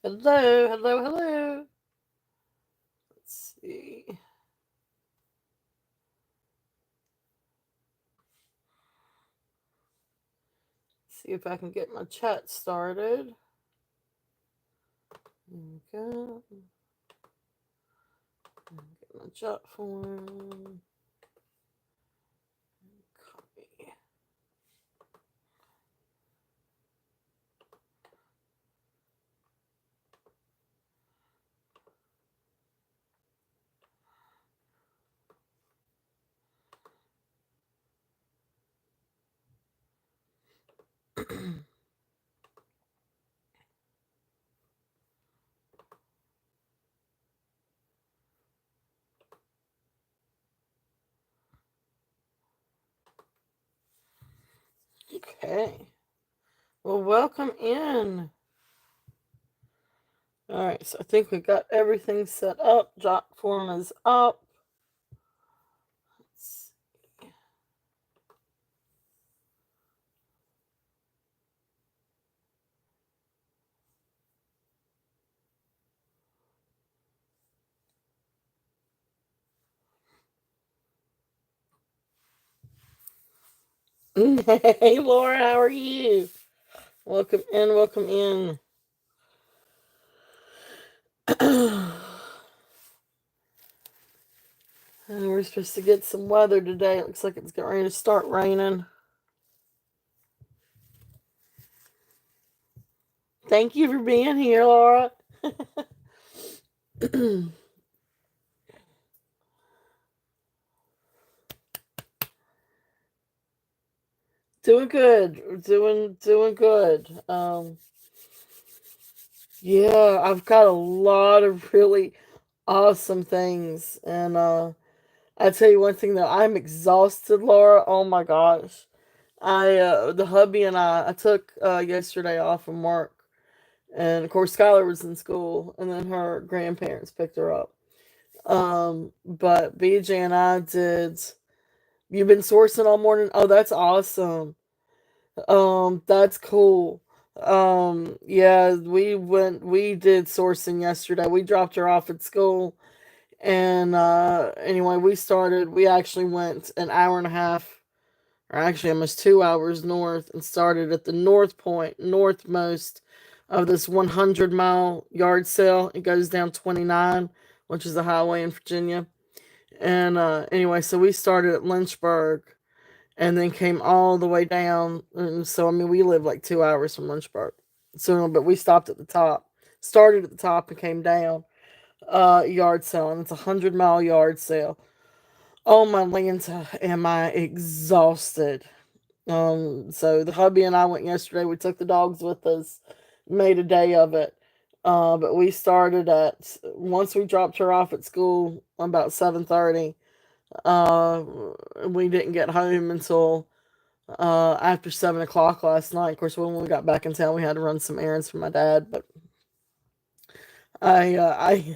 Hello, hello, hello. Let's see. See if I can get my chat started. There we go. Get my chat form. Copy. Okay. Well, welcome in. All right, so I think we got everything set up. Jot form is up. Let's see. Hey, Laura, how are you? Welcome in, welcome in. And we're supposed to get some weather today. It looks like it's getting ready to start raining. Thank you for being here, Laura. Doing good. Doing good. Yeah, I've got a lot of really awesome things, and I tell you one thing though, I'm exhausted, Laura. Oh my gosh. The hubby and I took yesterday off from work, and of course Skylar was in school, and then her grandparents picked her up. But BJ and I did. You've been sourcing all morning. Oh, that's awesome. That's cool. Yeah, we did sourcing yesterday. We dropped her off at school, and anyway, we actually went an hour and a half, or actually almost 2 hours north, and started at the north point, northmost of this 100-mile yard sale. It goes down 29, which is a highway in Virginia. And anyway, so we started at Lynchburg and then came all the way down. And so, I mean, we live like 2 hours from Lynchburg. So, but we stopped at the top, started at the top and came down. Yard sale, and it's 100-mile yard sale. Oh my Lanta, am I exhausted? So the hubby and I went yesterday. We took the dogs with us, made a day of it. But we started at once we dropped her off at school about 7:30. Uh, we didn't get home until after 7 o'clock last night. Of course, when we got back in town, we had to run some errands for my dad. But I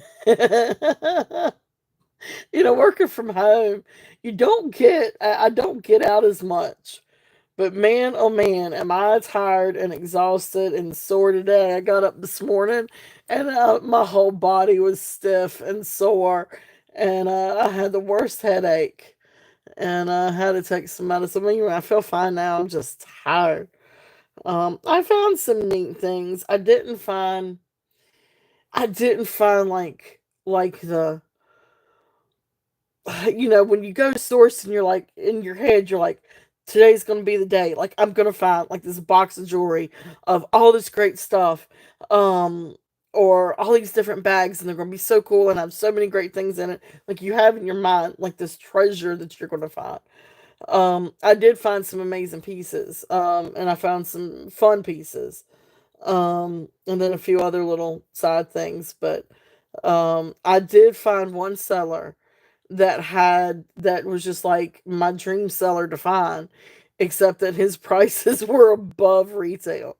working from home, I don't get out as much. But man, oh man, am I tired and exhausted and sore today. I got up this morning and my whole body was stiff and sore, and I had the worst headache, and I had to take some medicine. Anyway, I feel fine now. I'm just tired. I found some neat things. I didn't find like the when you go to source and you're like in your head, you're like, today's gonna be the day. Like I'm gonna find like this box of jewelry of all this great stuff, um, or all these different bags, and they're gonna be so cool and have so many great things in it. Like you have in your mind like this treasure that you're gonna find. I did find some amazing pieces, and I found some fun pieces, and then a few other little side things, but I did find one seller that was just like my dream seller to find, except that his prices were above retail.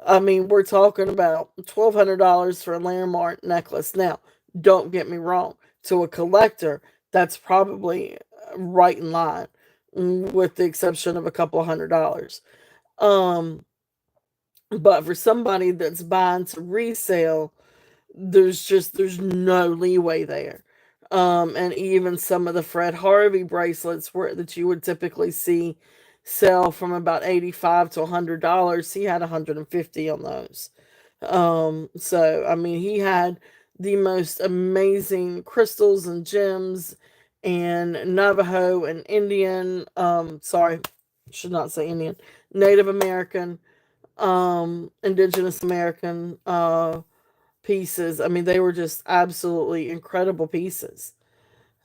I mean, we're talking about $1,200 for a landmark necklace. Now, don't get me wrong, to a collector, that's probably right in line, with the exception of a couple of $100. Um, But for somebody that's buying to resell, there's no leeway there. And even some of the Fred Harvey bracelets were that you would typically see sell from about 85 to $100. He had 150 on those. So I mean, he had the most amazing crystals and gems and Navajo and Indian. Sorry, should not say Indian. Native American, Indigenous American pieces. I mean, they were just absolutely incredible pieces.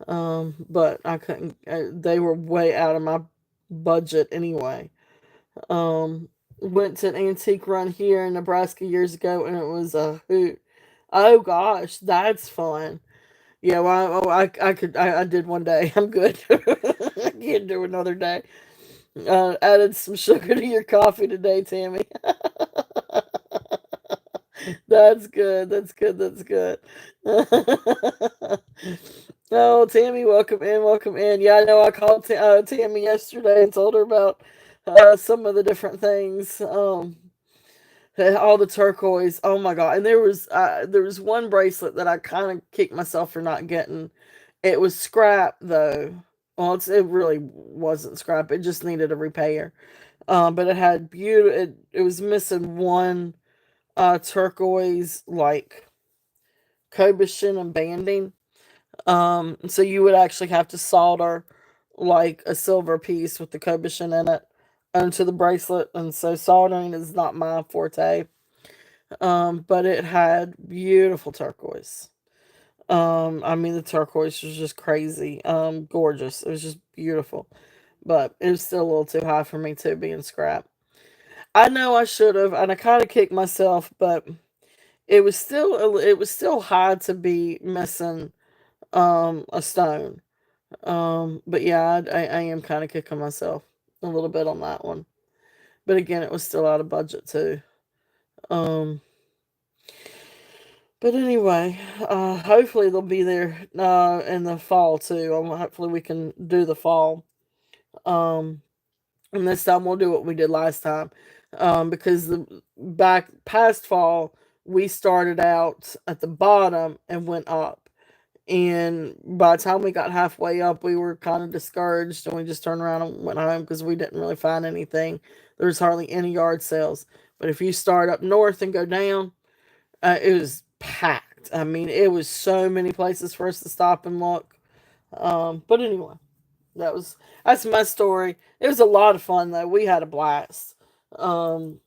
But I couldn't. They were way out of my budget anyway. Um, Went to an antique run here in Nebraska years ago, and it was a hoot. Oh gosh, that's fun. Yeah, well, I did one day. I'm good. I can't do another day. Added some sugar to your coffee today, Tammy. That's good. That's good. That's good. Oh, Tammy, welcome in. Welcome in. Yeah, I know I called Tammy yesterday and told her about some of the different things. All the turquoise. Oh my god! And there was one bracelet that I kind of kicked myself for not getting. It was scrap though. Well, it really wasn't scrap. It just needed a repair. But it had beautiful. It was missing one turquoise like cobblestone and banding. So you would actually have to solder like a silver piece with the cobblestone in it onto the bracelet, and so soldering is not my forte. But it had beautiful turquoise. I mean the turquoise was just crazy, gorgeous. It was just beautiful, but it was still a little too high for me too, being scrap. I know I should have, and I kind of kicked myself, but it was still high to be missing a stone. But yeah, I am kind of kicking myself a little bit on that one. But again, it was still out of budget too. Um, but anyway, hopefully they'll be there in the fall too. Hopefully we can do the fall. Um, and this time we'll do what we did last time. Because the back past fall we started out at the bottom and went up. And by the time we got halfway up, we were kind of discouraged, and we just turned around and went home because we didn't really find anything. There was hardly any yard sales. But if you start up north and go down, it was packed. I mean, it was so many places for us to stop and look. But anyway, that's my story. It was a lot of fun though. We had a blast. Um,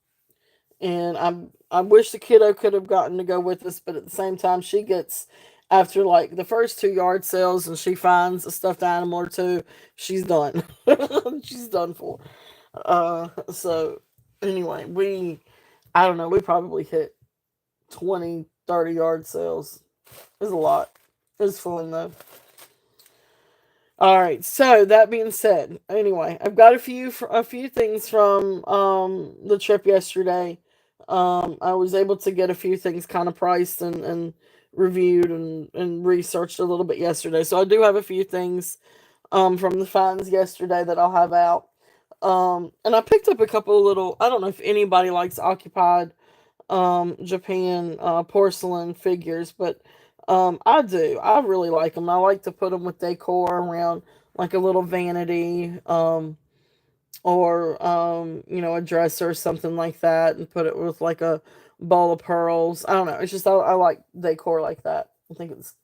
and I wish the kiddo could have gotten to go with us, but at the same time, she gets after like the first two yard sales, and she finds a stuffed animal or two, she's done. She's done for. So anyway, I don't know, we probably hit 20, 30 yard sales. It was a lot. It was fun though. All right. So that being said, anyway, I've got a few things from the trip yesterday. I was able to get a few things kind of priced and reviewed and researched a little bit yesterday. So I do have a few things from the finds yesterday that I'll have out. And I picked up a couple of little. I don't know if anybody likes occupied Japan porcelain figures, but I do. I really like them. I like to put them with decor around like a little vanity, or a dresser or something like that, and put it with like a bowl of pearls. I don't know. It's just I like decor like that. I think it's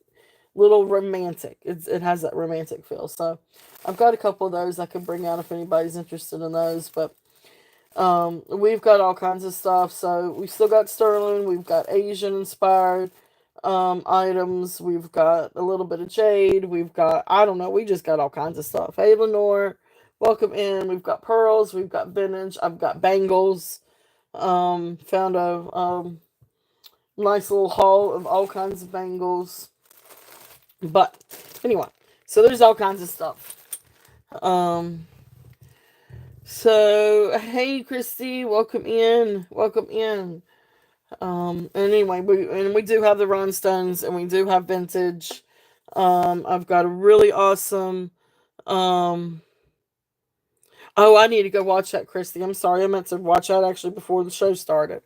a little romantic. It has that romantic feel. So I've got a couple of those I could bring out if anybody's interested in those, but we've got all kinds of stuff. So we still got sterling. We've got Asian inspired items. We've got a little bit of jade. We've got I don't know. We just got all kinds of stuff. Hey Lenore, welcome in. We've got pearls. We've got vintage. I've got bangles. Found a nice little haul of all kinds of bangles. But anyway, so there's all kinds of stuff. Um, so, hey, Christy, welcome in. Welcome in. And anyway, we do have the rhinestones, and we do have vintage. I've got a really awesome. Um, Oh, I need to go watch that, Christy. I'm sorry. I meant to watch that actually before the show started.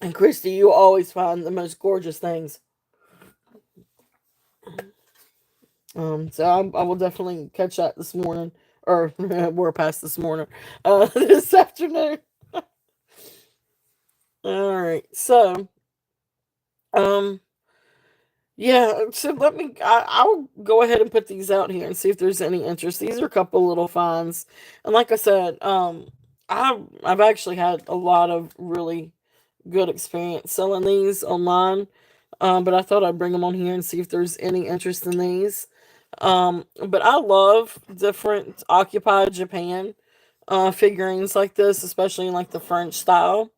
And Christy, you always find the most gorgeous things. So I will definitely catch that this morning, or we're past this morning, this afternoon. All right. So, um, yeah. So I'll go ahead and put these out here and see if there's any interest. These are a couple little finds, and like I said, I've actually had a lot of really good experience selling these online. But I thought I'd bring them on here and see if there's any interest in these. But I love different Occupy Japan figurines like this, especially in like the French style.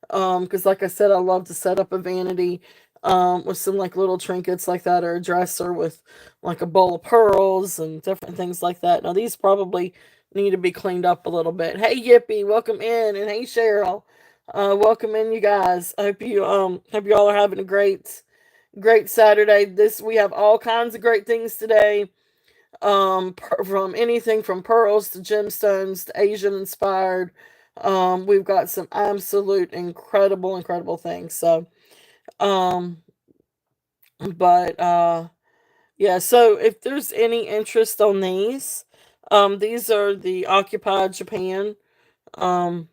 Because like I said, I love to set up a vanity with some like little trinkets like that, or a dresser with like a bowl of pearls and different things like that. Now these probably need to be cleaned up a little bit. Hey Yippee, welcome in, and hey Cheryl, welcome in, you guys. I hope you all are having a great Saturday. This we have all kinds of great things today. From anything from pearls to gemstones to Asian inspired. We've got some absolute incredible things. So, um, but yeah. So if there's any interest on these are the Occupied Japan. Um,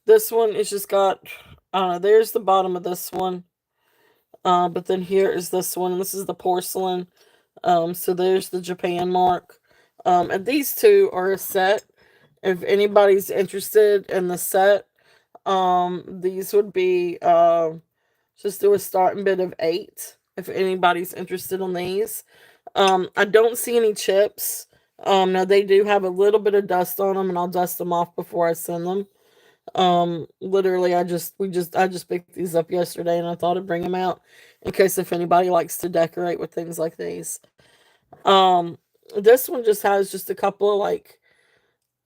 this one is just got. There's the bottom of this one. But then here is this one, and this is the porcelain. So there's the Japan mark. And these two are a set. If anybody's interested in the set, these would be just do a starting bid of 8. If anybody's interested in these, I don't see any chips. Now they do have a little bit of dust on them, and I'll dust them off before I send them. Literally, I just picked these up yesterday, and I thought I'd bring them out in case if anybody likes to decorate with things like these. Um, this one just has just a couple of like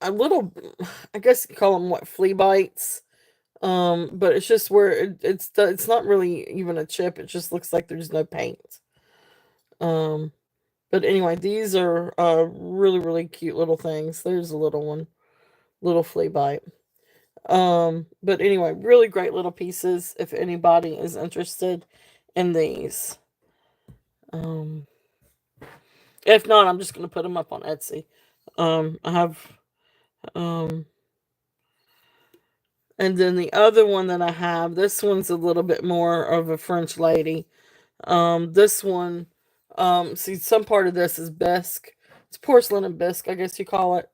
a little, I guess you call them what, flea bites. But it's just where it's not really even a chip. It just looks like there's no paint. Um, but anyway, these are really cute little things. There's a little one, little flea bite. But anyway, really great little pieces if anybody is interested in these. Um, if not, I'm just gonna put them up on Etsy. I have um and then the other one that I have, this one's a little bit more of a French lady. This one, see, some part of this is bisque. It's porcelain and bisque, I guess you call it.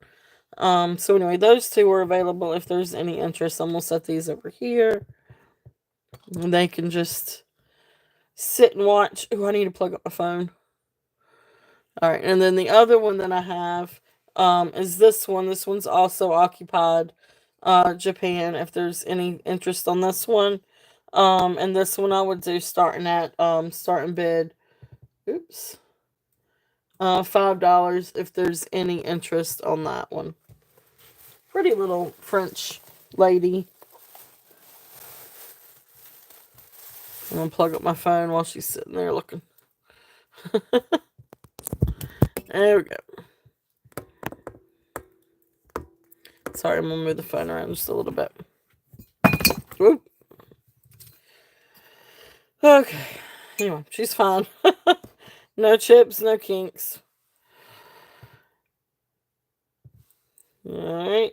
So anyway, those two are available if there's any interest. I'm gonna set these over here. And they can just sit and watch. Oh, I need to plug up my phone. All right, and then the other one that I have is this one. This one's also occupied Japan. If there's any interest on this one, and this one I would do starting at starting bid. Oops, $5 if there's any interest on that one. Pretty little French lady. I'm gonna plug up my phone while she's sitting there looking. There we go. Sorry, I'm gonna move the phone around just a little bit. Whoop. Okay. Anyway, she's fine. No chips, no kinks. Alright.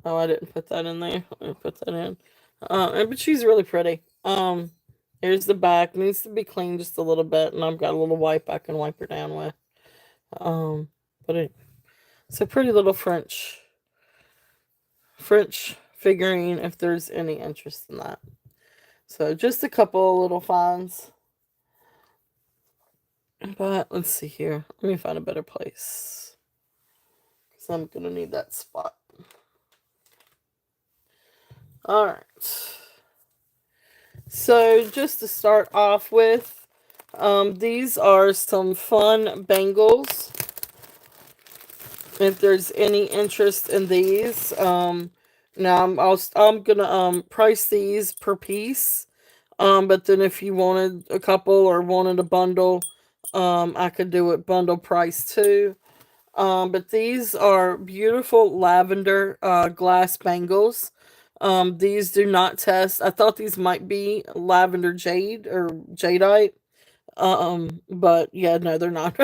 Oh, I didn't put that in there. Let me put that in. But she's really pretty. Here's the back. Needs to be cleaned just a little bit, and I've got a little wipe I can wipe her down with. But it's a pretty little French figurine if there's any interest in that. So just a couple little finds. But let's see here. Let me find a better place. Because I'm going to need that spot. Alright. So just to start off with, these are some fun bangles. If there's any interest in these, now I'm gonna price these per piece. But then if you wanted a couple or wanted a bundle, I could do it bundle price too. But these are beautiful lavender glass bangles. These do not test. I thought these might be lavender jade or jadeite. But yeah, no, they're not.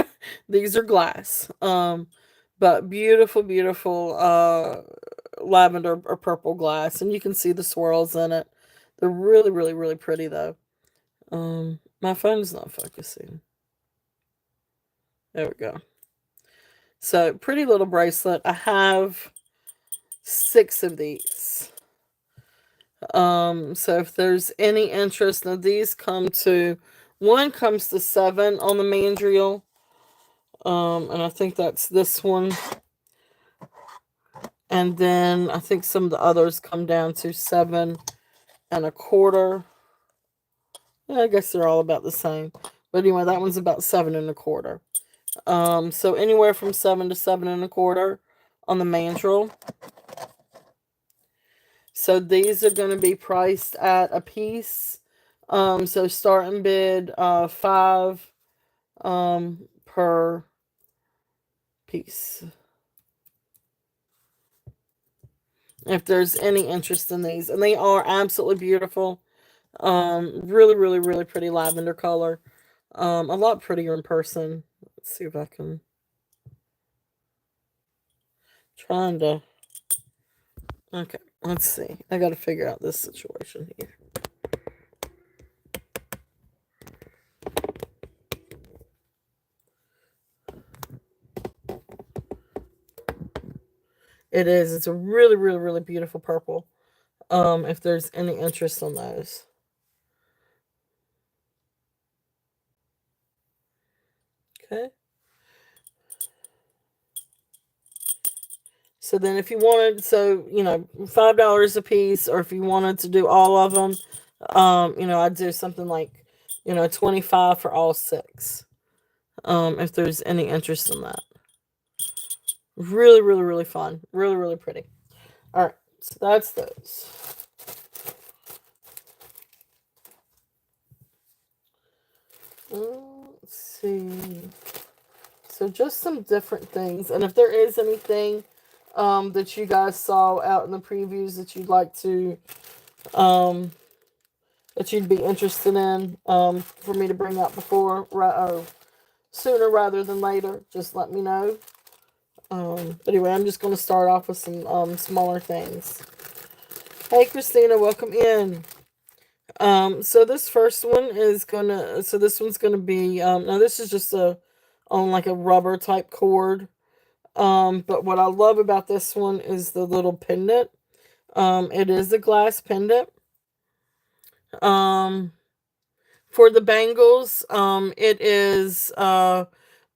These are glass. But beautiful, beautiful lavender or purple glass, and you can see the swirls in it. They're really, really, really pretty though. My phone's not focusing. There we go. So pretty little bracelet. I have 6 of these. So if there's any interest, now these come to one comes to 7 on the mandrel. And I think that's this one. And then I think some of the others come down to 7 1/4. Yeah, I guess they're all about the same. But anyway, that one's about 7 1/4. So anywhere from 7 to 7 1/4 on the mandrel. So these are going to be priced at a piece. So starting bid 5 per piece. If there's any interest in these, and they are absolutely beautiful. Really, really, really pretty lavender color. A lot prettier in person. Let's see if I can. Trying to. Okay, let's see. I got to figure out this situation here. It is. It's a really, really, really beautiful purple. If there's any interest in those. Okay. So then if you wanted, so, $5 a piece, or if you wanted to do all of them, I'd do something like, 25 for all 6. If there's any interest in that. Really, really, really fun. Really, really pretty. All right. So that's those. Let's see. So just some different things. And if there is anything that you guys saw out in the previews that you'd like to, that you'd be interested in for me to bring up before, or sooner rather than later, just let me know. But anyway, I'm just going to start off with some smaller things. Hey, Christina, welcome in. So this first one is so this one's gonna be, now this is just on like a rubber type cord. But what I love about this one is the little pendant. It is a glass pendant. Um, for the bangles, it is,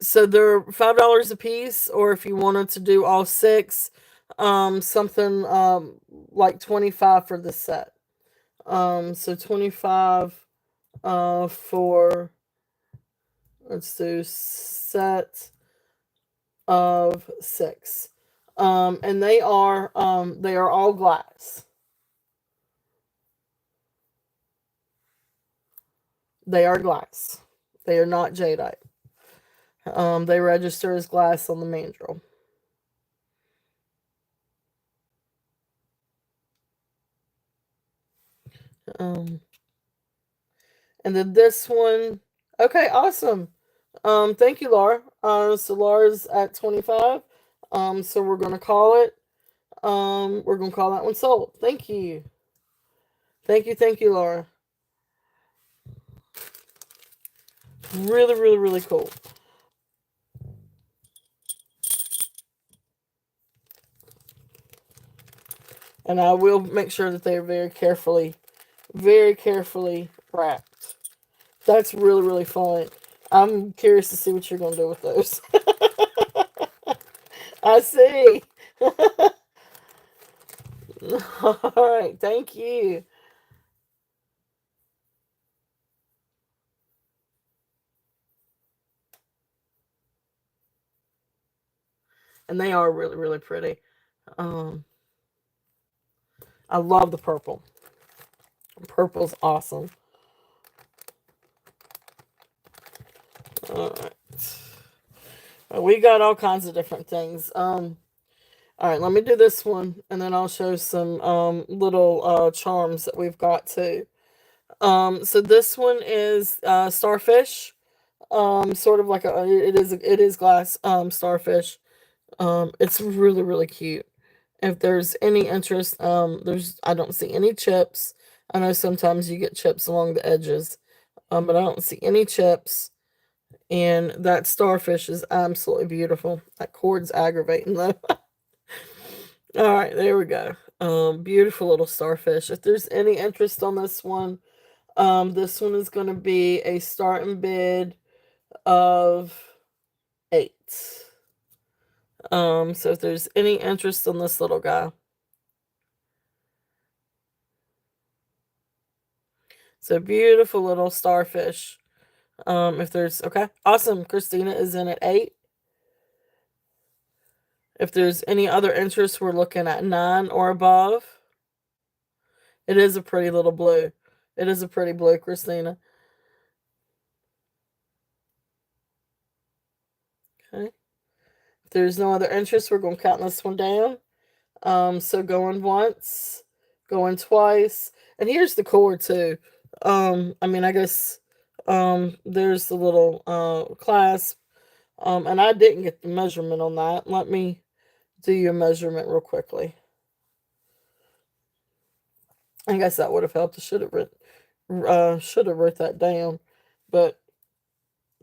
so they're $5 a piece, or if you wanted to do all 6, something, like 25 for the set. So 25 for, let's do set of 6. And they are all glass. They are glass. They are not jadeite. They register as glass on the mandrel. And then this one. Okay, awesome. Thank you, Laura. So Laura's at 25. So we're gonna call it. We're gonna call that one sold. Thank you. Thank you, Laura. Really, really, really cool. And I will make sure that they are very carefully wrapped. That's really, really fun. I'm curious to see what you're going to do with those. I see. All right. Thank you. And they are really, really pretty. Um, I love the purple. Purple's awesome. All We got all kinds of different things. All right, let me do this one, and then I'll show some little charms that we've got too. So this one is starfish. Sort of like it is glass starfish. It's really really cute. If there's any interest, I don't see any chips. I know sometimes you get chips along the edges, but I don't see any chips. And that starfish is absolutely beautiful. That cord's aggravating though. All right, there we go. Beautiful little starfish. If there's any interest on this one is going to be a starting bid of 8. So if there's any interest in this little guy, so beautiful little starfish. If there's okay, awesome. Christina is in at 8. If there's any other interest, we're looking at 9 or above. It is a pretty little blue. It is a pretty blue, Christina. Okay. If there's no other interest, we're going to count this one down. So going once, going twice, and here's the cord too. I mean, I guess there's the little clasp. And I didn't get the measurement on that. Let me do your measurement real quickly. I guess that would have helped. I should have wrote that down, but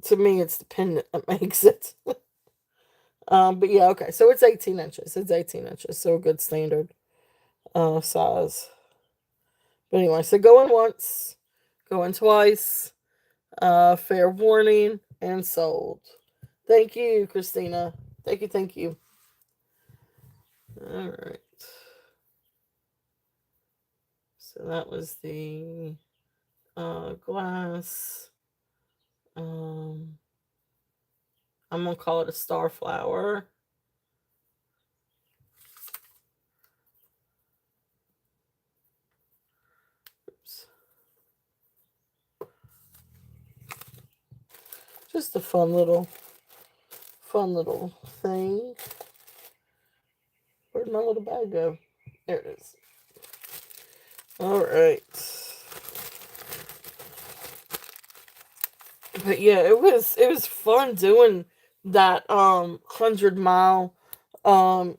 to me, it's the pen that makes it. But yeah, okay. So it's 18 inches. It's 18 inches. So a good standard size. But anyway, so going once, going twice, fair warning, and sold. Thank you, Christina. Thank you, thank you. All right. So that was the glass. I'm gonna call it a star flower. Oops. Just a fun little thing. Where'd my little bag go? There it is. All right. But yeah, it was fun doing that 100-mile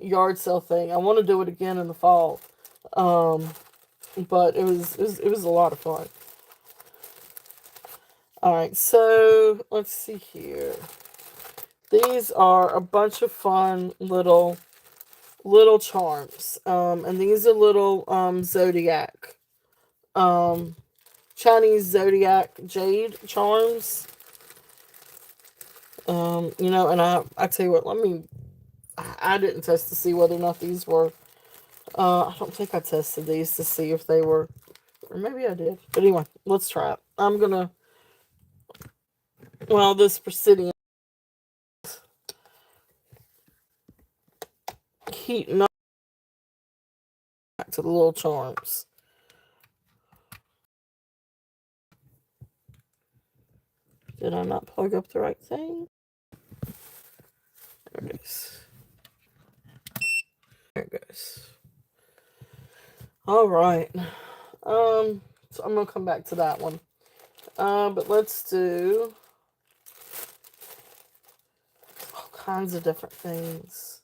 yard sale thing. I want to do it again in the fall. Um but it was a lot of fun. All right, so let's see here. These are a bunch of fun little charms. And these are little zodiac Chinese zodiac jade charms. And I tell you what, I didn't test to see whether or not these were I don't think I tested these to see if they were, or maybe I did. But anyway, let's try it. I'm gonna, well, this Presidium heating up back to the little charms. Did I not plug up the right thing? There it is. There it goes. All right. So I'm gonna come back to that one. But let's do all kinds of different things.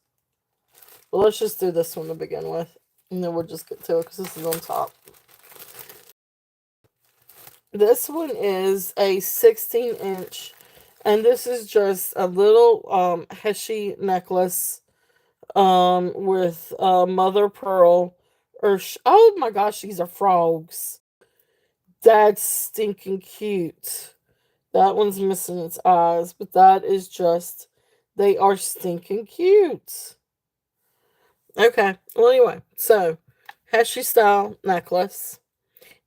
Well, let's just do this one to begin with, and then we'll just get to it because this is on top. This one is a 16-inch, and this is just a little Heshi necklace with mother pearl. Oh my gosh, these are frogs. That's stinking cute. That one's missing its eyes, but that is just, they are stinking cute. Okay, well, anyway, so Heshi style necklace.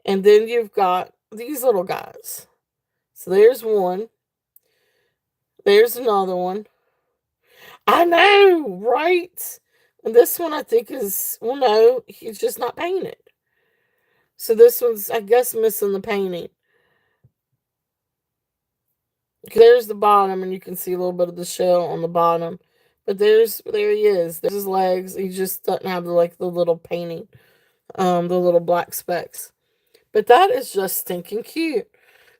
And then you've got these little guys. So there's one. There's another one. I know, right? And this one I think is, well, no, he's just not painted. So this one's, I guess, missing the painting. There's the bottom, and you can see a little bit of the shell on the bottom. But there he is. There's his legs. He just doesn't have the little painting, the little black specks. But that is just stinking cute.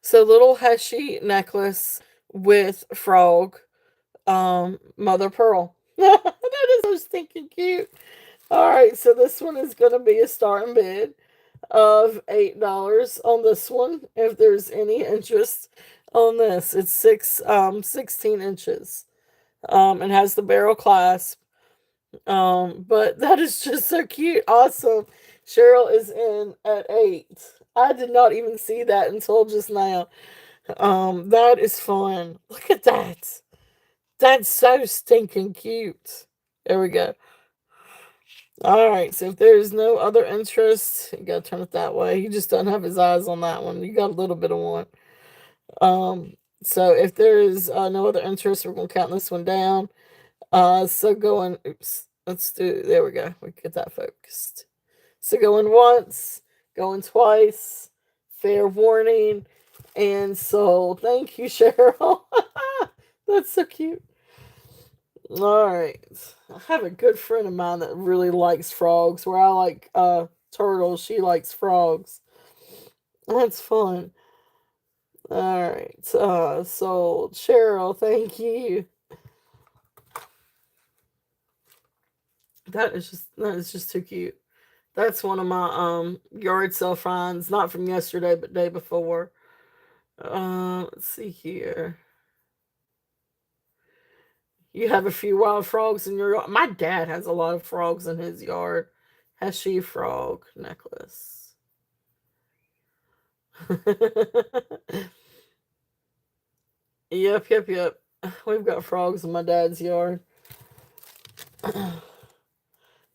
So little Heshy necklace with frog, mother pearl. That is so stinking cute. All right, so this one is going to be a starting bid of $8 on this one. If there's any interest on this, it's 16 inches. It has the barrel clasp. But that is just so cute. Awesome. Cheryl is in at 8. I did not even see that until just now. That is fun. Look at that. That's so stinking cute. There we go. All right, so if there's no other interest, you gotta turn it that way. He just doesn't have his eyes on that one. You got a little bit of one. Um, so if there is no other interest, we're gonna count this one down. So going, oops, let's do, there we go. We get that focused. So going once, going twice, fair warning, and sold. Thank you, Cheryl. That's so cute. All right. I have a good friend of mine that really likes frogs, where I like turtles, she likes frogs. That's fun. All right. Sold. Cheryl, thank you. That is just too cute. That's one of my yard sale finds, not from yesterday, but day before. Let's see here. You have a few wild frogs in your yard. My dad has a lot of frogs in his yard. Has she frog necklace? Yep, yep, yep. We've got frogs in my dad's yard.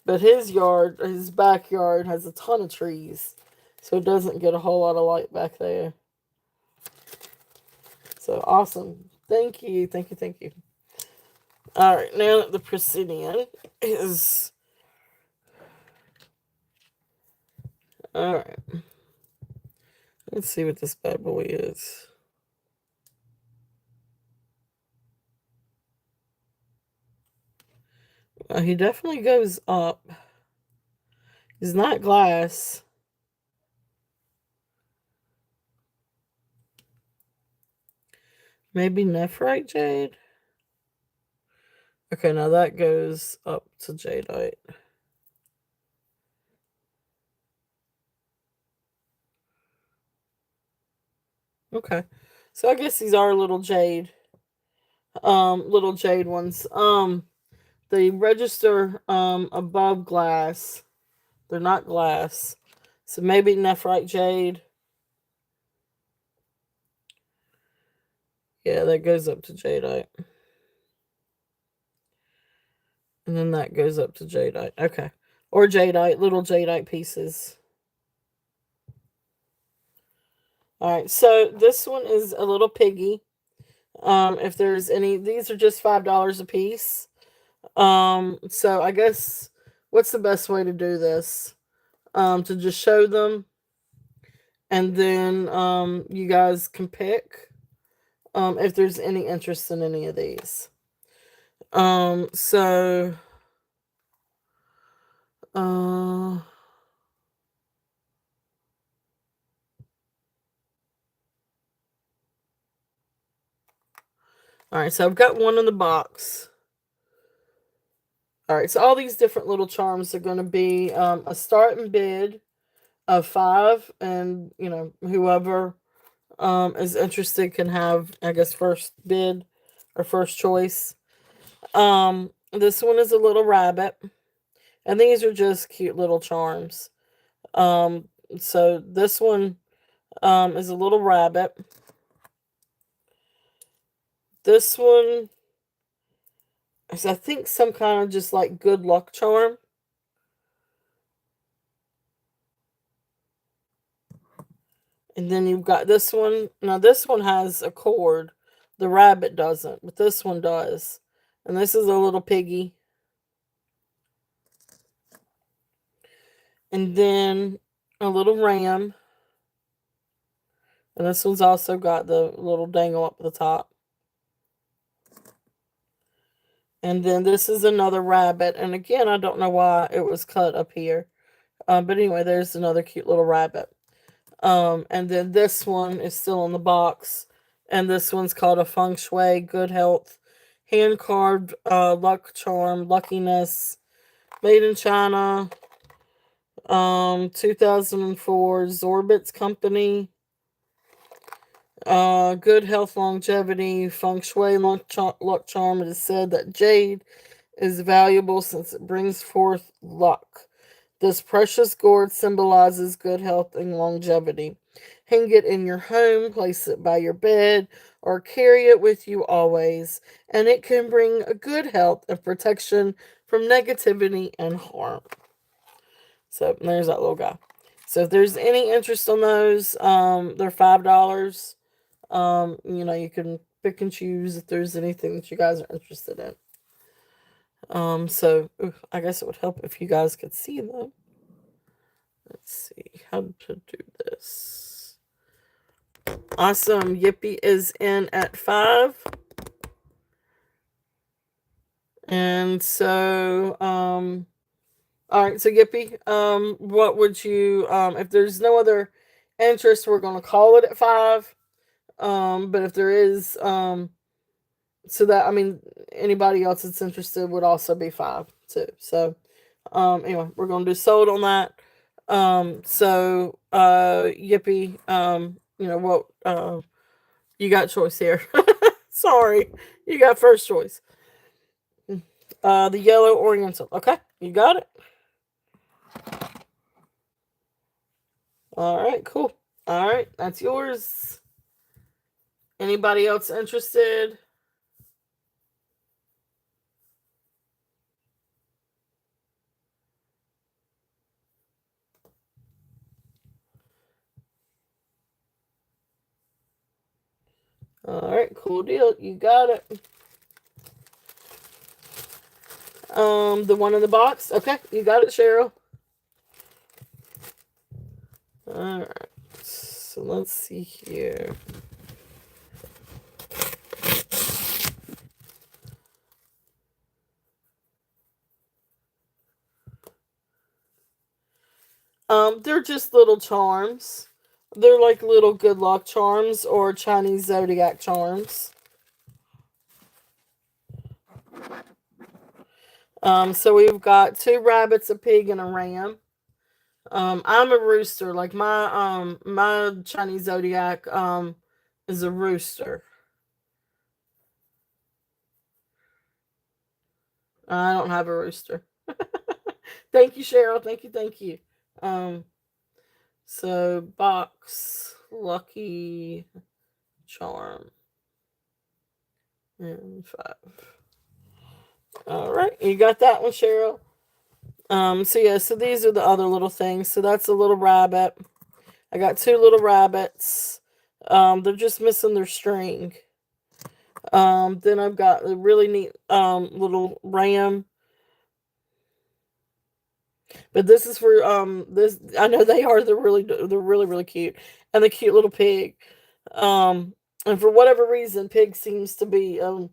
But his backyard has a ton of trees. So it doesn't get a whole lot of light back there. So awesome. Thank you, thank you, thank you. All right, now that the Presidian is. All right. Let's see what this bad boy is. He definitely goes up. He's not glass. Maybe nephrite jade? Okay, now that goes up to jadeite. Okay. So I guess these are little jade ones. They register above glass. They're not glass. So maybe nephrite jade. Yeah, that goes up to jadeite. And then that goes up to jadeite. Okay. Or jadeite, little jadeite pieces. All right, so this one is a little piggy. If there's any, these are just $5 a piece. So I guess what's the best way to do this? To just show them, and then you guys can pick if there's any interest in any of these. So all right, so I've got one in the box. All right, so all these different little charms are going to be a starting bid of 5, and whoever is interested can have, I guess, first bid or first choice. This one is a little rabbit, and these are just cute little charms. Um, so this one is a little rabbit. This one is, I think, some kind of just like good luck charm. And then you've got this one. Now, this one has a cord. The rabbit doesn't, but this one does. And this is a little piggy. And then a little ram. And this one's also got the little dangle up at the top. And then this is another rabbit. And again, I don't know why it was cut up here. But anyway, there's another cute little rabbit. And then this one is still in the box. And this one's called a Feng Shui Good Health Hand Carved Luck Charm Luckiness. Made in China. 2004 Zorbits Company. Good health, longevity, feng shui, luck charm. It is said that jade is valuable since it brings forth luck. This precious gourd symbolizes good health and longevity. Hang it in your home, place it by your bed, or carry it with you always, and it can bring a good health and protection from negativity and harm. So there's that little guy. So if there's any interest on those, they're $5. You can pick and choose if there's anything that you guys are interested in. I guess it would help if you guys could see them. Let's see how to do this. Awesome. Yippee is in at 5. And so, all right, so Yippee, what would you, if there's no other interest, we're going to call it at 5. But if there is, so that, I mean, anybody else that's interested would also be 5 too. So, anyway, we're going to do sold on that. Yippee, you got choice here. Sorry, you got first choice. The yellow oriental. Okay, you got it. All right, cool. All right, that's yours. Anybody else interested? All right, cool deal. You got it. The one in the box. Okay, you got it, Cheryl. All right. So let's see here. They're just little charms. They're like little good luck charms or Chinese zodiac charms. So we've got 2 rabbits, a pig, and a ram. I'm a rooster. Like my Chinese zodiac is a rooster. I don't have a rooster. Thank you, Cheryl. Thank you, thank you. Um, so box, lucky, charm, and 5. All right, you got that one, Cheryl. So these are the other little things. So that's a little rabbit. I got 2 little rabbits. They're just missing their string. Then I've got a really neat little ram. But this is for this, I know they are, they're really cute. And the cute little pig. And for whatever reason pig seems to be a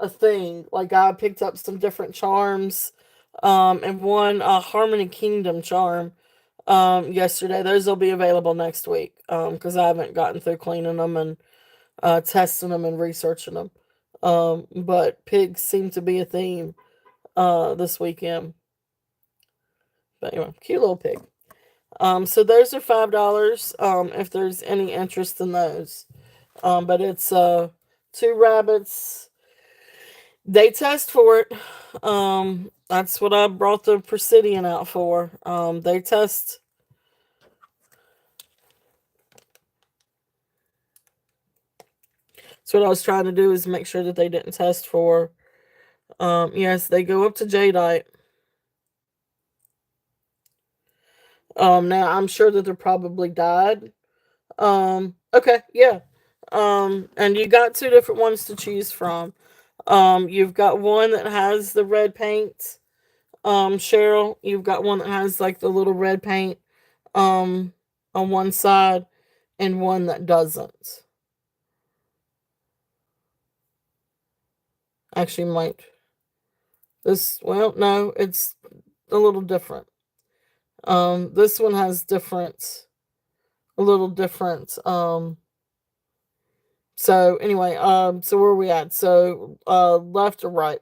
thing. Like I picked up some different charms and one Harmony Kingdom charm yesterday. Those will be available next week cuz I haven't gotten through cleaning them and testing them and researching them. But pigs seem to be a theme this weekend. But anyway, cute little pig. So those are $5. If there's any interest in those. But it's 2 rabbits. They test for it. That's what I brought the Presidian out for. They test. So what I was trying to do is make sure that they didn't test for. Yes, they go up to Jadeite. Now I'm sure that they're probably dyed. Okay, yeah. And you got 2 different ones to choose from. You've got one that has the red paint. Cheryl, you've got one that has like the little red paint on one side and one that doesn't. Actually might. This, well, no, it's a little different. This one has different, a little different. So anyway, so where are we at? So, left or right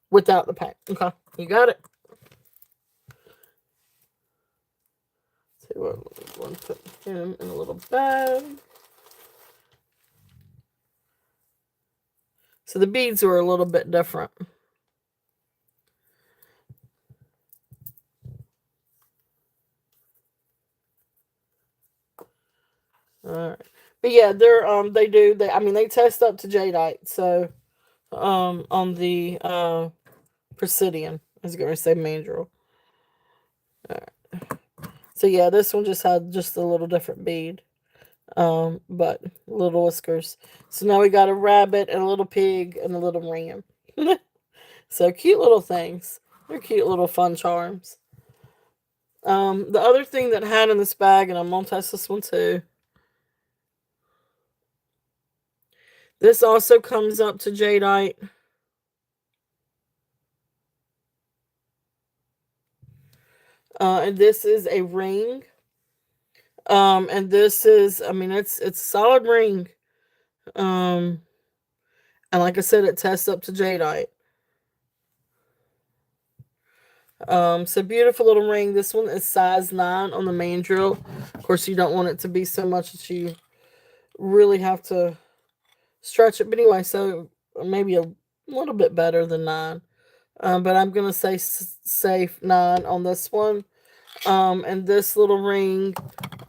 without the pack. Okay, you got it. So we're going to put him in a little bag. So the beads are a little bit different. All right. But yeah, they test up to Jadeite. So on the Presidian, I was going to say Mandrill. All right. So yeah, this one just had just a little different bead. But little whiskers. So now we got a rabbit and a little pig and a little ram. So cute little things. They're cute little fun charms. The other thing that I had in this bag, and I'm gonna test this one too. This also comes up to Jadeite. And this is a ring. And this is, I mean, it's a solid ring. Um, and like I said, it tests up to Jadeite. So beautiful little ring. This one is size 9 on the main drill. Of course, you don't want it to be so much that you really have to stretch it. But anyway, so maybe a little bit better than 9. But I'm gonna say safe 9 on this one. And this little ring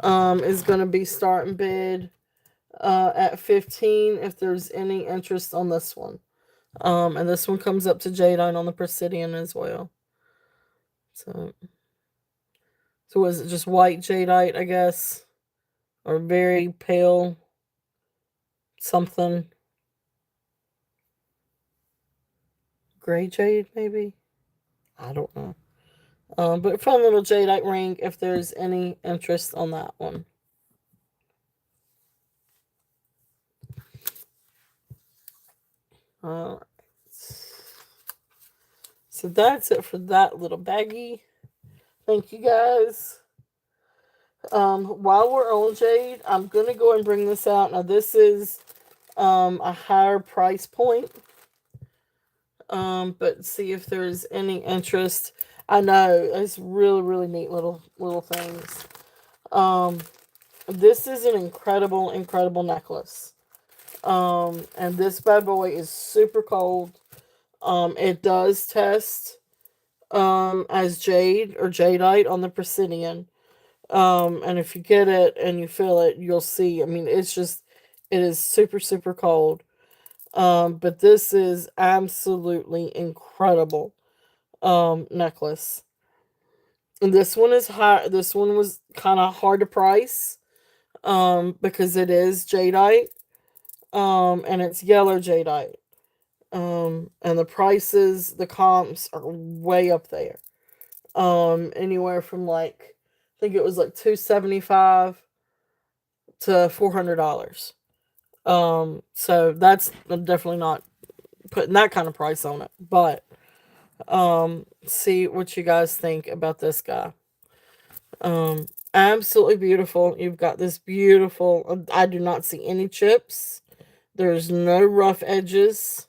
is gonna be starting bid at 15 if there's any interest on this one. And this one comes up to Jadeite on the Presidian as well. So was it just white jadeite, I guess? Or very pale something? Gray jade, maybe? I don't know. But fun little jadeite ring if there's any interest on that one. Alright. So that's it for that little baggie. Thank you guys. While we're on jade, I'm gonna go and bring this out. Now this is a higher price point. But see if there's any interest. I know it's really, really neat little things. This is an incredible, incredible necklace. And this bad boy is super cold. It does test as jade or jadeite on the Presidian. And if you get it and you feel it, you'll see. I mean, it is super, super cold. But this is absolutely incredible necklace. And this one is high. This one was kind of hard to price because it is jadeite and it's yellow jadeite. And the prices, the comps are way up there. Anywhere from like I think it was like $275 to $400. So that's definitely not putting that kind of price on it. But see what you guys think about this guy. Absolutely beautiful. You've got this beautiful, I do not see any chips. There's no rough edges.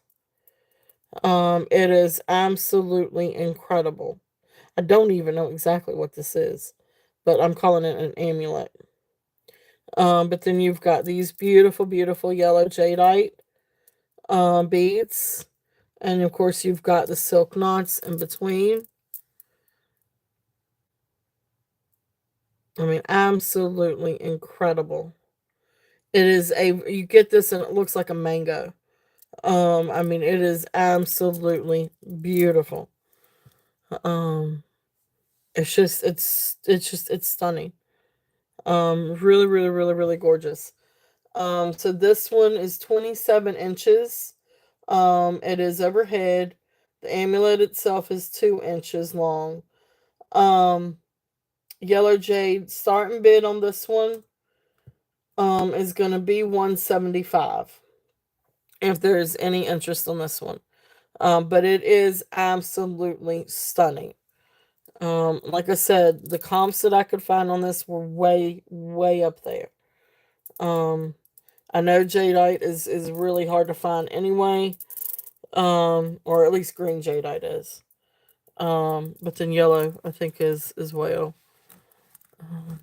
It is absolutely incredible. I don't even know exactly what this is, but I'm calling it an amulet. But then you've got these beautiful, beautiful yellow jadeite beads. And of course, you've got the silk knots in between. I mean, absolutely incredible. You get this and it looks like a mango. I mean, it is absolutely beautiful. Um, it's stunning. Really, really, really, really gorgeous. So this one is 27 inches. It is overhead. The amulet itself is 2 inches long. Um, Yellow jade starting bid on this one is going to be $175 if there's any interest on this one. But it is absolutely stunning. Like I said, the comps that I could find on this were way, way up there. Um, I know jadeite is really hard to find anyway, or at least green jadeite is. But then yellow, I think, is as well. Um,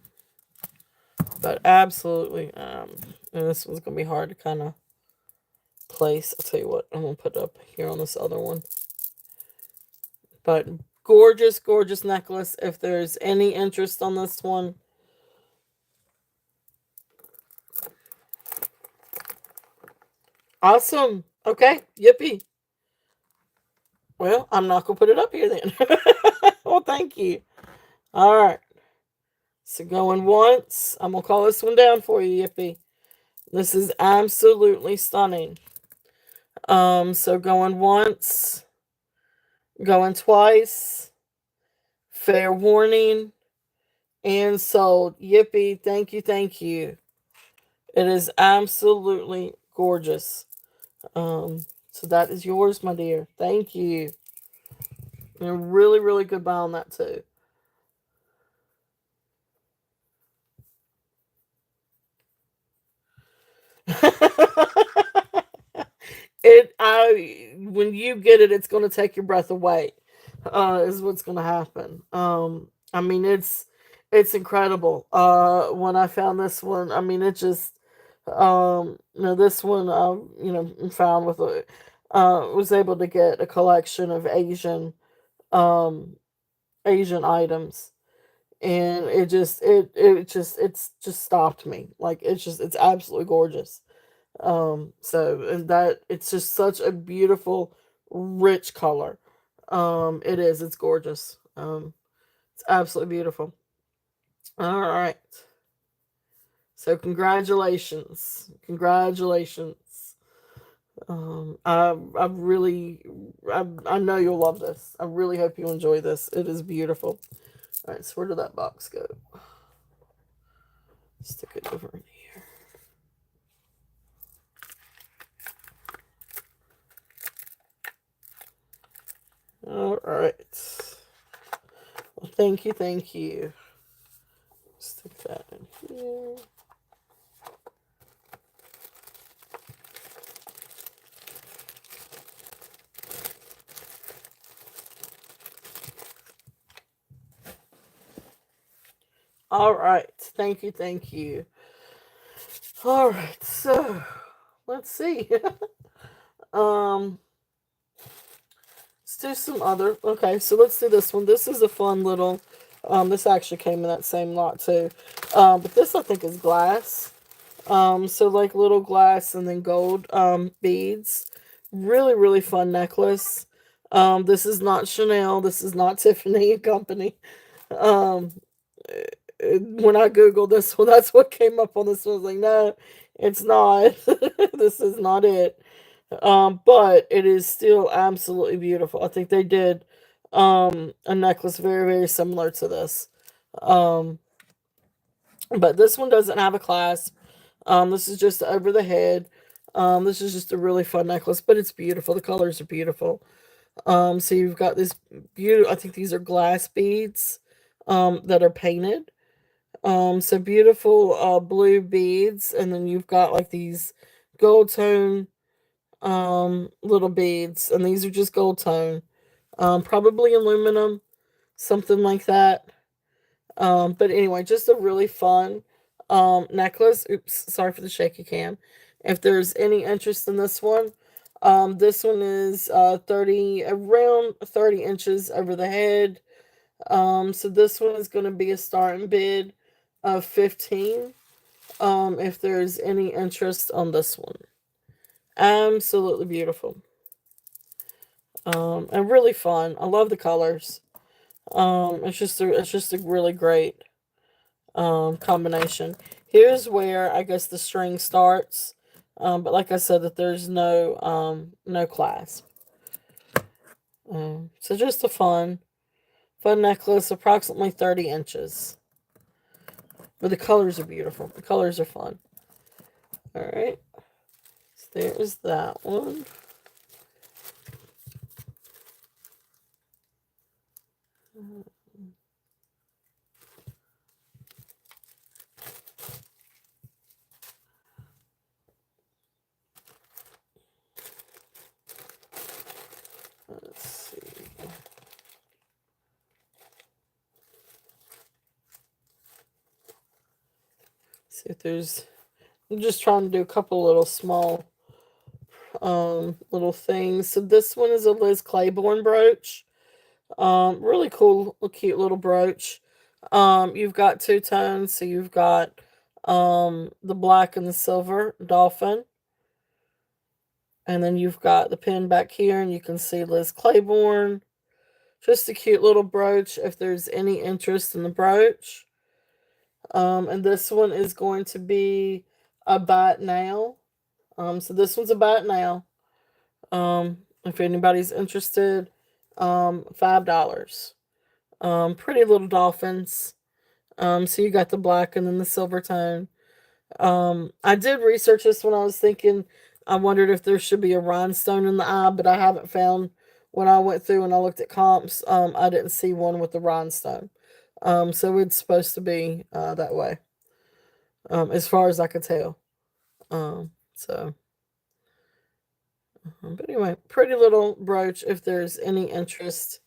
but absolutely, and this one's gonna be hard to kind of place. I'll tell you what, I'm gonna put it up here on this other one. But gorgeous, gorgeous necklace. If there's any interest on this one, awesome. Okay, yippee. Well, I'm not gonna put it up here then. Well, thank you. All right. So going once. I'm gonna call this one down for you, yippee. This is absolutely stunning. So going once, going twice, fair warning, and sold. Yippee, thank you, thank you. It is absolutely gorgeous. So that is yours, my dear. Thank you. And a really, really good buy on that too. When you get it, it's gonna take your breath away. Is what's gonna happen. I mean it's incredible. When I found this one, I mean it just this one found with a was able to get a collection of um Asian items, and it's just stopped me. Like it's absolutely gorgeous. So and that it's just such a beautiful, rich color. It's gorgeous. It's absolutely beautiful. All right. So congratulations. Congratulations. I really, I know you'll love this. I really hope you enjoy this. It is beautiful. All right, so where did that box go? Stick it over in here. All right. Well, thank you, thank you. Stick that in here. All right. Thank you, thank you. All right, so let's see. um, let's do some other. Okay, so let's do this one. This is a fun little. This actually came in that same lot too. But this I think is glass. So like little glass and then gold beads. Really, really fun necklace. This is not Chanel. This is not Tiffany and Company. Um, when I googled this one, that's what came up on this one. I was like, no, it's not. This is not it. But it is still absolutely beautiful. I think they did a necklace very, very similar to this. Um, but this one doesn't have a clasp. This is just over the head. This is just a really fun necklace, but it's beautiful. The colors are beautiful. So you've got this beautiful, I think these are glass beads that are painted. So beautiful blue beads, and then you've got like these gold tone little beads, and these are just gold tone. Probably aluminum, something like that. But anyway, just a really fun necklace. Oops, sorry for the shaky cam. If there's any interest in this one is 30 around 30 inches over the head. So this one is going to be a starting bid of 15. If there's any interest on this one. Absolutely beautiful. And really fun. I love the colors. It's just a really great combination. Here's where I guess the string starts. But like I said, that there's no clasp. So just a fun necklace, approximately 30 inches. But the colors are beautiful. The colors are fun. All right. So there's that one. See if there's. I'm just trying to do a couple little small little things. So this one is a Liz Claiborne brooch. Really cool, cute little brooch. You've got two tones, so you've got the black and the silver dolphin. And then you've got the pin back here, and you can see Liz Claiborne. Just a cute little brooch if there's any interest in the brooch. And this one is going to be a buy it now. So this one's a buy it now. If anybody's interested, $5. Pretty little dolphins. So you got the black and then the silver tone. I did research this when I was thinking. I wondered if there should be a rhinestone in the eye, but I haven't found. When I went through and I looked at comps, I didn't see one with the rhinestone. So it's supposed to be that way, as far as I could tell. So, but anyway, pretty little brooch if there's any interest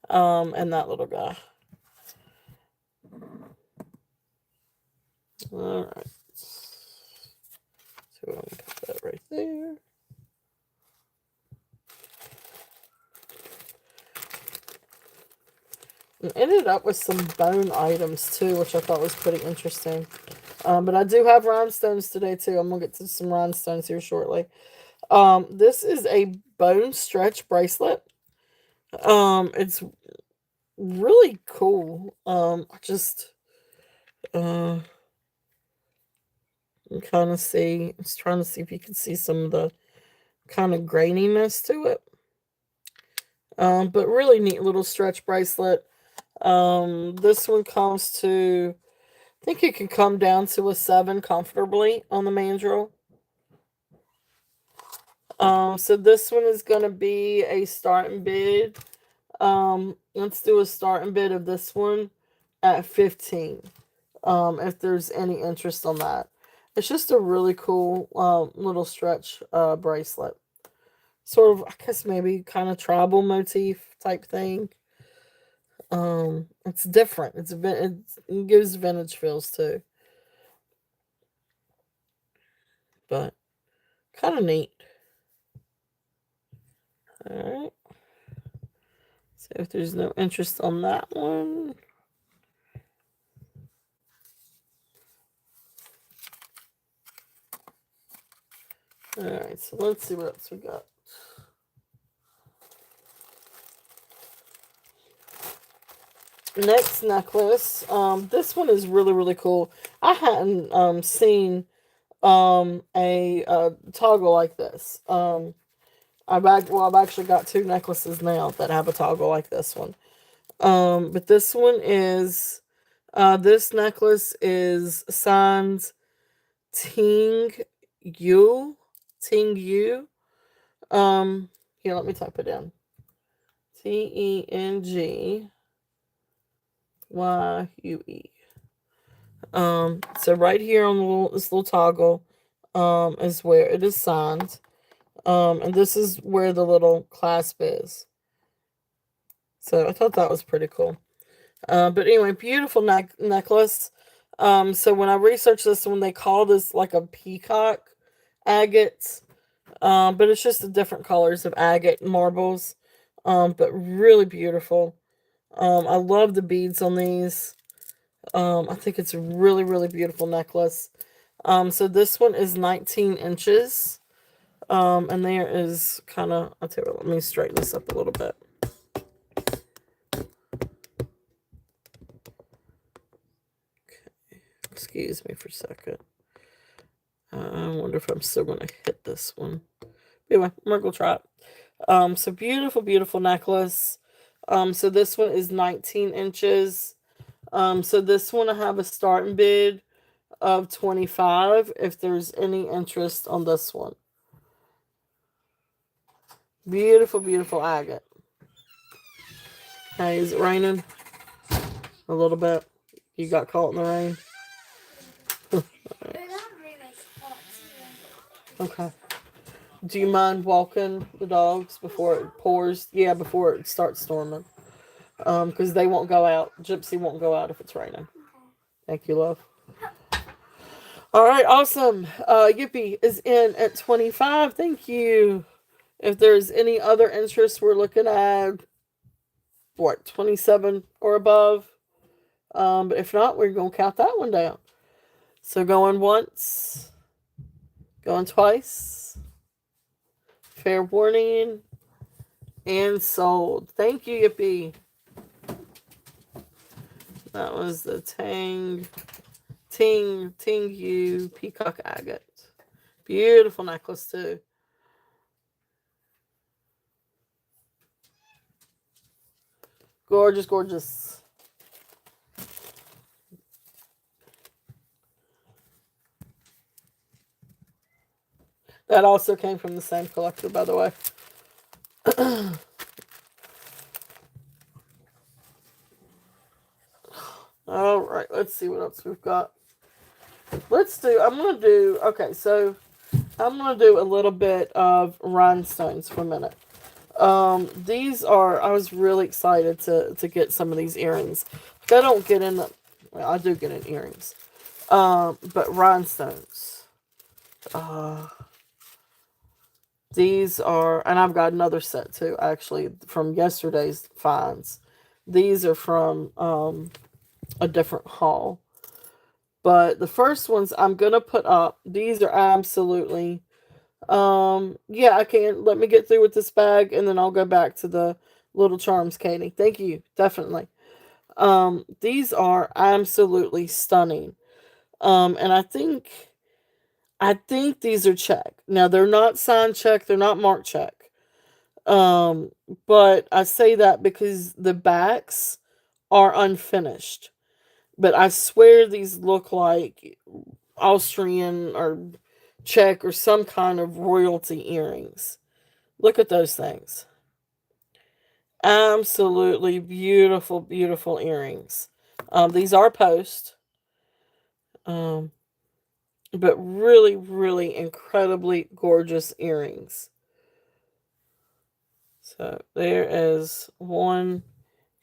in that little guy. All right. So I'm going to put that right there. And ended up with some bone items too, which I thought was pretty interesting. But I do have rhinestones today too. I'm going to get to some rhinestones here shortly. This is a bone stretch bracelet. It's really cool. I just kind of see. I was trying to see if you can see some of the kind of graininess to it. But really neat little stretch bracelet. This one comes to, I think it can come down to a 7 comfortably on the mandrel. So this one is going to be a starting bid. Let's do a starting bid of this one at 15. If there's any interest on that. It's just a really cool little stretch bracelet. Sort of, I guess maybe kind of tribal motif type thing. It's different. It gives vintage feels too. But kind of neat. Alright. So if there's no interest on that one. Alright, so let's see what else we got. Next necklace. This one is really, really cool. I hadn't seen a toggle like this. I've actually got 2 necklaces now that have a toggle like this one. But this one is this necklace is signed Ting Yu. Here, let me type it in. TENGYUE. So right here on this little toggle is where it is signed. And this is where the little clasp is. So I thought that was pretty cool. But anyway, beautiful necklace. So when I researched this one, they call this like a peacock agate. But it's just the different colors of agate marbles. But really beautiful. I love the beads on these. I think it's a really, really beautiful necklace. So this one is 19 inches. And there is kind of, I'll tell you what, let me straighten this up a little bit. Okay, excuse me for a second. I wonder if I'm still going to hit this one. Anyway, we're going to try it. So beautiful, beautiful necklace. So this one is 19 inches. So this one I have a starting bid of 25 if there's any interest on this one. Beautiful, beautiful agate. Hey, is it raining? A little bit. You got caught in the rain? Right. Okay. Do you mind walking the dogs before it pours? Yeah, before it starts storming. Because they won't go out. Gypsy won't go out if it's raining. Thank you, love. All right, awesome. Yippee is in at 25. Thank you. If there's any other interest, we're looking at what, 27 or above. But if not, we're gonna count that one down. So going once, going twice. Fair warning and sold. Thank you, Yippee. That was the Ting Yu Peacock Agate. Beautiful necklace too. Gorgeous, gorgeous. That also came from the same collector, by the way. All right, let's see what else we've got. Okay, so I'm going to do a little bit of rhinestones for a minute. I was really excited to get some of these earrings. Like, I don't get in, well, I do get in earrings. But rhinestones. Uh, these are, and I've got another set too, actually, from yesterday's finds. These are from a different haul. But the first ones I'm gonna put up, these are absolutely, yeah, I can. Let me get through with this bag and then I'll go back to the little charms, Katie. Thank you, definitely. These are absolutely stunning. And I think these are check. Now they're not signed check, they're not marked check. Um, but I say that because the backs are unfinished. But I swear these look like Austrian or Czech or some kind of royalty earrings. Look at those things. Absolutely beautiful, beautiful earrings. These are post, um, but really, really incredibly gorgeous earrings. So there is one.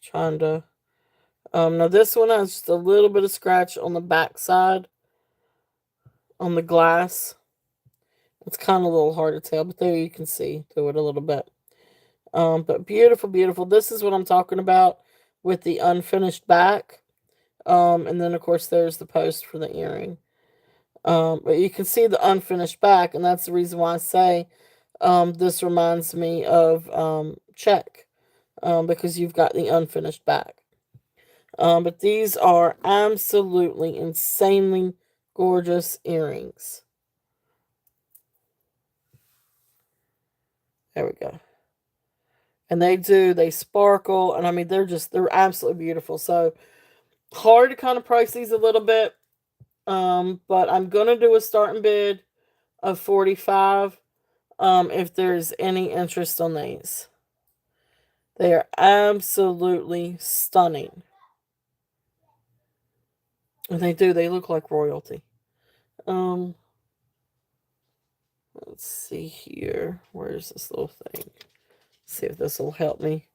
Trying to. Now this one has just a little bit of scratch on the back side on the glass. It's kind of a little hard to tell, but there you can see through it a little bit. But beautiful, beautiful. This is what I'm talking about with the unfinished back. And then of course there's the post for the earring. But you can see the unfinished back, and that's the reason why I say this reminds me of check, because you've got the unfinished back. But these are absolutely insanely gorgeous earrings. There we go. And they sparkle, and I mean, they're absolutely beautiful. So hard to kind of price these a little bit. But I'm going to do a starting bid of 45. If there's any interest on these. They are absolutely stunning. And they look like royalty. Um, let's see here. Where's this little thing? See if this will help me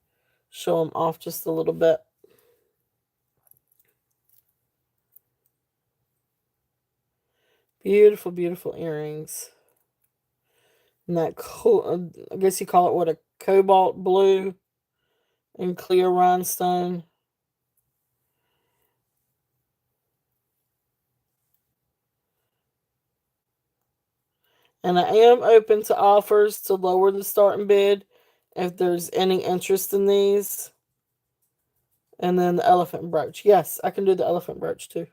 show them off just a little bit. Beautiful, beautiful earrings. And that cool, I guess you call it what, a cobalt blue and clear rhinestone. And I am open to offers to lower the starting bid if there's any interest in these. And then the elephant brooch. Yes, I can do the elephant brooch too.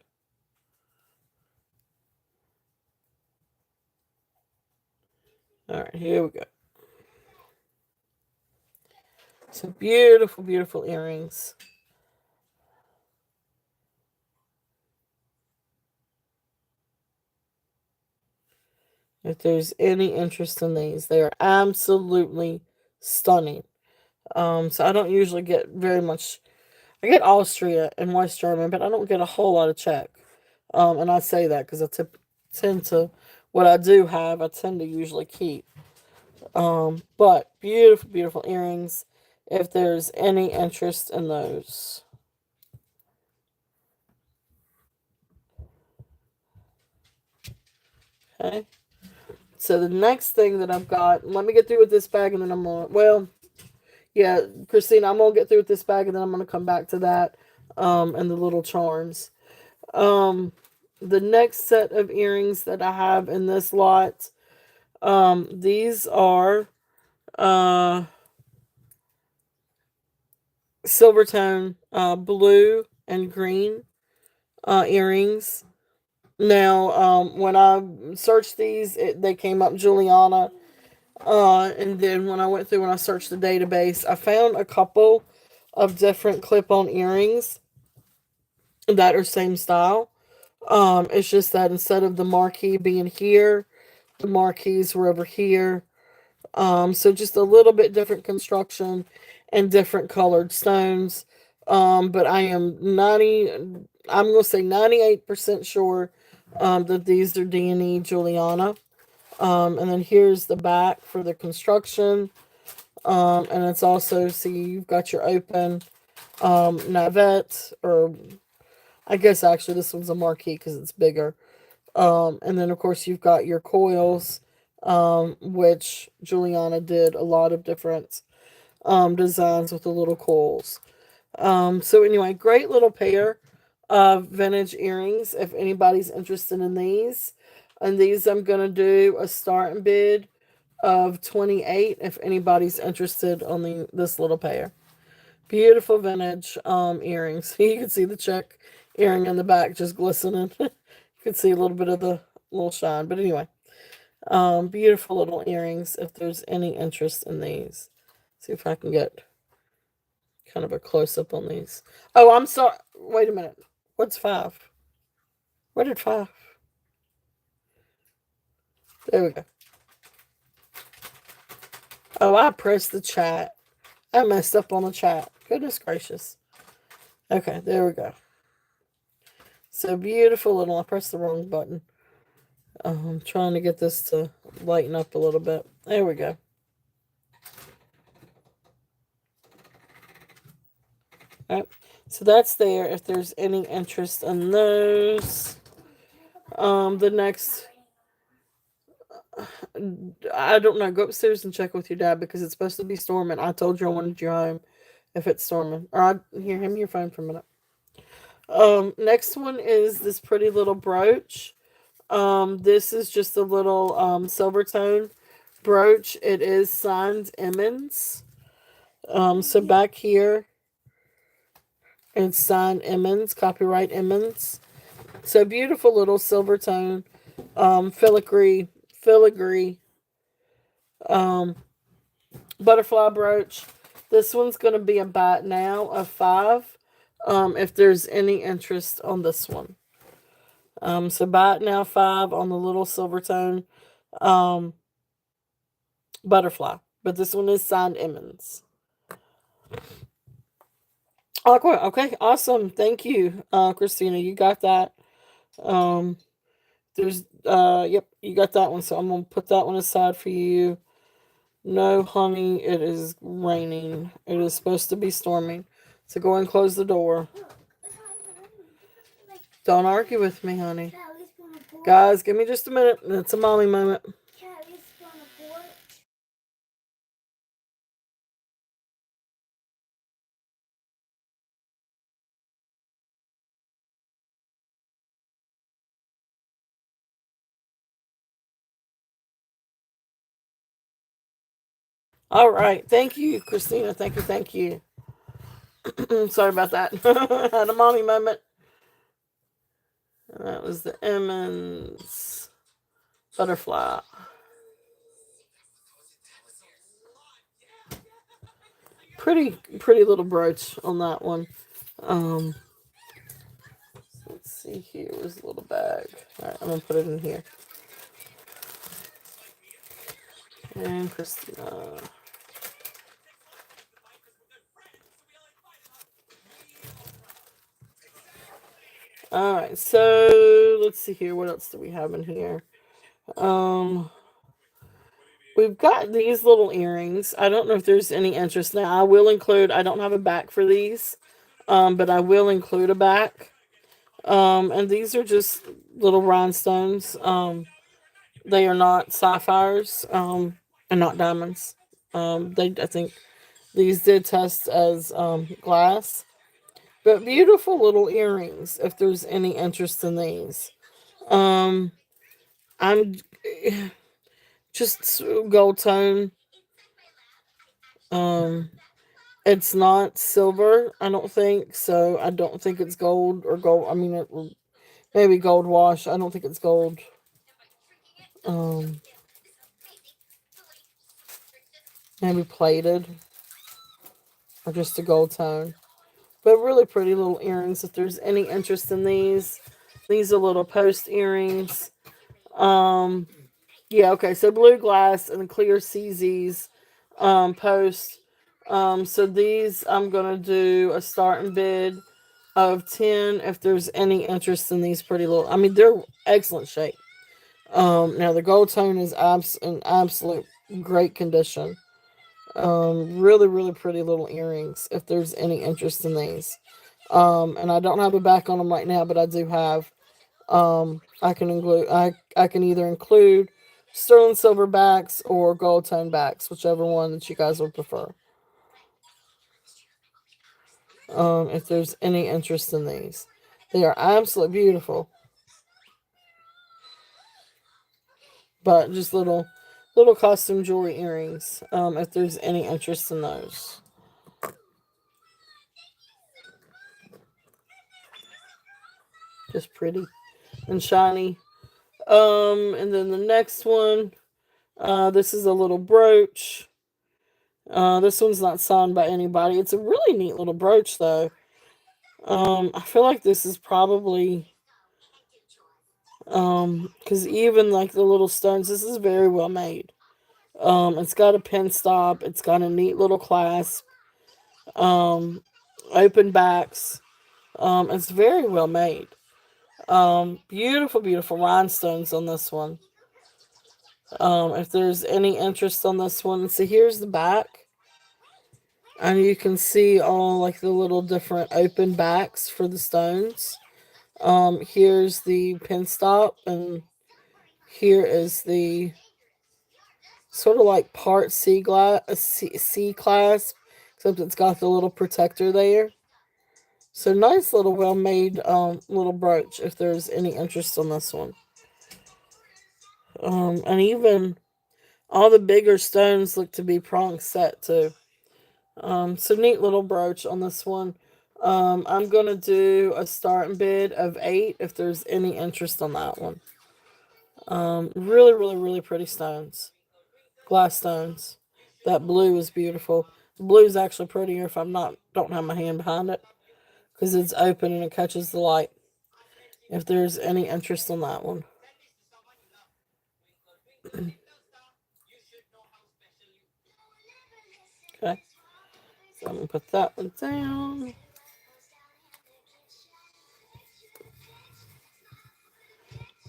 All right, here we go. Some beautiful, beautiful earrings. If there's any interest in these, they are absolutely stunning. So I don't usually get very much. I get Austria and West German, but I don't get a whole lot of Czech. And I say that because tend to, what I do have, I tend to usually keep. But beautiful, beautiful earrings. If there's any interest in those. Okay. So the next thing that I've got, let me get through with this bag and then I'm going to, well, yeah, Christina, I'm going to get through with this bag and then I'm going to come back to that and the little charms. Um, the next set of earrings that I have in this lot, these are uh, silver tone, blue and green earrings. Now, when I searched these, they came up Juliana. And then when I went through and I searched the database, I found a couple of different clip-on earrings that are same style. It's just that instead of the marquee being here, the marquees were over here. So just a little bit different construction and different colored stones. But I am 90, I'm going to say 98% sure that these are D&E Juliana. And then here's the back for the construction. And it's also, see, you've got your open navette, or I guess actually this one's a marquee because it's bigger. And then, of course, you've got your coils, which Juliana did a lot of different designs with the little coils. So anyway, great little pair of vintage earrings if anybody's interested in these. And these I'm going to do a starting bid of 28 if anybody's interested on this little pair. Beautiful vintage earrings. You can see the check earring in the back just glistening. You can see a little bit of the little shine. But anyway, beautiful little earrings if there's any interest in these. See if I can get kind of a close-up on these. Oh, I'm sorry. Wait a minute. What's 5? Where did 5? There we go. Oh, I pressed the chat. I messed up on the chat. Goodness gracious. Okay, there we go. So beautiful little, I pressed the wrong button. I'm trying to get this to lighten up a little bit. There we go. Alright, so that's there if there's any interest in those. The next, I don't know, go upstairs and check with your dad because it's supposed to be storming. I told you I wanted you home if it's storming. Or here, hand me your phone for a minute. Next one is this pretty little brooch. This is just a little silver tone brooch. It is signed Emmons. So back here, it's signed Emmons, copyright Emmons. So beautiful little silver tone, filigree, butterfly brooch. This one's going to be a buy now of 5. If there's any interest on this one. So buy it now 5 on the little silver tone butterfly. But this one is signed Emmons. Okay, awesome. Thank you, Christina. You got that. Yep, you got that one. So I'm gonna put that one aside for you. No, honey, it is raining. It is supposed to be storming. So go and close the door. Don't argue with me, honey. Guys, give me just a minute. It's a mommy moment. All right. Thank you, Christina. Thank you. Sorry about that. Had a mommy moment. And that was the Emmons butterfly. Pretty little brooch on that one. Let's see here. Where's the little bag? All right, I'm gonna put it in here. And Christina. All right, so let's see here. What else do we have in here? We've got these little earrings. I don't know if there's any interest now. I will include. I don't have a back for these, but I will include a back. And these are just little rhinestones. They are not sapphires, and not diamonds. I think these did test as glass, but beautiful little earrings. If there's any interest in these, um, I'm just gold tone. Um, it's not silver, I don't think. So I don't think it's gold or gold. I mean, maybe gold wash. I don't think it's gold. Um, maybe plated or just a gold tone. But really pretty little earrings. If there's any interest in these are little post earrings. Um, yeah, okay. So blue glass and clear CZ's post. So these I'm gonna do a starting bid of 10 if there's any interest in these pretty little. I mean, they're excellent shape. Now the gold tone is in absolute great condition. Really, really pretty little earrings if there's any interest in these. And I don't have a back on them right now, but I do have. I can either include sterling silver backs or gold tone backs, whichever one that you guys would prefer. If there's any interest in these, they are absolutely beautiful, but just little costume jewelry earrings. If there's any interest in those, just pretty and shiny. And then the next one, this is a little brooch. This one's not signed by anybody. It's a really neat little brooch, though. I feel like this is probably, because even like the little stones, this is very well made. It's got a pin stop. It's got a neat little clasp. Um, Open backs. It's very well made. Beautiful, beautiful rhinestones on this one. If there's any interest on this one, so here's the back. And you can see all like the little different open backs for the stones. Here's the pin stop, and here is the sort of like part C clasp, except it's got the little protector there. So nice little well made little brooch if there's any interest on this one. And even all the bigger stones look to be prong set too. So neat little brooch on this one. I'm gonna do a starting bid of 8 if there's any interest on that one. Really, really, really pretty stones, glass stones. That blue is beautiful. The blue is actually prettier if I'm not don't have my hand behind it because it's open and it catches the light. If there's any interest on that one, okay. So I'm gonna put that one down.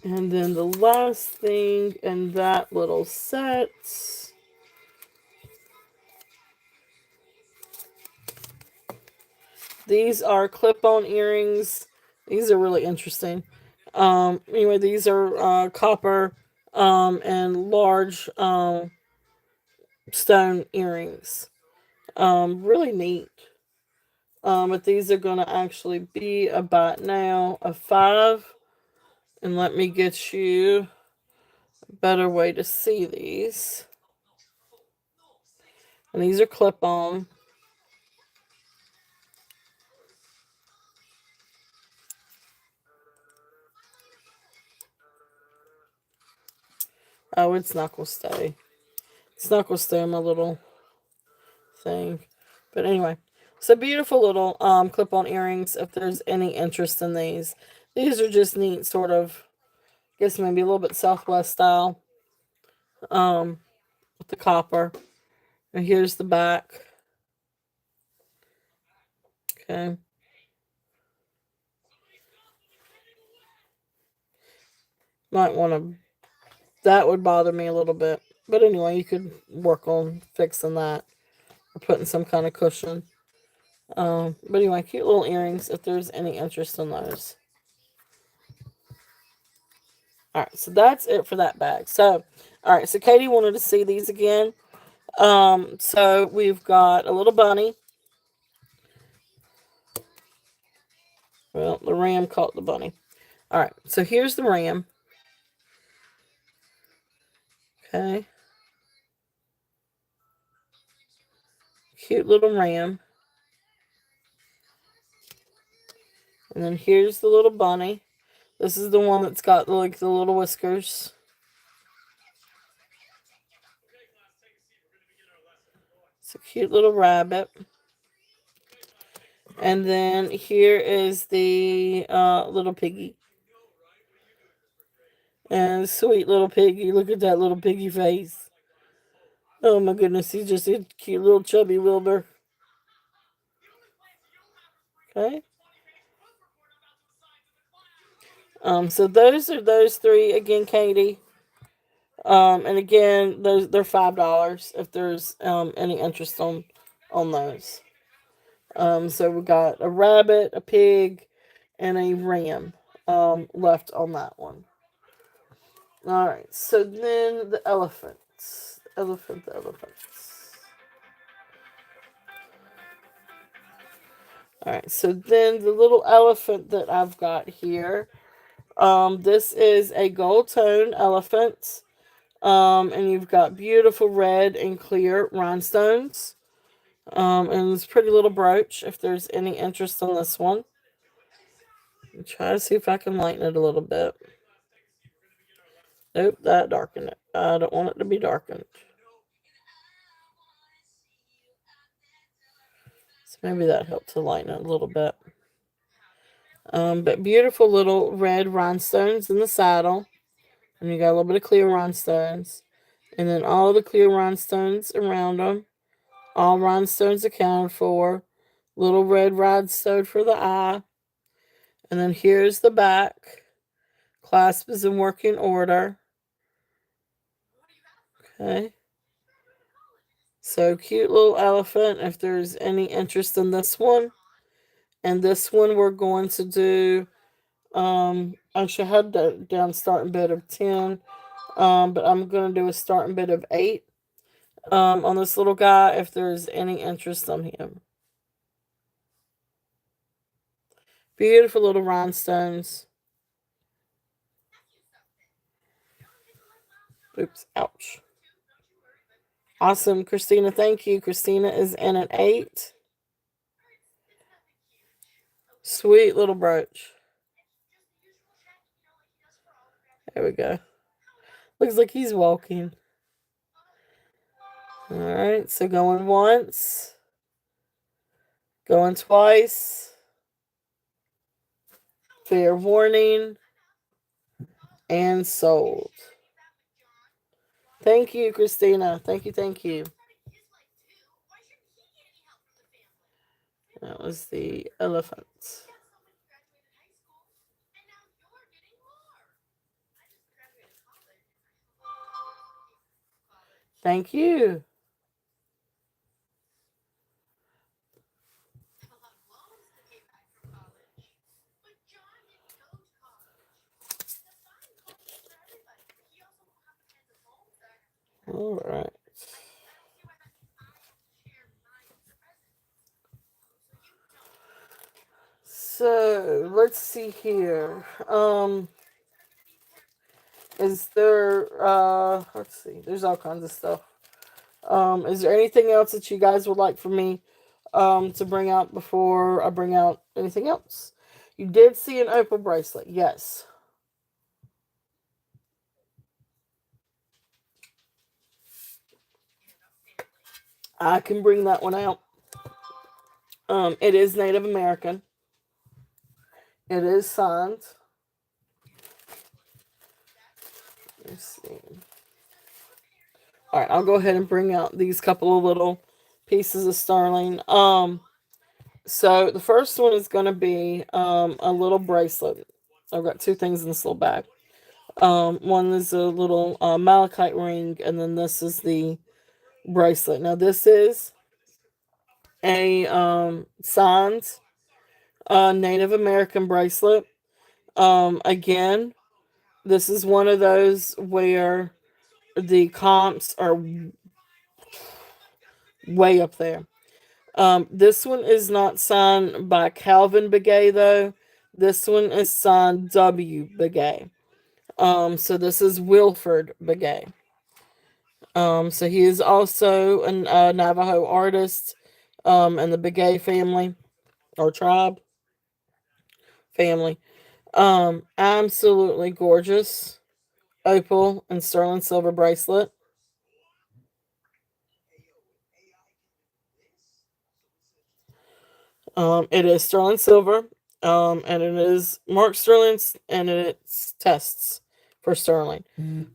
And then the last thing in that little set, these are clip-on earrings. These are really interesting. Anyway, these are copper and large stone earrings. Really neat. But these are going to actually be about now a 5. And let me get you a better way to see these. And these are clip-on. Oh, it's not going to stay. It's not going to stay on my little thing. But anyway, so beautiful little clip-on earrings if there's any interest in these. These are just neat, sort of, I guess maybe a little bit Southwest style um, with the copper. And here's the back. Okay. Might want to, that would bother me a little bit. But anyway, you could work on fixing that or putting some kind of cushion. But anyway, cute little earrings if there's any interest in those. All right, so that's it for that bag. So, all right, so Katie wanted to see these again. So we've got a little bunny. Well, the ram caught the bunny. All right, so here's the ram. Okay, cute little ram. And then here's the little bunny. This is the one that's got like the little whiskers. It's a cute little rabbit. And then here is the little piggy. And sweet little piggy. Look at that little piggy face. Oh my goodness, he's just a cute little chubby Wilbur. Okay. So those are those three again, Katie. And again, those they're $5 if there's any interest on those. So we got a rabbit, a pig, and a ram left on that one. All right. So then the elephants, the elephants. All right. So then the little elephant that I've got here. This is a gold tone elephant. And you've got beautiful red and clear rhinestones. And this pretty little brooch, if there's any interest in this one. I'll try to see if I can lighten it a little bit. Nope, that darkened it. I don't want it to be darkened. So maybe that helped to lighten it a little bit. But beautiful little red rhinestones in the saddle. And you got a little bit of clear rhinestones. And then all the clear rhinestones around them. All rhinestones accounted for. Little red rhinestone for the eye. And then here's the back. Clasp is in working order. Okay. So cute little elephant. If there's any interest in this one. And this one we're going to do. Actually I had down starting bid of 10. But I'm going to do a starting bid of 8. On this little guy if there's any interest on him. Beautiful little rhinestones. Oops, ouch. Awesome, Christina. Thank you. Christina is in at 8. Sweet little brooch. There we go. Looks like he's walking. All right, so going once. Going twice. Fair warning. And sold. Thank you, Christina. Thank you, thank you. That was the elephant. Thank you. All right. So let's see here. Is there let's see, there's all kinds of stuff. Is there anything else that you guys would like for me to bring out before I bring out anything else? You did see an opal bracelet, yes. I can bring that one out. It is Native American. It is signed. Let's see. All right, I'll go ahead and bring out these couple of little pieces of sterling. So the first one is going to be a little bracelet. I've got two things in this little bag. One is a little malachite ring, and then this is the bracelet. Now this is a signed Native American bracelet. Again, This is one of those where the comps are way up there. This one is not signed by Calvin Begay though. This one is signed W. Begay. So this is Wilford Begay. So he is also a Navajo artist, in the Begay family or tribe family. Absolutely gorgeous opal and sterling silver bracelet. It is sterling silver, and it is marked sterling, and it's tests for sterling.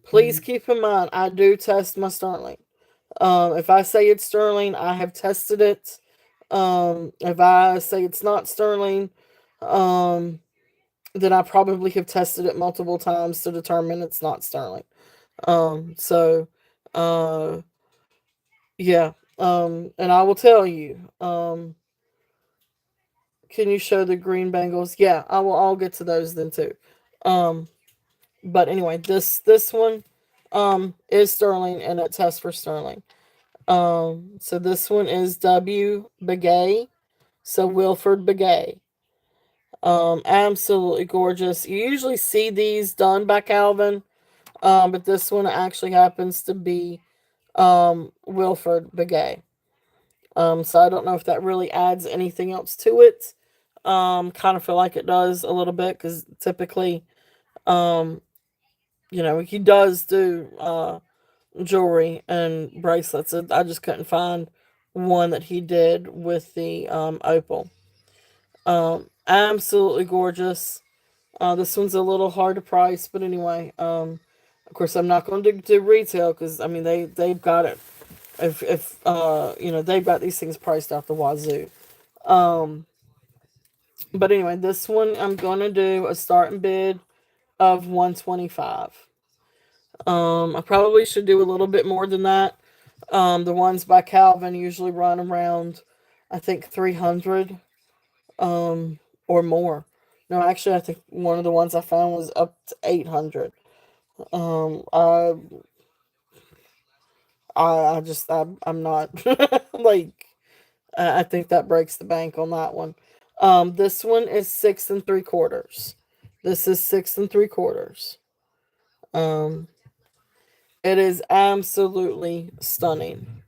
Please keep in mind, I do test my sterling. If I say it's sterling, I have tested it. If I say it's not sterling, um, then I probably have tested it multiple times to determine it's not sterling. So, uh, yeah. And I will tell you. Can you show the green bangles? Yeah, I will. I'll get to those then too. Um, but anyway, this one, is sterling and it tests for sterling. So this one is W. Begay. So Wilford Begay. Absolutely gorgeous. You usually see these done by Calvin, but this one actually happens to be Wilford Begay. So I don't know if that really adds anything else to it. Kind of feel like it does a little bit because typically, um, he does do jewelry and bracelets. I just couldn't find one that he did with the opal. Absolutely gorgeous. This one's a little hard to price, but anyway, of course, I'm not going to do retail because I mean they've got it. If they've got these things priced out the wazoo. Um, but anyway, this one I'm going to do a starting bid of 125. I probably should do a little bit more than that. The ones by Calvin usually run around, I think 300, or more. No, actually, I think one of the ones I found was up to 800. Um, I, I'm not like, I think that breaks the bank on that one. This one is 6 3/4. This is 6 3/4. Um, it is absolutely stunning.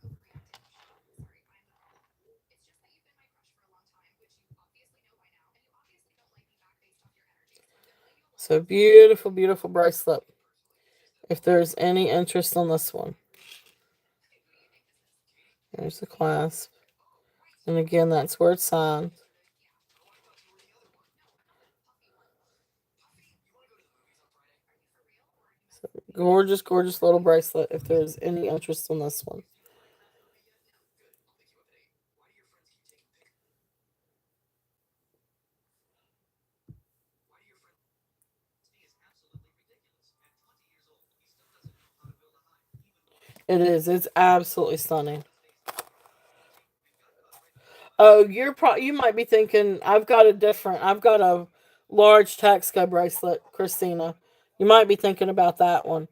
So beautiful, beautiful bracelet. If there's any interest on this one, there's the clasp. And again, that's where it's signed. So gorgeous, gorgeous little bracelet. If there's any interest on this one, it is. It's absolutely stunning. Oh, you might be thinking I've got a large Taxco bracelet, Christina. You might be thinking about that one.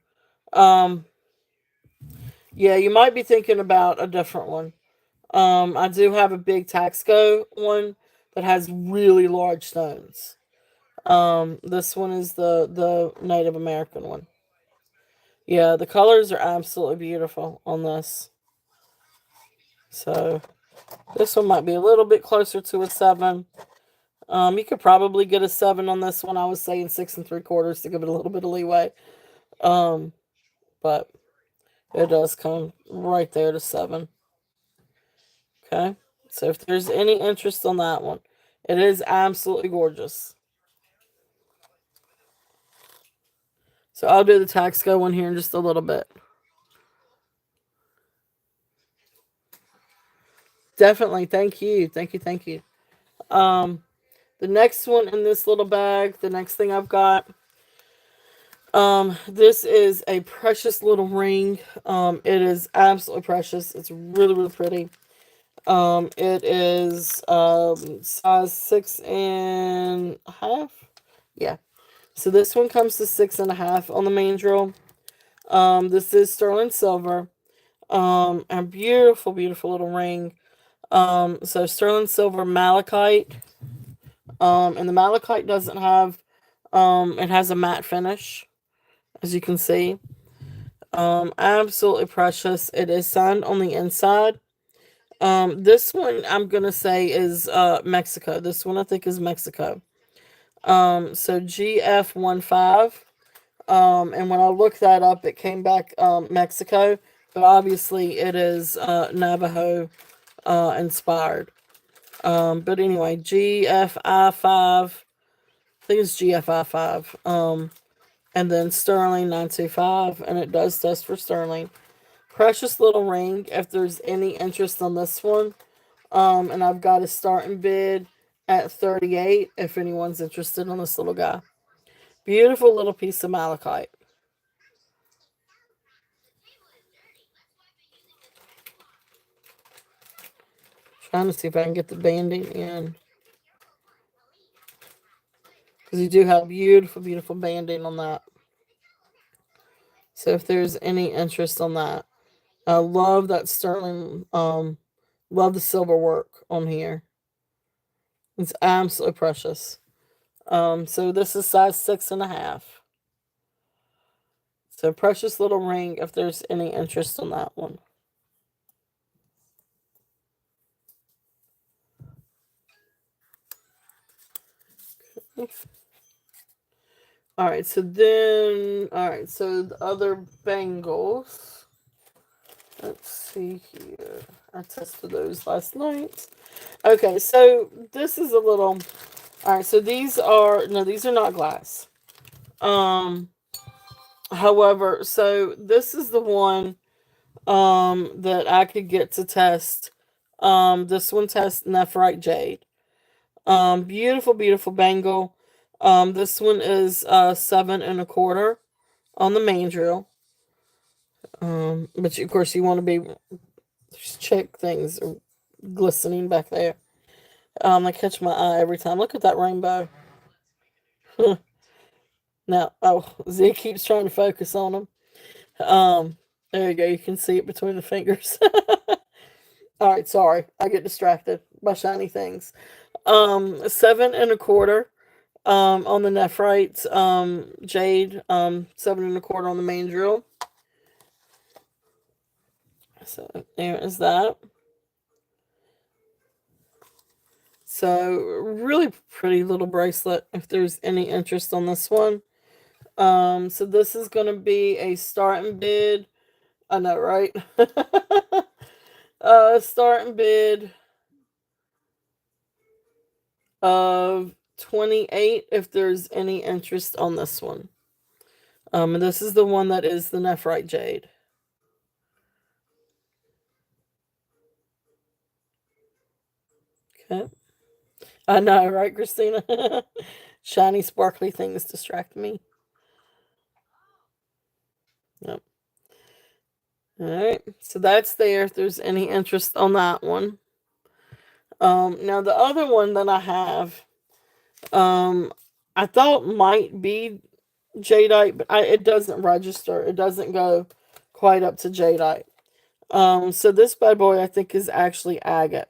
Um, yeah, you might be thinking about a different one. I do have a big Taxco one that has really large stones. This one is the Native American one. Yeah, the colors are absolutely beautiful on this. So this one might be a little bit closer to a 7. You could probably get a 7 on this one. I was saying 6 3/4 to give it a little bit of leeway. Um, but it does come right there to 7. Okay. So if there's any interest on that one, it is absolutely gorgeous. So I'll do the Taxco one here in just a little bit. Definitely. Thank you. Thank you. Thank you. Um, the next one in this little bag, the next thing I've got, this is a precious little ring. It is absolutely precious. It's really, really pretty. It is size 6 and a half. Yeah, So this one comes to 6.5 on the main drill. This is sterling silver. A beautiful, beautiful little ring. So sterling silver malachite. And the malachite doesn't have, it has a matte finish, as you can see. Absolutely precious. It is signed on the inside. This one I'm gonna say is Mexico. This one I think is Mexico. So GF15. And when I looked that up, it came back Mexico, but obviously it is Navajo inspired. But anyway, GFI5. I think it's GFI5. And then sterling 925, and it does test for sterling. Precious little ring. If there's any interest on this one, and I've got a starting bid at 38. If anyone's interested on this little guy, beautiful little piece of malachite. Trying to see if I can get the banding in, because you do have beautiful, beautiful banding on that. So if there's any interest on that, I love that sterling. Love the silver work on here. It's absolutely precious. So this is size 6.5. So precious little ring. If there's any interest on that one. All right. So then, all right. So the other bangles. Let's see here. I tested those last night. Okay, so this is a little. All right, so these are no, these are not glass. Um, However, so this is the one that I could get to test. This one tests nephrite jade. Beautiful, beautiful bangle. This one is 7.25 on the main drill. But of course you want to be check things are glistening back there. They catch my eye every time. Look at that rainbow. Now, oh, Z keeps trying to focus on them. There you go. You can see it between the fingers. All right, sorry, I get distracted by shiny things. 7.25. On the nephrite jade. 7.25 on the main drill. So there is that. So really pretty little bracelet. If there's any interest on this one. So this is gonna be a starting bid. I know, right? Starting bid of 28. If there's any interest on this one. And this is the one that is the nephrite jade. Okay. I know, right, Christina? Shiny, sparkly things distract me. Yep. All right. So that's there if there's any interest on that one. Now the other one that I have, um, I thought might be Jadeite, but it doesn't register. It doesn't go quite up to Jadeite. So this bad boy I think is actually agate.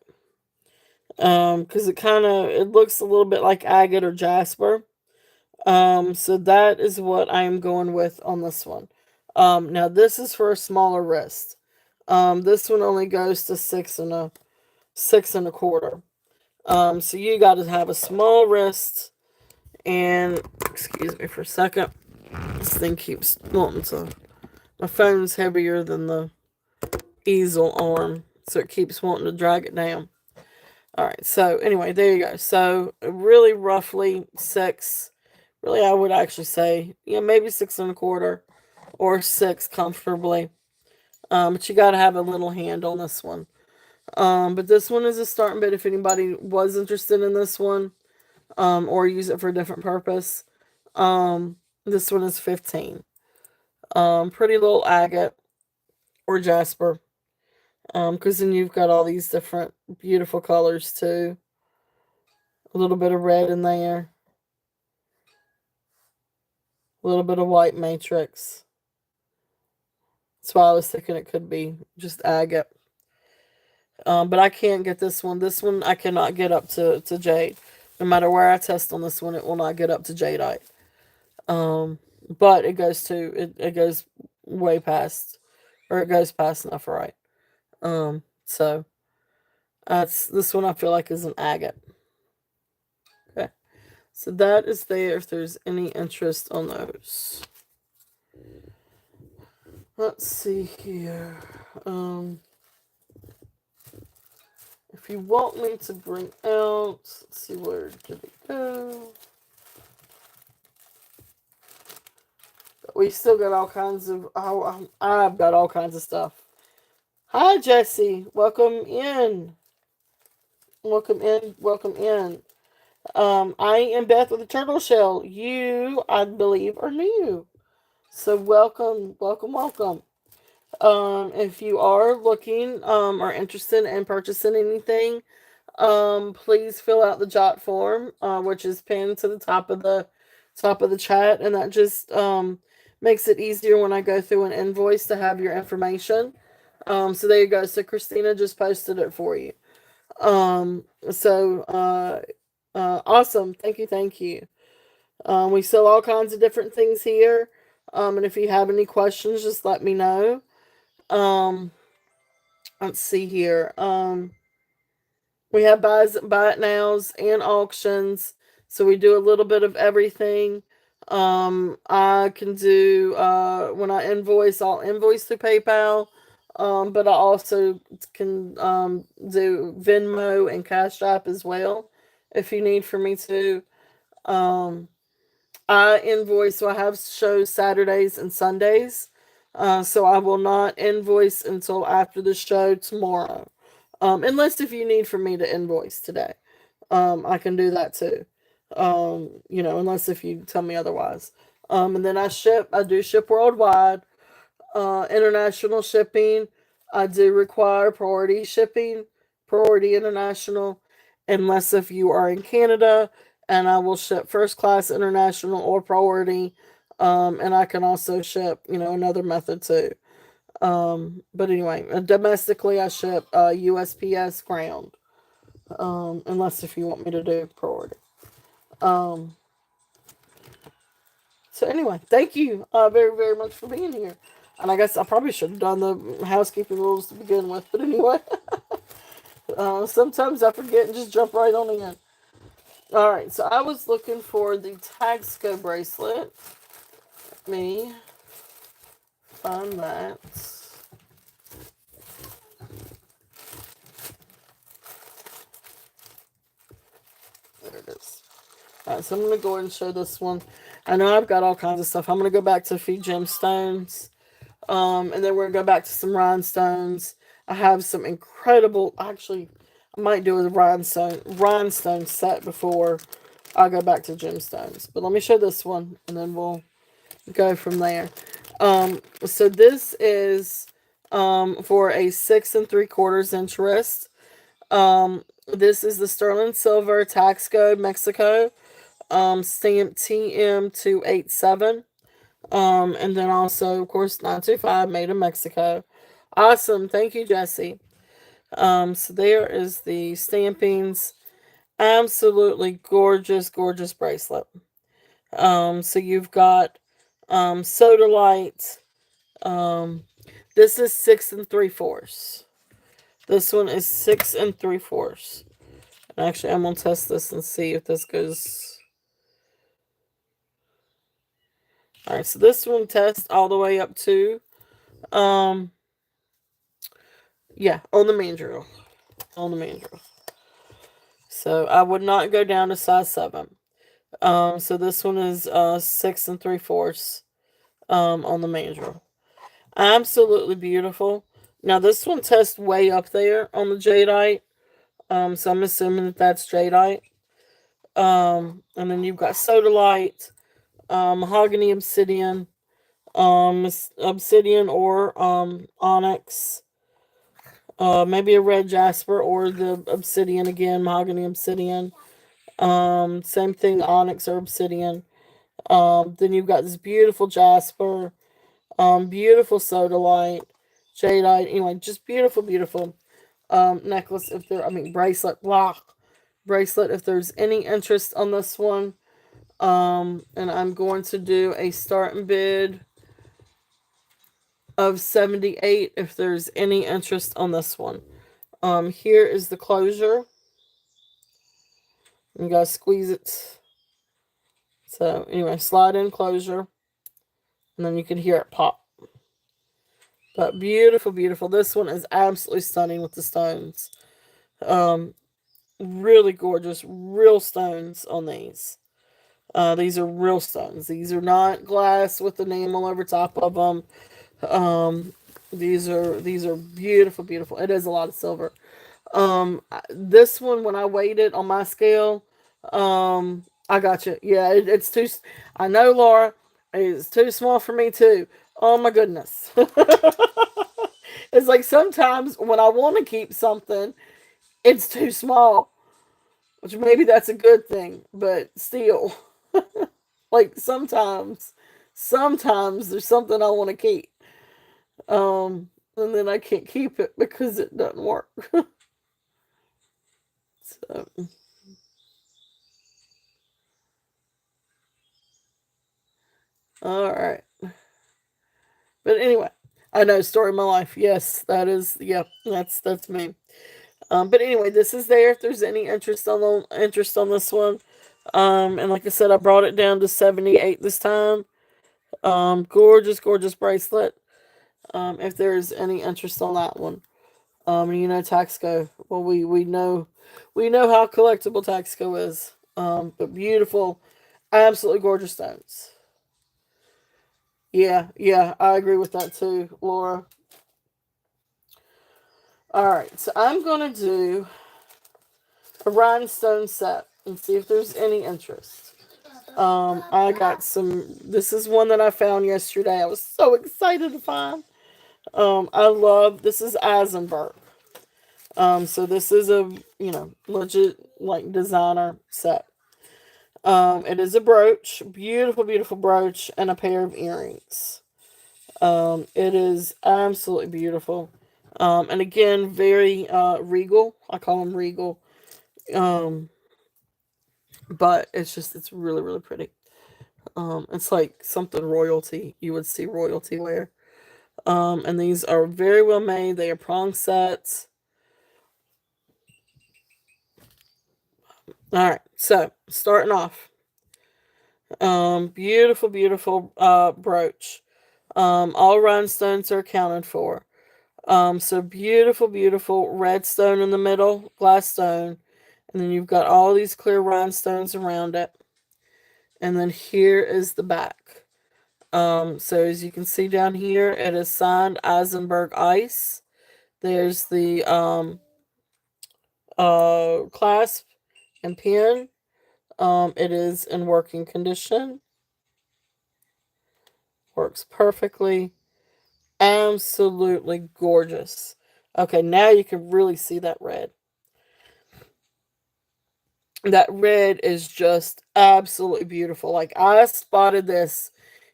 Because it looks a little bit like agate or jasper. So that is what I am going with on this one. Now this is for a smaller wrist. This one only goes to 6.25. So you got to have a small wrist, and excuse me for a second. This thing keeps wanting to. My phone's heavier than the easel arm, so it keeps wanting to drag it down. All right. So anyway, there you go. So really roughly 6. Really, I would actually say, maybe 6.25 or 6 comfortably. But you got to have a little hand on this one. But this one is a starting bid if anybody was interested in this one, or use it for a different purpose. This one is 15. Pretty little agate or jasper. Because then you've got all these different beautiful colors too. A little bit of red in there. A little bit of white matrix. That's why I was thinking it could be just agate. But I can't get this one. This one I cannot get up to jade. No matter where I test on this one, it will not get up to jadeite. Um, but it goes way past, or it goes past nephrite. So that's this one I feel like is an agate. Okay, so that is there. If there's any interest on those, let's see here. If you want me to bring out, let's see, where did it go? We still got all kinds of. Oh, I've got all kinds of stuff. Hi, Jesse. Welcome in. Welcome in. Welcome in. I am Beth with a turtle shell. You, I believe, are new. So welcome, welcome, welcome. If you are looking or interested in purchasing anything, please fill out the jot form, which is pinned to the top of the chat, and that just makes it easier when I go through an invoice to have your information. So there you go. So Christina just posted it for you. So awesome. Thank you, thank you. We sell all kinds of different things here. And if you have any questions, just let me know. Um, let's see here. We have buy it nows and auctions, so we do a little bit of everything. I can do when I invoice, I'll invoice through PayPal, but I also can do Venmo and Cash App as well if you need for me to. Um, I invoice, so I have shows Saturdays and Sundays. So I will not invoice until after the show tomorrow. Unless if you need for me to invoice today. I can do that too. Unless if you tell me otherwise. And then I do ship worldwide. International shipping, I do require priority shipping, priority international, unless if you are in Canada, and I will ship first class international or priority. And I can also ship, another method too. But anyway, domestically I ship USPS ground. Unless if you want me to do priority. Um, so anyway, thank you very, very much for being here. And I guess I probably should have done the housekeeping rules to begin with. But anyway, sometimes I forget and just jump right on in. Alright, so I was looking for the Tagsco bracelet. Let me find that. There it is. Alright, so I'm going to go ahead and show this one. I know I've got all kinds of stuff. I'm going to go back to a few gemstones. And then we're going to go back to some rhinestones. I have some incredible, actually, I might do a rhinestone set before I go back to gemstones. But let me show this one, and then we'll go from there. So this is for a 6 3/4 inch wrist. This is the sterling silver tax code Mexico, stamp TM287. And then also, of course, 925 made in Mexico. Awesome. Thank you, Jesse. So there is the stampings. Absolutely gorgeous, gorgeous bracelet. So you've got sodalite. This is 6 3/4. This one is 6 3/4. And actually, I'm gonna test this and see if this goes. All right, so this one tests all the way up to, yeah, on the mandrel, on the mandrel. So I would not go down to size 7. So this one is 6 3/4 on the mandrel. Absolutely beautiful. Now this one tests way up there on the jadeite. So I'm assuming that that's jadeite. And then you've got sodalite, mahogany obsidian, obsidian or onyx, maybe a red jasper or the obsidian again, mahogany obsidian. Same thing, onyx or obsidian. Then you've got this beautiful jasper, beautiful sodalite, jadeite. Anyway, just beautiful, beautiful necklace. If there, I mean bracelet, blah, bracelet. If there's any interest on this one, and I'm going to do a starting bid of 78. If there's any interest on this one, here is the closure. You gotta squeeze it. So anyway, slide in closure, and then you can hear it pop. But beautiful, beautiful. This one is absolutely stunning with the stones. Um, really gorgeous, real stones on these. These are real stones. These are not glass with enamel over top of them. Um, these are beautiful, beautiful. It is a lot of silver. This one, when I weighed it on my scale, I got you. Yeah, it's too. I know, Laura. It's too small for me too. Oh my goodness. It's like sometimes when I want to keep something, it's too small, which maybe that's a good thing, but still, like sometimes there's something I want to keep, and then I can't keep it because it doesn't work. So, all right. But anyway, I know story of my life. Yes, that is. Yep, that's me. But anyway, this is there. If there's any interest on this one, and like I said, I brought it down to 78 this time. Gorgeous, gorgeous bracelet. If there's any interest on that one, you know Taxco. Well, we know how collectible Taxco is. But beautiful, absolutely gorgeous stones. Yeah, yeah, I agree with that too, Laura. All right, so I'm gonna do a rhinestone set and see if there's any interest. I got some. This is one that I found yesterday. I was so excited to find. I love. This is Eisenberg. So this is a legit like designer set. It is a brooch, beautiful, beautiful brooch, and a pair of earrings. It is absolutely beautiful. And again, very regal. I call them regal. Um, but it's really, really pretty. It's like something royalty. You would see royalty wear. And these are very well made. They are prong sets. All right, so starting off, beautiful, beautiful brooch. All rhinestones are accounted for. So beautiful, beautiful red stone in the middle, glass stone, and then you've got all these clear rhinestones around it. And then here is the back. So as you can see down here, it is signed Eisenberg Ice. There's the clasp and pin. It is in working condition. Works perfectly. Absolutely gorgeous. Okay, now you can really see that red. That red is just absolutely beautiful. Like I spotted this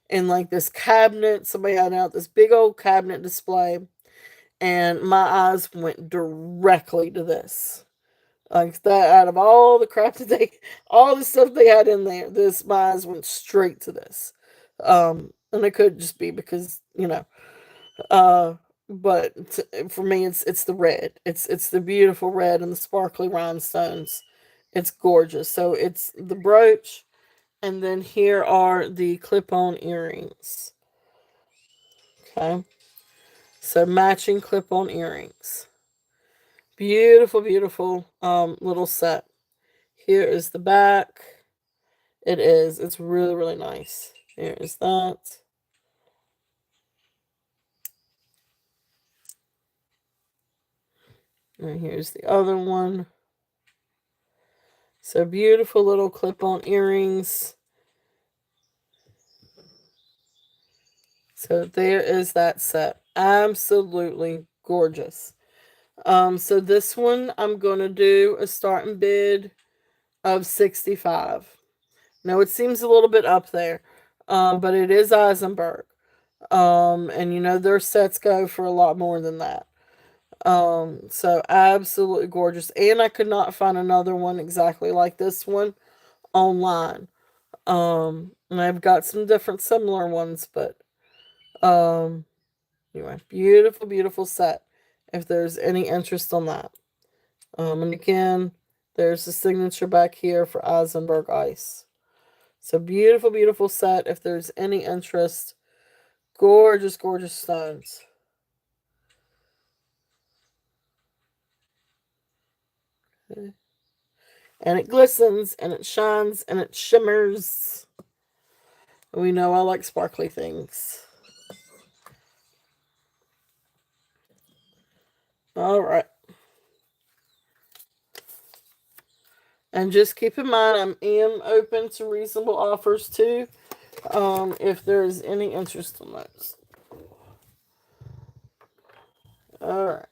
in like this cabinet. Somebody had out this big old cabinet display, and my eyes went directly to this. Like that, out of all the crap that all the stuff they had in there, this my eyes went straight to this. And it could just be because uh, but for me, it's the red. It's the beautiful red and the sparkly rhinestones. It's gorgeous. So it's the brooch, and then here are the clip-on earrings. Okay, so matching clip-on earrings. Beautiful, beautiful little set. Here is the back. It is. It's really, really nice. Here is that. And here's the other one. So beautiful little clip-on earrings. So there is that set. Absolutely gorgeous. So this one I'm gonna do a starting bid of 65. Now it seems a little bit up there, but it is Eisenberg. And you know their sets go for a lot more than that. So absolutely gorgeous. And I could not find another one exactly like this one online. And I've got some different similar ones, but um, anyway, beautiful, beautiful set. If there's any interest on that. And again, there's the signature back here for Eisenberg Ice. So beautiful, beautiful set. If there's any interest, gorgeous, gorgeous stones. Okay. And it glistens and it shines and it shimmers. We know I like sparkly things. All right. And just keep in mind, I am open to reasonable offers too, if there is any interest in those. All right.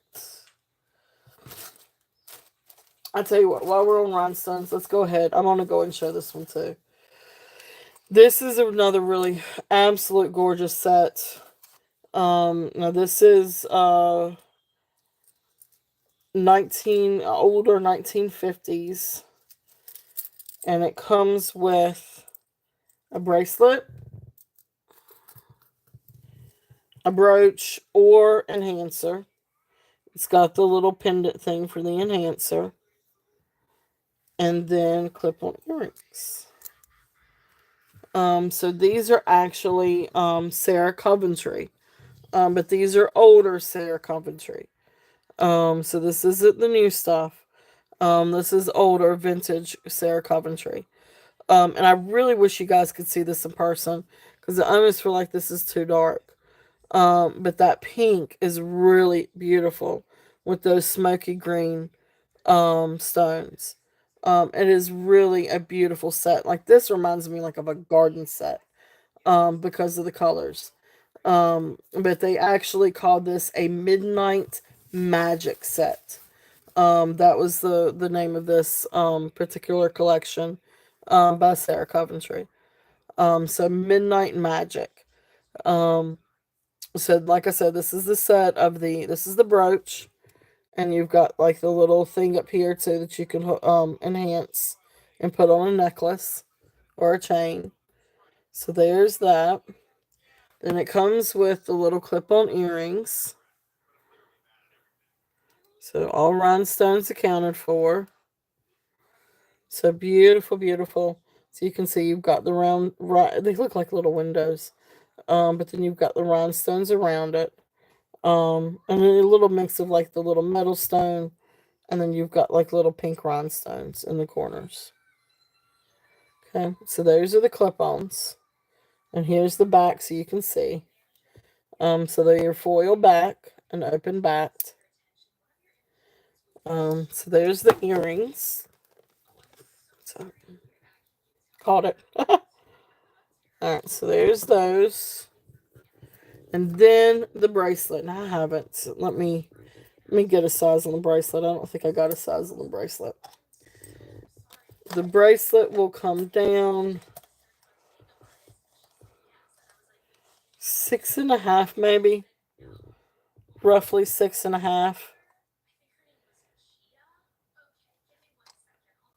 I tell you what, while we're on rhinestones, let's go ahead. I'm going to go and show this one too. This is another really absolute gorgeous set. Now this is 1950s, and it comes with a bracelet, a brooch, or enhancer. It's got the little pendant thing for the enhancer, and then clip-on earrings. So these are actually Sarah Coventry, but these are older Sarah Coventry. So this isn't the new stuff. This is older vintage Sarah Coventry. And I really wish you guys could see this in person because I almost feel like this is too dark. But that pink is really beautiful with those smoky green stones. It is really a beautiful set. Like this reminds me like of a garden set because of the colors. But they actually called this a Midnight Magic set. That was the name of this particular collection by Sarah Coventry. So Midnight Magic. Um, so like I said, this is the set of this is the brooch, and you've got like the little thing up here too that you can enhance and put on a necklace or a chain. So there's that. Then it comes with the little clip-on earrings. So all rhinestones accounted for. So beautiful, beautiful. So you can see you've got the round, they look like little windows. But then you've got the rhinestones around it. And then a little mix of like the little metal stone, and then you've got like little pink rhinestones in the corners. Okay, so those are the clip-ons. And here's the back so you can see. So they're your foil back and open back. So there's the earrings. So, caught it. Alright, so there's those. And then the bracelet. Now I haven't. Let me get a size on the bracelet. I don't think I got a size on the bracelet. The bracelet will come down 6.5, maybe. Roughly 6.5.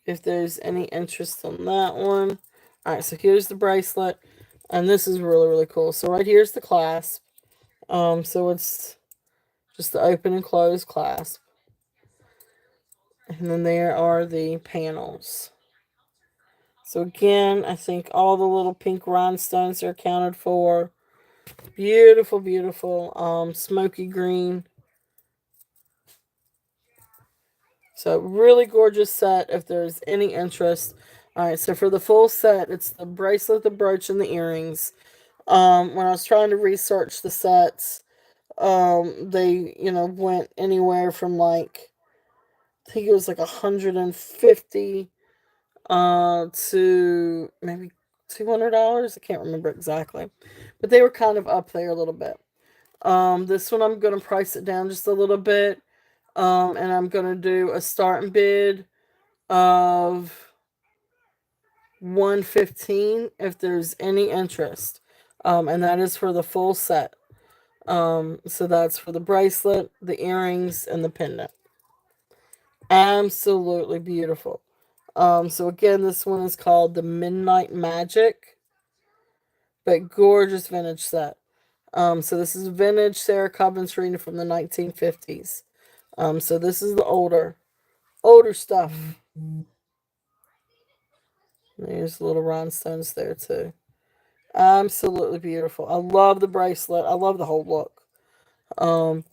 If there's any interest on that one. Alright, so here's the bracelet. And this is really, really cool. So right here's the clasp. So it's just the open and close clasp. And then there are the panels. So again, I think all the little pink rhinestones are accounted for. Beautiful, beautiful smoky green. So really gorgeous set if there's any interest. Alright, so for the full set, it's the bracelet, the brooch, and the earrings. When I was trying to research the sets, they, went anywhere from like, I think it was like 150 to maybe $200. I can't remember exactly. But they were kind of up there a little bit. This one I'm going to price it down just a little bit. And I'm going to do a starting bid of 115 if there's any interest. And that is for the full set. So that's for the bracelet, the earrings, and the pendant. Absolutely beautiful. So again, this one is called the Midnight Magic, but gorgeous vintage set. So this is vintage Sarah Coventry from the 1950s. So this is the older stuff. There's little rhinestones there too. Absolutely beautiful. I love the bracelet. I love the whole look. Um,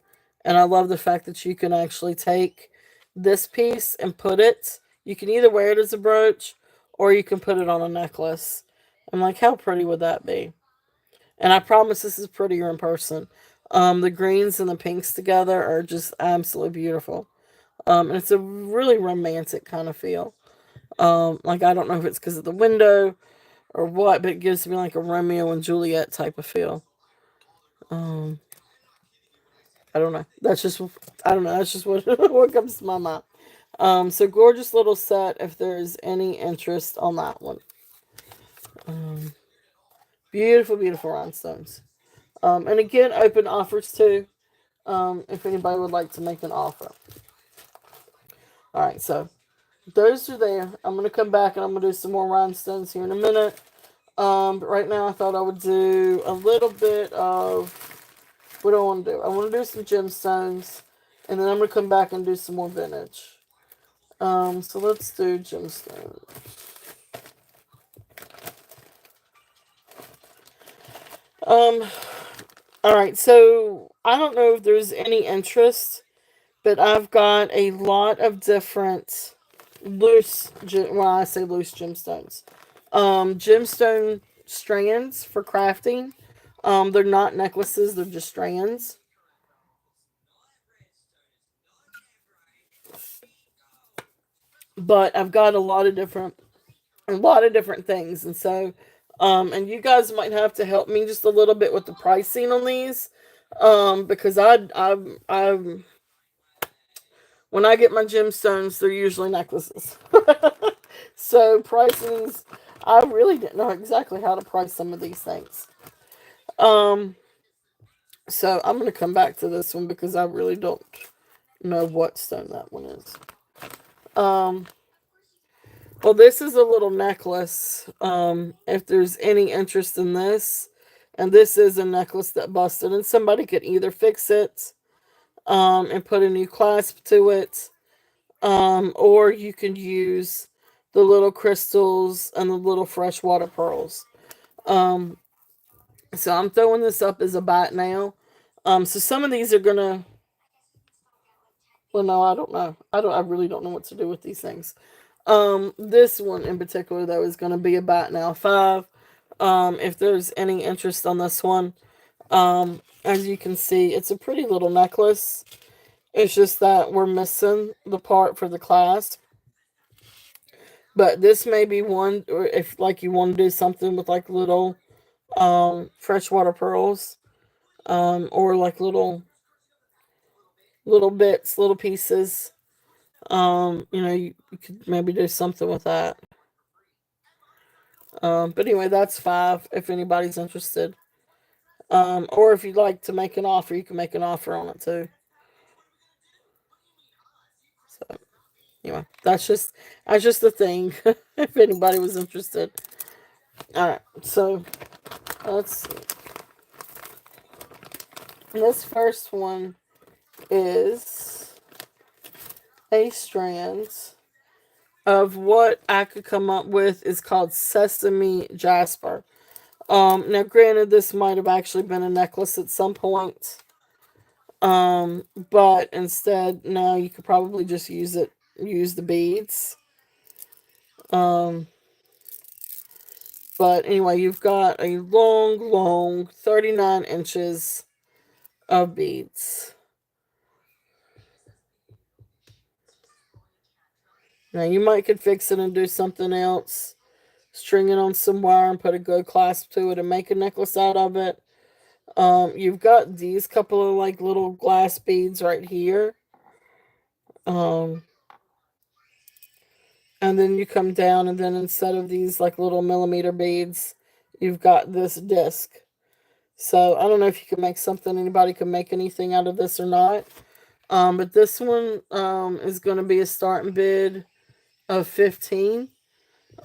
and I love the fact that you can actually take this piece and put it. You can either wear it as a brooch or you can put it on a necklace. I'm like, how pretty would that be? And I promise this is prettier in person. The greens and the pinks together are just absolutely beautiful. And it's a really romantic kind of feel. Like I don't know if it's because of the window or what, but it gives me like a Romeo and Juliet type of feel. Um, I don't know. I don't know. That's just what what comes to my mind. So gorgeous little set. If there's any interest on that one, um, beautiful, beautiful rhinestones. And again, open offers too. If anybody would like to make an offer. All right, so those are there. I'm gonna come back and I'm gonna do some more rhinestones here in a minute. But right now I thought I would do a little bit of what do I want to do. I want to do some gemstones, and then I'm gonna come back and do some more vintage. So let's do gemstones. Um, all right. So I don't know if there's any interest, but I've got a lot of different well, I say loose gemstones. Gemstone strands for crafting. They're not necklaces; they're just strands. But I've got a lot of different things, and so, and you guys might have to help me just a little bit with the pricing on these, because I when I get my gemstones, they're usually necklaces. So pricings, I really didn't know exactly how to price some of these things. Um, so I'm gonna come back to this one because I really don't know what stone that one is. Um, well, this is a little necklace. If there's any interest in this, and this is a necklace that busted, and somebody could either fix it, and put a new clasp to it, or you can use the little crystals and the little freshwater pearls. Um, so I'm throwing this up as a bite now. So some of these are gonna. Well, no, I don't know. I really don't know what to do with these things. This one in particular though is gonna be a bite now 5. If there's any interest on this one, as you can see, it's a pretty little necklace. It's just that we're missing the part for the clasp. But this may be one, or if like you want to do something with like little freshwater pearls, or like little bits, little pieces. You could maybe do something with that. But anyway, that's 5 if anybody's interested. Or if you'd like to make an offer, you can make an offer on it too. So anyway, that's just the thing. If anybody was interested. All right, so let's see. This first one is a strand of what I could come up with is called sesame jasper. Now granted, this might have actually been a necklace at some point. But instead, now you could probably just use the beads. Um, but anyway, you've got a long 39 inches of beads. Now you might could fix it and do something else. String it on some wire and put a gold clasp to it and make a necklace out of it. You've got these couple of like little glass beads right here. Um, And then you come down, and then instead of these like little millimeter beads, you've got this disc. So I don't know if you can make something, anybody can make anything out of this or not. But this one is going to be a starting bid of 15.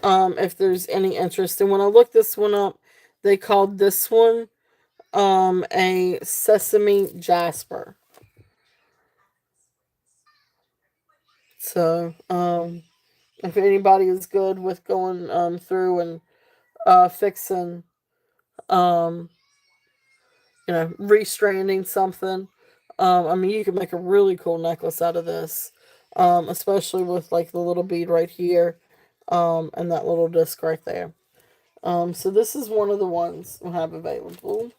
If there's any interest. And when I looked this one up, they called this one a sesame jasper. So if anybody is good with going through and fixing, um, restranding something, I mean, you could make a really cool necklace out of this, especially with like the little bead right here, and that little disc right there. So this is one of the ones we have available.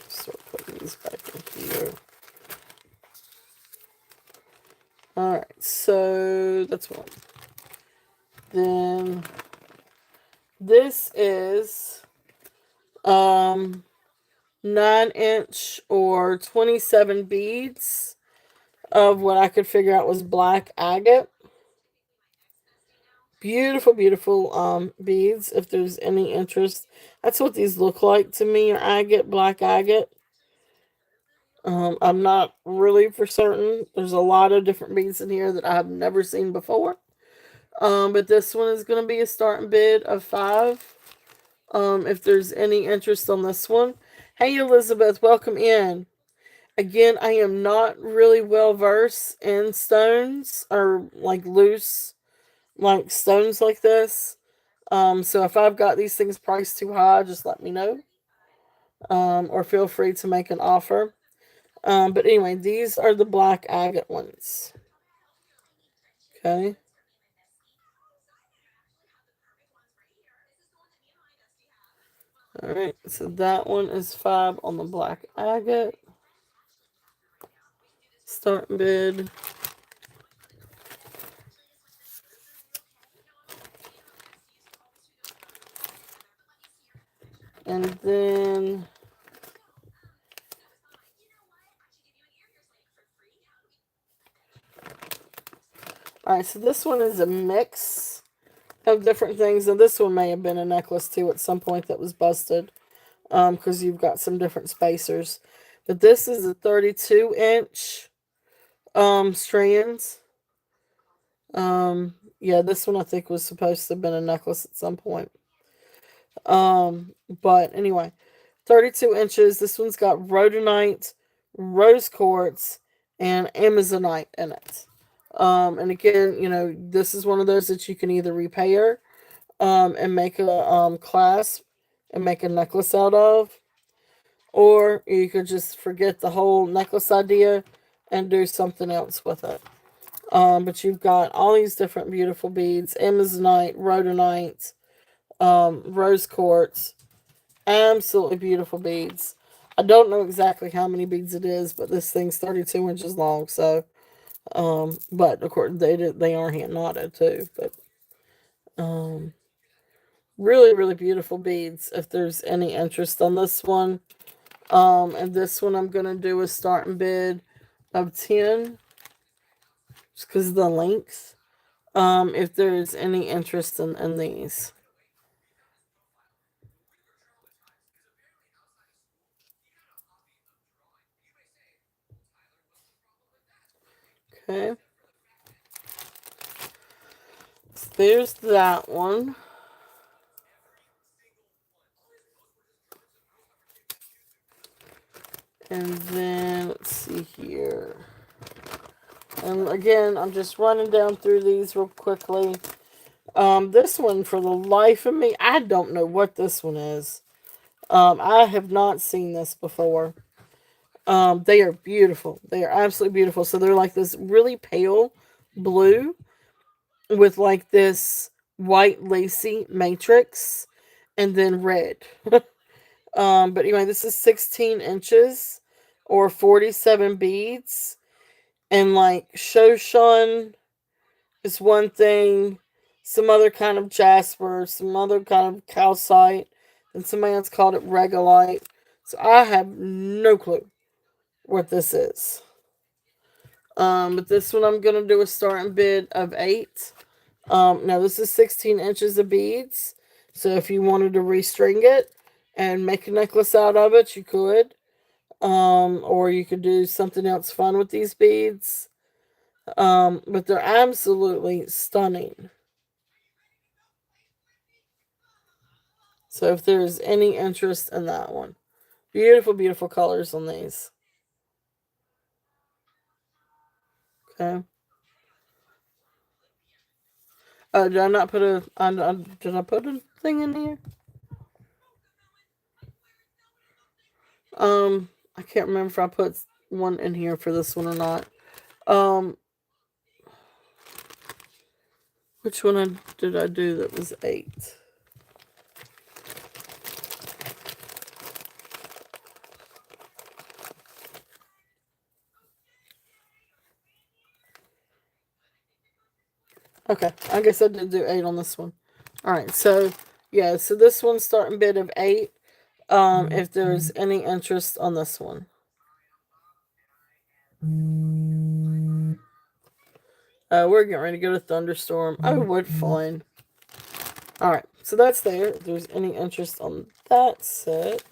Start putting these back in here. Alright, so that's one. Then this is 9-inch or 27 beads of what I could figure out was black agate. Beautiful, beautiful beads, if there's any interest. That's what these look like to me, are agate, black agate. I'm not really for certain. There's a lot of different beads in here that I have never seen before. But this one is going to be a starting bid of 5. If there's any interest on this one. Hey, Elizabeth, welcome in. Again, I am not really well versed in stones or like loose, like stones like this. So if I've got these things priced too high, just let me know. Or feel free to make an offer. But anyway, these are the black agate ones. Okay. Alright, so that one is 5 on the black agate. Start bid. And then alright, so this one is a mix of different things. And this one may have been a necklace too at some point that was busted. Because you've got some different spacers. But this is a 32-inch strands. Yeah, this one I think was supposed to have been a necklace at some point. But anyway, 32 inches. This one's got rhodonite, rose quartz, and amazonite in it. And again, this is one of those that you can either repair, and make a clasp and make a necklace out of, or you could just forget the whole necklace idea and do something else with it. But you've got all these different beautiful beads: amazonite, rhodonite, rose quartz. Absolutely beautiful beads. I don't know exactly how many beads it is, but this thing's 32 inches long. So, but of course they are hand knotted too. But really, really beautiful beads. If there's any interest on this one, and this one I'm gonna do a starting bid of 10, just because of the length. If there's any interest in these. Okay. So there's that one. And then, let's see here. And again, I'm just running down through these real quickly. This one, for the life of me, I don't know what this one is. I have not seen this before. They are beautiful. They are absolutely beautiful. So they're like this really pale blue with like this white lacy matrix and then red. But anyway, this is 16 inches or 47 beads. And like Shoshan is one thing, some other kind of jasper, some other kind of calcite, and somebody else called it regolite. So I have no clue what this is. But this one I'm gonna do a starting bid of 8. Now this is 16 inches of beads. So if you wanted to restring it and make a necklace out of it, you could. Or you could do something else fun with these beads. But they're absolutely stunning. So if there's any interest in that one. Beautiful, beautiful colors on these. Okay. Did I not put did I put a thing in here? I can't remember if I put one in here for this one or not. Um, which one did I do that was 8? Okay, I guess I did do 8 on this one. Alright, so, yeah, so this one's starting bid of 8. If there's any interest on this one. We're getting ready to go to Thunderstorm. I would fine. Alright, so that's there. If there's any interest on that set.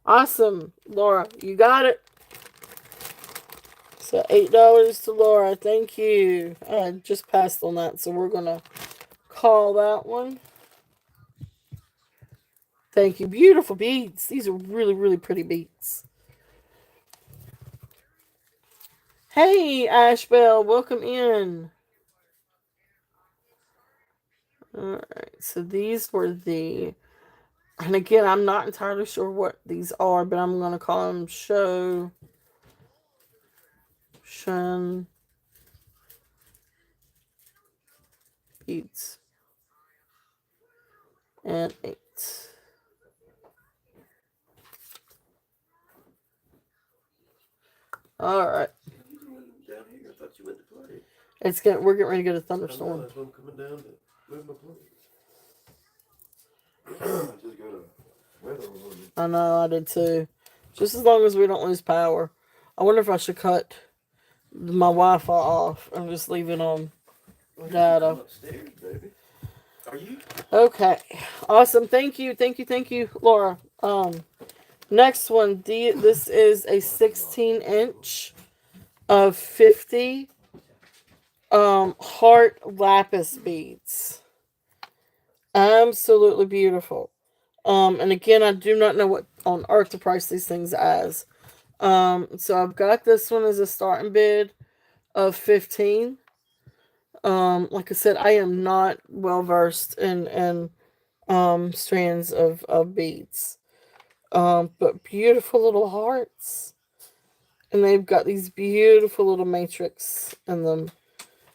Awesome, Laura. You got it. So $8 to Laura. Thank you. I just passed on that, so we're going to call that one. Thank you. Beautiful beads. These are really, really pretty beads. Hey, Ashbel. Welcome in. Alright, so these were the... And again, I'm not entirely sure what these are, but I'm going to call them Shun beads. And 8. Alright. We're getting ready to go to Thunderstorm. That's why I'm coming down to move my plate. Just got a weather warning. I know, I did too. Just as long as we don't lose power. I wonder if I should cut my Wi-Fi off and just leave it on data. Upstairs, baby. Are you? Okay. Awesome. Thank you. Thank you. Thank you, Laura. Next one. This is a 16-inch of 50 heart lapis beads. Absolutely beautiful. And again, I do not know what on earth to price these things as. So I've got this one as a starting bid of 15. Like I said, I am not well versed in strands of beads. But beautiful little hearts. And they've got these beautiful little matrix in them.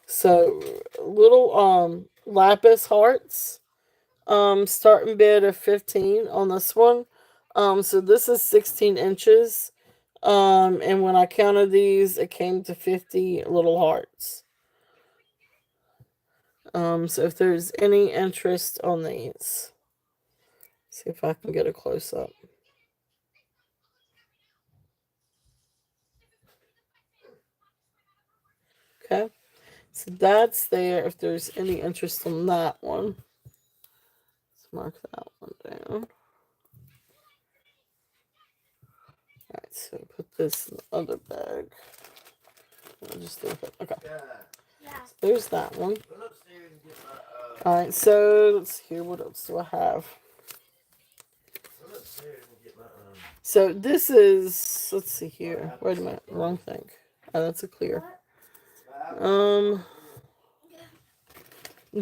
So little lapis hearts. Starting bid of 15 on this one. So this is 16 inches. And when I counted these, it came to 50 little hearts. So if there's any interest on these, see if I can get a close up. Okay, so that's there. If there's any interest on that one, let's mark that one down. Alright, so put this in the other bag. I'll just leave it. Okay. Yeah. So there's that one. Alright, so let's see here. What else do I have? So this is, let's see here. Wait a minute, wrong thing. Oh, that's a clear.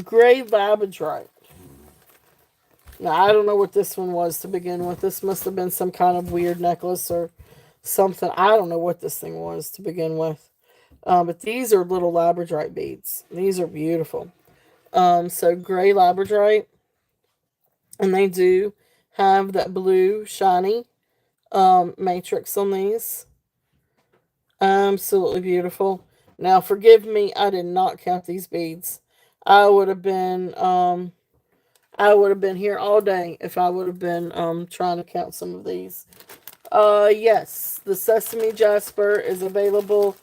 Gray labradorite. Now, I don't know what this one was to begin with. This must have been some kind of weird necklace or something. I don't know what this thing was to begin with. But these are little labradorite beads. These are beautiful. So gray labradorite. And they do have that blue shiny matrix on these. Absolutely beautiful. Now, forgive me, I did not count these beads. I would have been I would have been here all day if I would have been trying to count some of these. Yes, the Sesame Jasper is available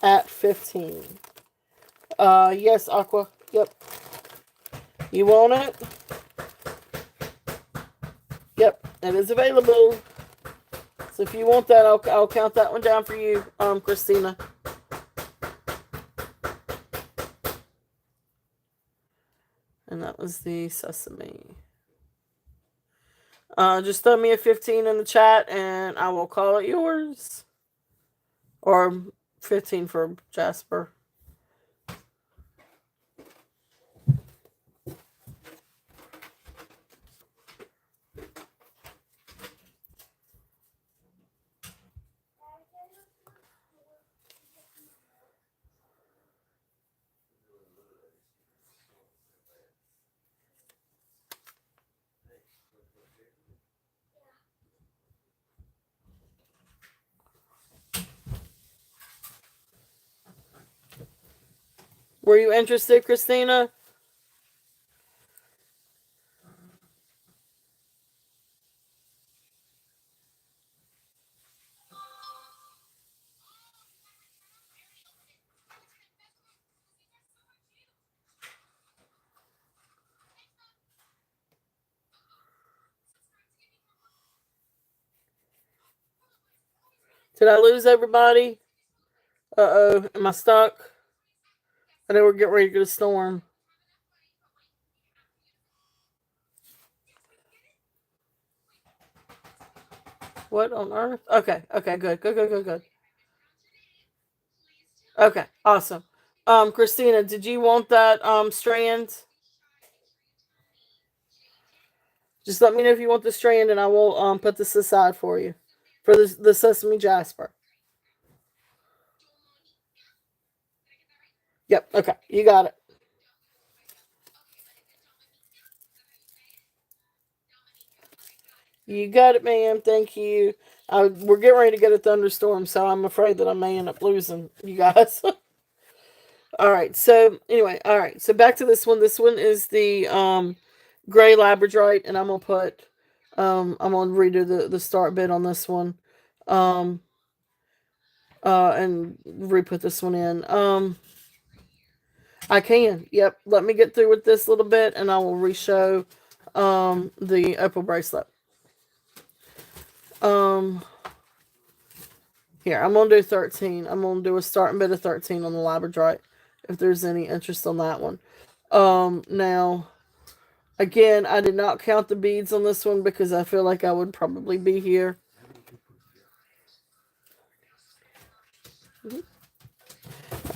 at 15. Yes, Aqua. Yep. You want it? Yep, it is available. So if you want that, I'll count that one down for you, Christina. And that was the Sesame. Just throw me a 15 in the chat and I will call it yours. Or 15 for Jasper. Were you interested, Christina? Did I lose everybody? Uh-oh. Am I stuck? I know we're getting ready to get a storm. What on earth? Okay, okay, good, good, good, good, good. Okay, awesome. Christina, did you want that strand? Just let me know if you want the strand and I will put this aside for you. For the Sesame Jasper. Yep, okay, you got it. You got it, ma'am. Thank you. We're getting ready to get a thunderstorm, so I'm afraid that I may end up losing you guys. All right. So anyway, all right. So back to this one. This one is the gray labradorite, and I'm gonna redo the start bit on this one, um, and re-put this one in. I can. Yep. Let me get through with this little bit, and I will re-show the opal bracelet. Um, Here, I'm gonna do 13. I'm gonna do a starting bit of 13 on the labradorite, if there's any interest on that one. Now, again, I did not count the beads on this one because I feel like I would probably be here.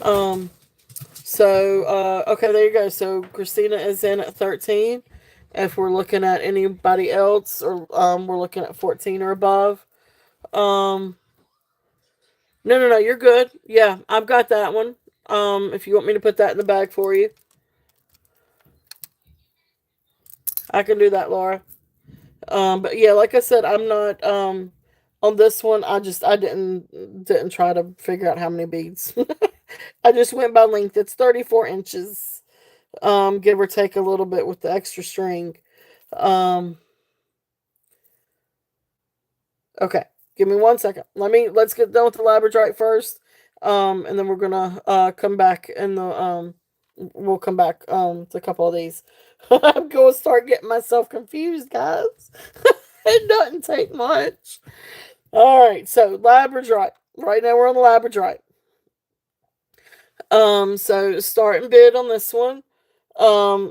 Um, okay, there you go. So Christina is in at 13. If we're looking at anybody else, or we're looking at 14 or above. Um, no, no, no, you're good. Yeah, I've got that one. If you want me to put that in the bag for you, I can do that, Laura. But yeah, like I said, I'm not on this one. I didn't try to figure out how many beads. I just went by length. It's 34 inches, give or take a little bit with the extra string. Um, okay, give me 1 second. Let's get done with the labradorite first, and then we're gonna come back and we'll come back to a couple of these. I'm gonna start getting myself confused, guys. It doesn't take much. All right, so labradorite. Right now we're on the labradorite. So starting bid on this one.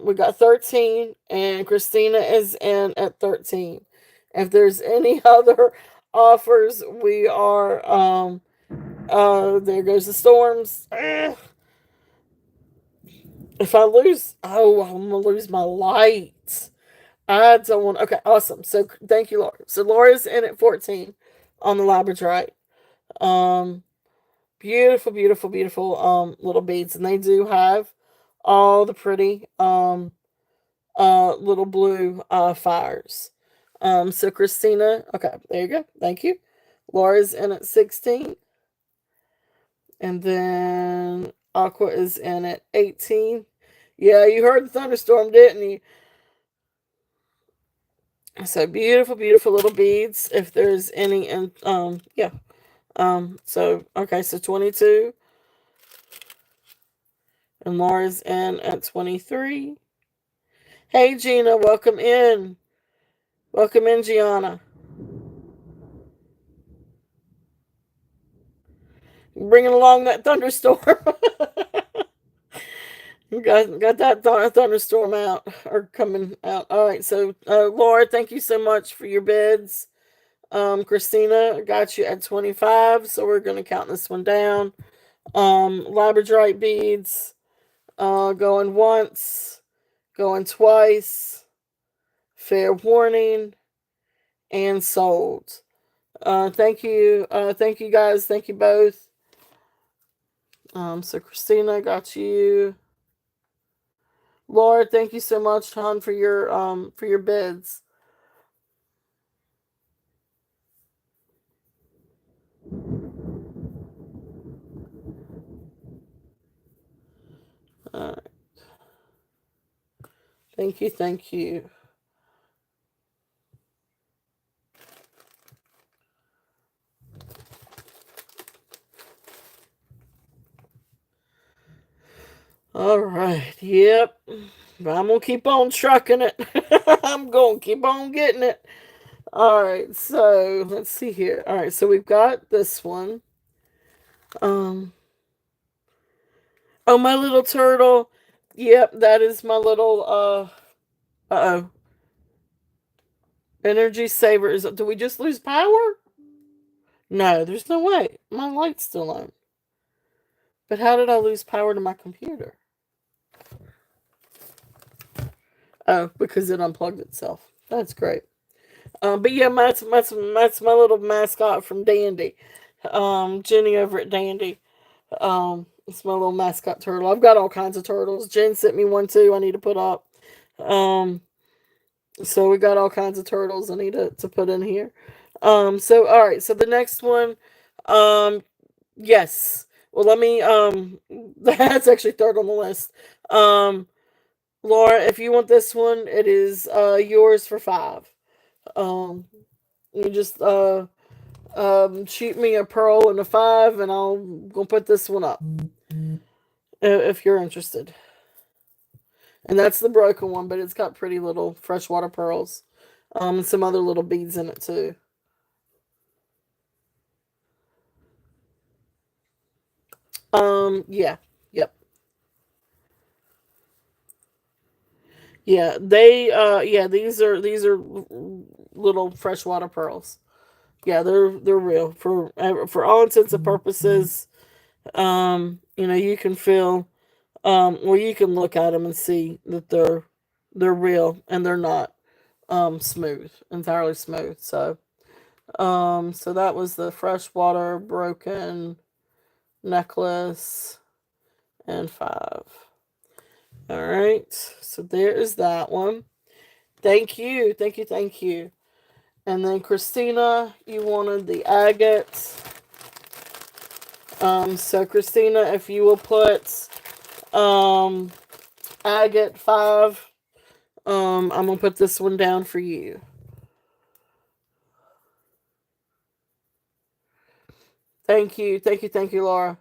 We got 13, and Christina is in at 13. If there's any other offers, we are there goes the storms. If I lose, oh, I'm gonna lose my light. I don't want. Okay, awesome. So thank you, Laura. So Laura's in at 14 on the labradorite. Um, Beautiful, beautiful, beautiful little beads, and they do have all the pretty little blue fires. So Christina, okay, there you go. Thank you. Laura's in at 16, and then Aqua is in at 18. Yeah, you heard the thunderstorm, didn't you? So beautiful, beautiful little beads. If there's any, and yeah. So okay, so 22, and Laura's in at 23. Hey Gina, welcome in. Welcome in, Gianna. Bringing along that thunderstorm. got that thunderstorm out or coming out. All right, so Laura, thank you so much for your bids. Christina got you at 25, so we're gonna count this one down. Labradorite beads, going once, going twice, fair warning, and sold. Thank you guys, thank you both. So Christina got you. Laura, thank you so much, hon, for your bids. Uh, Thank you, thank you. All right, yep. I'm gonna keep on trucking it. I'm gonna keep on getting it. All right, so let's see here. All right, so we've got this one. Um, oh, my little turtle. Yep, that is my little oh, energy saver. Do we just lose power? No, there's no way. My light's still on. But how did I lose power to my computer? Oh, because it unplugged itself. That's great. But yeah, that's my little mascot from Dandy. Jenny over at Dandy. It's my little mascot turtle. I've got all kinds of turtles. Jen sent me one too. I need to put up. Um, so we got all kinds of turtles I need to put in here. So all right. So the next one, um, yes. Well, let me. That's actually third on the list. Um, Laura, if you want this one, it is yours for 5. Um, you just shoot me a pearl and a 5, and I'll go put this one up if you're interested. And that's the broken one, but it's got pretty little freshwater pearls, and some other little beads in it too. Yeah, yep, yeah. Yeah. These are little freshwater pearls. Yeah, they're real for all intents and purposes. You can feel, well, you can look at them and see that they're real and they're not smooth, entirely smooth. So that was the freshwater broken necklace and 5. All right, so there is that one. Thank you, thank you, thank you. And then Christina, you wanted the agate. So Christina, if you will put um agate 5, I'm gonna put this one down for you. Thank you, thank you, thank you, Laura.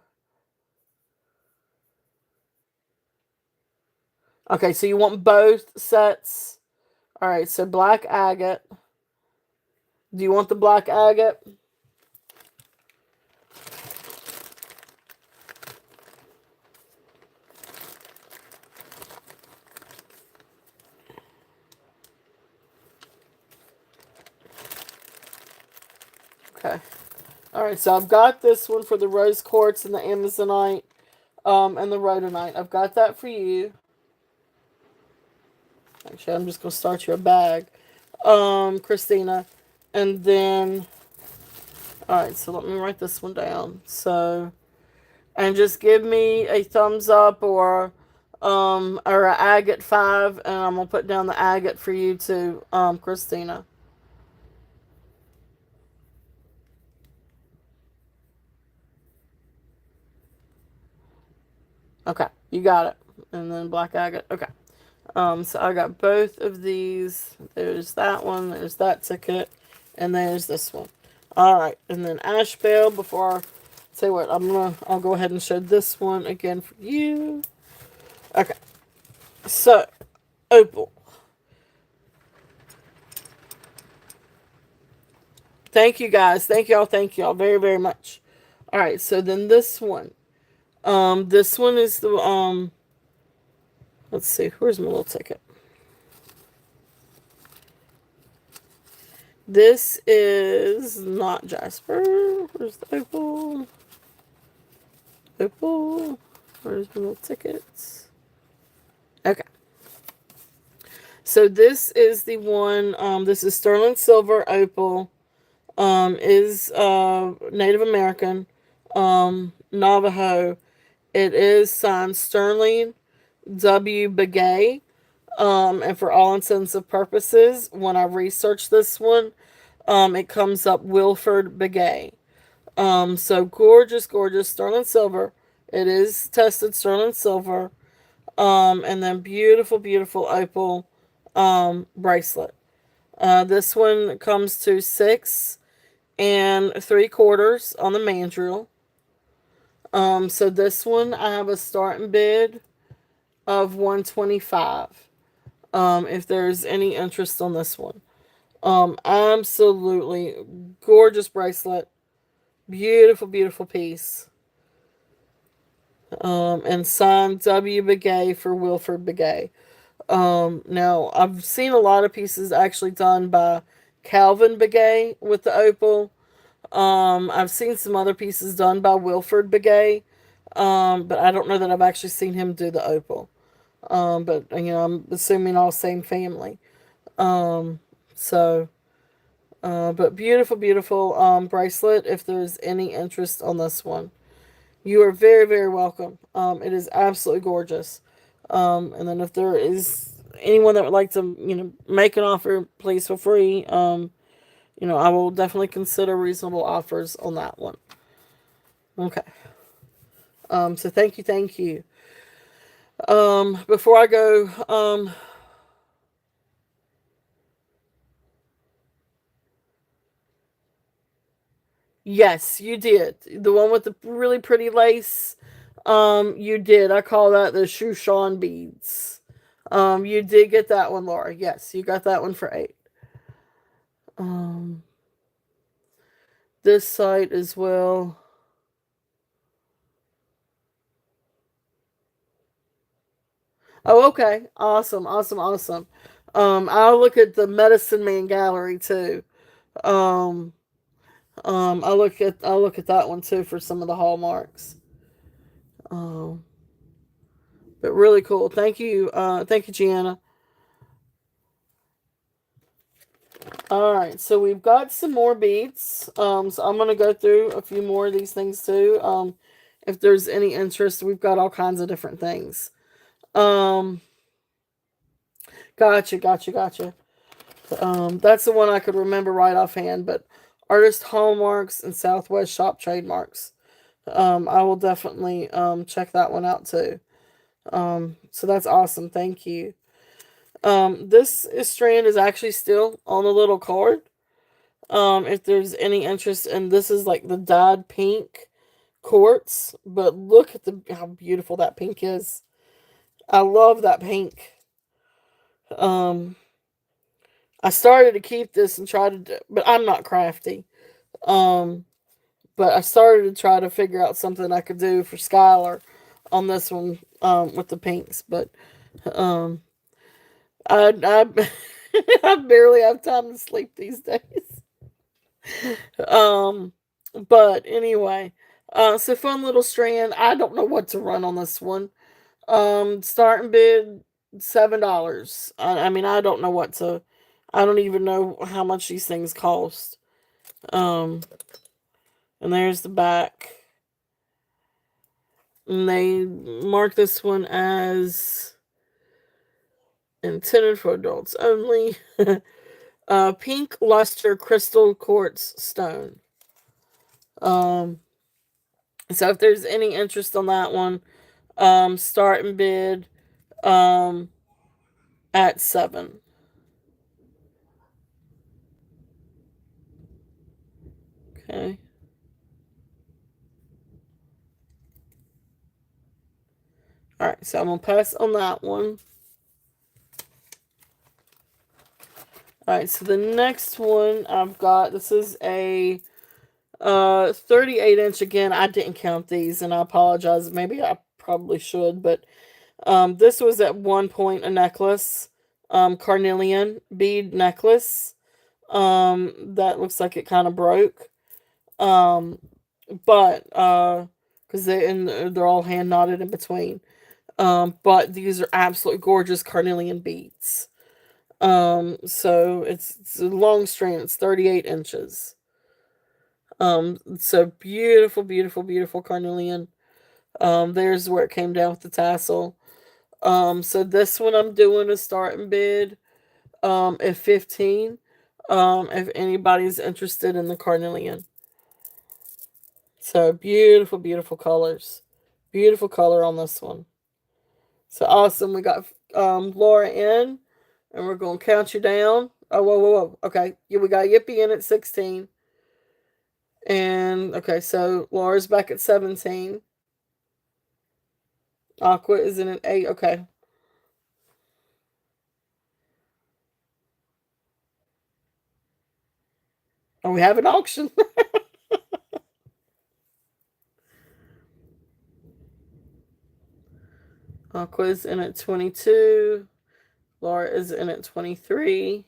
Okay, so you want both sets. All right, so black agate. Do you want the black agate? Okay. All right, so I've got this one for the rose quartz and the amazonite, and the rhodonite. I've got that for you. Actually, I'm just gonna start you a bag, Christina, and then. All right, so let me write this one down. So, and just give me a thumbs up or a agate 5, and I'm gonna put down the agate for you too, Christina. Okay, you got it. And then black agate. Okay. So I got both of these. There's that one, there's that ticket, and there's this one. Alright, and then Ash Bale, before I say what, I'll go ahead and show this one again for you. Okay. So, Opal. Thank you guys. Thank y'all very, very much. Alright, so then this one. This one is the let's see, where's my little ticket? This is not Jasper. Where's the Opal? Opal. Where's my little tickets? Okay. So this is the one, this is sterling silver opal, is Native American, Navajo. It is signed Sterling W. Begay. And for all intents and purposes, when I researched this one, it comes up Wilford Begay. So gorgeous, gorgeous sterling silver. It is tested sterling silver. And then beautiful, beautiful opal bracelet. This one comes to 6 3/4 on the mandrel. So this one I have a starting bid of 125. If there's any interest on this one. Absolutely gorgeous bracelet. Beautiful, beautiful piece. And signed W. Begay for Wilford Begay. Now, I've seen a lot of pieces actually done by Calvin Begay with the opal. I've seen some other pieces done by Wilford Begay, but I don't know that I've actually seen him do the opal. But I'm assuming all same family. Um, so, but beautiful, beautiful bracelet. If there's any interest on this one, you are very, very welcome. It is absolutely gorgeous. And then if there is anyone that would like to, make an offer, please feel free. I will definitely consider reasonable offers on that one. Okay. So thank you, thank you. Before I go, yes, you did. The one with the really pretty lace. You did. I call that the Shushan beads. You did get that one, Laura. Yes, you got that one for 8. Um, this site as well. Oh, okay. Awesome, awesome, awesome. I'll look at the Medicine Man gallery too. Um, I'll look at that one too for some of the hallmarks. Um, but really cool. Thank you, Gianna. All right, so we've got some more beats. So I'm gonna go through a few more of these things too. If there's any interest, we've got all kinds of different things. Um, gotcha, gotcha, gotcha. That's the one I could remember right offhand, but artist hallmarks and Southwest shop trademarks. I will definitely check that one out too. So that's awesome. Thank you. This strand is actually still on the little card. If there's any interest, and this is like the dyed pink quartz, but look at how beautiful that pink is. I love that pink. Um, I started to keep this and try to, but I'm not crafty. Um, but I started to try to figure out something I could do for Skylar on this one with the pinks, but um, I I barely have time to sleep these days. Um, but anyway, so fun little strand. I don't know what to run on this one. Starting bid $7. I mean, I don't know what to. I don't even know how much these things cost. Um, and there's the back. And they mark this one as intended for adults only. Pink luster crystal quartz stone. Um, so if there's any interest on that one, starting bid, um, at 7. Okay. All right, so I'm going to pass on that one. All right, so the next one I've got, this is a 38 inch. Again, I didn't count these, and I apologize. Maybe I probably should, but this was at one point a necklace, carnelian bead necklace. That looks like it kind of broke. Um, but because they're all hand knotted in between. But these are absolutely gorgeous carnelian beads. So it's a long strand. It's 38 inches. So beautiful, beautiful, beautiful carnelian. There's where it came down with the tassel. So this one I'm doing a starting bid, at 15. If anybody's interested in the carnelian. So beautiful, beautiful colors. Beautiful color on this one. So awesome. We got Laura in, and we're gonna count you down. Oh, whoa, whoa, whoa. Okay. Yeah, we got Yippee in at 16. And okay, so Laura's back at 17. Aqua is in at 8. Okay. And we have an auction. Aqua is in at 22. Laura is in at 23.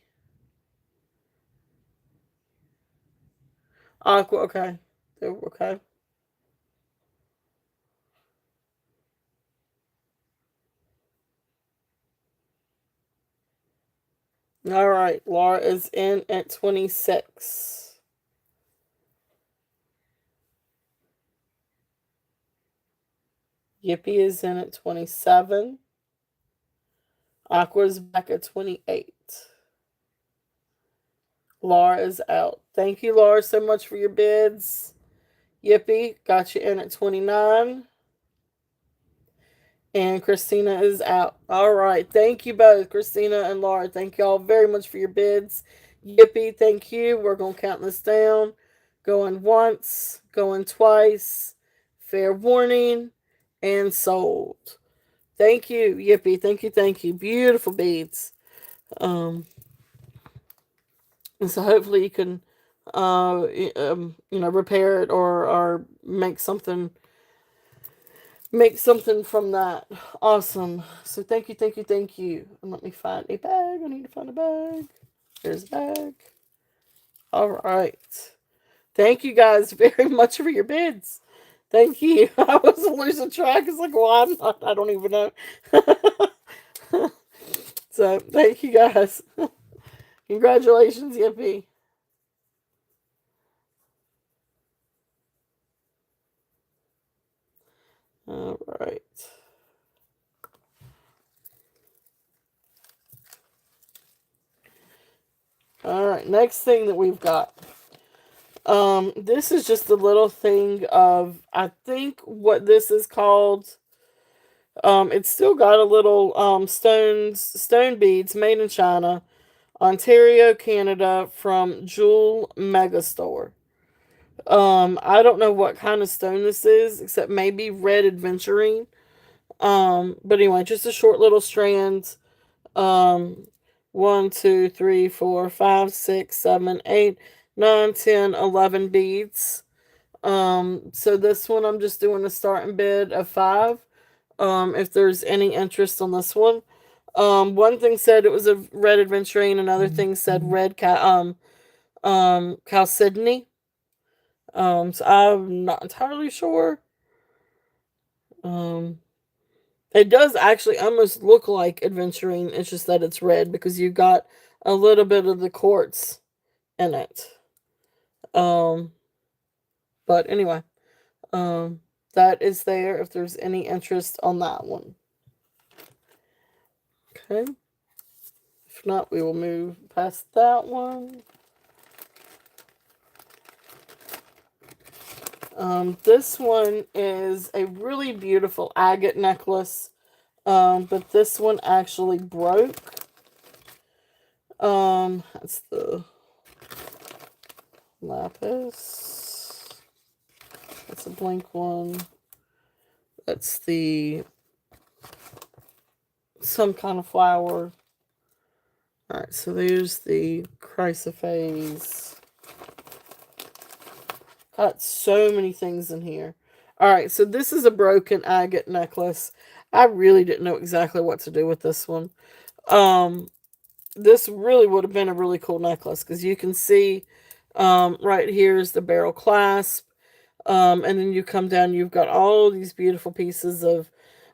Aqua, okay. Okay. All right. Laura is in at 26. Yippee is in at 27. Aqua's back at 28. Laura is out. Thank you, Laura, so much for your bids. Yippee got you in at 29. And Christina is out. All right. Thank you both, Christina and Laura. Thank you all very much for your bids. Yippee, thank you. We're going to count this down. Going once, going twice. Fair warning. And sold. Thank you, Yippee. Thank you, thank you. Beautiful beads. And so hopefully you can, repair it, or make something from that. Awesome. So thank you, thank you, thank you. And let me find a bag. I need to find a bag. There's a bag. All right. Thank you guys very much for your bids. Thank you. I was losing track. It's like, well, I'm not, I don't even know. So thank you guys. Congratulations, Yippee. All right. All right. Next thing that we've got. This is just a little thing of, I think what this is called. It's still got a little stone beads made in China, Ontario, Canada, from Jewel Megastore. I don't know what kind of stone this is, except maybe red adventurine. But anyway, just a short little strand. Um, 1, 2, 3, 4, 5, 6, 7, 8, 9, 10, 11 beads. So this one I'm just doing a starting bid of 5. If there's any interest on this one. One thing said it was a red adventurine, another thing said red chalcedony. So I'm not entirely sure. Um, it does actually almost look like adventurine. It's just that it's red because you got a little bit of the quartz in it. Um, but anyway, that is there if there's any interest on that one. Okay. If not, we will move past that one. This one is a really beautiful agate necklace, but this one actually broke. That's the lapis. That's a blank one. That's the some kind of flower. Alright, so there's the chrysoprase. Got so many things in here. Alright, so this is a broken agate necklace. I really didn't know exactly what to do with this one. Um, this really would have been a really cool necklace because you can see right here is the barrel clasp. And then you come down, you've got all these beautiful pieces of,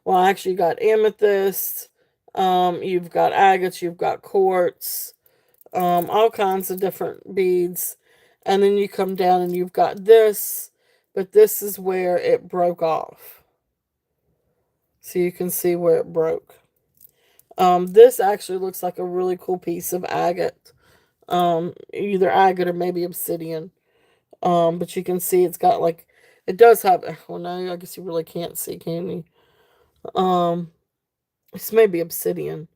well, actually, you got amethyst, you've got agates, you've got quartz, all kinds of different beads. And then you come down and you've got this, but this is where it broke off. So you can see where it broke. This actually looks like a really cool piece of agate. Either agate or maybe obsidian. But you can see it's got like, it does have, well, no, I guess you really can't see, can you? This may be obsidian.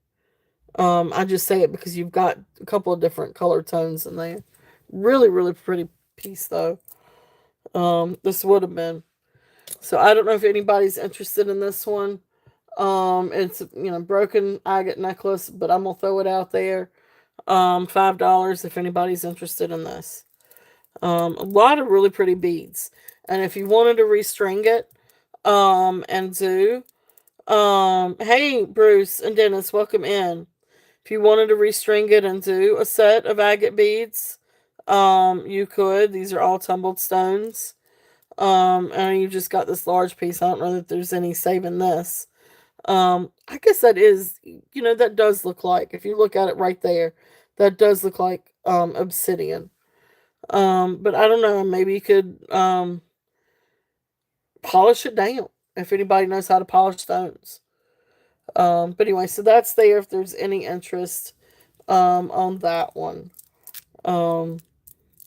I just say it because you've got a couple of different color tones in there. Really, really pretty piece though. This would have been. So I don't know if anybody's interested in this one. It's broken agate necklace, but I'm gonna throw it out there. $5 if anybody's interested in this. A lot of really pretty beads. And if you wanted to restring it, and do, hey, Bruce and Dennis, welcome in. If you wanted to restring it and do a set of agate beads, you could. These are all tumbled stones. And you just got this large piece. I don't know that there's any saving this. I guess that is, that does look like, if you look at it right there, that does look like, obsidian. But I don't know, maybe you could, polish it down if anybody knows how to polish stones. But anyway, so that's there if there's any interest, on that one. Um,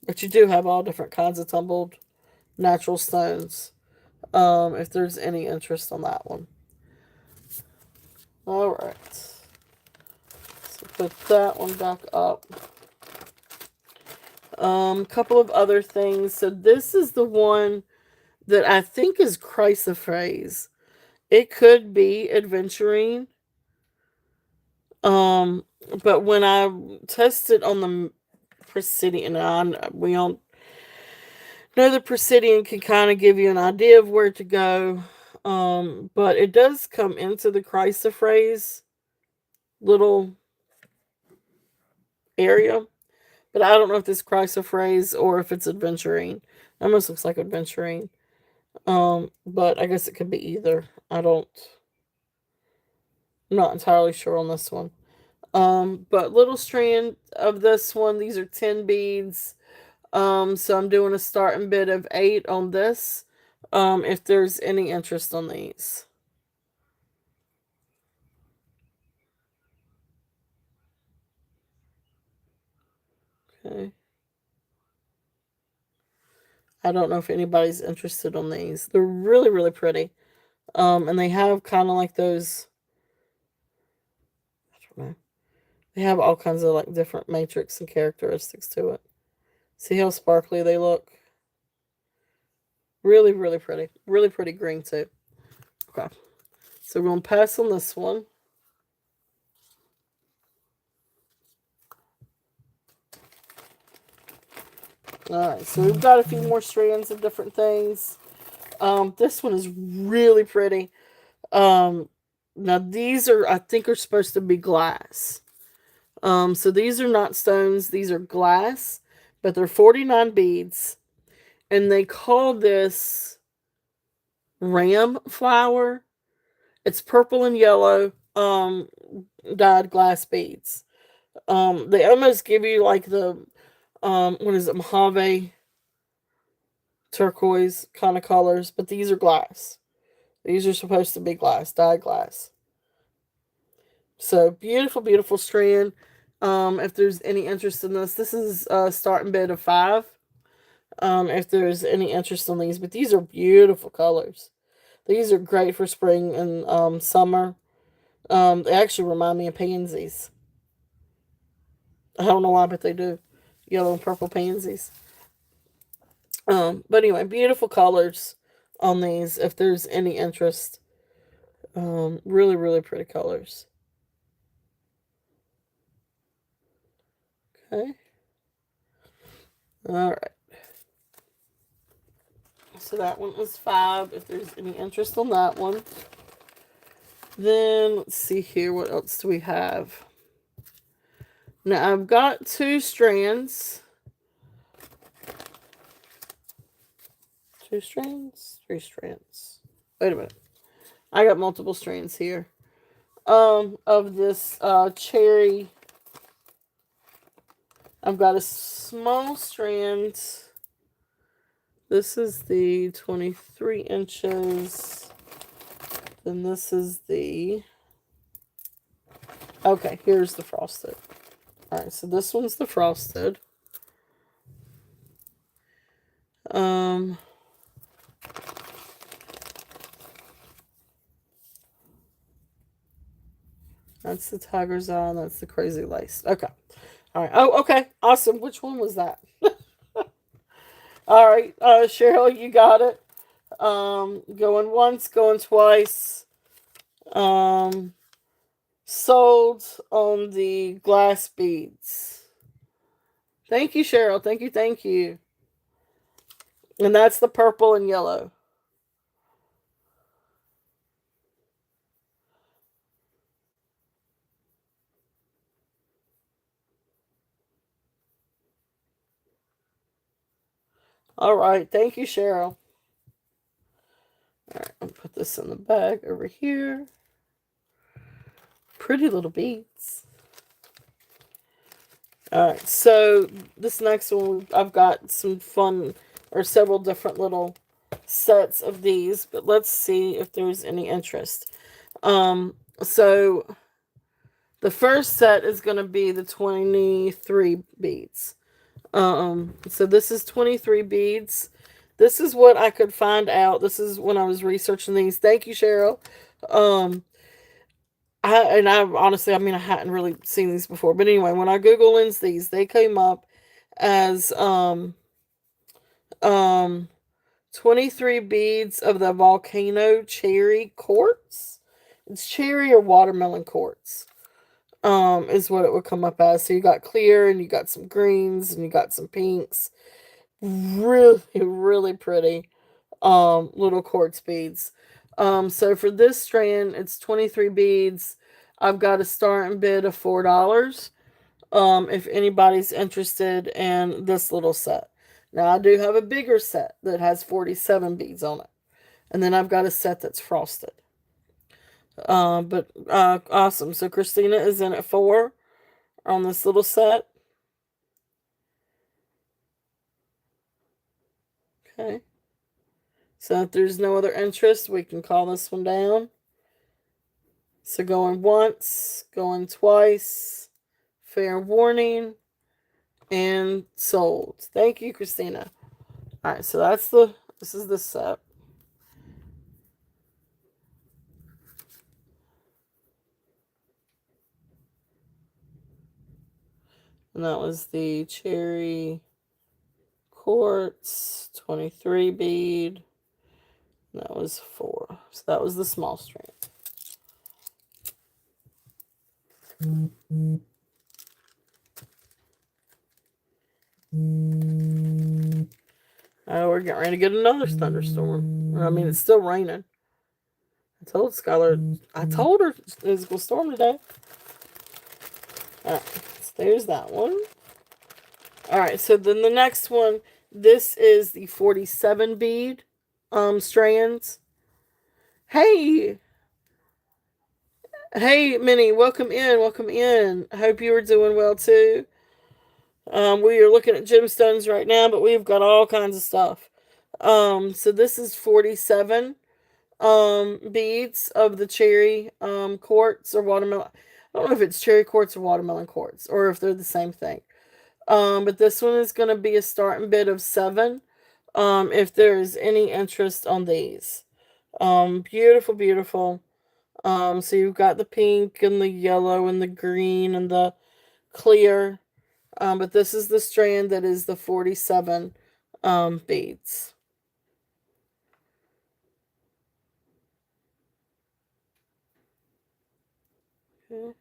but you do have all different kinds of tumbled natural stones, if there's any interest on that one. All right. So put that one back up. Couple of other things. So this is the one that I think is chrysoprase. It could be adventurine. Um, but when I tested on the Presidian, we all know the Presidian can kind of give you an idea of where to go. But it does come into the chrysoprase little area. But I don't know if this chrysoprase or if it's adventurine. Almost looks like adventurine. But I guess it could be either. I'm not entirely sure on this one. But little strand of this one, these are 10 beads. So I'm doing a starting bid of 8 on this. If there's any interest on these. Okay. I don't know if anybody's interested on these. They're really, really pretty. And they have kind of like those, I don't know. They have all kinds of like different matrix and characteristics to it. See how sparkly they look? Really, really pretty. Really pretty green too. Okay. So we're going to pass on this one. Alright, so we've got a few more strands of different things. This one is really pretty. Now these are, I think, are supposed to be glass. So these are not stones, these are glass, but they're 49 beads. And they call this ram flower. It's purple and yellow, dyed glass beads. They almost give you like the, what is it, Mojave turquoise kind of colors, but these are glass. These are supposed to be glass, dyed glass. So beautiful, beautiful strand. If there's any interest in this is a starting bid of 5. If there's any interest in these, but these are beautiful colors. These are great for spring and summer. They actually remind me of pansies. I don't know why, but they do. Yellow and purple pansies. But anyway, beautiful colors on these. If there's any interest, really, really pretty colors. Okay. All right. So that one was 5. If there's any interest on that one, then let's see here. What else do we have? Now I've got 2 strands. 2 strands, 3 strands. Wait a minute. I got multiple strands here. Of this cherry. I've got a small strand. This is the 23 inches. Then this is the... Okay, here's the frosted. Alright, so this one's the frosted. That's the tiger's eye, and that's the crazy lace. Okay. Alright. Oh, okay. Awesome. Which one was that? Alright, Cheryl, you got it. Going once, going twice. Sold on the glass beads. Thank you, Cheryl. Thank you, thank you. And that's the purple and yellow. All right. Thank you, Cheryl. All right. I'll put this in the bag over here. Pretty little beads. All right. So this next one, I've got some fun or several different little sets of these, but let's see if there's any interest. So the first set is going to be the 23 beads. So this is 23 beads. This is what I could find out. This is when I was researching these. Thank you, Cheryl. I honestly, I mean, I hadn't really seen these before. But anyway, when I Google Lens these, they came up as, 23 beads of the volcano cherry quartz. It's cherry or watermelon quartz. Is what it would come up as. So you got clear and you got some greens and you got some pinks. Really, really pretty little quartz beads. So for this strand, it's 23 beads. I've got a starting bid of $4. If anybody's interested in this little set. Now I do have a bigger set that has 47 beads on it. And then I've got a set that's frosted. But awesome. So Christina is in at 4 on this little set. Okay. So if there's no other interest, we can call this one down. So going once, going twice, fair warning, and sold. Thank you, Christina. All right, so this is the set. And that was the cherry quartz 23 bead. And that was 4. So that was the small strand. Oh, we're getting ready to get another thunderstorm. I mean, it's still raining. I told Skylar, I told her it was going to storm today. Alright, so there's that one. Alright, so then the next one, this is the 47 bead strands. Hey! Hey, Minnie, welcome in, welcome in. I hope you are doing well too. We are looking at gemstones right now, but we've got all kinds of stuff. So this is 47 beads of the cherry quartz or watermelon. I don't know if it's cherry quartz or watermelon quartz, or if they're the same thing. But this one is going to be a starting bid of 7. If there is any interest on these. Beautiful, beautiful. So you've got the pink and the yellow and the green and the clear. But this is the strand that is the 47 beads. Okay.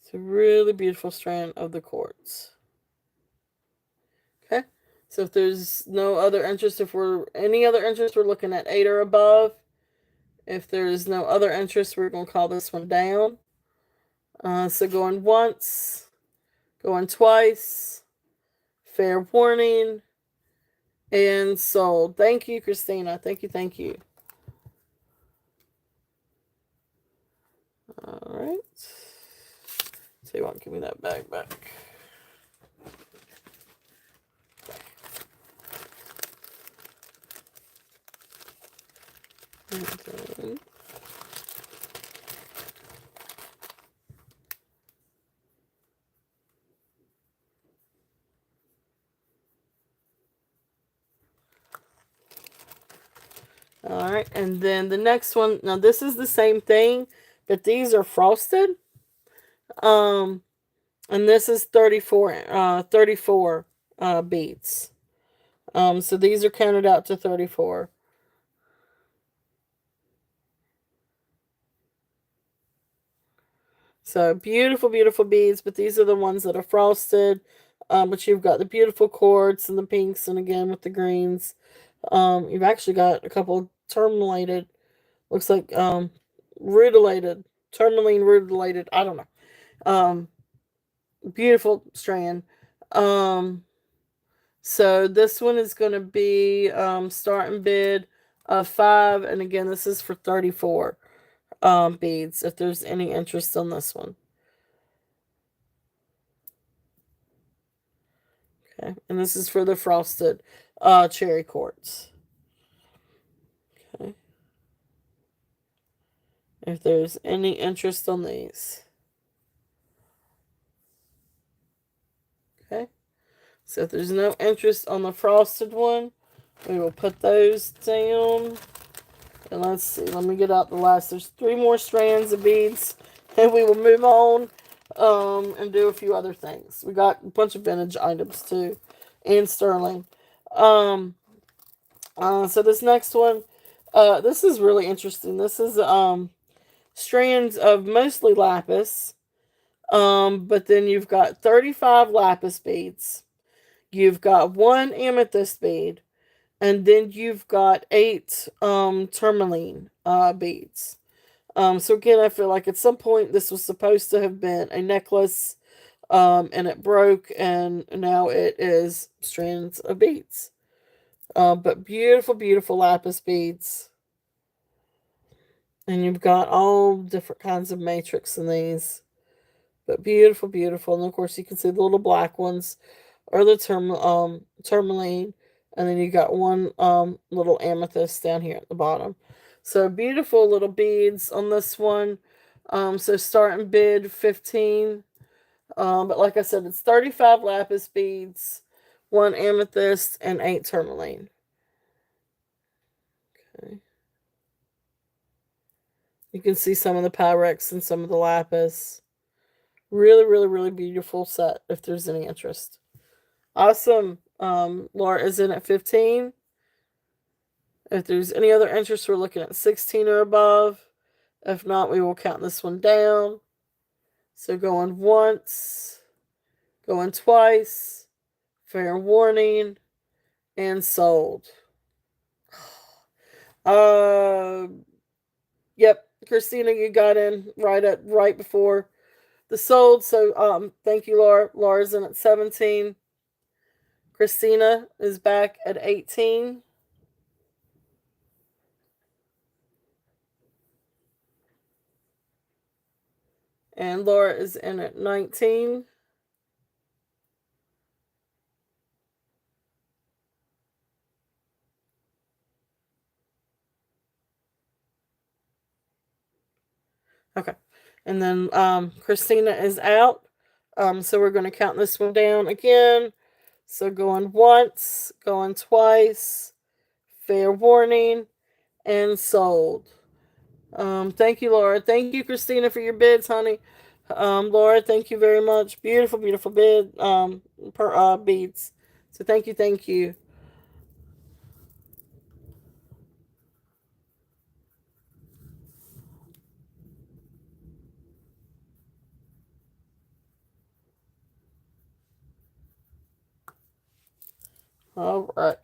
It's a really beautiful strand of the quartz. Okay. So if there's no other interest, if we're any other interest, we're looking at 8 or above. If there's no other interest, we're going to call this one down. So going once, going twice, fair warning, and sold. Thank you, Christina. Thank you, thank you. All right. So you want to give me that bag back. Okay. All right, and then the next one. Now this is the same thing, but these are frosted. Um, and this is 34 beads. So these are counted out to 34. So beautiful, beautiful beads, but these are the ones that are frosted. But you've got the beautiful quartz and the pinks, and again with the greens. You've actually got a couple tourmalated. Looks like rutilated, tourmaline rutilated. I don't know. Beautiful strand. Um, so this one is going to be starting bid of 5, and again this is for 34 beads. If there's any interest on this one. Okay, and this is for the frosted cherry quartz. Okay, if there's any interest on these. Okay, so if there's no interest on the frosted one, we will put those down. And let's see, let me get out the last. There's 3 more strands of beads, and we will move on and do a few other things. We got a bunch of vintage items too, and sterling. So this next one, this is really interesting. This is strands of mostly lapis, but then you've got 35 lapis beads. You've got 1 amethyst bead, and then you've got 8 tourmaline beads. So again, I feel like at some point this was supposed to have been a necklace, and it broke, and now it is strands of beads. But beautiful, beautiful lapis beads. And you've got all different kinds of matrix in these. But beautiful, beautiful. And of course you can see the little black ones or the tourmaline. And then you got 1 little amethyst down here at the bottom. So beautiful little beads on this one. So starting bid 15. But like I said, it's 35 lapis beads, 1 amethyst, and 8 tourmaline. Okay. You can see some of the Pyrex and some of the lapis. Really, really, really beautiful set if there's any interest. Awesome. Laura is in at 15. If there's any other interest, we're looking at 16 or above. If not, we will count this one down. So going once, going twice, fair warning, and sold. Yep, Christina, you got in right before the sold. So thank you, Laura. Laura's in at 17. Christina is back at 18. And Laura is in at 19. Okay. And then Christina is out. So we're going to count this one down again. So going once, going twice, fair warning, and sold. Thank you, Laura. Thank you, Christina, for your bids, honey. Laura, thank you very much. Beautiful, beautiful bid. Per beads. So thank you, thank you. All right.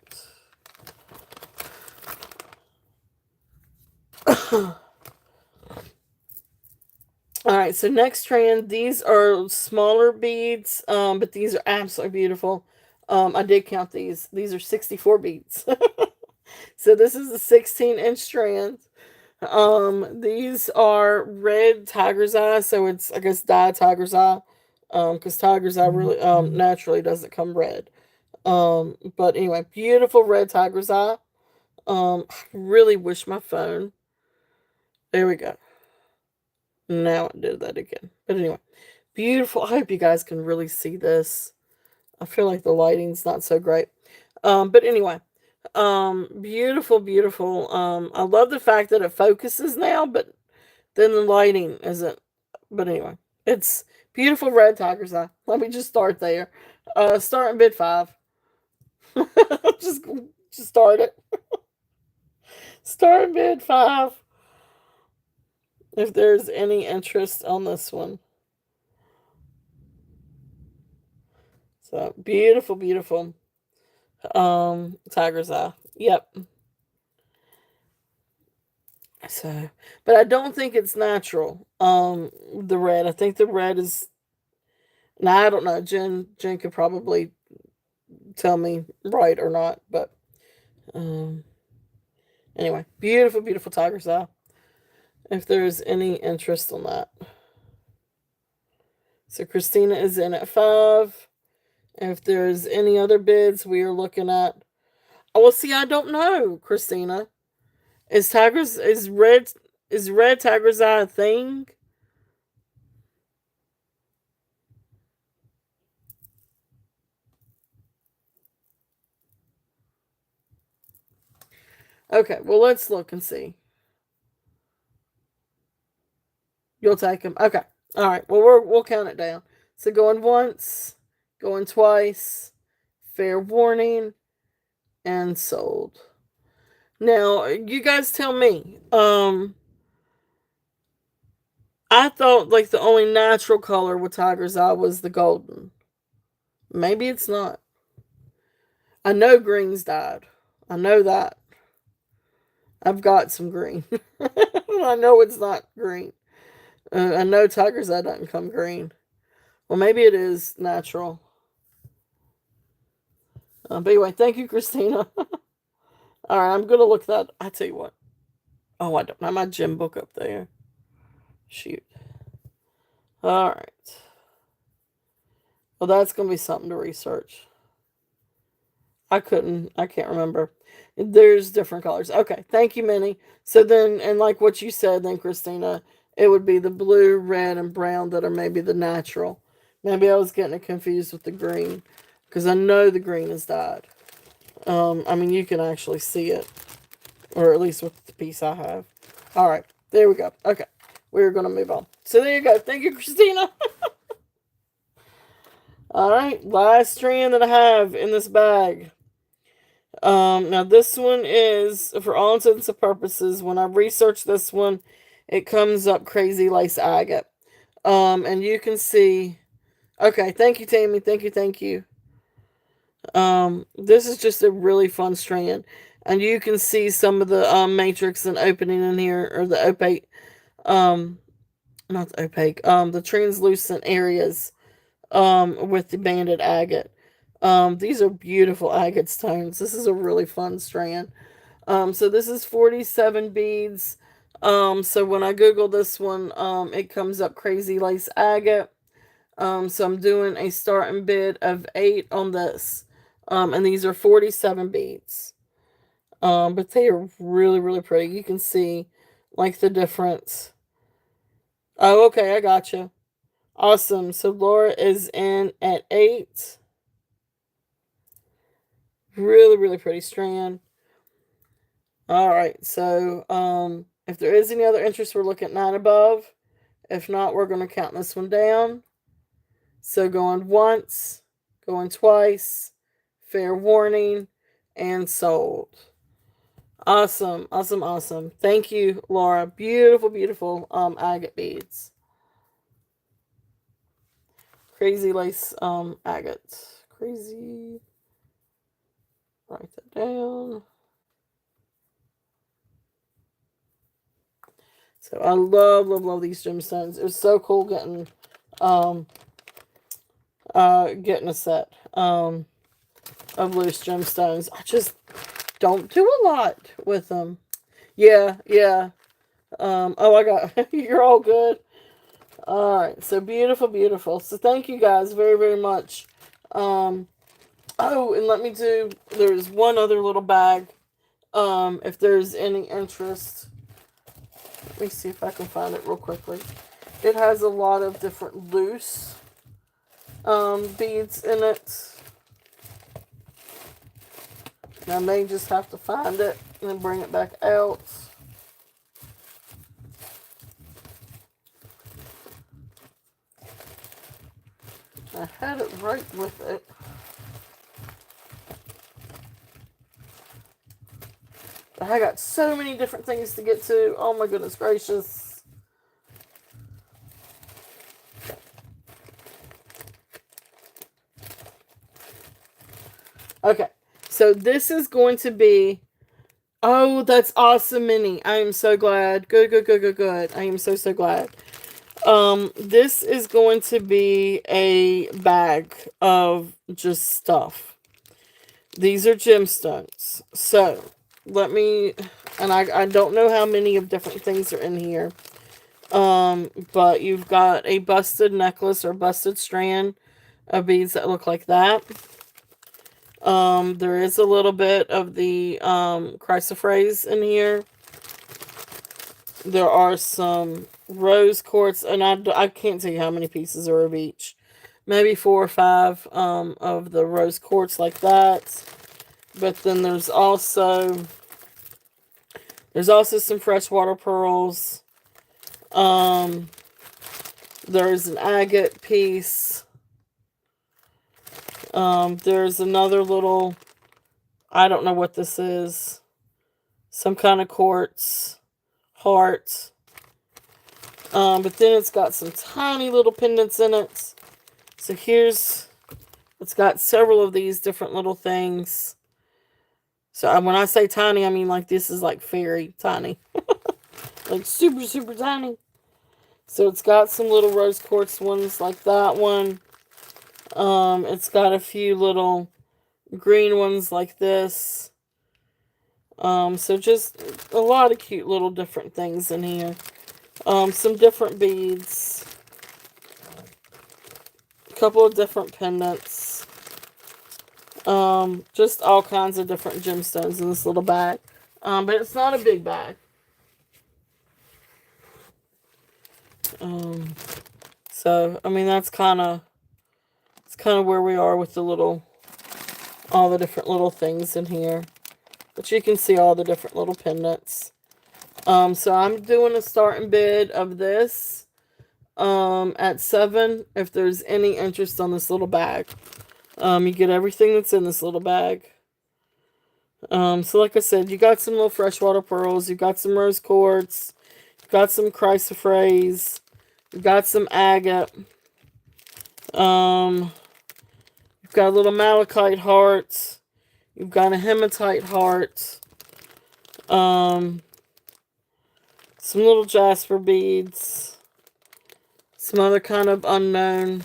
All right, so next trend, these are smaller beads, but these are absolutely beautiful. I did count these. These are 64 beads. So this is a 16-inch strand. These are red tiger's eye, so it's I guess dyed tiger's eye. Because tiger's eye really naturally doesn't come red. But anyway, beautiful red tiger's eye. I really wish my phone. There we go. Now I did that again. But anyway, beautiful. I hope you guys can really see this. I feel like the lighting's not so great. But anyway, beautiful, beautiful. I love the fact that it focuses now, but then the lighting isn't. But anyway, it's beautiful red tiger's eye. Let me just start there. Start in bid five. just, just start it. Start in bid five. If there's any interest on this one. So beautiful, beautiful. Tiger's eye. Yep. So, but I don't think it's natural. The red. I think the red is. Now I don't know. Jen could probably tell me right or not. But um, anyway, beautiful, beautiful tiger's eye. If there's any interest on that. So Christina is in at 5. If there's any other bids, we are looking at. Oh, well, see, I don't know, Christina. Is red tiger's eye a thing? Okay, well let's look and see. You'll take them. Okay. All right. Well, we'll count it down. So going once, going twice, fair warning, and sold. Now, you guys tell me. I thought like the only natural color with tiger's eye was the golden. Maybe it's not. I know green's dyed. I know that. I've got some green. I know it's not green. I know tiger's eye doesn't come green. Well, maybe it is natural. But anyway, thank you, Christina. All right, I'm gonna look that. I tell you what. Oh, I don't have my gym book up there. Shoot. All right. Well, that's gonna be something to research. I couldn't. I can't remember. There's different colors. Okay, thank you, Minnie. So then, and like what you said, then Christina, it would be the blue, red, and brown that are maybe the natural. Maybe I was getting it confused with the green, because I know the green is dyed. I mean, you can actually see it, or at least with the piece I have. All right, there we go. Okay, we're gonna move on. So there you go. Thank you, Christina. All right, last strand that I have in this bag. Now this one is, for all intents and purposes, when I researched this one, it comes up crazy lace agate. And you can see. Okay, thank you, Tammy. Thank you, thank you. This is just a really fun strand, and you can see some of the matrix and opening in here, or the opaque, um, not the opaque, the translucent areas, with the banded agate. These are beautiful agate stones. This is a really fun strand. So this is 47 beads. So when I Google this one, it comes up crazy lace agate. So I'm doing a starting bid of 8 on this. And these are 47 beads. But they are really, really pretty. You can see like the difference. Oh, okay, I gotcha. Awesome. So Laura is in at 8. Really, really pretty strand. All right. So if there is any other interest, we're looking at 9 above. If not, we're going to count this one down. So going once, going twice, fair warning, and sold. Awesome, awesome, awesome. Thank you, Laura. Beautiful, beautiful agate beads. Crazy lace agate. Crazy. Write that down. So I love, love, love these gemstones. It was so cool um getting a set of loose gemstones. I just don't do a lot with them. Yeah, yeah. Oh, I got you're all good. All right, so beautiful, beautiful. So thank you guys very, very much. Oh, and let me do. There's one other little bag. If there's any interest, let me see if I can find it real quickly. It has a lot of different loose beads in it. And I may just have to find it and then bring it back out. I had it right with it. But I got so many different things to get to. Oh my goodness gracious. Okay, so this is going to be... Oh, that's awesome, Minnie. I am so glad. Good, good, good, good, good. I am so, so glad. This is going to be a bag of just stuff. These are gemstones. So, let me... And I don't know how many of different things are in here. But you've got a busted necklace or busted strand of beads that look like that. There is a little bit of the chrysoprase in here. There are some rose quartz, and I can't tell you how many pieces are of each. Maybe 4 or 5 of the rose quartz like that. But then there's also some freshwater pearls. There's an agate piece. There's another little, I don't know what this is. Some kind of quartz heart. But then it's got some tiny little pendants in it. So it's got several of these different little things. So when I say tiny, I mean like this is like very tiny. Like super, super tiny. So it's got some little rose quartz ones like that one. It's got a few little green ones like this. So just a lot of cute little different things in here. Some different beads. A couple of different pendants. Just all kinds of different gemstones in this little bag. But it's not a big bag. So, I mean, it's kind of where we are with all the different little things in here. But you can see all the different little pendants. So I'm doing a starting bid of this at 7 if there's any interest on this little bag. You get everything that's in this little bag. So like I said, you got some little freshwater pearls, you got some rose quartz, you got some chrysoprase, you got some agate, you've got a little malachite heart, you've got a hematite heart, some little jasper beads, some other kind of unknown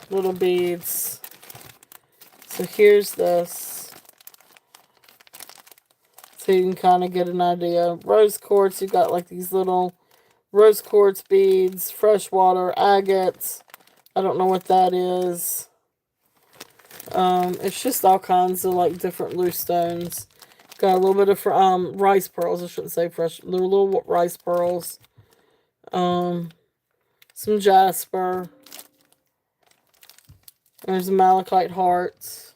little beads. So here's this. So you can kind of get an idea. Rose quartz, you've got like these little rose quartz beads, freshwater, agates. I don't know what that is. It's just all kinds of like different loose stones. Got a little bit of rice pearls. I shouldn't say fresh. Little rice pearls. Some jasper. There's a malachite heart.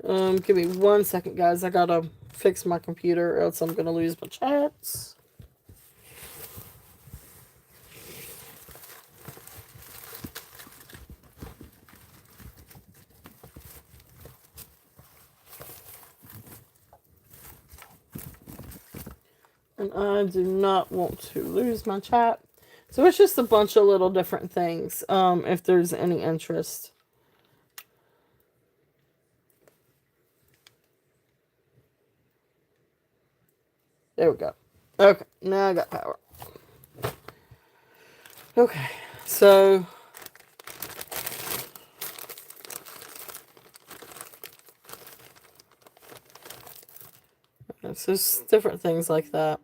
Give me 1 second, guys. I gotta fix my computer, or else I'm gonna lose my chats. And I do not want to lose my chat. So it's just a bunch of little different things, if there's any interest. There we go. Okay, now I got power. Okay, so it's just different things like that.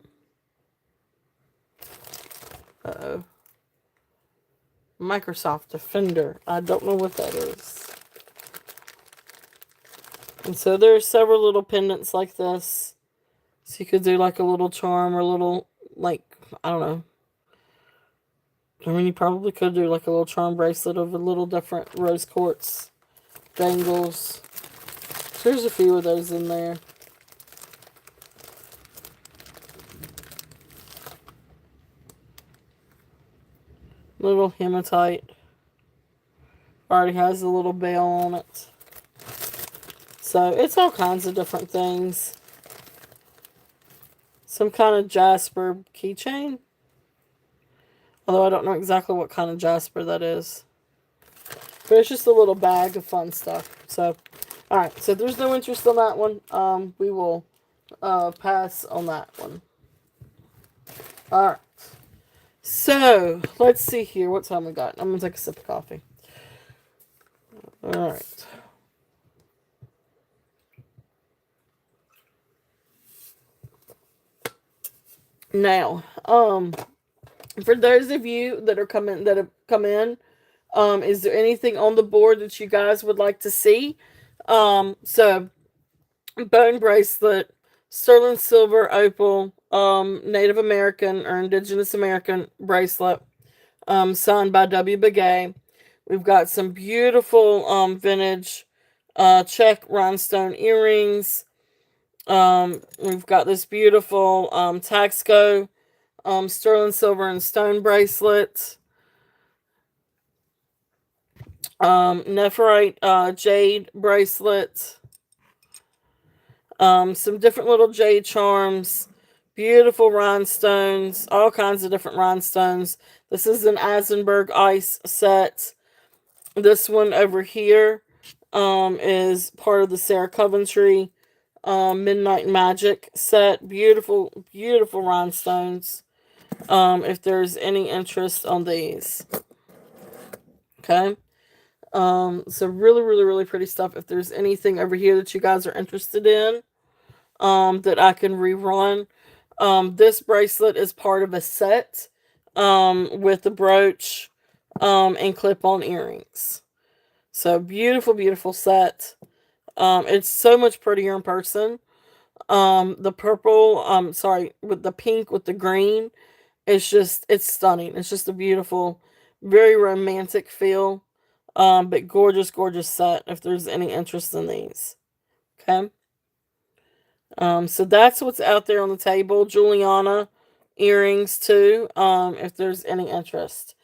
Uh-oh. Microsoft Defender. I don't know what that is. And so there's several little pendants like this. So you could do like a little charm or a little, like, I don't know. I mean, you probably could do like a little charm bracelet of a little different rose quartz dangles. So there's a few of those in there. Little hematite. Already has a little bell on it. So it's all kinds of different things. Some kind of jasper keychain. Although I don't know exactly what kind of jasper that is. But it's just a little bag of fun stuff. So, alright. So if there's no interest on that one, we will pass on that one. Alright. So, let's see here. What time we got? I'm going to take a sip of coffee. Alright. Now, for those of you that have come in, is there anything on the board that you guys would like to see? So bone bracelet, sterling silver opal, Native American or Indigenous American bracelet, signed by W. Begay. We've got some beautiful vintage check rhinestone earrings. We've got this beautiful Taxco sterling silver and stone bracelet. Nephrite jade bracelet. Some different little jade charms. Beautiful rhinestones. All kinds of different rhinestones. This is an Eisenberg ice set. This one over here is part of the Sarah Coventry Midnight Magic set. Beautiful, beautiful rhinestones. If there's any interest on these. Okay. So really, really, really pretty stuff. If there's anything over here that you guys are interested in, that I can rerun. This bracelet is part of a set, with the brooch, and clip-on earrings. So beautiful, beautiful set. It's so much prettier in person. The purple, sorry, with the pink with the green, it's stunning. It's just a beautiful, very romantic feel. But gorgeous, gorgeous set if there's any interest in these. Okay. So that's what's out there on the table. Juliana earrings too, if there's any interest.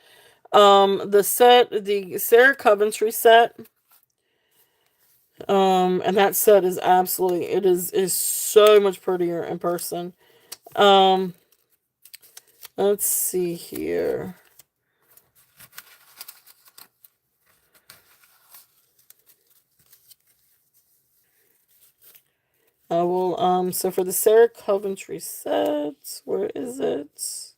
The Sarah Coventry set, and that set is absolutely, is so much prettier in person. Let's see here. So for the Sarah Coventry set, where is it?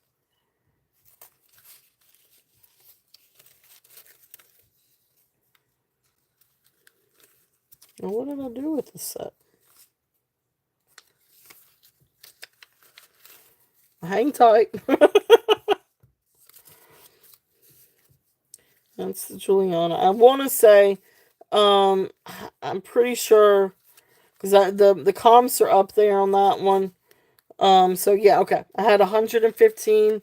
Well, what did I do with the set? Hang tight. That's the Juliana. I want to say, I'm pretty sure, because the comps are up there on that one. So yeah, okay. I had 115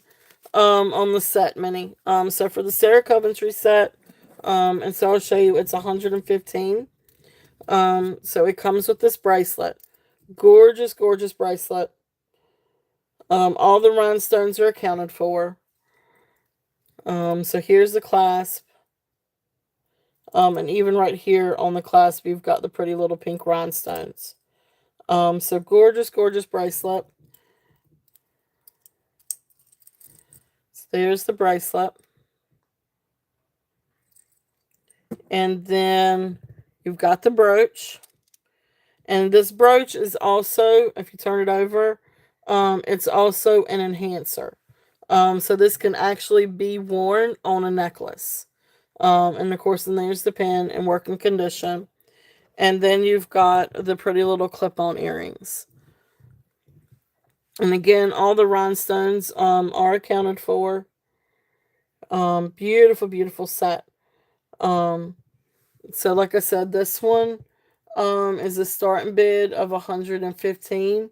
on the set mini. So for the Sarah Coventry set, and so I'll show you, it's 115. So it comes with this bracelet. Gorgeous, gorgeous bracelet. All the rhinestones are accounted for. So here's the clasp. And even right here on the clasp, you've got the pretty little pink rhinestones. So gorgeous, gorgeous bracelet. There's the bracelet. And then you've got the brooch. And this brooch is also, if you turn it over, it's also an enhancer. So this can actually be worn on a necklace. And of course, then there's the pin in working condition. And then you've got the pretty little clip-on earrings. And again, all the rhinestones are accounted for. Beautiful, beautiful set. Um, so like I said, this one is a starting bid of 115.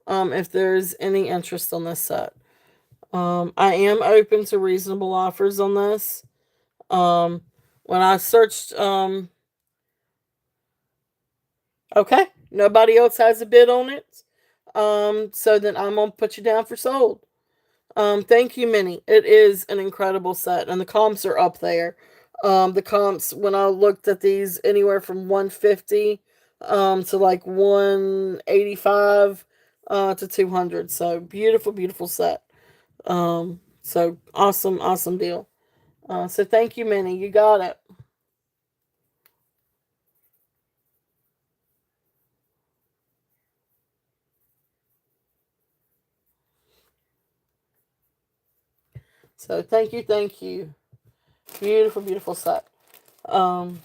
If there's any interest on this set. I am open to reasonable offers on this. Um, when I searched, okay, nobody else has a bid on it. So then I'm gonna put you down for sold. Thank you, Minnie. It is an incredible set, and the comps are up there. The comps when I looked at these anywhere from 150 to like 185 to 200. So beautiful, beautiful set. So awesome, awesome deal. So thank you, Minnie. You got it. So thank you, thank you. Beautiful, beautiful set. Um,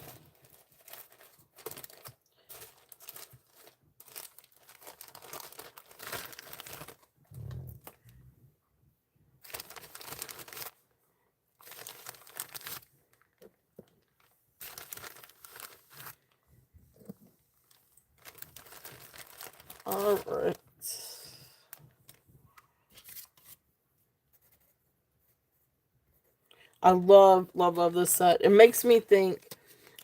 all right. I love, love, love this set. It makes me think.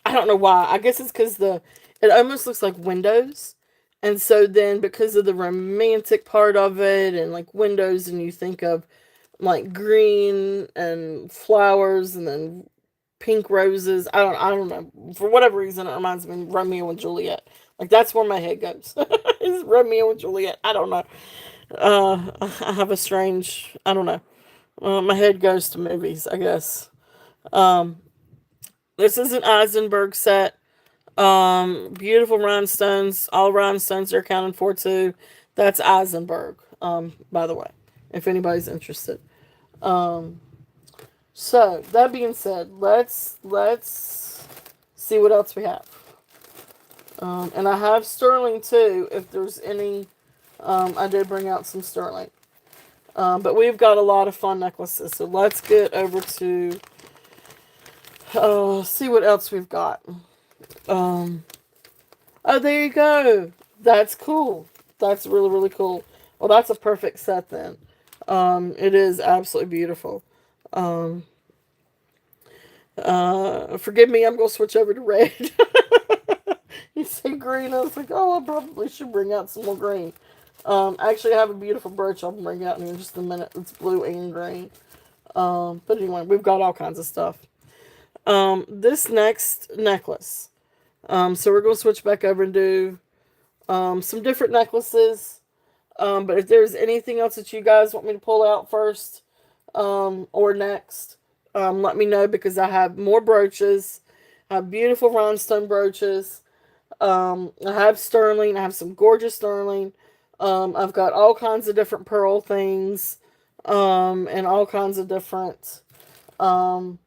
I don't know why. I guess it's because it almost looks like windows, and so then because of the romantic part of it and like windows, and you think of like green and flowers and then pink roses. I don't know. For whatever reason, it reminds me of Romeo and Juliet. Like that's where my head goes. It's Romeo and Juliet. I don't know. I have a strange. I don't know. My head goes to movies. I guess. Um, this is an Eisenberg set. Beautiful rhinestones. All rhinestones are accounted for too. That's Eisenberg. By the way, if anybody's interested. Um, so that being said, let's see what else we have. And I have sterling too. If there's any, I did bring out some sterling. But we've got a lot of fun necklaces. So let's get over to see what else we've got. Um, oh, there you go. That's cool. That's really, really cool. Well, that's a perfect set then. It is absolutely beautiful. Um, Forgive me, I'm gonna switch over to red. You say green, I was like, oh, I probably should bring out some more green. Actually, I have a beautiful brooch I'll bring out in just a minute. It's blue and green. But anyway, we've got all kinds of stuff. This next necklace. So we're gonna switch back over and do some different necklaces. But if there's anything else that you guys want me to pull out first, or next, let me know because I have more brooches. I have beautiful rhinestone brooches. I have sterling. I have some gorgeous sterling. I've got all kinds of different pearl things, and all kinds of different. Um,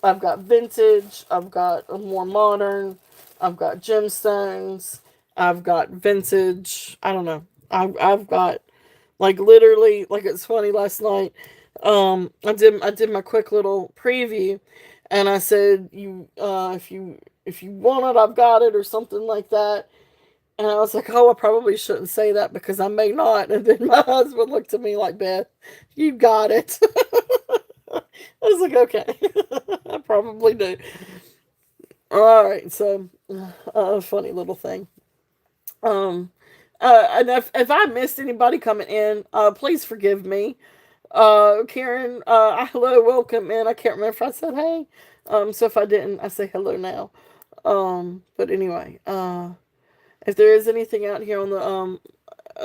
I've got vintage. I've got more modern. I've got gemstones. I've got vintage. I don't know. I've got like literally like it's funny last night. I did my quick little preview, and I said if you want it, I've got it or something like that. And I was like, oh, I probably shouldn't say that because I may not. And then my husband looked at me like, Beth, you got it. I was like, okay, I probably do. All right, so funny little thing. Um, and if I missed anybody coming in, please forgive me. Karen, hello, welcome in. I can't remember if I said hey. So if I didn't, I say hello now. But anyway, if there is anything out here on the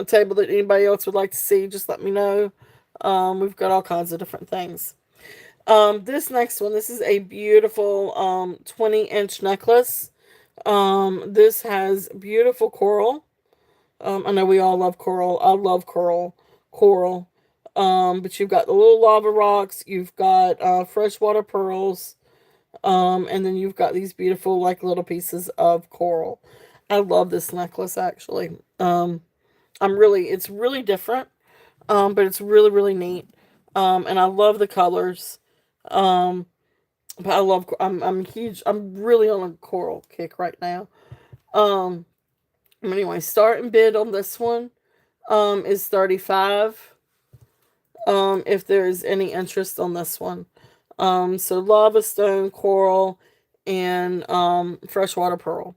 table that anybody else would like to see, just let me know. We've got all kinds of different things. This next one, this is a beautiful 20-inch necklace. This has beautiful coral. I know we all love coral. I love coral. But you've got the little lava rocks. You've got freshwater pearls. And then you've got these beautiful like little pieces of coral. I love this necklace actually. It's really different. But it's really really neat. And I love the colors. Um, but I'm huge. I'm really on a coral kick right now. Um, anyway, start and bid on this one is 35. If there's any interest on this one. So lava stone, coral, and freshwater pearl.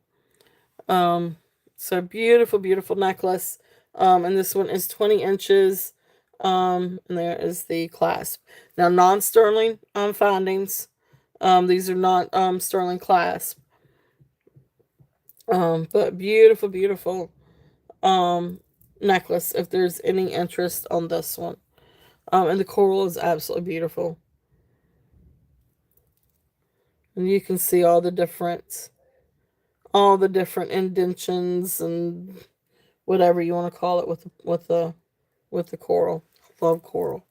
Um, so beautiful, beautiful necklace. And this one is 20 inches. And there is the clasp. Now, non-sterling findings. These are not sterling clasp. But beautiful, beautiful necklace. If there's any interest on this one. And the coral is absolutely beautiful. And you can see all the different indentions and whatever you want to call it with the coral. I love coral.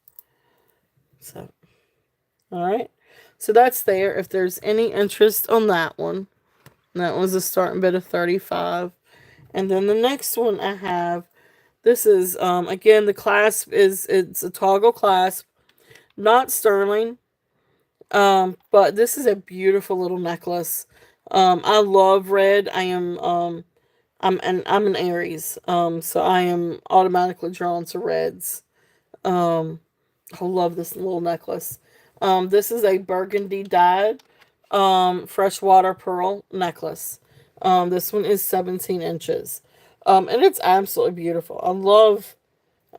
So, all right. So that's there. If there's any interest on that one, that was a starting bid of 35. And then the next one I have, this is again the clasp it's a toggle clasp, not sterling. But this is a beautiful little necklace. I love red. I'm an Aries. So I am automatically drawn to reds. Um, I love this little necklace. This is a burgundy dyed freshwater pearl necklace. This one is 17 inches. And it's absolutely beautiful. I love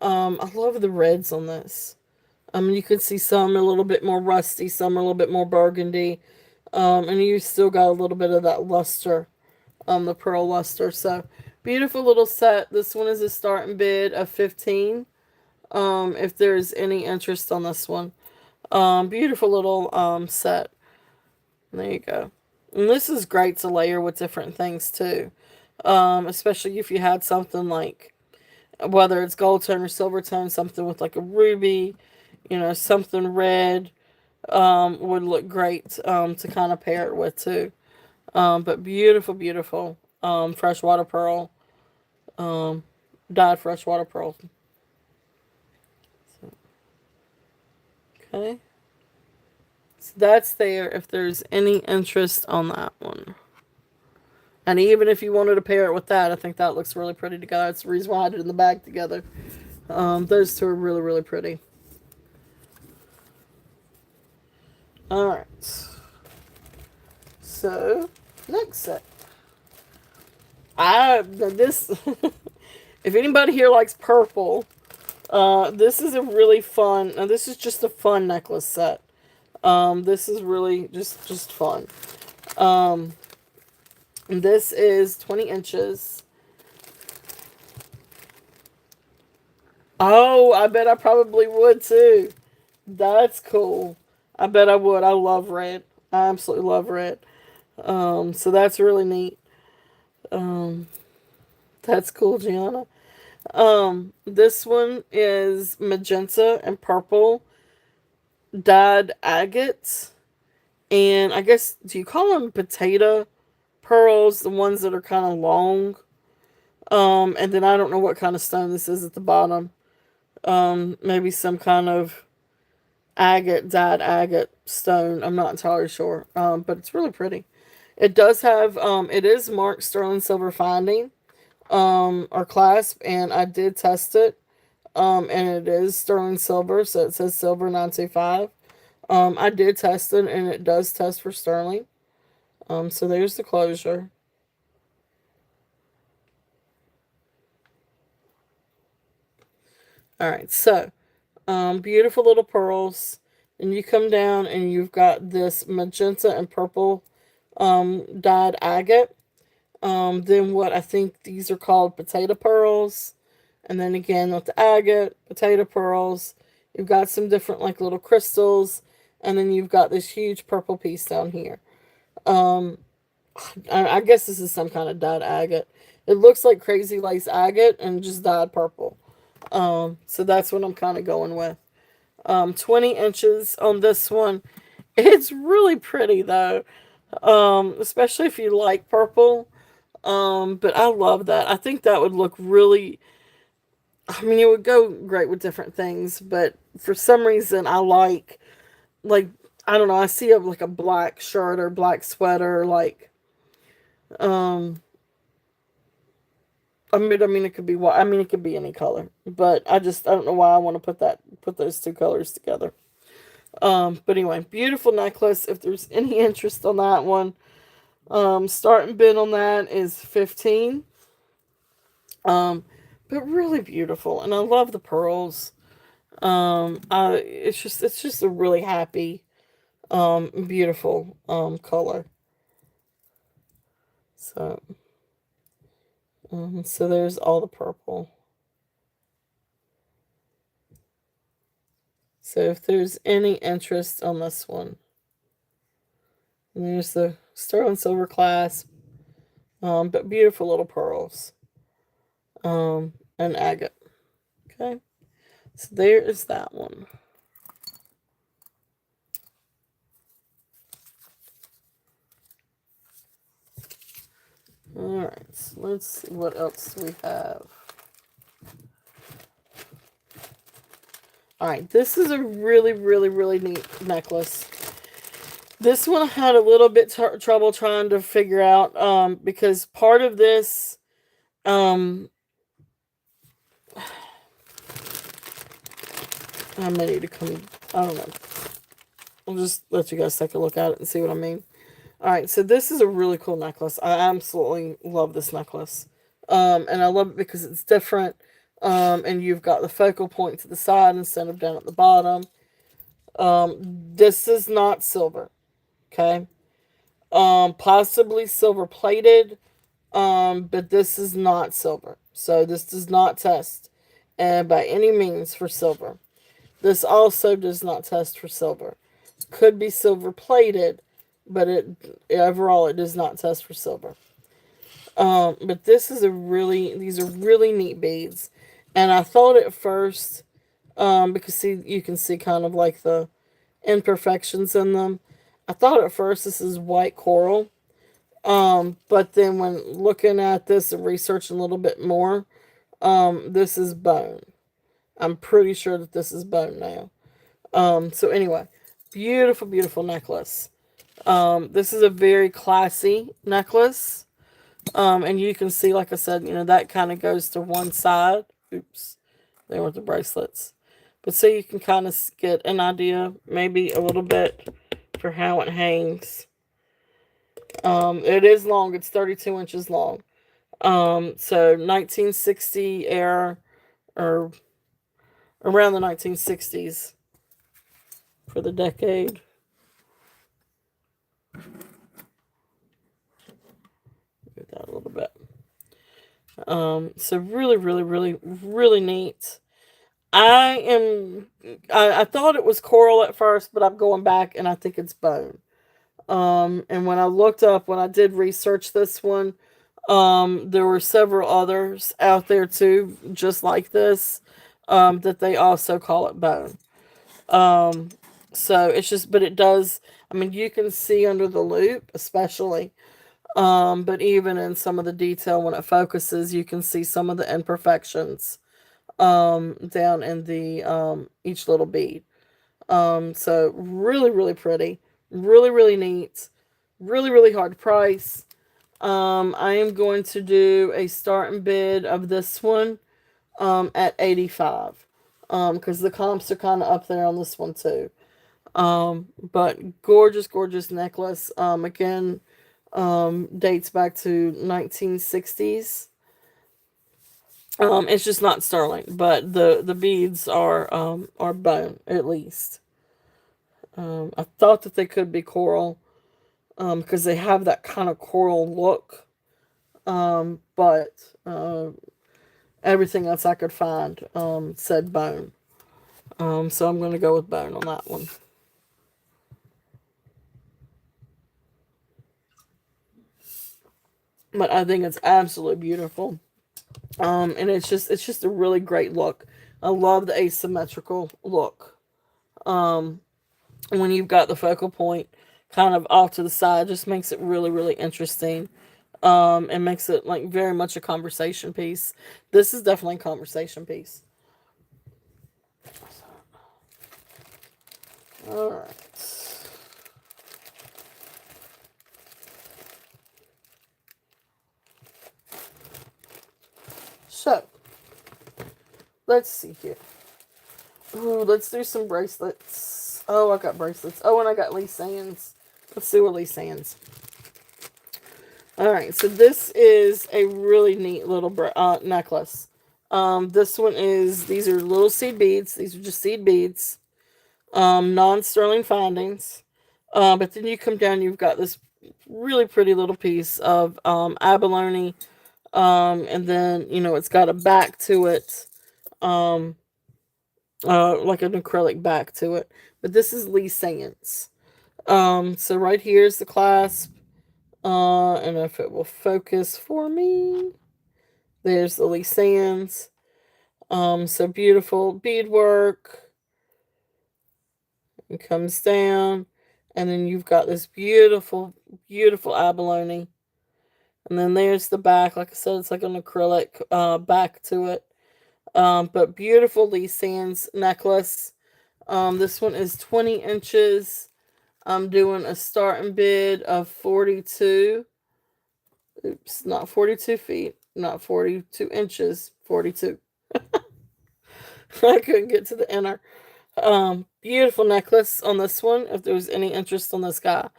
the reds on this. You could see some a little bit more rusty, some a little bit more burgundy. And you still got a little bit of that luster, the pearl luster. So beautiful little set. This one is a starting bid of 15. If there's any interest on this one. Beautiful little set. There you go. And this is great to layer with different things too. Especially if you had something like whether it's gold tone or silver tone, something with like a ruby, something red, would look great to kind of pair it with too. But beautiful, beautiful freshwater pearl, um, dyed freshwater pearl. So, okay, so that's there. If there's any interest on that one, and even if you wanted to pair it with that, I think that looks really pretty together. That's the reason why I did it in the bag together. Those two are really, really pretty. All right. So next set. I this if anybody here likes purple, this is a really fun. Now this is just a fun necklace set. This is really just fun. Um, this is 20 inches. Oh, I bet I probably would too. That's cool. I bet I would. I love red. I absolutely love red. So that's really neat. Um, that's cool, Gianna. This one is magenta and purple dyed agates. And I guess, do you call them potato pearls? The ones that are kind of long. And then I don't know what kind of stone this is at the bottom. Maybe some kind of dyed agate stone. I'm not entirely sure. But it's really pretty. It does have, it is marked sterling silver finding, or clasp, and I did test it. And it is sterling silver, so it says silver 925. I did test it, and it does test for sterling. So there's the closure. All right, so beautiful little pearls. And you come down, and you've got this magenta and purple dyed agate. Then what I think these are called potato pearls. And then again with the agate, potato pearls. You've got some different like little crystals, and then you've got this huge purple piece down here. Um, I guess this is some kind of dyed agate. It looks like crazy lace agate and just dyed purple. So that's what I'm kind of going with. 20 inches on this one. It's really pretty though, especially if you like purple. But I love that. I think that would look really. I mean, it would go great with different things, but for some reason, like I don't know. I see like a black shirt or black sweater, like um. I mean, it could be what I mean, it could be any color, but I don't know why I want to put those two colors together. But anyway, beautiful necklace. If there's any interest on that one, starting bid on that is 15. Um, but really beautiful, and I love the pearls. It's just a really happy, beautiful, color. So, so there's all the purple. So if there's any interest on this one, and there's the sterling silver clasp, but beautiful little pearls, and agate. Okay, so there is that one. All right, so let's see what else we have. All right, this is a really, really, really neat necklace. This one I had a little bit trouble trying to figure out, because part of this, um, I may need to come. I don't know. I'll just let you guys take a look at it and see what I mean. All right, so this is a really cool necklace. I absolutely love this necklace. And I love it because it's different. And you've got the focal point to the side instead of down at the bottom. This is not silver, okay? Possibly silver plated, but this is not silver. So this does not test, by any means for silver. This also does not test for silver. Could be silver plated, but overall it does not test for silver. But these are really neat beads, and I thought at first, because see you can see kind of like the imperfections in them. I thought at first this is white coral, but then when looking at this and researching a little bit more, this is bone. I'm pretty sure that this is bone now. So anyway, beautiful, beautiful necklace. This is a very classy necklace. And you can see, like I said, that kind of goes to one side. Oops, they were the bracelets. But so you can kind of get an idea, maybe a little bit, for how it hangs. It is long. It's 32 inches long. So 1960 era, or around the 1960s for the decade. Get that a little bit. So really, really, really, really neat. I thought it was coral at first, but I'm going back and I think it's bone. And when I did research this one, there were several others out there too, just like this, that they also call it bone. Um, so it's just, but it does, I mean, you can see under the loop, especially, but even in some of the detail when it focuses, you can see some of the imperfections, down in the, each little bead. So really, really pretty, really, really neat, really, really hard to price. I am going to do a starting bid of this one, at 85. Because the comps are kind of up there on this one too. But gorgeous, gorgeous necklace. Again, dates back to 1960s. It's just not sterling, but the beads are bone at least. I thought that they could be coral, because they have that kind of coral look. But everything else I could find, said bone. So I'm going to go with bone on that one. But I think it's absolutely beautiful. And it's just a really great look. I love the asymmetrical look. Um, when you've got the focal point kind of off to the side, just makes it really, really interesting. And makes it like very much a conversation piece. This is definitely a conversation piece. All right. So let's see here. Ooh, let's do some bracelets. Oh, I got bracelets. Oh, and I got Lee Sands. Let's see what Lee Sands. All right, so this is a really neat little necklace. This one is, these are little seed beads. These are just seed beads. Non-sterling findings. But then you come down, you've got this really pretty little piece of abalone. And then, it's got a back to it. Um, like an acrylic back to it. But this is Lee Sands. So right here is the clasp. And if it will focus for me, there's the Lee Sands. So beautiful beadwork. It comes down, and then you've got this beautiful, beautiful abalone. And then there's the back. Like I said, it's like an acrylic back to it. But beautiful Lee Sands necklace. This one is 20 inches. I'm doing a starting bid of 42. Oops, not 42 feet, not 42 inches, 42. I couldn't get to the inner. Beautiful necklace on this one, if there's any interest on this guy.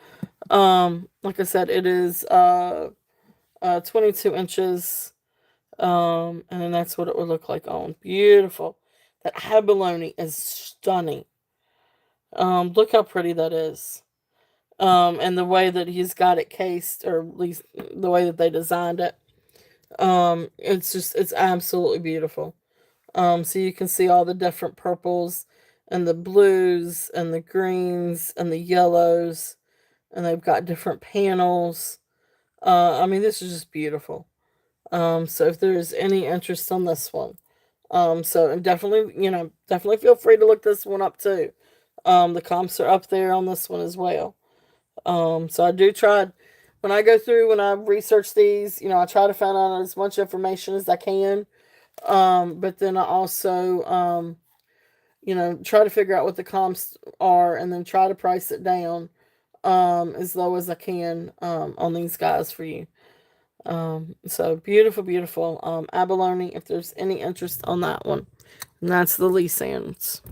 Like I said, it is 22 inches. And then that's what it would look like on. Beautiful. That abalone is stunning. Look how pretty that is. And the way that he's got it cased, or at least the way that they designed it. It's absolutely beautiful. So you can see all the different purples and the blues and the greens and the yellows, and they've got different panels. I mean, this is just beautiful. So if there's any interest on this one, so definitely, definitely feel free to look this one up too. The comps are up there on this one as well. So I do try, when I go through, when I research these, I try to find out as much information as I can. But then I also, try to figure out what the comps are, and then try to price it down, as low as I can, on these guys for you. So beautiful, beautiful, abalone, if there's any interest on that one. And that's the Lee Sands.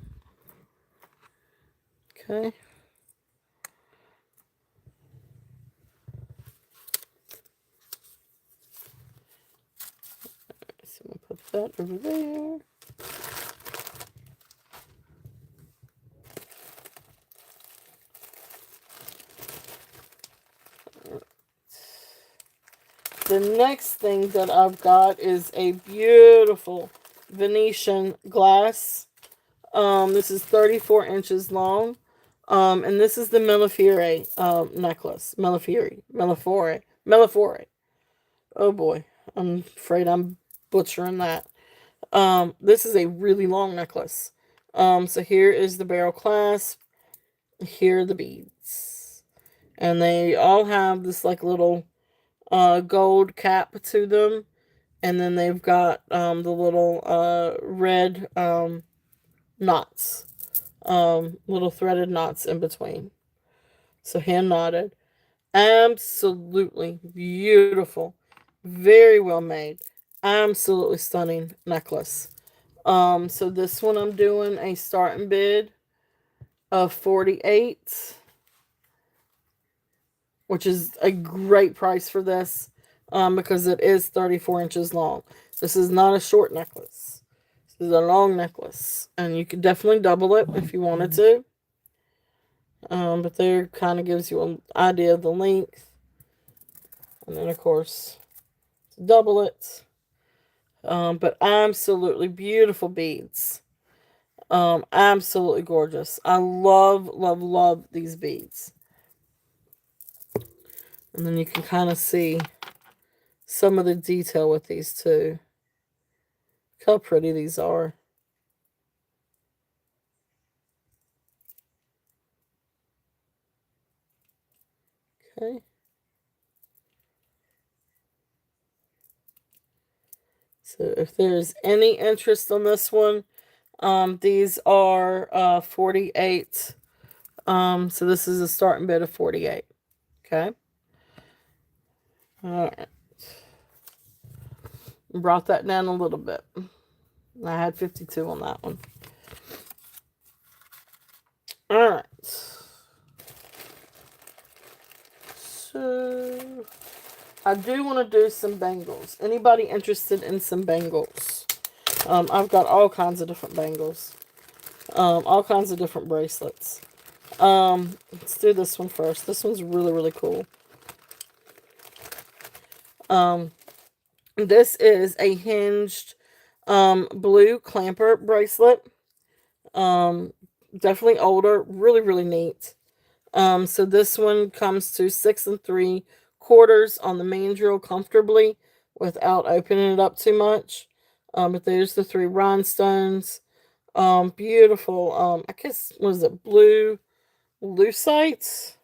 Okay. So I'm going to put that over there. The next thing that I've got is a beautiful Venetian glass. This is 34 inches long. And this is the Millefiore necklace. Millefiore. Oh boy, I'm afraid I'm butchering that. This is a really long necklace. So here is the barrel clasp. Here are the beads. And they all have this like little gold cap to them. And then they've got the little red knots. Little threaded knots in between. So hand knotted. Absolutely beautiful. Very well made. Absolutely stunning necklace. So this one I'm doing a starting bid of 48, which is a great price for this, because it is 34 inches long. This is not a short necklace. This is a long necklace, and you could definitely double it if you wanted to. But there kind of gives you an idea of the length, and then of course double it. But absolutely beautiful beads. Absolutely gorgeous. I love, love, love these beads. And then you can kind of see some of the detail with these too. Look how pretty these are. Okay. So if there's any interest on this one, these are 48. So this is a starting bid of 48. Okay. All right. Brought that down a little bit. I had 52 on that one. All right. So I do want to do some bangles. Anybody interested in some bangles? I've got all kinds of different bangles. All kinds of different bracelets. Let's do this one first. This one's really, really cool. This is a hinged blue clamper bracelet. Definitely older. Really, really neat. So this one comes to 6 3/4 on the mandrel comfortably without opening it up too much. But there's the 3 rhinestones. Beautiful. I guess, what is it? Blue lucite.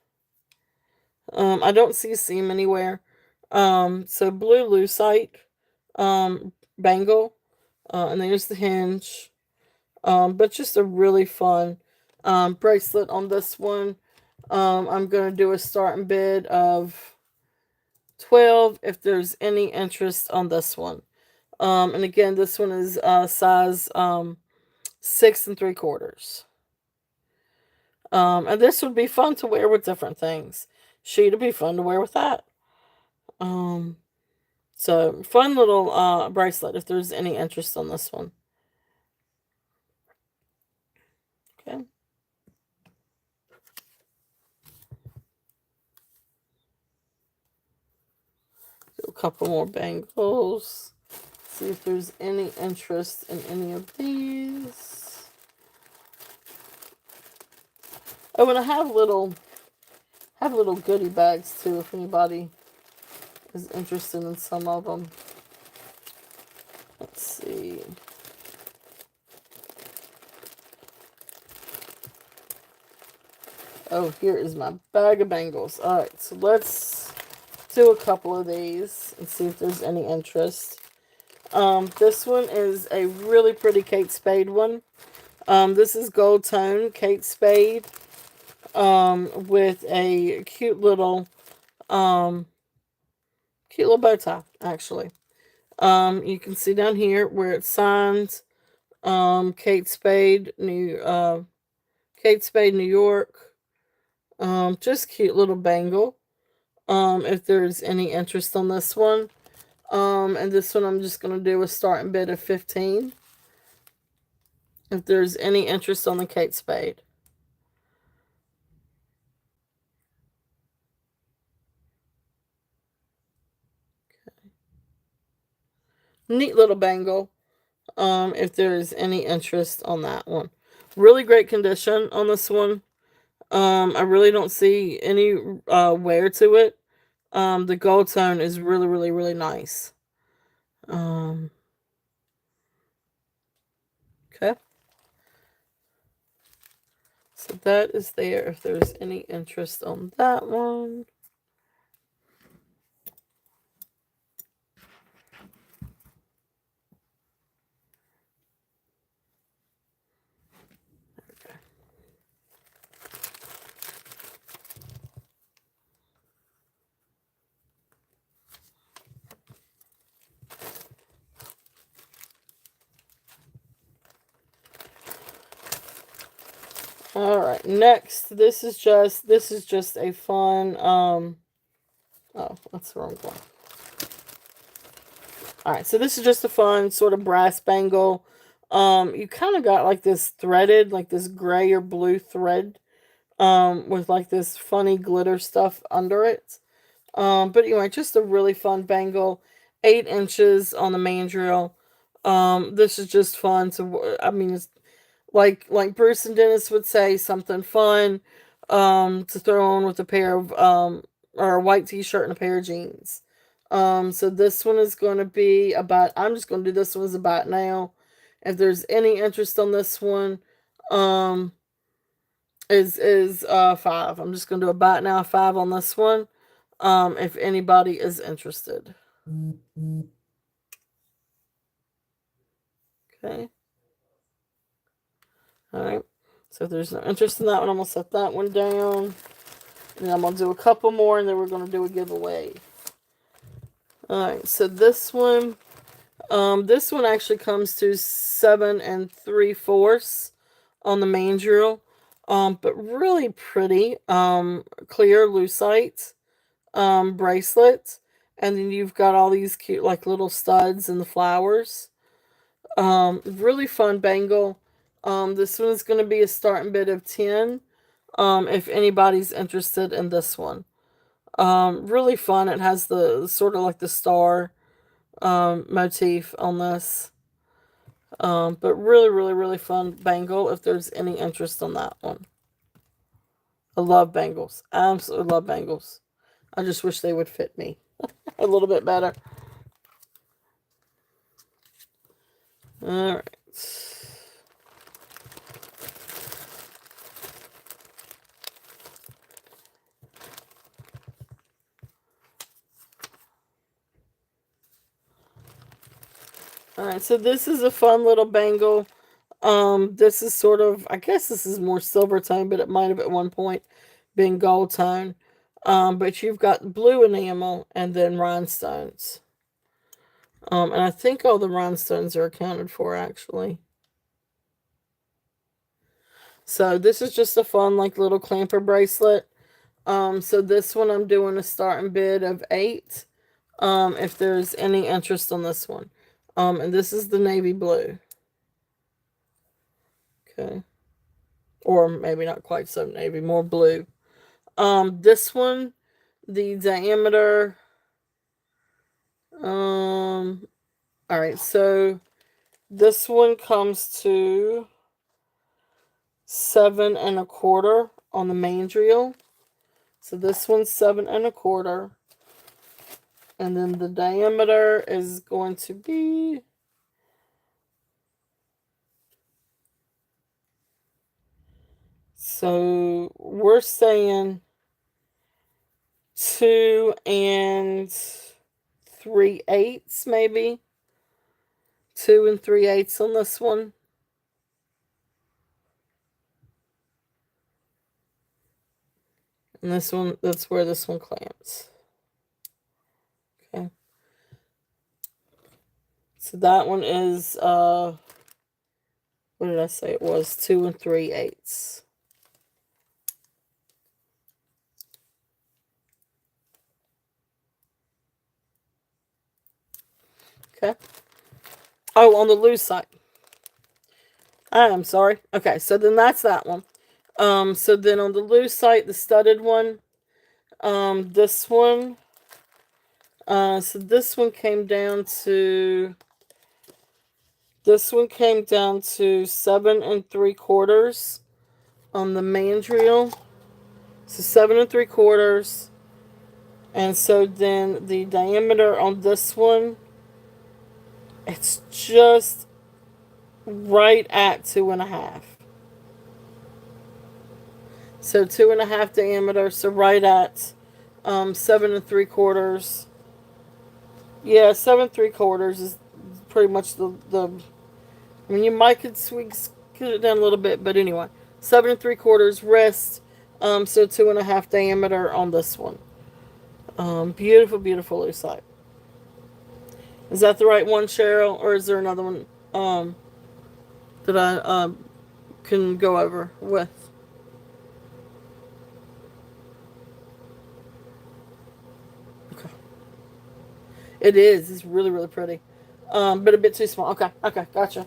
I don't see a seam anywhere. So blue lucite bangle. And there's the hinge. But just a really fun bracelet on this one. I'm going to do a starting bid of 12 if there's any interest on this one. And again, this one is size 6 3/4. And this would be fun to wear with different things. She'd be fun to wear with that. Um, so fun little bracelet if there's any interest on this one. Okay. Do a couple more bangles. See if there's any interest in any of these. Oh, and I have little goodie bags too if anybody is interested in some of them. Let's see. Oh, here is my bag of bangles. Alright, so let's do a couple of these and see if there's any interest. This one is a really pretty Kate Spade one. This is gold tone Kate Spade. With a cute little bow tie, actually. You can see down here where it's signed, Kate Spade, Kate Spade, New York. Just cute little bangle. If there's any interest on this one. And this one I'm just going to do a starting bid of 15. If there's any interest on the Kate Spade. Neat little bangle. If there is any interest on that one. Really great condition on this one. I really don't see any wear to it. The gold tone is really, really, really nice. Okay. So that is there if there's any interest on that one. All right, next, this is just a fun, oh, that's the wrong one. All right, so this is just a fun sort of brass bangle. You kind of got like this threaded, like this gray or blue thread, with like this funny glitter stuff under it. But anyway, just a really fun bangle, 8 inches on the mandrel. This is just fun to, I mean, it's like Bruce and Dennis would say, something fun to throw on with a pair of or a white t-shirt and a pair of jeans. So this one is going to be about, I'm just going to do this one as about now. If there's any interest on this one, um is 5. I'm just going to do about now 5 on this one. If anybody is interested. Okay. All right. So if there's no interest in that one, I'm going to set that one down. And then I'm going to do a couple more, and then we're going to do a giveaway. Alright, so this one actually comes to 7 3/4 on the main drill. But really pretty, clear lucite, bracelet. And then you've got all these cute, like, little studs and the flowers. Really fun bangle. This one is going to be a starting bid of 10. If anybody's interested in this one. Really fun. It has the sort of like the star motif on this. But really, really, really fun bangle if there's any interest on that one. I love bangles. I absolutely love bangles. I just wish they would fit me a little bit better. Alright. Alright, so this is a fun little bangle. This is sort of, I guess this is more silver tone, but it might have at one point been gold tone. But you've got blue enamel and then rhinestones. And I think all the rhinestones are accounted for, actually. So this is just a fun, like, little clamper bracelet. So this one I'm doing a starting bid of 8. If there's any interest on this one. And this is the navy blue. Okay. Or maybe not quite so navy, more blue. This one, the diameter, all right, so this one comes to 7 1/4 on the main drill. So this one's 7 1/4. And then the diameter is going to be, so we're saying 2 3/8, maybe. 2 3/8 on this one. And this one, that's where this one clamps. Okay. So that one is, what did I say it was? 2 3/8. Okay. Oh, on the loose side. I'm sorry. Okay, so then that's that one. So then on the loose side, the studded one, this one, so this one came down to 7 3/4 on the mandrel. So 7 3/4. And so then the diameter on this one, it's just right at 2.5. So 2.5 diameter, so right at 7 3/4. Yeah, 7 3/4 is pretty much the. I mean, you might could it down a little bit, but anyway, 7 3/4 wrist. So 2.5 diameter on this one. Beautiful, beautiful lucite. Is that the right one, Cheryl, or is there another one that I can go over with? Okay. It is. It's really, really pretty. But a bit too small. Okay, okay, gotcha.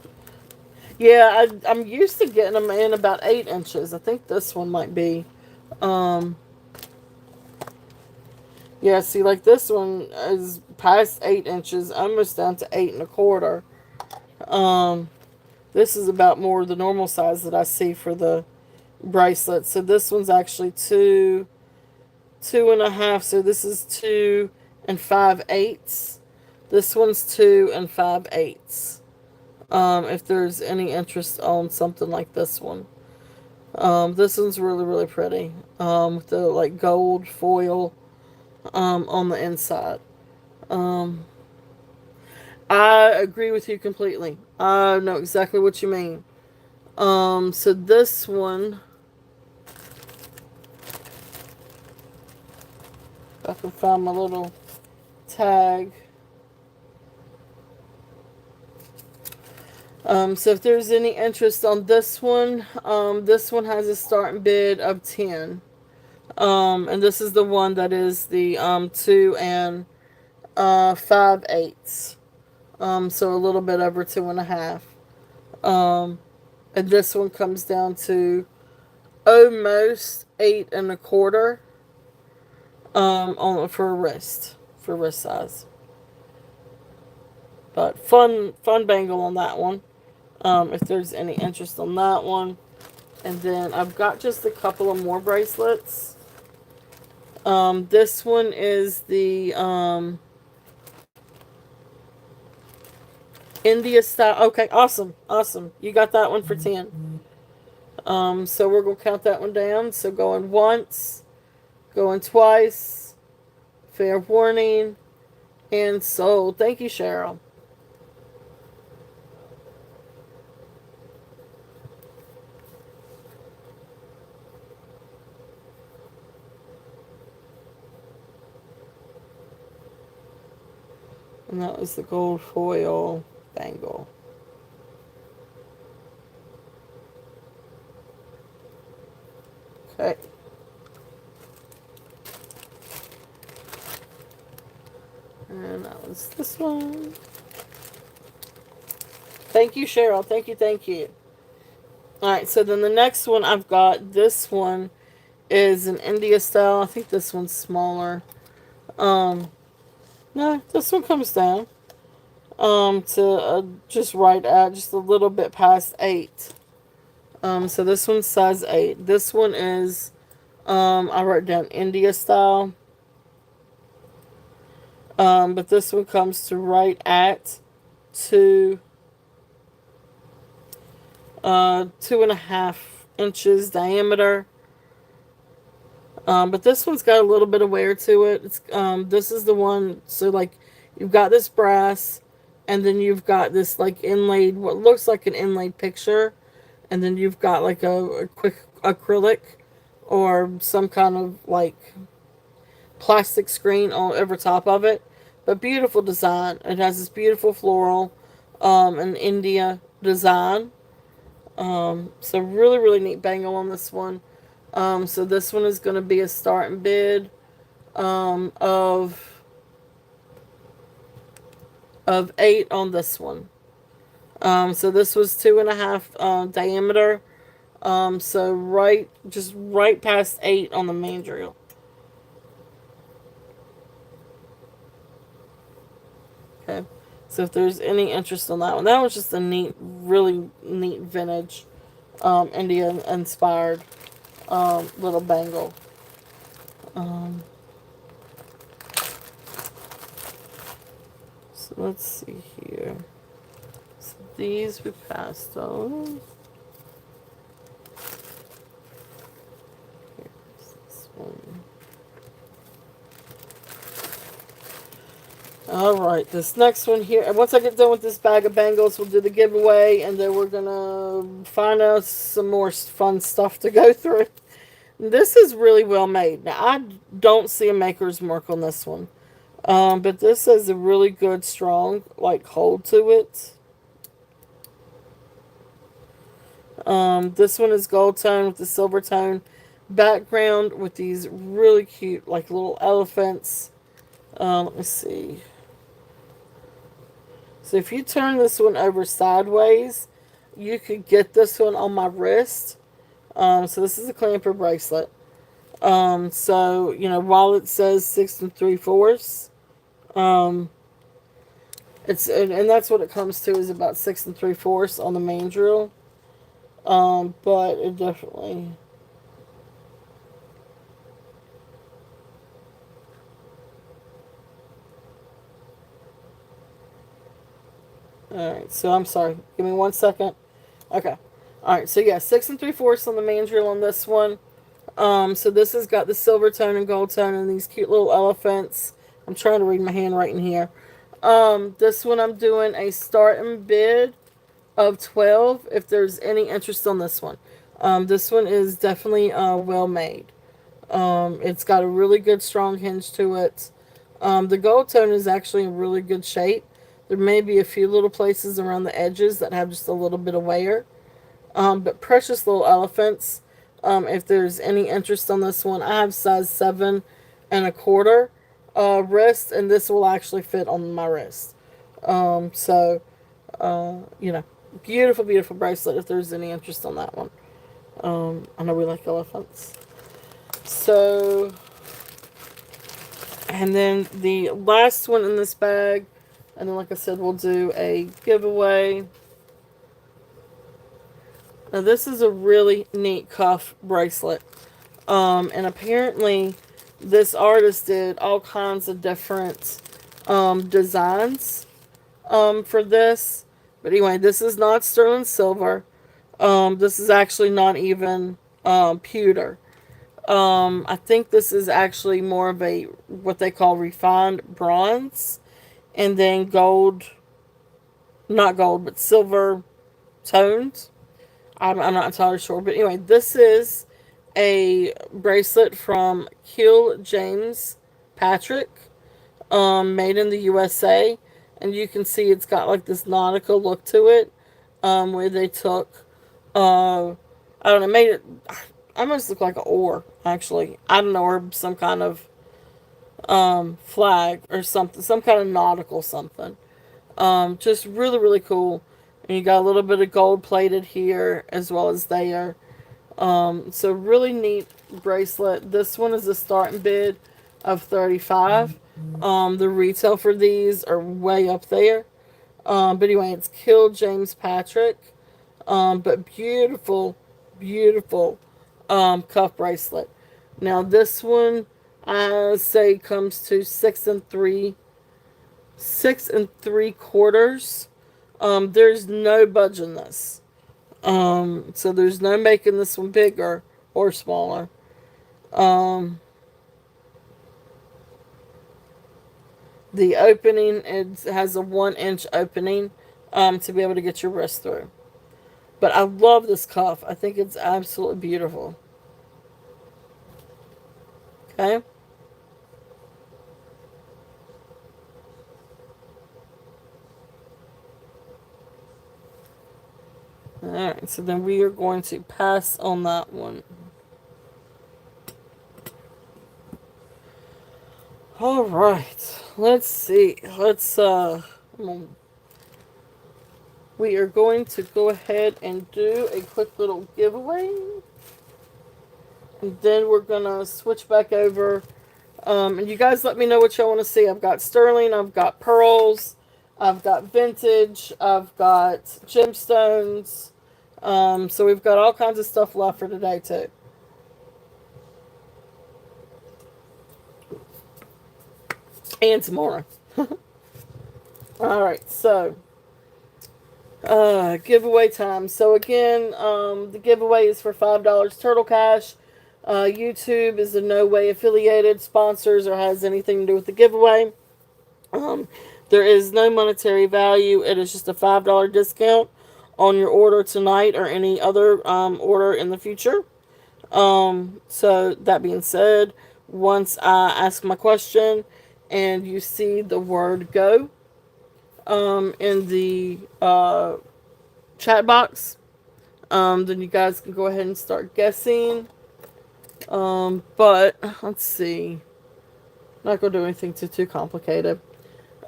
Yeah, I'm used to getting them in about 8 inches. I think this one might be. Yeah, see, like this one is past 8 inches, almost down to 8 1/4. This is about more the normal size that I see for the bracelet. So this one's actually two and a half. So this is 2 and 5/8. This one's 2 and 5/8. If there's any interest on something like this one. This one's really, really pretty. With the like gold foil on the inside. Um, I agree with you completely. I know exactly what you mean. So this one, if I can find my little tag. So if there's any interest on this one has a starting bid of 10. And this is the one that is the 2 and 5/8. So a little bit over 2.5. Um, and this one comes down to almost 8 1/4. On for wrist size. But fun bangle on that one. If there's any interest on that one. And then I've got just a couple of more bracelets. This one is the India style. Okay, awesome, awesome. You got that one for 10. So we're gonna count that one down. So going once, going twice, fair warning, and sold. Thank you, Cheryl. And that was the gold foil bangle. Okay. And that was this one. Thank you, Cheryl. Thank you, thank you. Alright, so then the next one I've got, this one is an India style. I think this one's smaller. No, this one comes down. To just right at, just a little bit past 8. So this one's size 8. This one is, I wrote down India style. But this one comes to right at 2, 2.5 inches diameter. But this one's got a little bit of wear to it. This is the one, so like, you've got this brass, and then you've got this like inlaid, what looks like an inlaid picture, and then you've got like a quick acrylic or some kind of like plastic screen on over top of it. But beautiful design. It has this beautiful floral, and India design. So really, really neat bangle on this one. So this one is going to be a starting bid of 8 on this one. So this was 2.5 diameter. So just right past 8 on the mandrel. Okay. So if there's any interest on that one, that was just a neat, really neat vintage, Indian inspired, little bangle. So let's see here. So these we passed on. Here's this one. Alright, this next one here. And once I get done with this bag of bangles, we'll do the giveaway, and then we're gonna find out some more fun stuff to go through. This is really well made. Now, I don't see a maker's mark on this one. But this has a really good, strong, like, hold to it. This one is gold tone with the silver tone background with these really cute, like, little elephants. Let me see. So if you turn this one over sideways, you could get this one on my wrist. So this is a clamper bracelet. So, while it says 6 3/4, And that's what it comes to, is about 6 3/4 on the main drill. But it definitely. All right, so I'm sorry. Give me 1 second. Okay. All right, so yeah, 6 3/4 on the main drill on this one. So this has got the silver tone and gold tone and these cute little elephants. I'm trying to read my handwriting here. This one I'm doing a start and bid of 12 if there's any interest on this one. This one is definitely well made. It's got a really good strong hinge to it. The gold tone is actually in really good shape. There may be a few little places around the edges that have just a little bit of wear. But precious little elephants. If there's any interest on this one, I have size 7 1/4 wrist, and this will actually fit on my wrist. So you know, beautiful, beautiful bracelet. If there's any interest on that one, I know we like elephants. So, and then the last one in this bag, and then like I said, we'll do a giveaway. Now this is a really neat cuff bracelet. And apparently this artist did all kinds of different designs for this. But anyway, this is not sterling silver. This is actually not even pewter. I think this is actually more of a what they call refined bronze, and then gold, not gold, but silver toned. I'm not entirely sure, but anyway, this is a bracelet from Kill James Patrick, made in the USA, and you can see it's got like this nautical look to it, where they took, I don't know, made it almost look like an oar. Actually, I don't know, or some kind of flag or something, some kind of nautical something. Just really, really cool. And you got a little bit of gold plated here as well as there. So really neat bracelet. This one is a starting bid of 35. The retail for these are way up there. But anyway, it's Kill James Patrick. But beautiful, beautiful cuff bracelet. Now this one I say comes to 6 3/4. There's no budging this. So there's no making this one bigger or smaller. Um, the opening, it has a 1 inch opening to be able to get your wrist through. But I love this cuff. I think it's absolutely beautiful. Okay. Alright, so then we are going to pass on that one. Alright, let's see. We are going to go ahead and do a quick little giveaway. And then we're going to switch back over. And you guys let me know what y'all want to see. I've got sterling, I've got pearls, I've got vintage, I've got gemstones. So we've got all kinds of stuff left for today too. And tomorrow. Alright, so giveaway time. So again, the giveaway is for $5 Turtle Cash. YouTube is in no way affiliated, sponsors, or has anything to do with the giveaway. There is no monetary value. It is just a $5 discount on your order tonight or any other order in the future. So that being said, once I ask my question and you see the word go in the chat box, then you guys can go ahead and start guessing. But let's see. Not gonna do anything too complicated.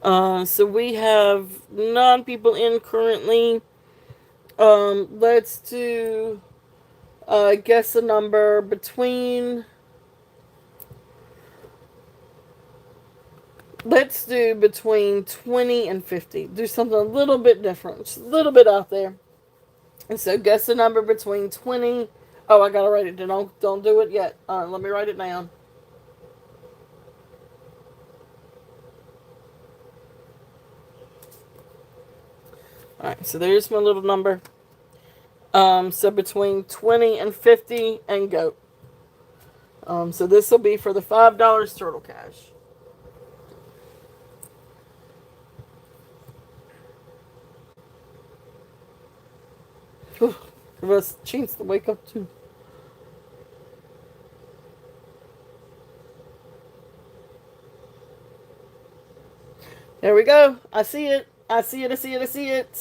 So we have 9 people in currently. Let's do guess a number between Let's do between 20 and 50. Do something a little bit different. Just a little bit out there. And so guess the number between 20. Oh, I gotta write it down. Don't do it yet. Let me write it down. Alright, so there's my little number. So between 20 and 50 and go. So this will be for the $5 Turtle Cash. Whew, give us a chance to wake up too. There we go. I see it. I see it. I see it. I see it.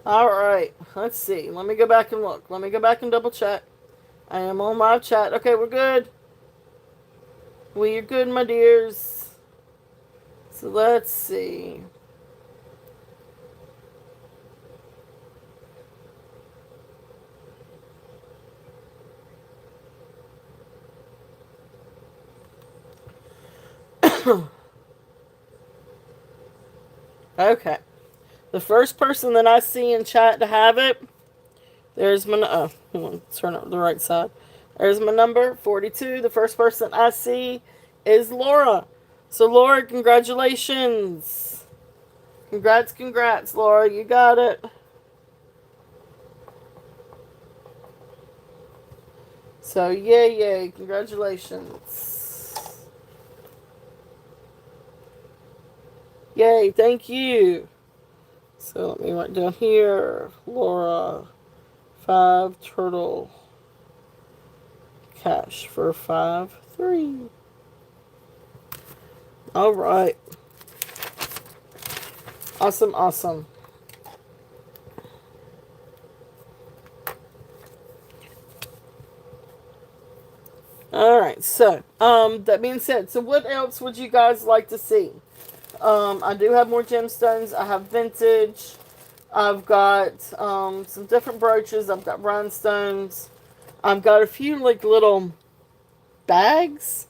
All right. Let's see. Let me go back and look. Let me go back and double check. I am on live chat. Okay, we're good. We're good, my dears. So let's see. Okay. The first person that I see in chat to have it, there's my... Oh, hold on, turn it to the right side. There's my number, 42. The first person I see is Laura. So, Laura, congratulations. Congrats, Laura. You got it. So, yay. Congratulations. Yay, thank you. So, let me write down here. Laura, 5 turtle cash for 5-3. All right. Awesome. All right. So, that being said, so what else would you guys like to see? I do have more gemstones. I have vintage. I've got some different brooches. I've got rhinestones. I've got a few like little bags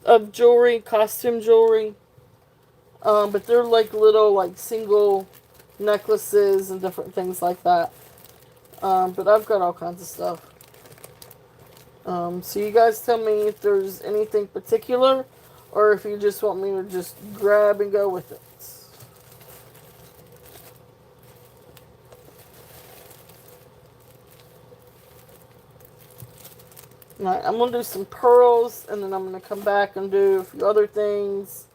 of jewelry, costume jewelry. But they're like little like single necklaces and different things like that. But I've got all kinds of stuff. So you guys tell me if there's anything particular or if you just want me to just grab and go with it. Alright, I'm going to do some pearls and then I'm going to come back and do a few other things.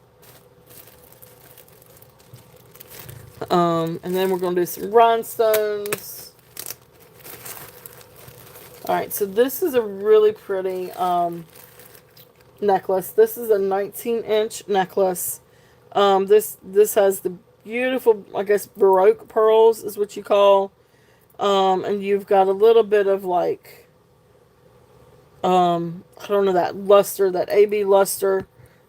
And then we're going to do some rhinestones. Alright, so this is a really pretty necklace. This is a 19-inch necklace. This has the beautiful, I guess, Baroque pearls is what you call. And you've got a little bit of like, I don't know, that luster, that AB luster,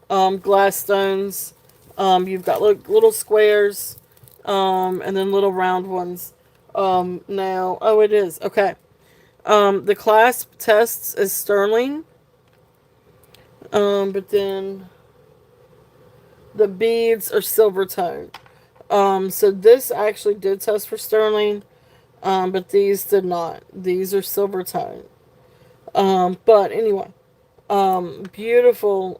glass stones. You've got little squares, and then little round ones. Now, oh, it is. Okay. The clasp tests is sterling. But then the beads are silver tone. So this actually did test for sterling, but these did not. These are silver tone. But anyway, beautiful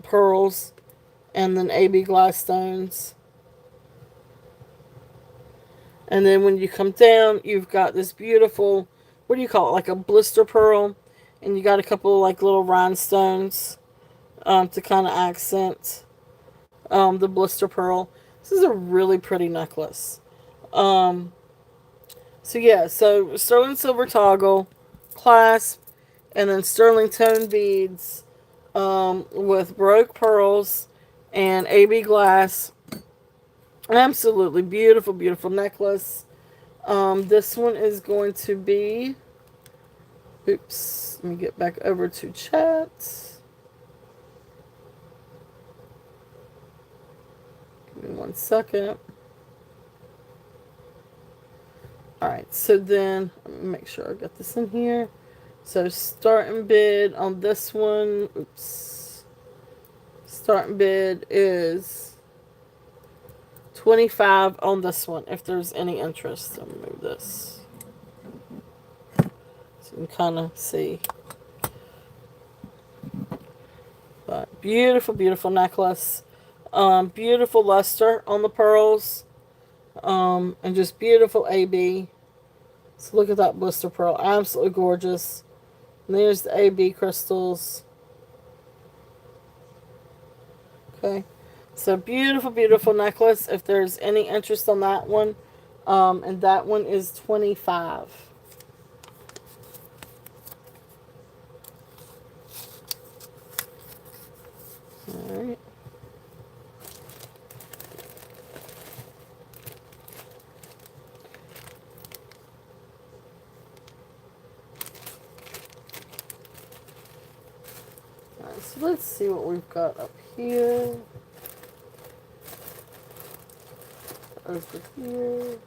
pearls and then AB glass stones. And then when you come down, you've got this beautiful, what do you call it, like a blister pearl. And you got a couple of like little rhinestones to kind of accent the blister pearl. This is a really pretty necklace. So yeah, so sterling silver toggle, clasp, and then sterling tone beads with Baroque pearls and AB glass. Absolutely beautiful necklace. This one is going to be... Oops, let me get back over to chat. Give me 1 second. Alright, so then, let me make sure I got this in here. So starting bid on this one, oops. Starting bid is 25 on this one, if there's any interest. I'll move this so you can kind of see. But beautiful, beautiful necklace. Beautiful luster on the pearls. And just beautiful AB. So look at that blister pearl. Absolutely gorgeous. And there's the AB crystals. Okay. So beautiful, beautiful necklace. If there's any interest on that one. And that one is 25. Alright. Alright, so let's see what we've got up here. Over here.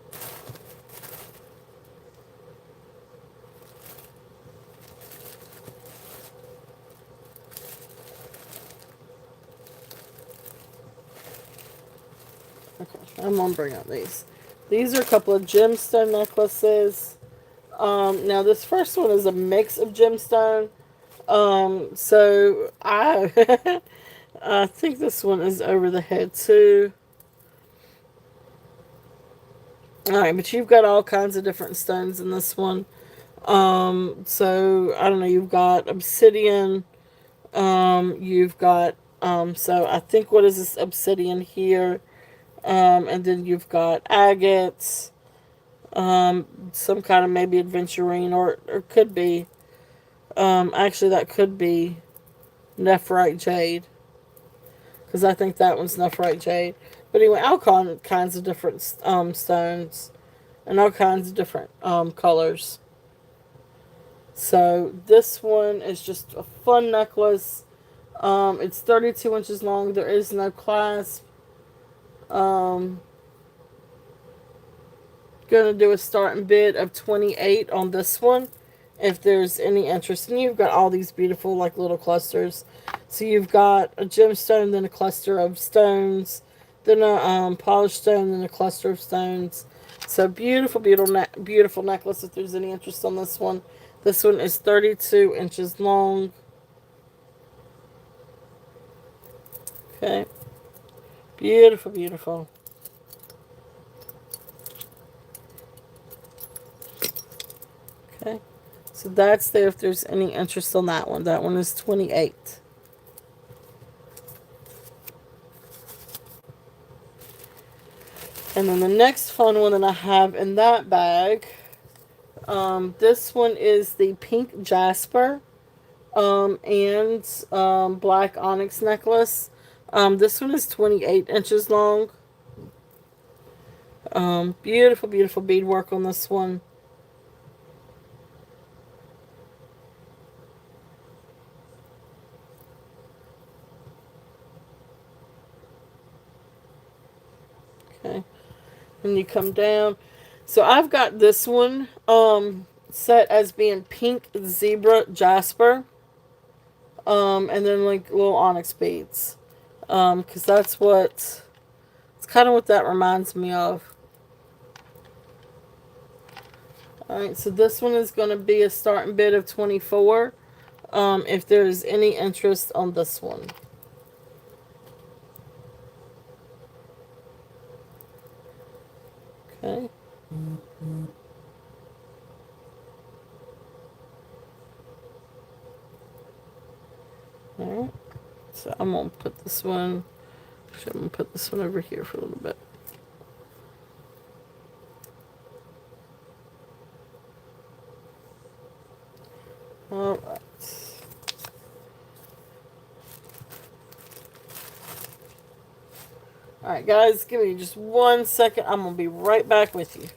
Okay, I'm gonna bring out these. These are a couple of gemstone necklaces. Now this first one is a mix of gemstone. So I I think this one is over the head too. Alright, but you've got all kinds of different stones in this one. So I don't know, you've got obsidian, you've got so I think what is this obsidian here? And then you've got agates, some kind of maybe adventurine, or could be, actually that could be nephrite jade, because I think that one's nephrite jade. But anyway, all kinds of different stones, and all kinds of different colors. So this one is just a fun necklace. It's 32 inches long. There is no clasp. Um, Gonna do a starting bid of 28 on this one, if there's any interest. And you've got all these beautiful like little clusters. So you've got a gemstone, then a cluster of stones, then a polished stone, then a cluster of stones. So beautiful, beautiful necklace. If there's any interest on this one, this one is 32 inches long. Okay, beautiful, beautiful. Okay, so that's there if there's any interest on that one. That one is 28. And then the next fun one that I have in that bag, this one is the pink jasper and black onyx necklace. This one is 28 inches long. Beautiful, beautiful beadwork on this one. Okay. And you come down. So I've got this one set as being pink zebra jasper. And then like little onyx beads. Because that's what, it's kind of what that reminds me of. Alright, so this one is going to be a starting bid of 24. If there's any interest on this one. Okay. Alright. So I'm going to put this one, actually I'm going to put this one over here for a little bit. Alright. Alright guys, give me just 1 second. I'm going to be right back with you.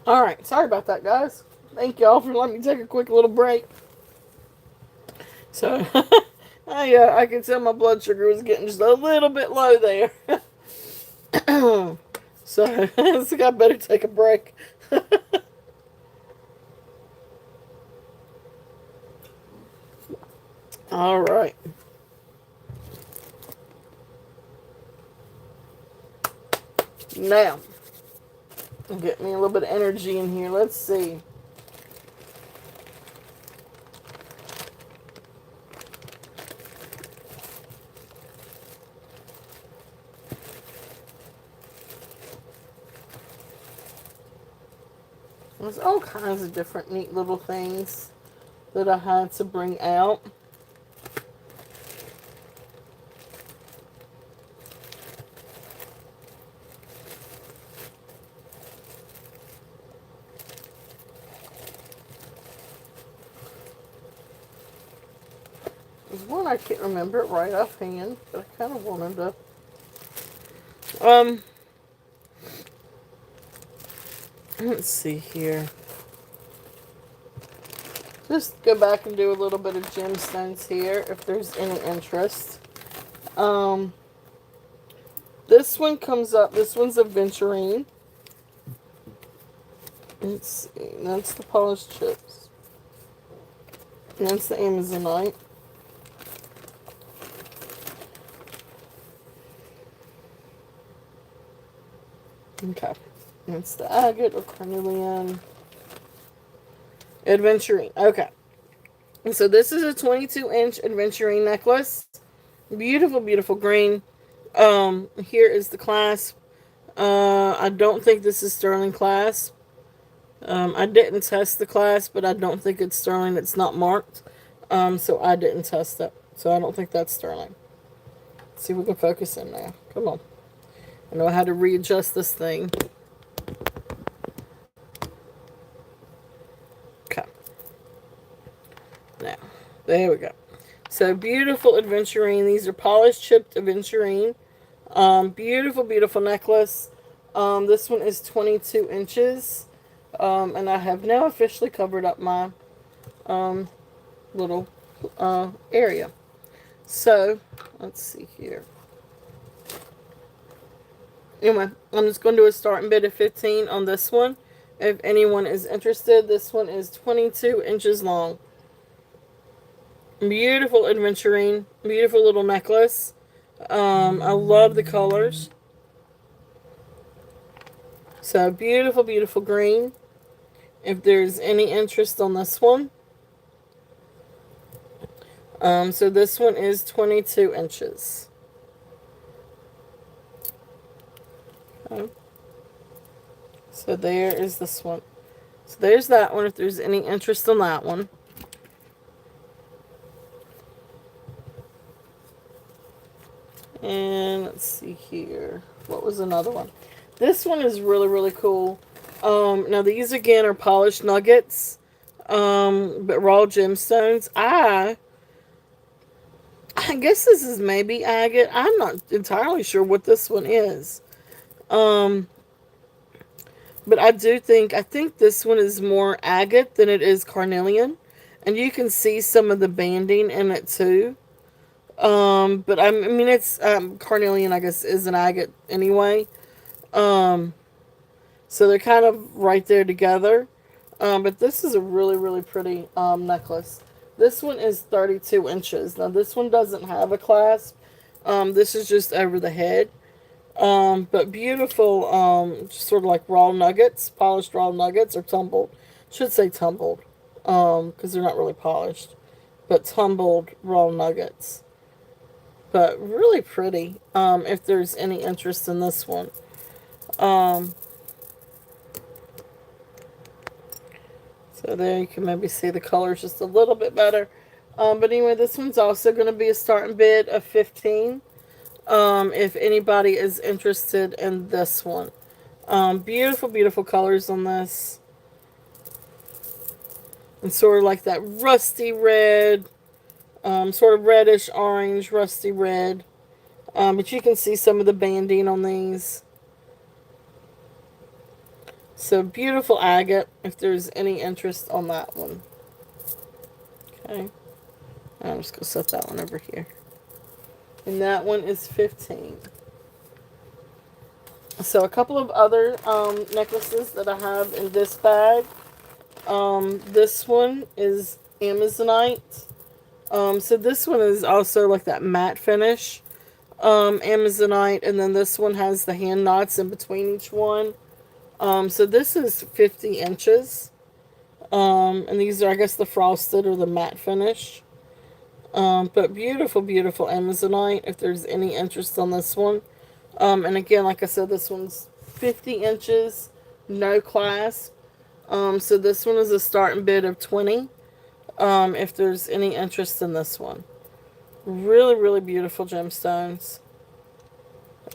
All right, sorry about that, guys. Thank y'all for letting me take a quick little break. So, I could tell my blood sugar was getting just a little bit low there. So, I think I better take a break. All right. Now, get me a little bit of energy in here. Let's see. There's all kinds of different neat little things that I had to bring out. There's one I can't remember it right offhand, but I kind of wanted to. Um, let's see here. Just go back and do a little bit of gemstones here if there's any interest. Um, this one comes up. This one's aventurine. Let's see. That's the polished chips. And that's the Amazonite. Okay. That's the agate or carnelian. Adventurine. Okay. So this is a 22-inch adventurine necklace. Beautiful, beautiful green. Here is the clasp. I don't think this is sterling clasp. I didn't test the clasp, but I don't think it's sterling. It's not marked. So I didn't test it. So I don't think that's sterling. Let's see if we can focus in there. Come on. I know how to readjust this thing. Okay. Now, there we go. So beautiful aventurine. These are polished chipped aventurine. Beautiful, beautiful necklace. This one is 22 inches. And I have now officially covered up my little area. So, let's see here. Anyway, I'm just going to do a starting bid of 15 on this one. If anyone is interested, this one is 22 inches long. Beautiful aventurine. Beautiful little necklace. I love the colors. So, beautiful, beautiful green. If there's any interest on this one. So this one is 22 inches. Okay. So there is this one. So there's that one if there's any interest in that one. And let's see here. What was another one? This one is really, really cool. Now these again are polished nuggets. But raw gemstones. I guess this is maybe agate. I'm not entirely sure what this one is. But I think this one is more agate than it is carnelian. And you can see some of the banding in it too. But I mean, it's, carnelian, I guess, is an agate anyway. So they're kind of right there together. But this is a really, really pretty, necklace. This one is 32 inches. Now, this one doesn't have a clasp. This is just over the head. But beautiful, sort of like raw nuggets, polished raw nuggets, or tumbled. Should say tumbled, because they're not really polished. But tumbled raw nuggets. But really pretty, if there's any interest in this one. So there you can maybe see the colors just a little bit better. But anyway, this one's also going to be a starting bid of 15. If anybody is interested in this one. Beautiful, beautiful colors on this. And sort of like that rusty red, sort of reddish orange, rusty red. But you can see some of the banding on these. So beautiful agate, if there's any interest on that one. Okay. I'm just going to set that one over here. And that one is 15. So a couple of other necklaces that I have in this bag. This one is Amazonite. So this one is also like that matte finish. Amazonite, and then this one has the hand knots in between each one. So this is 50 inches. And these are, I guess, the frosted or the matte finish. But beautiful, beautiful Amazonite, if there's any interest on this one. And again, like I said, this one's 50 inches, no clasp. So this one is a starting bid of 20. If there's any interest in this one. Really, really beautiful gemstones.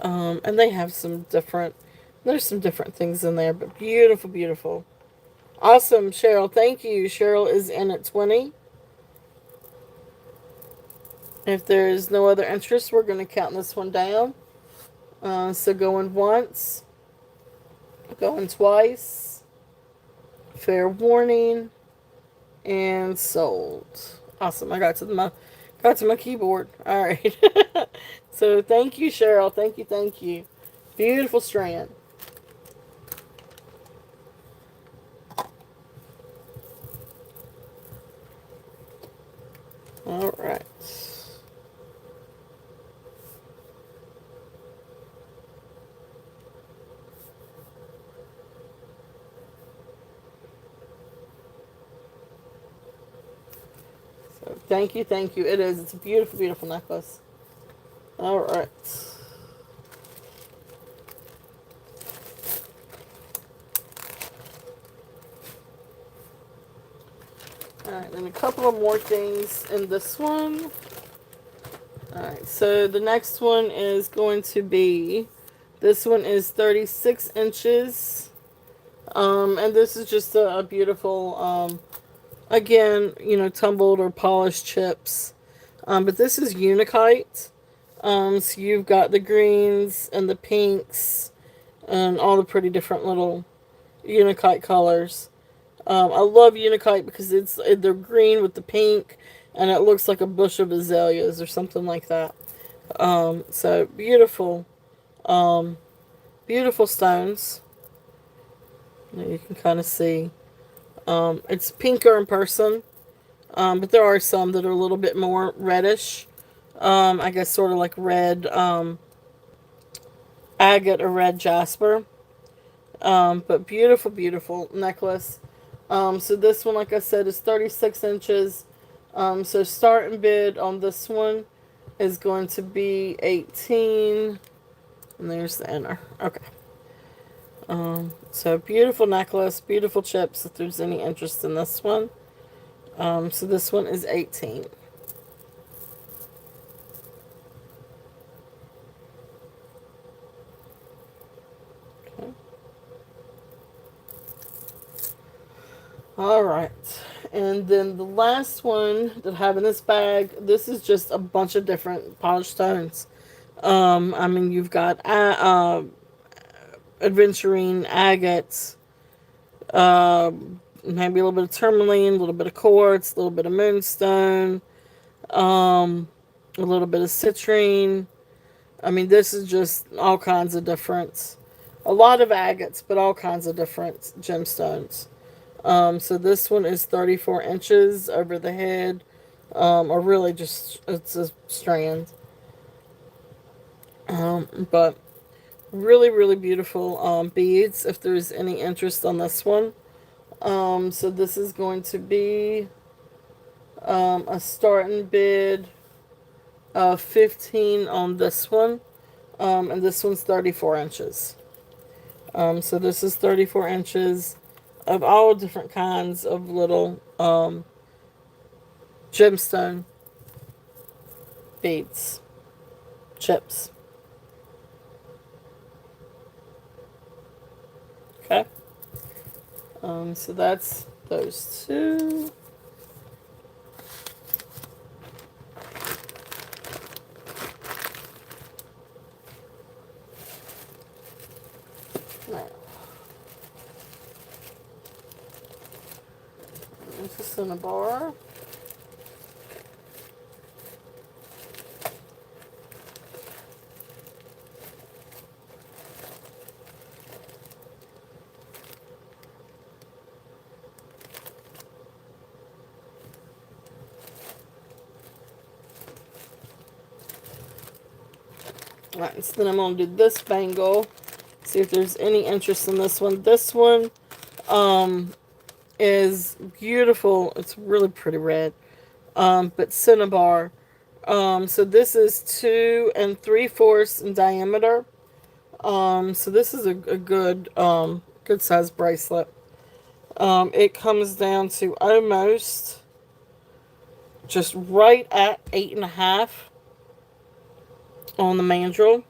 And they have there's some different things in there, but beautiful, beautiful. Awesome, Cheryl. Thank you. Cheryl is in at 20. If there's no other interest, we're going to count this one down. So going once, going twice, fair warning, and sold. Awesome. I got to my keyboard. All right. So thank you, Cheryl. Thank you, thank you. Beautiful strand. All right. So thank you, thank you. It is. It's a beautiful, beautiful necklace. All right. Alright, then a couple of more things in this one. Alright, so the next one is going to be, this one is 36 inches. And this is just a beautiful, again, you know, tumbled or polished chips. But this is Unikite. So you've got the greens and the pinks and all the pretty different little Unikite colors. I love Unikite because they're green with the pink, and it looks like a bush of azaleas or something like that. So beautiful, beautiful stones. You can kind of see. It's pinker in person, but there are some that are a little bit more reddish. I guess sort of like red agate or red jasper. But beautiful, beautiful necklace. So this one, like I said, is 36 inches. So starting bid on this one is going to be 18. And there's the inner. Okay. So beautiful necklace, beautiful chips, if there's any interest in this one. So this one is 18. Okay. All right. And then the last one that I have in this bag, this is just a bunch of different polished stones. I mean, you've got aventurine, agates, maybe a little bit of tourmaline, a little bit of quartz, a little bit of moonstone, a little bit of citrine. I mean, this is just all kinds of different, a lot of agates, but all kinds of different gemstones. So this one is 34 inches over the head, or really just, it's a strand. But really, really beautiful beads, if there's any interest on this one. So this is going to be a starting bid of 15 on this one. And this one's 34 inches. So this is 34 inches of all different kinds of little gemstone beads, chips. Okay. So that's those two. Now, There's a cinnabar. Alright, so then I'm going to do this bangle. See if there's any interest in this one. This one is beautiful. It's really pretty red. But cinnabar. So this is 2 3/4 in diameter. So this is a good good size bracelet. It comes down to almost just right at 8.5 on the mandrel.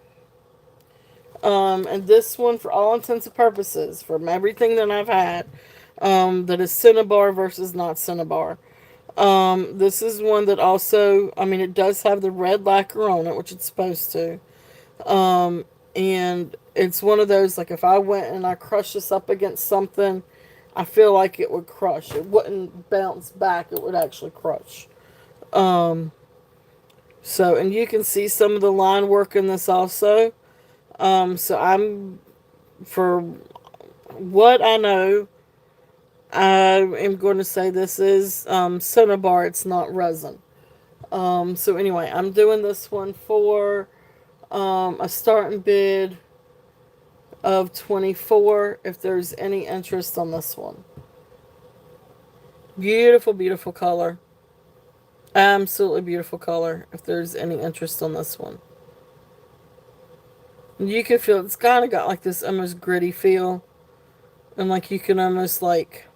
And this one, for all intents and purposes, from everything that I've had, that is cinnabar versus not cinnabar. This is one that also, I mean, it does have the red lacquer on it, which it's supposed to. And it's one of those, like, if I went and I crushed this up against something, I feel like it would crush. It wouldn't bounce back, it would actually crush. So, and you can see some of the line work in this also. So I'm, for what I know, I am going to say this is cinnabar, it's not resin. So anyway, I'm doing this one for a starting bid of 24 if there's any interest on this one. Beautiful, beautiful color. Absolutely beautiful color if there's any interest on this one. You can feel it's kind of got like this almost gritty feel. And like you can almost like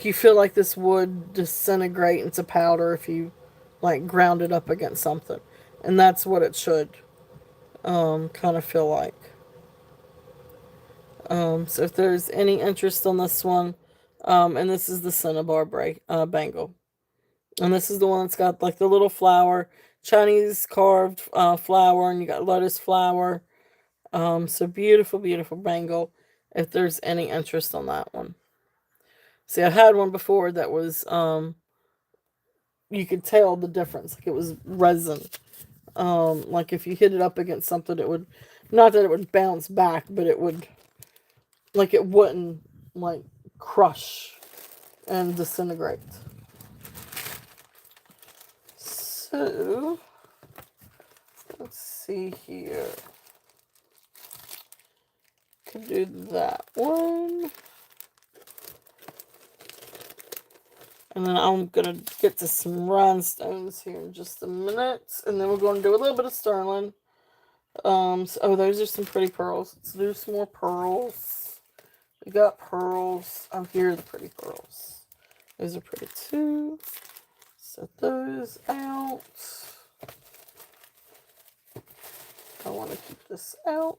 you feel like this would disintegrate into powder if you like ground it up against something. And that's what it should kind of feel like. So if there's any interest on this one, and this is the cinnabar bangle. And this is the one that's got like the little flower, Chinese carved flower, and you got lotus flower. So beautiful, beautiful bangle if there's any interest on that one. See, I had one before that was, you could tell the difference. Like it was resin. Like if you hit it up against something, it would, not that it would bounce back, but it would, like it wouldn't, like, crush and disintegrate. So, let's see here. Could do that one. And then I'm going to get to some rhinestones here in just a minute. And then we're going to do a little bit of sterling. Oh, those are some pretty pearls. Let's do some more pearls. We got pearls. Oh, here are the pretty pearls. Those are pretty too. Set those out. I want to keep this out.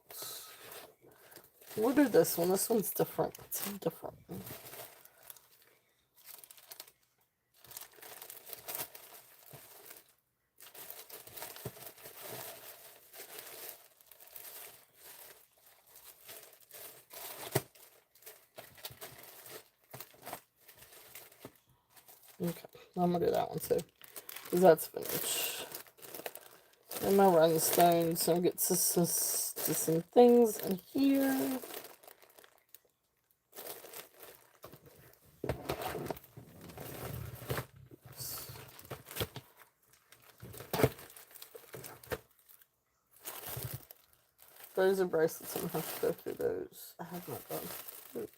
We'll do this one. This one's different. It's different. Okay, I'm going to do that one too, because that's finished. And my rhinestones, so I'll get to some things in here. Those are bracelets, I'm going to have to go through those. I have not done. Oops.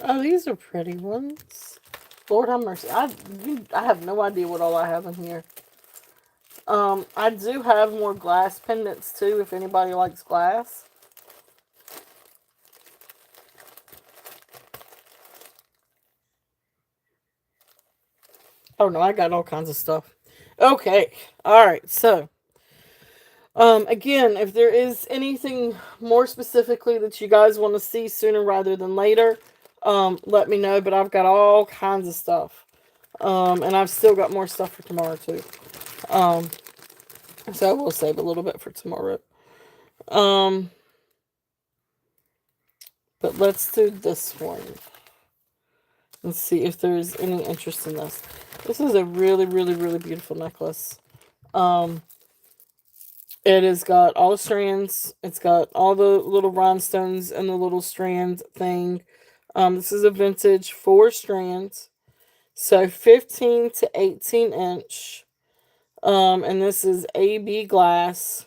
Oh, these are pretty ones. Lord have mercy. I have no idea what all I have in here. I do have more glass pendants too, if anybody likes glass. Oh no, I got all kinds of stuff. Okay. Alright, so again, if there is anything more specifically that you guys want to see sooner rather than later, let me know. But I've got all kinds of stuff. And I've still got more stuff for tomorrow too. Um, so we'll save a little bit for tomorrow. Um, but let's do this one and see if there's any interest in this. This is a really, really, really beautiful necklace. Um, it has got all the strands. It's got all the little rhinestones and the little strand thing. This is a vintage 4 strands. So 15 to 18 inch. And this is AB glass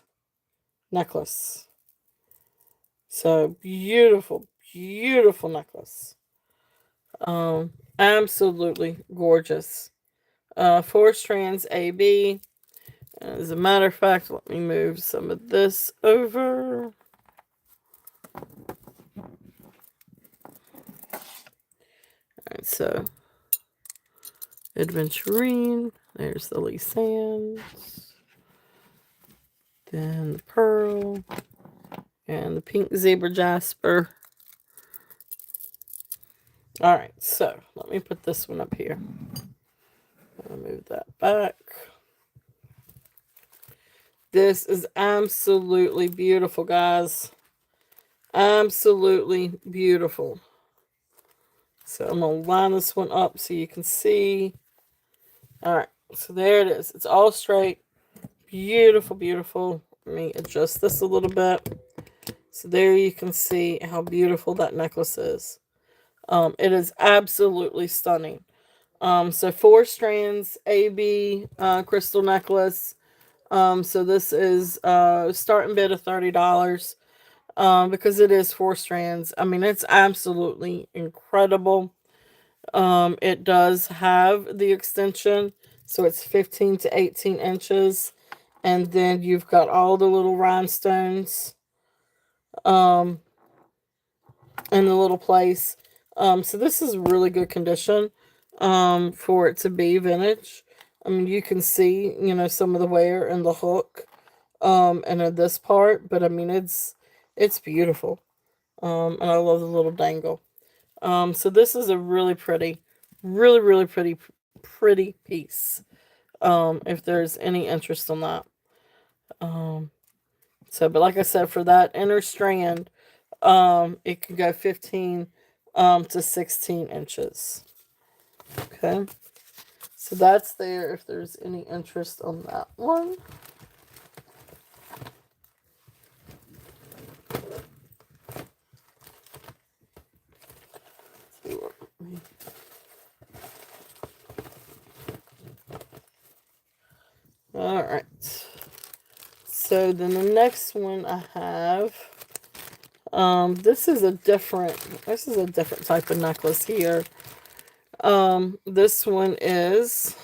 necklace. So beautiful, beautiful necklace. Absolutely gorgeous. 4 strands AB. As a matter of fact, let me move some of this over. Alright, so Adventurine. There's the Lee Sands. Then the pearl. And the pink zebra jasper. Alright, so let me put this one up here. I'll move that back. This is absolutely beautiful, guys. Absolutely beautiful. So I'm going to line this one up so you can see. Alright, so there it is. It's all straight. Beautiful, beautiful. Let me adjust this a little bit. So there you can see how beautiful that necklace is. It is absolutely stunning. So 4 strands, AB crystal necklace. So this is starting bid of $30. Because it is 4 strands. I mean, it's absolutely incredible. It does have the extension, so it's 15 to 18 inches. And then you've got all the little rhinestones in the little place. So this is really good condition for it to be vintage. I mean, you can see, some of the wear and the hook and in this part, but I mean, it's beautiful. And I love the little dangle. So this is a really pretty, really, really pretty piece. If there's any interest in that. But like I said, for that inner strand, it can go 15 to 16 inches. Okay. So that's there if there's any interest on that one. All right. So then the next one I have, this is a different type of necklace here. This one is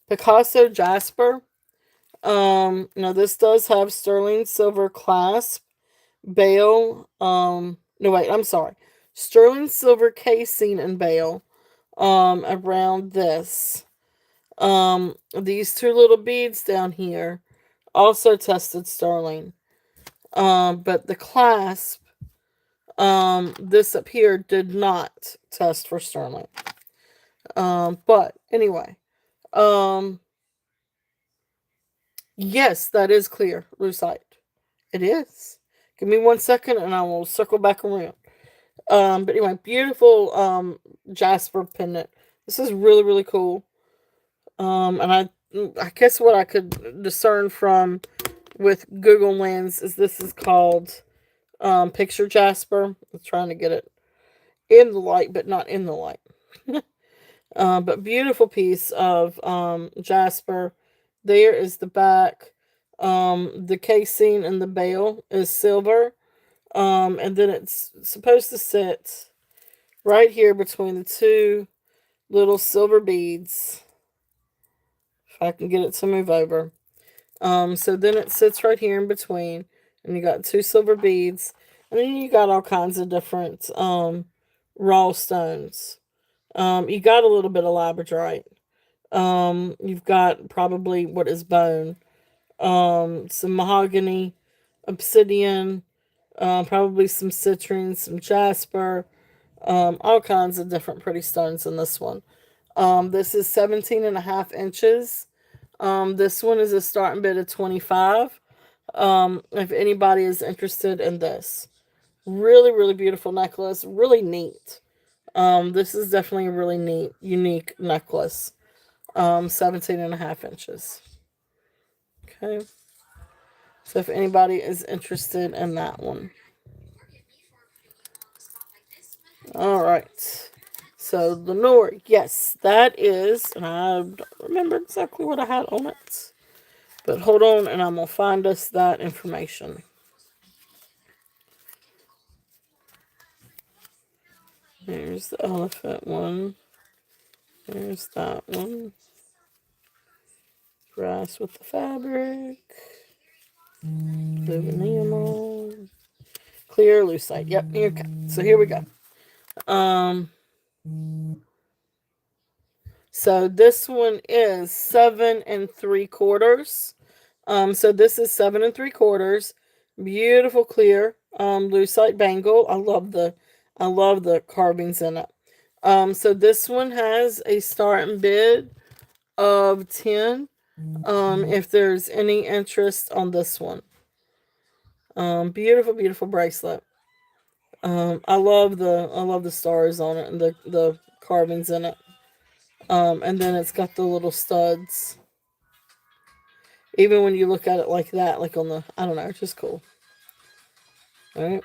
Picasso Jasper. Now this does have sterling silver clasp, bail. No wait, I'm sorry, sterling silver casing and bail. Around this. These 2 little beads down here also tested sterling. But the clasp, this up here did not test for sterling. But anyway, yes, that is clear lucite. It is. Give me 1 second and I will circle back around. But anyway, beautiful jasper pendant. This is really, really cool. And I guess what I could discern from with Google Lens is this is called picture jasper. I'm trying to get it in the light, but not in the light. But beautiful piece of jasper. There is the back. The casing and the bail is silver. And then it's supposed to sit right here between the 2 little silver beads. If I can get it to move over. So then it sits right here in between. And you got 2 silver beads. And then you got all kinds of different raw stones. You got a little bit of labradorite. You've got probably what is bone. Some mahogany, obsidian, probably some citrine, some jasper, all kinds of different pretty stones in this one. This is 17.5 inches. This one is a starting bid of 25. If anybody is interested in this. Really, really beautiful necklace. Really neat. This is definitely a really neat, unique necklace. 17.5 inches. Okay. So if anybody is interested in that one. All right. So Lenore, yes, that is, and I don't remember exactly what I had on it. But hold on, and I'm going to find us that information. Here's the elephant one. There's that one. Brass with the fabric. Blue enamel. Clear lucite. Yep, okay. So here we go. So this one is 7 3/4. So this is 7 3/4. Beautiful clear lucite bangle. I love the carvings in it. So this one has a starting bid of 10. If there's any interest on this one. Beautiful, beautiful bracelet. I love the stars on it and the carvings in it. And then it's got the little studs. Even when you look at it like that, like on the, I don't know, it's just cool. All right.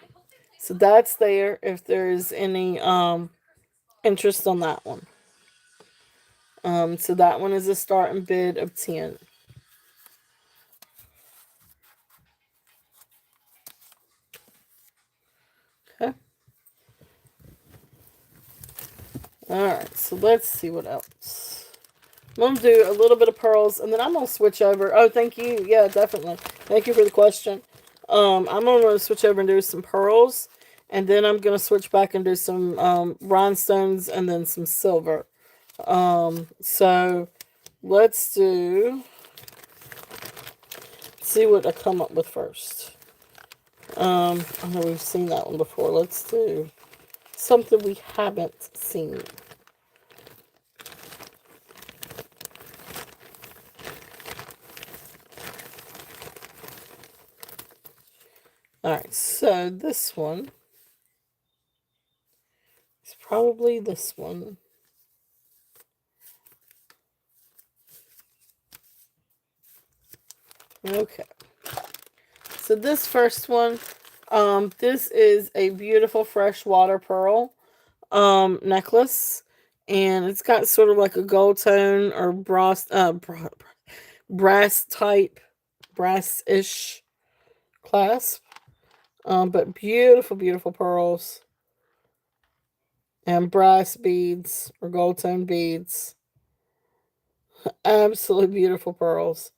So that's there if there's any interest on that one. So that one is a starting bid of 10. Okay. All right. So let's see what else. I'm going to do a little bit of pearls, and then I'm going to switch over. Oh, thank you. Yeah, definitely. Thank you for the question. I'm going to switch over and do some pearls, and then I'm going to switch back and do some rhinestones and then some silver. So let's see what I come up with first. I know we've seen that one before. Let's do something we haven't seen. Alright, so this one is probably this one. Okay. So this first one, this is a beautiful freshwater pearl necklace. And it's got sort of like a gold tone or brass type, brass-ish clasp. But beautiful, beautiful pearls. And brass beads or gold tone beads. Absolutely beautiful pearls.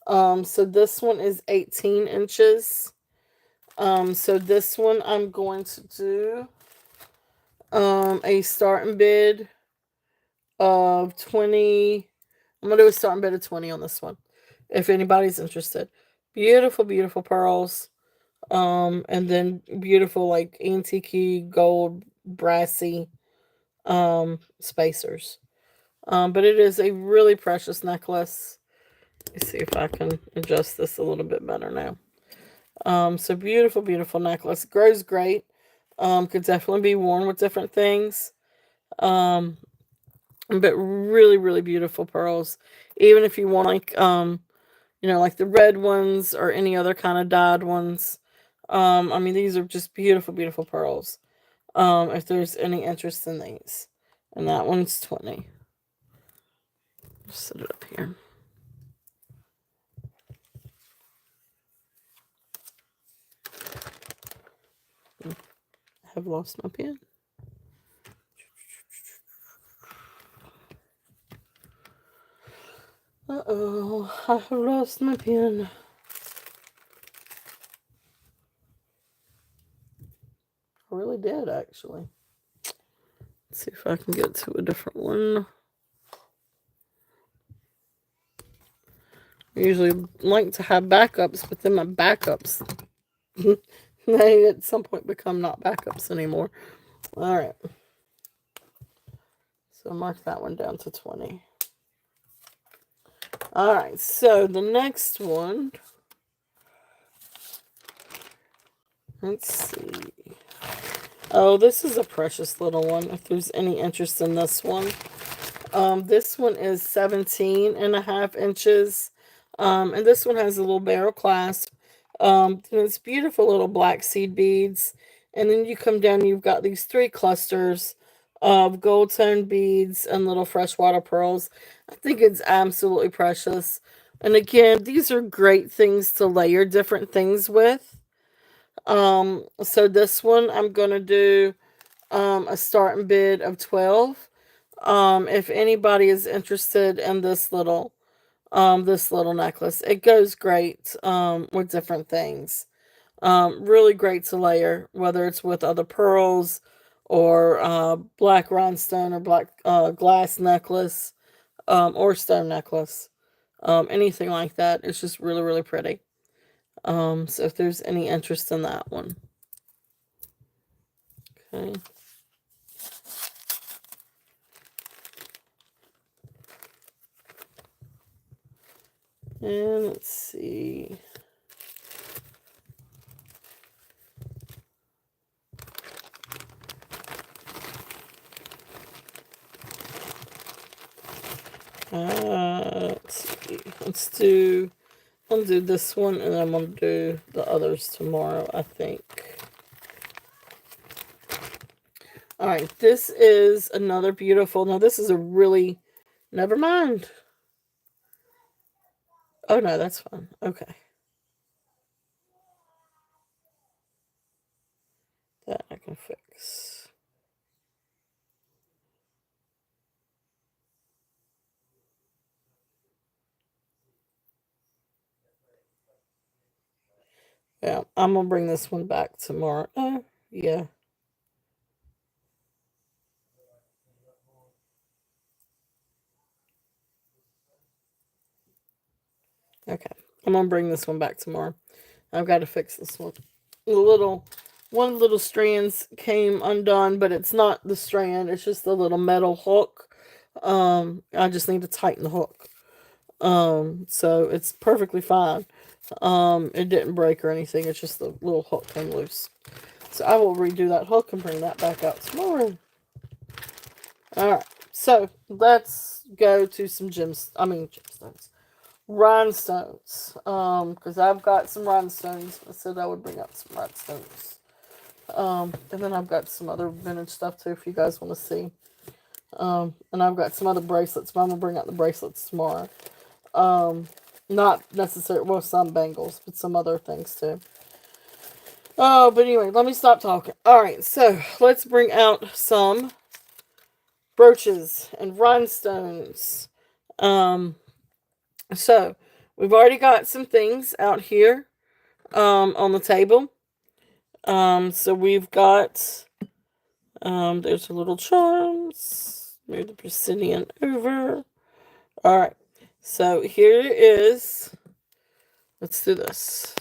So this one is 18 inches. So this one I'm going to do a starting bid of 20. I'm going to do a starting bid of 20 on this one. If anybody's interested. Beautiful, beautiful pearls. And then beautiful like antique gold brassy spacers. But it is a really precious necklace. Let's see if I can adjust this a little bit better now. So beautiful, beautiful necklace. Grows great. Could definitely be worn with different things. But really, really beautiful pearls. Even if you want like like the red ones or any other kind of dyed ones. I mean, these are just beautiful, beautiful pearls. If there's any interest in these. And that one's 20. Just set it up here. I have lost my pen. Uh-oh, I have lost my pen. I really did, actually. Let's see if I can get to a different one. I usually like to have backups, but then my backups, they at some point become not backups anymore. All right. So mark that one down to 20. All right, so the next one, let's see. Oh, this is a precious little one, if there's any interest in this one. This one is 17.5 inches. And this one has a little barrel clasp. And it's beautiful little black seed beads. And then you come down, you've got these 3 clusters of gold tone beads and little freshwater pearls. I think it's absolutely precious. And again, these are great things to layer different things with. So this one I'm gonna do a starting bid of 12. If anybody is interested in this little necklace, it goes great with different things. Really great to layer, whether it's with other pearls or black rhinestone or black glass necklace, or stone necklace. Anything like that. It's just really, really pretty. So if there's any interest in that one. Okay. And let's see. Let's see. I'll do this one and I'm gonna do the others tomorrow, I think. Alright, this is another beautiful. Now this is a really, never mind. Oh no, that's fine. Okay. That I can fix. Yeah, I'm gonna bring this one back tomorrow. Yeah. Okay. I'm gonna bring this one back tomorrow. I've got to fix this one. One little strands came undone, but it's not the strand, it's just the little metal hook. I just need to tighten the hook. So it's perfectly fine. It didn't break or anything, it's just the little hook came loose. So I will redo that hook and bring that back out tomorrow. Alright, so let's go to some gemstones. Rhinestones. Because I've got some rhinestones. I said I would bring out some rhinestones. And then I've got some other vintage stuff too if you guys want to see. And I've got some other bracelets, but I'm gonna bring out the bracelets tomorrow. Not necessarily, well, some bangles, but some other things too. Oh, but anyway, let me stop talking. Alright, so let's bring out some brooches and rhinestones. So we've already got some things out here on the table. So we've got there's a little charms. Move the Brazilian over. Alright. So here is, let's do this.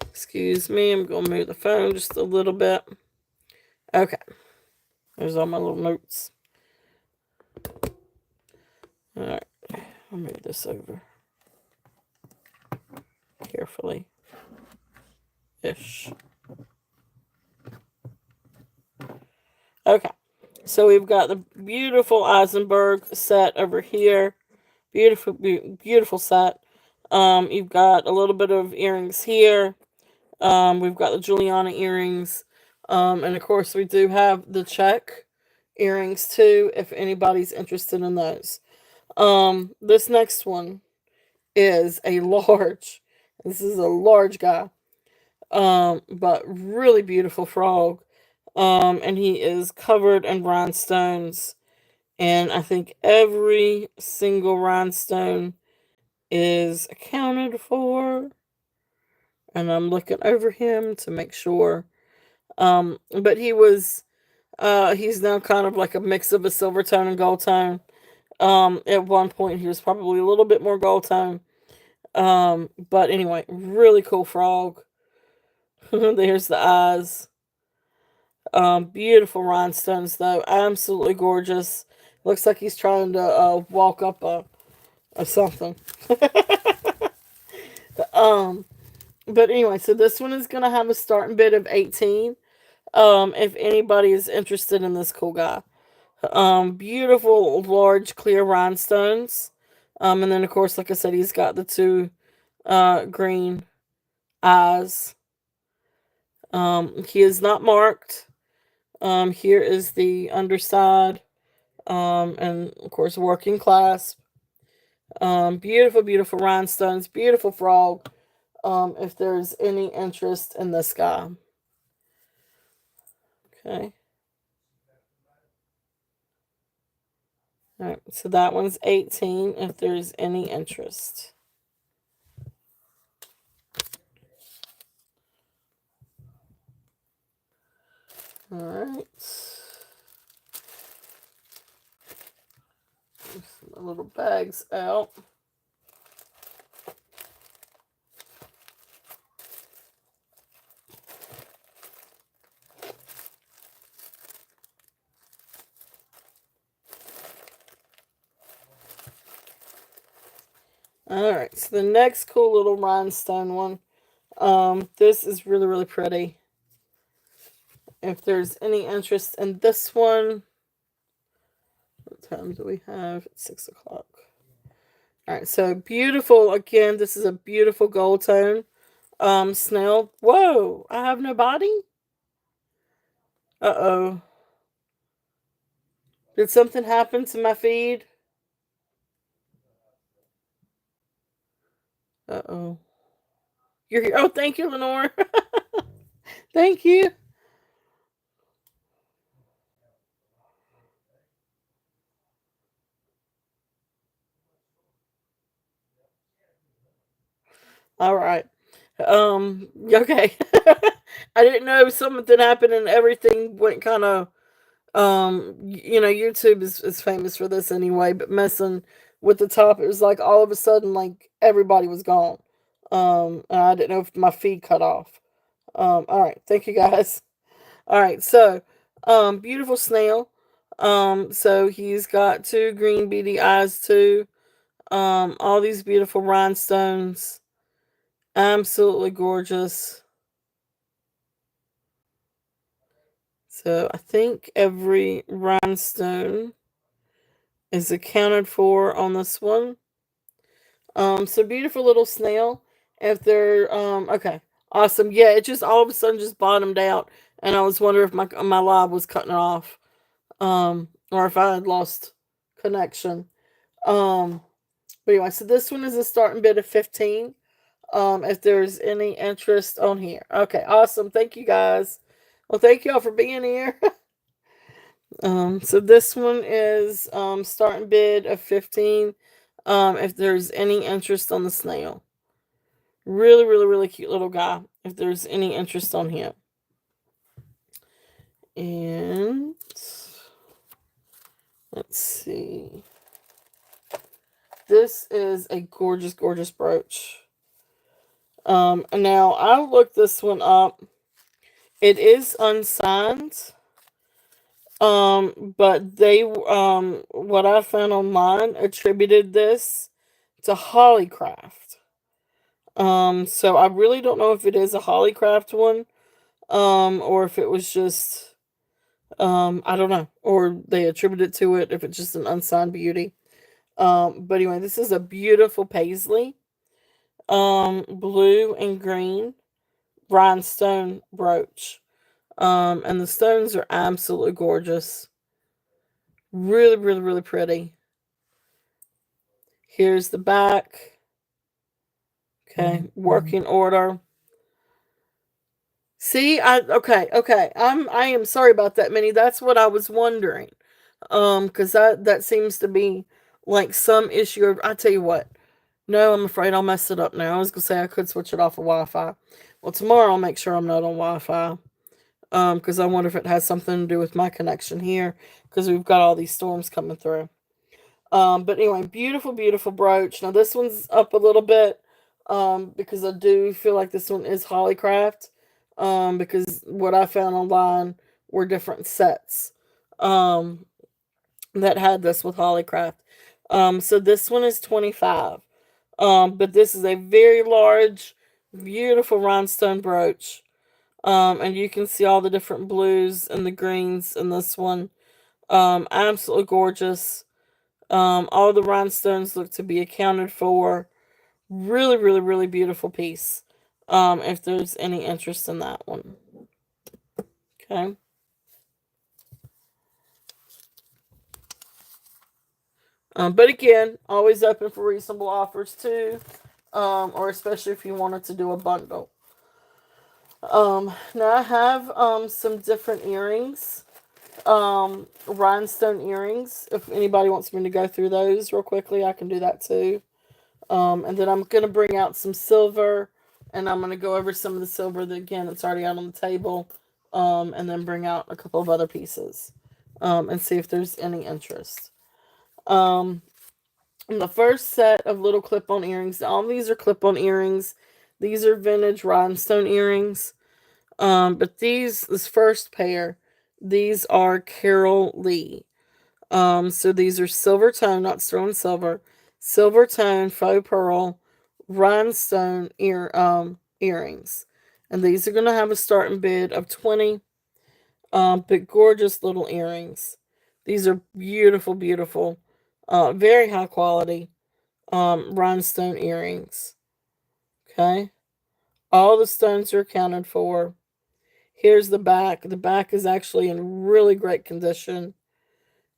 Excuse me, I'm gonna move the phone just a little bit. Okay. There's all my little notes. Alright. I'll move this over. Carefully. Ish. Okay. So we've got the beautiful Eisenberg set over here. Beautiful, beautiful set. You've got a little bit of earrings here. We've got the Juliana earrings. And of course we do have the check earrings too, if anybody's interested in those. This next one is a large. This is a large guy. But really beautiful frog. And he is covered in rhinestones. And I think every single rhinestone is accounted for. And I'm looking over him to make sure. But he's now kind of like a mix of a silver tone and gold tone. At one point he was probably a little bit more gold tone. But anyway, really cool frog. There's the eyes. Beautiful rhinestones though, absolutely gorgeous. Looks like he's trying to walk up a something. um, but anyway, so this one is gonna have a starting bid of 18. If anybody is interested in this cool guy. Beautiful, large, clear rhinestones. And then of course, like I said, he's got the two green eyes. He is not marked. Here is the underside. And of course, working class. Beautiful, beautiful rhinestones. Beautiful frog. If there's any interest in this guy. Okay. All right. So that one's 18. If there's any interest. All right. My little bags out. Alright, so the next cool little rhinestone one. This is really, really pretty. If there's any interest in this one, what time do we have? It's 6 o'clock. Alright, so beautiful. Again, this is a beautiful gold tone. Snail. Whoa, I have no body? Uh-oh. Did something happen to my feed? Uh-oh. You're here. Oh, thank you, Lenore. Thank you. All right. Okay. I didn't know something happened and everything went kind of YouTube is famous for this anyway, but messing with the top, it was like all of a sudden like everybody was gone. And I didn't know if my feed cut off. All right, thank you guys. All right, so beautiful snail. So he's got two green beady eyes too. All these beautiful rhinestones. Absolutely gorgeous. So I think every rhinestone is accounted for on this one. So beautiful little snail. If they're okay, awesome. Yeah, it just all of a sudden just bottomed out, and I was wondering if my live was cutting it off, or if I had lost connection. Um, but anyway, so this one is a starting bid of 15. If there's any interest on here. Okay, awesome. Thank you guys. Well, thank y'all for being here. So this one is starting bid of 15. If there's any interest on the snail. Really, really, really cute little guy. If there's any interest on him. And let's see. This is a gorgeous, gorgeous brooch. Now I looked this one up. It is unsigned. But they what I found online attributed this to Hollycraft. So I really don't know if it is a Hollycraft one, or if it was just I don't know, or they attributed to it if it's just an unsigned beauty. But anyway, this is a beautiful paisley, blue and green rhinestone brooch. And the stones are absolutely gorgeous. Really, really, really pretty. Here's the back. Okay, working order. See, I am sorry about that, Minnie. That's what I was wondering. Because that seems to be like some issue. I tell you what. No, I'm afraid I'll mess it up now. I was gonna say I could switch it off of Wi-Fi. Well, tomorrow I'll make sure I'm not on Wi-Fi. Because I wonder if it has something to do with my connection here. Because we've got all these storms coming through. But anyway, beautiful, beautiful brooch. Now this one's up a little bit, because I do feel like this one is Hollycraft. Because what I found online were different sets. Um, that had this with Hollycraft. So this one is 25. But this is a very large, beautiful rhinestone brooch. And you can see all the different blues and the greens in this one. Absolutely gorgeous. All the rhinestones look to be accounted for. Really, really, really beautiful piece. If there's any interest in that one. Okay. But again, always open for reasonable offers too. Or especially if you wanted to do a bundle. Now I have some different earrings. Rhinestone earrings. If anybody wants me to go through those real quickly, I can do that too. And then I'm gonna bring out some silver, and I'm gonna go over some of the silver that again it's already out on the table. And then bring out a couple of other pieces. And see if there's any interest. Um, the first set of little clip-on earrings. All these are clip-on earrings. These are vintage rhinestone earrings. But this first pair, these are Carol Lee. So these are silver tone, not sterling silver, silver tone faux pearl rhinestone earrings, and these are gonna have a starting bid of 20. But gorgeous little earrings. These are beautiful, beautiful, very high quality rhinestone earrings. Okay, all the stones are accounted for. Here's the back. The back is actually in really great condition.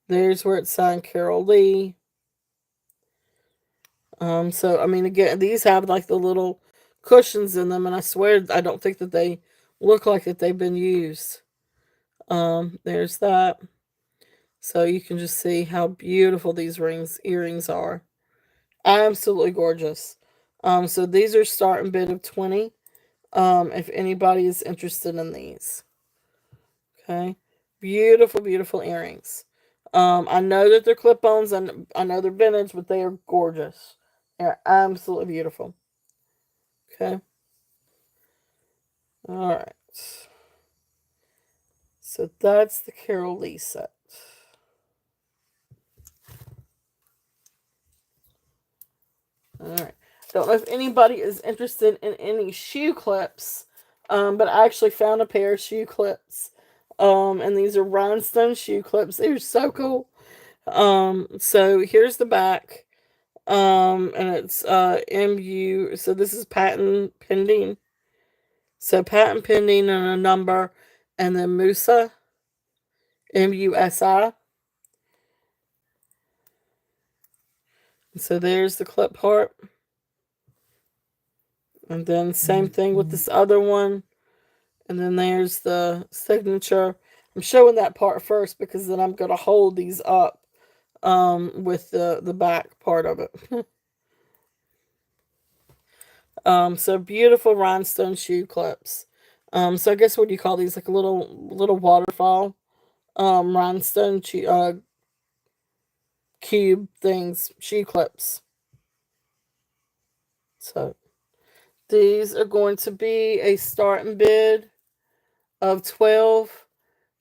There's where it's signed Carol Lee. So I mean, again, these have like the little cushions in them, and I swear I don't think that they look like that they've been used. There's that. So you can just see how beautiful these earrings are. Absolutely gorgeous. So these are starting bid of 20. If anybody is interested in these. Okay. Beautiful, beautiful earrings. I know that they're clip-ons and I know they're vintage, but they are gorgeous. They're absolutely beautiful. Okay. All right. So that's the Carol Lee set. All right. Don't know if anybody is interested in any shoe clips, but I actually found a pair of shoe clips. And these are rhinestone shoe clips. They're so cool. So here's the back. And it's MU. So this is patent pending. So patent pending and a number, and then Musa, MUSI. So there's the clip part. And then same thing with this other one. And then there's the signature. I'm showing that part first because then I'm going to hold these up with the back part of it. So beautiful rhinestone shoe clips. So I guess what do you call these? Like a little waterfall rhinestone cube things, shoe clips. So these are going to be a starting bid of 12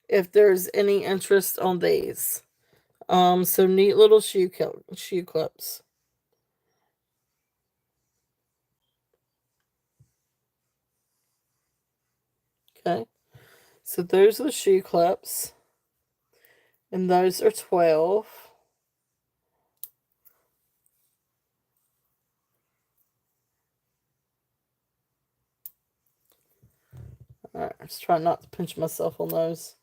if there's any interest on these. So neat little shoe clips. Okay. So those are the shoe clips. And those are 12. Alright, let's try not to pinch myself on those.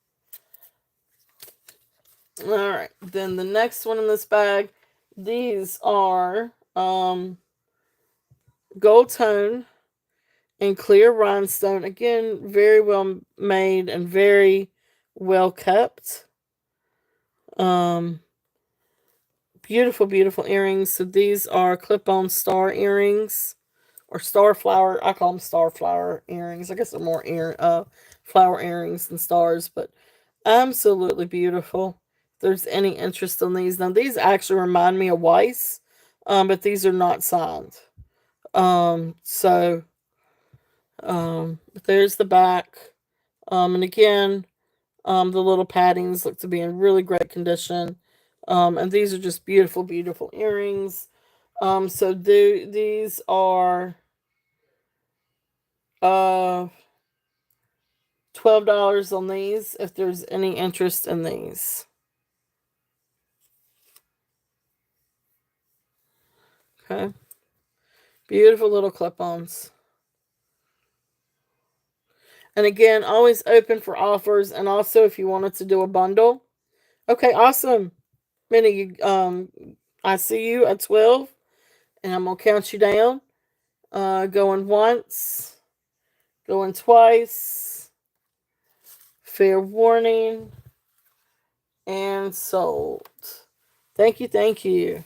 Alright, then the next one in this bag, these are gold tone and clear rhinestone. Again, very well made and very well kept. Beautiful, beautiful earrings. So these are clip-on star earrings or star flower. I call them star flower earrings. I guess they're more flower earrings than stars, but absolutely beautiful. If there's any interest in these, now these actually remind me of Weiss, but these are not signed. So but there's the back. And again, the little paddings look to be in really great condition. And these are just beautiful, beautiful earrings. These are uh $12 on these if there's any interest in these. Okay. Beautiful little clip-ons. And again, always open for offers. And also, if you wanted to do a bundle, okay, awesome. Minnie, I see you at 12, and I'm gonna count you down. Going once, going twice. Fair warning, and sold. Thank you, thank you.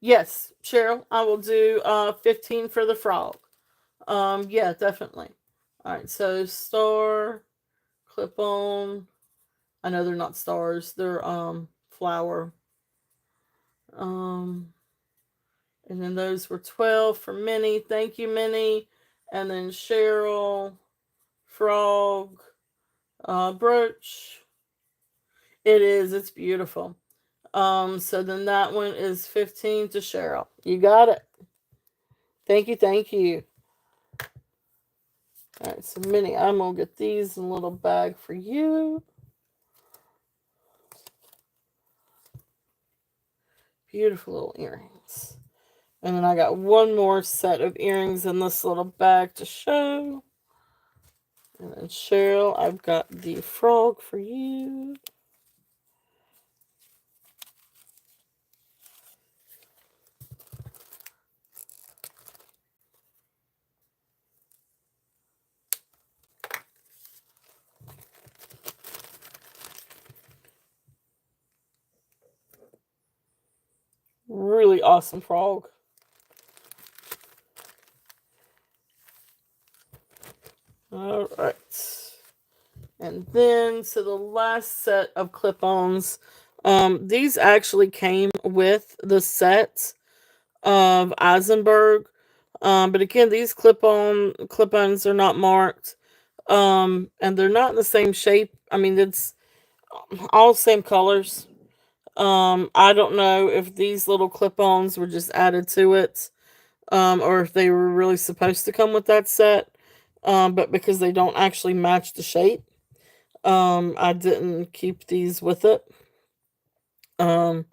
Yes, Cheryl, I will do 15 for the frog. Yeah, definitely. All right, so star, clip on. I know they're not stars, they're flower. Um and then those were 12 for Minnie. Thank you, Minnie. And then Cheryl, frog, brooch. It is, it's beautiful. So then that one is 15 to Cheryl. You got it. Thank you, thank you. All right, so Minnie, I'm gonna get these in a little bag for you. Beautiful little earrings. And then I got one more set of earrings in this little bag to show. And then Cheryl, I've got the frog for you. Really awesome frog. All right. And then, so the last set of clip-ons, these actually came with the set of Eisenberg. But again, these clip-ons are not marked. And they're not in the same shape. I mean, it's all same colors. I don't know if these little clip-ons were just added to it, or if they were really supposed to come with that set. But because they don't actually match the shape, I didn't keep these with it. Um,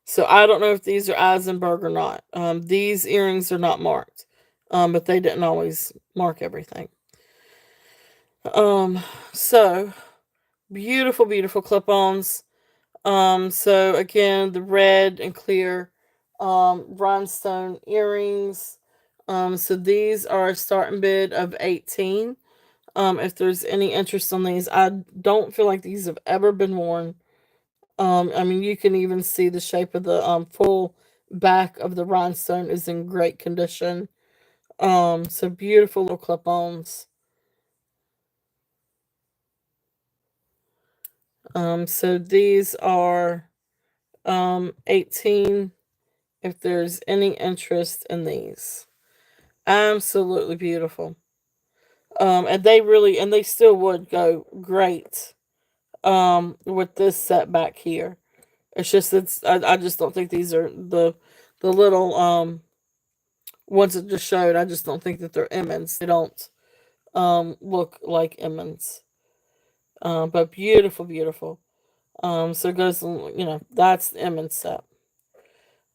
so I don't know if these are Eisenberg or not. These earrings are not marked, but they didn't always mark everything. Um, so beautiful, beautiful clip-ons. So again, the red and clear rhinestone earrings. So these are a starting bid of 18. If there's any interest on these, I don't feel like these have ever been worn. I mean, you can even see the shape of the full back of the rhinestone is in great condition. So beautiful little clip-ons. So these are 18 if there's any interest in these. Absolutely beautiful. And they still would go great with this set back here. It's just I just don't think these are the little ones that just showed. I just don't think that they're Emmons. They don't look like Emmons. But beautiful, beautiful. So it goes, that's the Emmons set.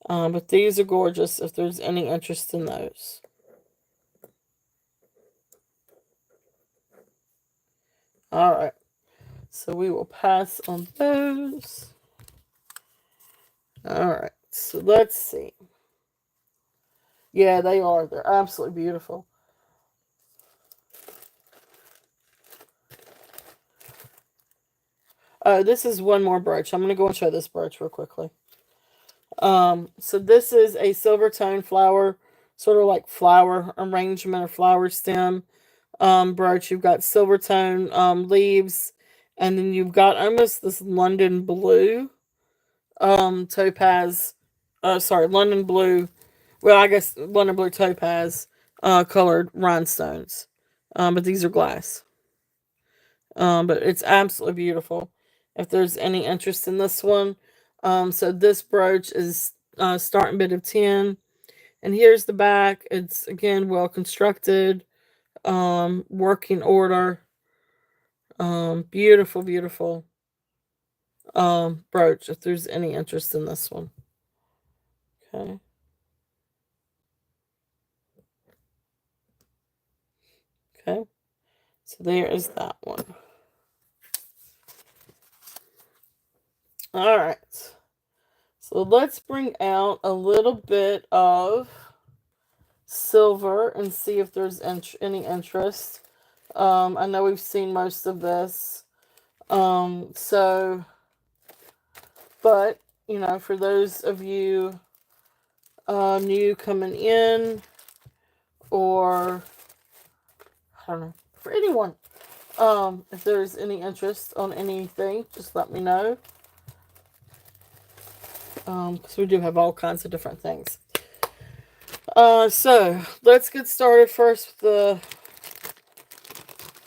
But these are gorgeous if there's any interest in those. All right. So we will pass on those. All right. So let's see. Yeah, they are. They're absolutely beautiful. This is one more brooch. I'm going to go and show this brooch real quickly. So this is a silver tone flower, sort of like flower arrangement or flower stem brooch. You've got silver tone leaves, and then you've got almost this London blue topaz, sorry, London blue, well, I guess London blue topaz, colored rhinestones. But these are glass. But it's absolutely beautiful. If there's any interest in this one, so this brooch is starting bid of 10, and here's the back. It's again well constructed, working order, beautiful, beautiful brooch. If there's any interest in this one, okay, okay. So there is that one. All right. So let's bring out a little bit of silver and see if there's any interest. I know we've seen most of this. So, but, for those of you new coming in, or, I don't know, for anyone, if there's any interest on anything, just let me know. Because we do have all kinds of different things. So let's get started first with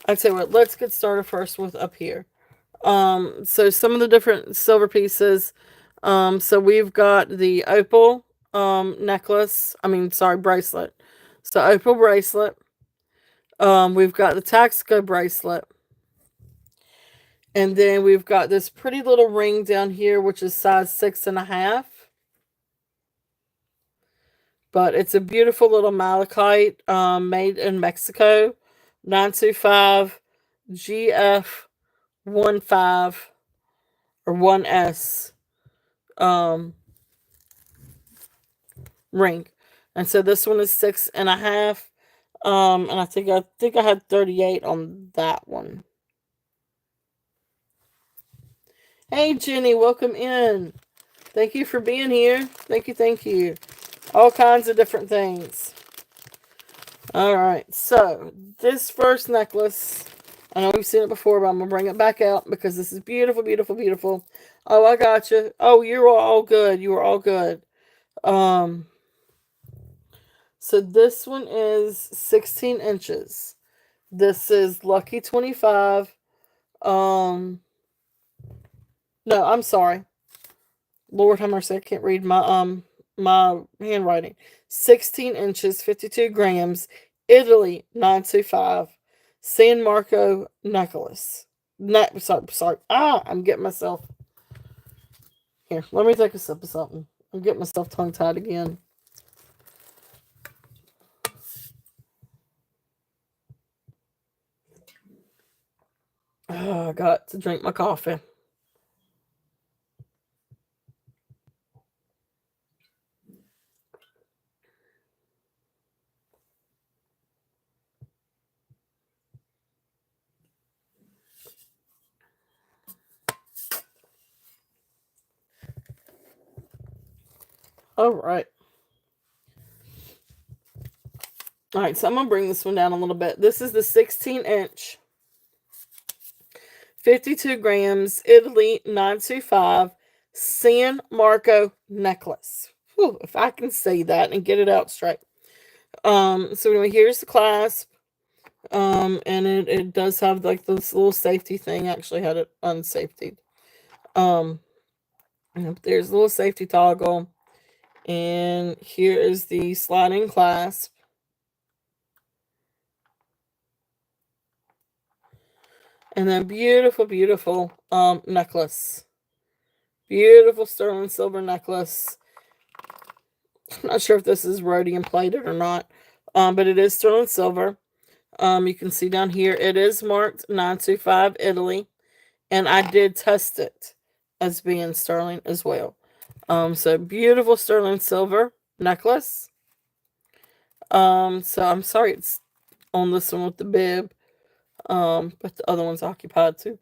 I'd say what, let's get started first with up here. So some of the different silver pieces. So we've got the opal, necklace. I mean, sorry, bracelet. So opal bracelet. We've got the Taxico bracelet. And then we've got this pretty little ring down here, which is size 6.5. But it's a beautiful little malachite, made in Mexico. 925 GF15 or 1S ring. And so this one is 6.5. And I think I had 38 on that one. Hey Jenny, welcome in. Thank you for being here. Thank you, thank you. All kinds of different things. Alright, so this first necklace, I know we've seen it before, but I'm going to bring it back out because this is beautiful, beautiful, beautiful. Oh, I got you. Oh, you're all good. You are all good. So this one is 16 inches. This is Lucky 25. No, I'm sorry. Lord have mercy, I can't read my handwriting. 16 inches, 52 grams, Italy 925, San Marco necklace. Sorry. I'm getting myself. Here, let me take a sip of something. I'm getting myself tongue tied again. Oh, I got to drink my coffee. All right. All right, so I'm going to bring this one down a little bit. This is the 16-inch, 52 grams, Italy 925, San Marco necklace. Whew, if I can say that and get it out straight. So anyway, here's the clasp. And it does have like this little safety thing. I actually had it unsafetied. There's a little safety toggle. And here is the sliding clasp. And then beautiful, beautiful necklace. Beautiful sterling silver necklace. I'm not sure if this is rhodium plated or not. But it is sterling silver. You can see down here it is marked 925 Italy. And I did test it as being sterling as well. So beautiful sterling silver necklace. So I'm sorry it's on this one with the bib. But the other one's occupied too.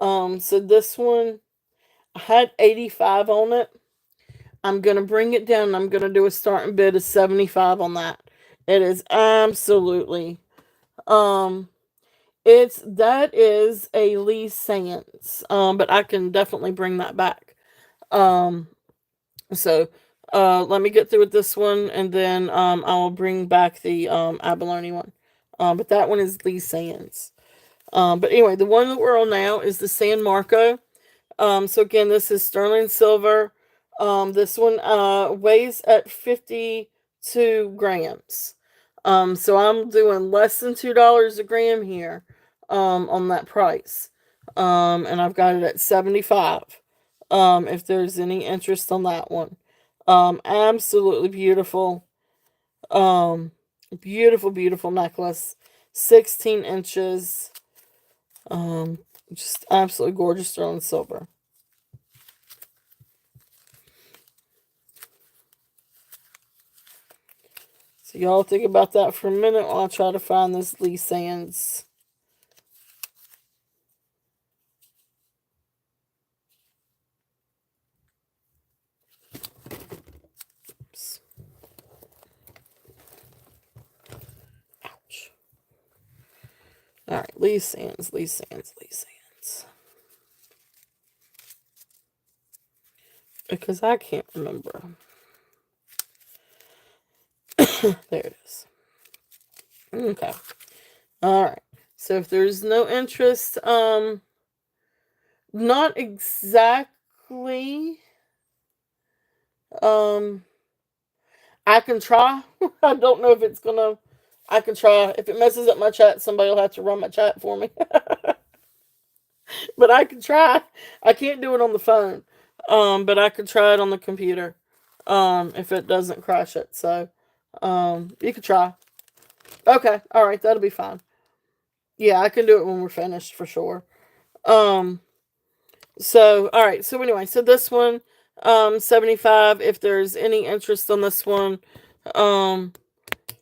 So this one, I had 85 on it. I'm going to bring it down and I'm going to do a starting bid of 75 on that. It is absolutely, that is a Lee Sands. But I can definitely bring that back. Um, so let me get through with this one, and then I'll bring back the abalone one. But that one is Lee Sands. But anyway, the one that we're on now is the San Marco. So again, this is sterling silver. This one weighs at 52 grams. So I'm doing less than $2 a gram here on that price. And I've got it at 75. If there's any interest on that one. Absolutely beautiful. Um, Beautiful, beautiful necklace. 16 inches. Um, just absolutely gorgeous sterling silver. So y'all think about that for a minute while I try to find this Lee Sands. Oops. Ouch. Alright, Lee Sands, Lee Sands, Lee Sands. Because I can't remember. There it is. Okay. Alright. So if there's no interest, not exactly. Um, I can try. I don't know if it's gonna. I can try. If it messes up my chat, somebody will have to run my chat for me. But I can try. I can't do it on the phone. But I could try it on the computer. If it doesn't crash it. So, you could try. Okay. All right. That'll be fine. Yeah, I can do it when we're finished for sure. Um, so all right. So anyway, so this one, 75. If there's any interest on this one, um,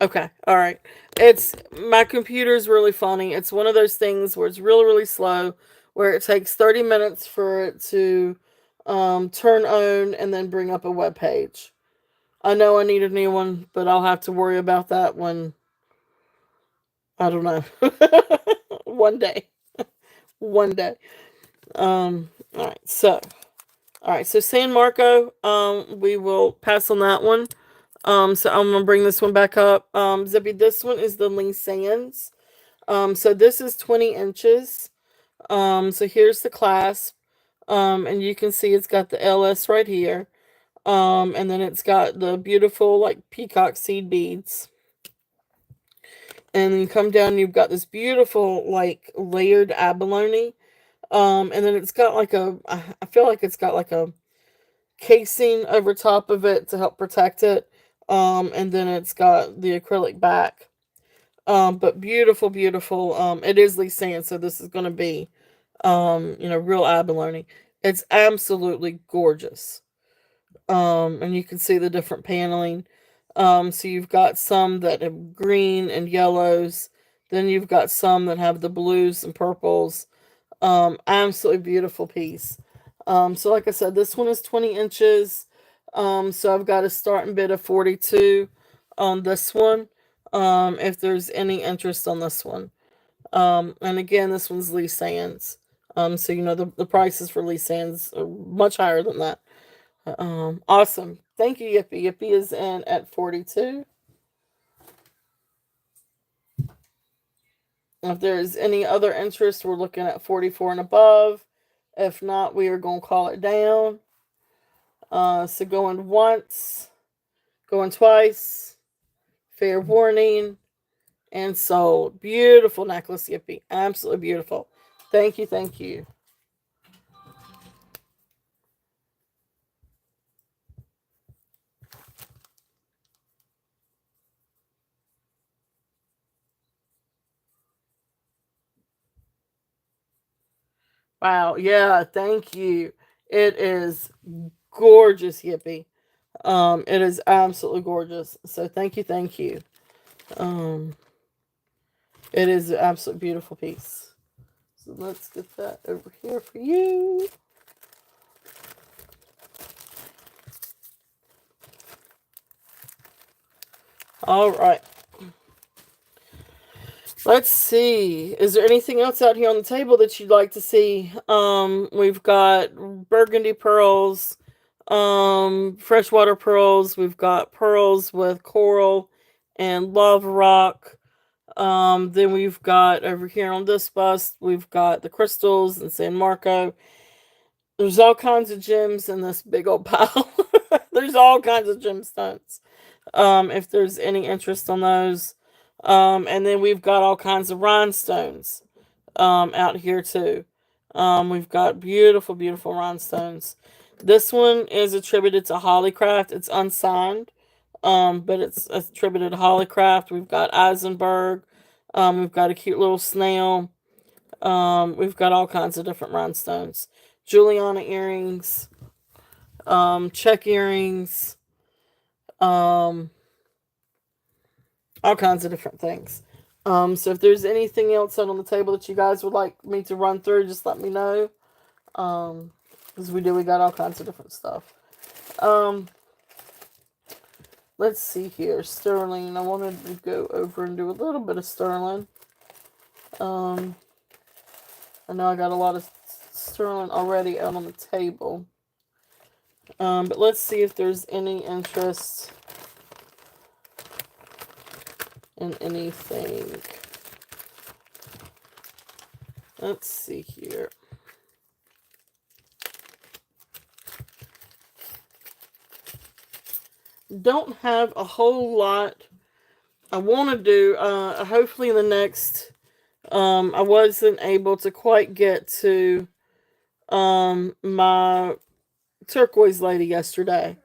okay. All right. It's my computer's really funny. It's one of those things where it's really, really slow, where it takes 30 minutes for it to turn on and then bring up a web page. I know I need a new one, but I'll have to worry about that when I don't know. One day. One day. All right. So San Marco, we will pass on that one. So I'm gonna bring this one back up. Zippy, this one is the Lee Sands. So this is 20 inches. So here's the clasp. And you can see it's got the LS right here. And then it's got the beautiful like peacock seed beads. And then you come down, you've got this beautiful like layered abalone. And then it's got like I feel like it's got like a casing over top of it to help protect it. And then it's got the acrylic back. But beautiful, beautiful. It is Lee Sand, so this is gonna be real abalone. It's absolutely gorgeous. And you can see the different paneling. So you've got some that have green and yellows. Then you've got some that have the blues and purples. Absolutely beautiful piece. So like I said, this one is 20 inches. So I've got a starting bid of 42 on this one. If there's any interest on this one. And again, this one's Lee Sands. So the prices for Lee Sands are much higher than that. Awesome. Thank you, Yippee. Yippee is in at 42. If there's any other interest, we're looking at 44 and above. If not, we are going to call it down. So going once, going twice, fair warning, and sold. Beautiful necklace, Yippee. Absolutely beautiful. Thank you, thank you. Wow, yeah, thank you. It is gorgeous, Yippee. It is absolutely gorgeous. So thank you, thank you. Um, it is an absolute beautiful piece. So let's get that over here for you. All right. Let's see. Is there anything else out here on the table that you'd like to see? We've got burgundy pearls. Freshwater pearls. We've got pearls with coral and lava rock. Then we've got over here on this bust, we've got the crystals and San Marco. There's all kinds of gems in this big old pile. There's all kinds of gemstones. If there's any interest on those. And then we've got all kinds of rhinestones out here too. We've got beautiful, beautiful rhinestones. This one is attributed to Hollycraft. It's unsigned, but it's attributed to Hollycraft. We've got Eisenberg. We've got a cute little snail. We've got all kinds of different rhinestones. Juliana earrings, check earrings, um, all kinds of different things. So if there's anything else out on the table that you guys would like me to run through, just let me know. Because we got all kinds of different stuff. Let's see here. Sterling. I wanted to go over and do a little bit of sterling. I know I got a lot of sterling already out on the table. But let's see if there's any interest in anything. Let's see here. Don't have a whole lot I want to do. Hopefully in the next, I wasn't able to quite get to my turquoise lady yesterday.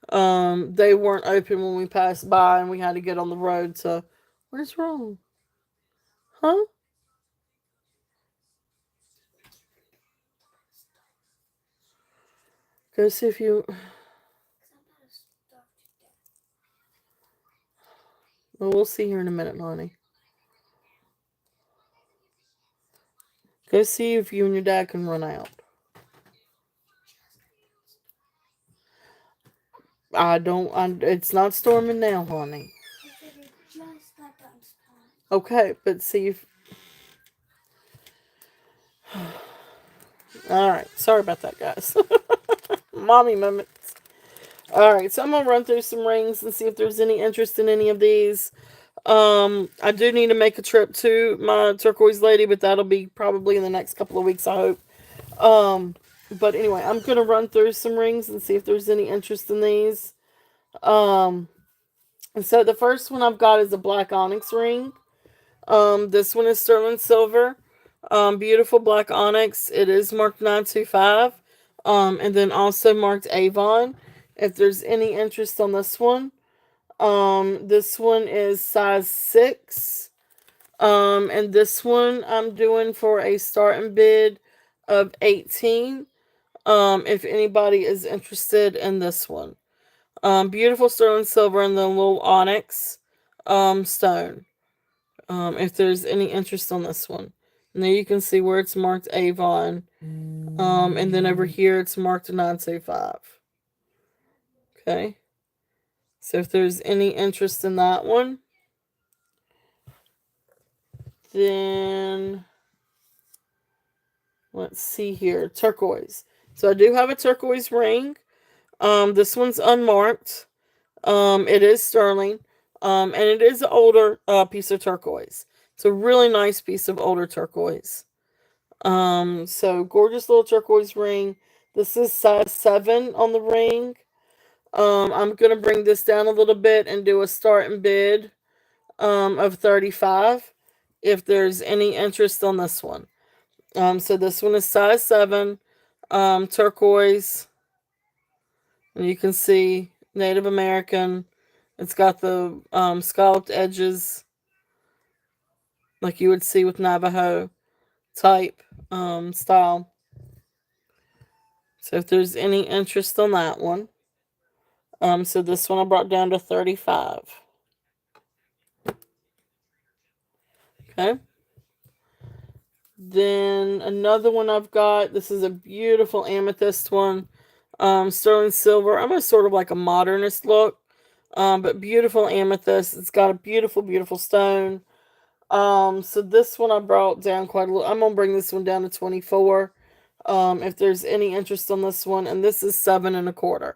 They weren't open when we passed by, and we had to get on the road. So, what is wrong? Huh? Go see if you. Well, we'll see here in a minute, honey. Go see if you and your dad can run out. It's not storming now, honey. Okay, but see if. Alright, sorry about that, guys. Mommy moments. Alright, so I'm going to run through some rings and see if there's any interest in any of these. I do need to make a trip to my turquoise lady, but that'll be probably in the next couple of weeks, I hope. But anyway, I'm going to run through some rings and see if there's any interest in these. And so the first one I've got is a black onyx ring. This one is sterling silver. Beautiful black onyx. It is marked 925. And then also marked Avon. If there's any interest on this one. This one is size 6. And this one I'm doing for a starting bid of 18. If anybody is interested in this one. Beautiful sterling silver and the little onyx stone. If there's any interest on this one. And there you can see where it's marked Avon. And then over here it's marked 925. Okay. So if there's any interest in that one, then let's see here. Turquoise. So I do have a turquoise ring. This one's unmarked. It is sterling. And it is an older piece of turquoise. It's a really nice piece of older turquoise. So gorgeous little turquoise ring. This is size 7 on the ring. I'm gonna bring this down a little bit and do a starting bid of 35 if there's any interest on this one. So this one is size 7, turquoise. And you can see Native American. It's got the scalloped edges like you would see with Navajo type style. So if there's any interest on that one. So this one I brought down to 35. Okay. Then another one I've got. This is a beautiful amethyst one. Sterling silver. I'm a sort of like a modernist look. But beautiful amethyst. It's got a beautiful, beautiful stone. So this one I brought down quite a little. I'm going to bring this one down to 24. If there's any interest on this one, and this is 7 1/4.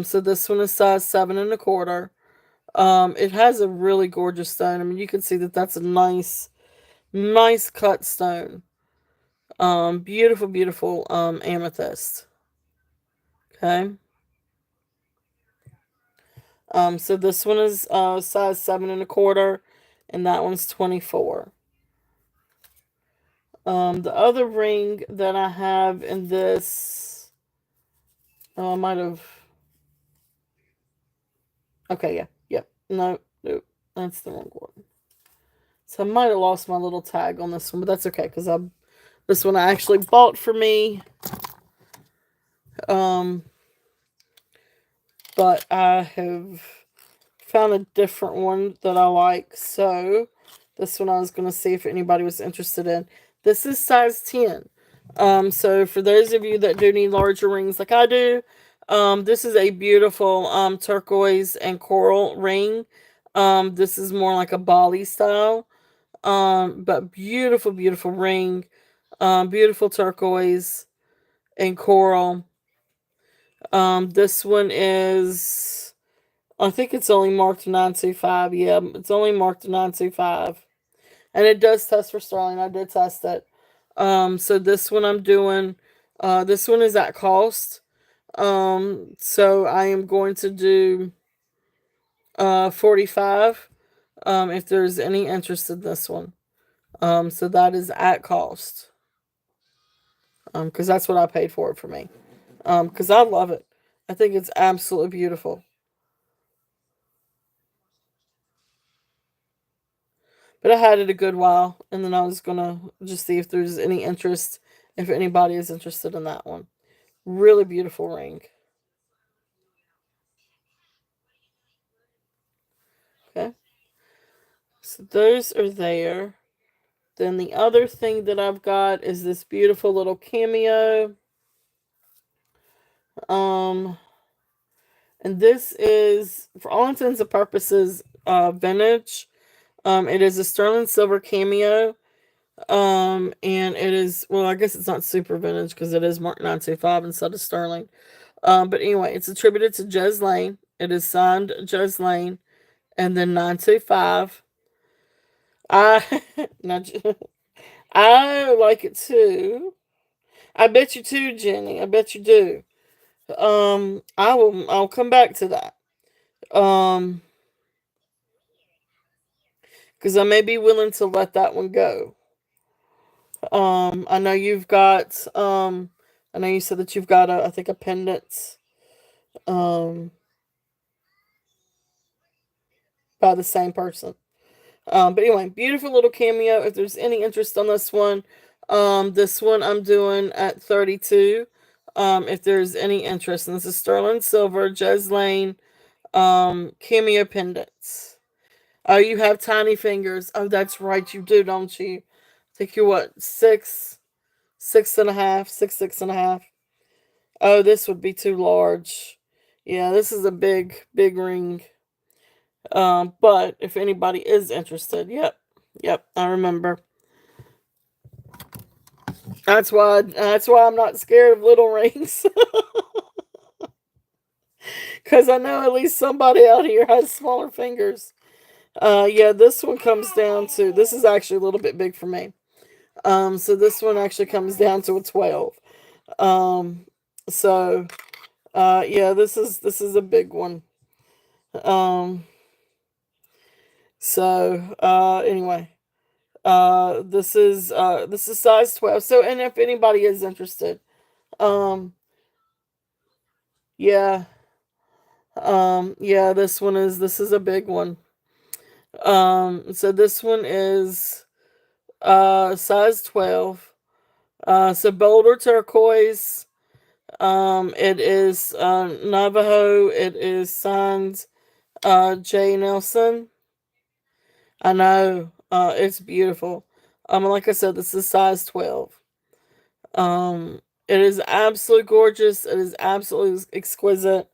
So this one is size 7 1/4. It has a really gorgeous stone. I mean, you can see that that's a nice cut stone. Beautiful, beautiful amethyst. Okay. So this one is size 7 1/4, and that one's 24. The other ring that I have in this, oh, I might have. Okay, yeah, yep. No, nope, that's the wrong one. So I might have lost my little tag on this one, but that's okay because I this one I actually bought for me. Um, but I have found a different one that I like. So this one I was going to see if anybody was interested in. This is size 10. So for those of you that do need larger rings like I do, this is a beautiful turquoise and coral ring. This is more like a Bali style. But beautiful, beautiful ring. Beautiful turquoise and coral. This one is, I think it's only marked 925. Yeah, it's only marked 925. And it does test for sterling. I did test it. So this one I'm doing, this one is at cost. So I am going to do 45 if there's any interest in this one. So that is at cost. Because that's what I paid for it for me. Because I love it. I think it's absolutely beautiful. But I had it a good while, and then I was gonna just see if there's any interest, if anybody is interested in that one. Really beautiful ring. Okay, so those are there. Then the other thing that I've got is this beautiful little cameo. Um, and this is, for all intents and purposes, vintage. It is a sterling silver cameo. And it is, well, I guess it's not super vintage because it is marked 925 instead of sterling. But anyway, it's attributed to Jez Lane. It is signed Jez Lane, and then 925. I not, I like it too. I bet you too, Jenny. I bet you do. I'll come back to that. Um, because I may be willing to let that one go. I know you've got I know you said that you've got a, I think, a pendant um by the same person. But anyway, beautiful little cameo. If there's any interest on this one I'm doing at 32. If there's any interest, and this is sterling silver, Jez Lane, cameo pendants. Oh, you have tiny fingers. Oh, that's right, you do, don't you? I think you're what, 6, 6 and a half, 6, 6 and a half. Oh, this would be too large. Yeah, this is a big, big ring. But if anybody is interested, yep, I remember. That's why I'm not scared of little rings. Cause I know at least somebody out here has smaller fingers. Yeah, this one comes down to, this is actually a little bit big for me. So this one actually comes down to a 12. Um, so yeah, this is a big one. Um, so anyway, this is size 12. So, and if anybody is interested, um, yeah, yeah, this is a big one. So this one is size 12. So boulder turquoise. It is Navajo. It is signed J Nelson. I know. It's beautiful. Like I said, this is size 12. It is absolutely gorgeous. It is absolutely exquisite.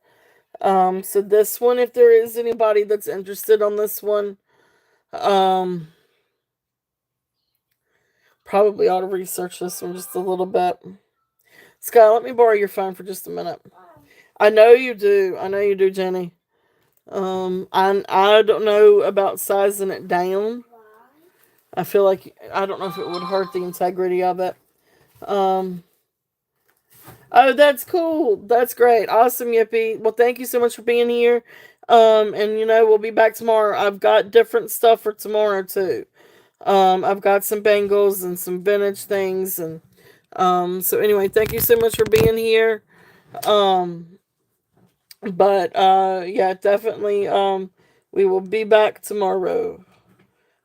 So this one, if there is anybody that's interested on this one, um, probably ought to research this one just a little bit. Sky, let me borrow your phone for just a minute. I know you do. I know you do, Jenny. I don't know about sizing it down. I feel like I don't know if it would hurt the integrity of it. Um, oh, that's cool. That's great. Awesome, Yippee. Well, thank you so much for being here. And we'll be back tomorrow. I've got different stuff for tomorrow too. I've got some bangles and some vintage things, and so anyway, thank you so much for being here. Um, but yeah, definitely. We will be back tomorrow.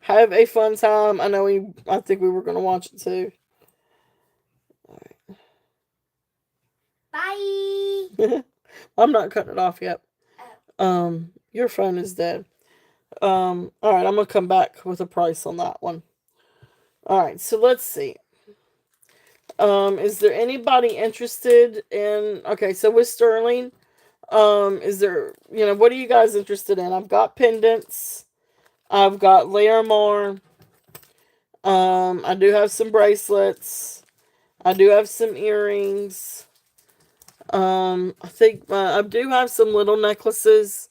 Have a fun time. I think we were gonna watch it too. Bye. I'm not cutting it off yet. Your phone is dead. All right, I'm gonna come back with a price on that one. All right, so let's see. Is there anybody interested in? Okay, so with sterling, is there? What are you guys interested in? I've got pendants. I've got layer more. I do have some bracelets. I do have some earrings. I think I do have some little necklaces.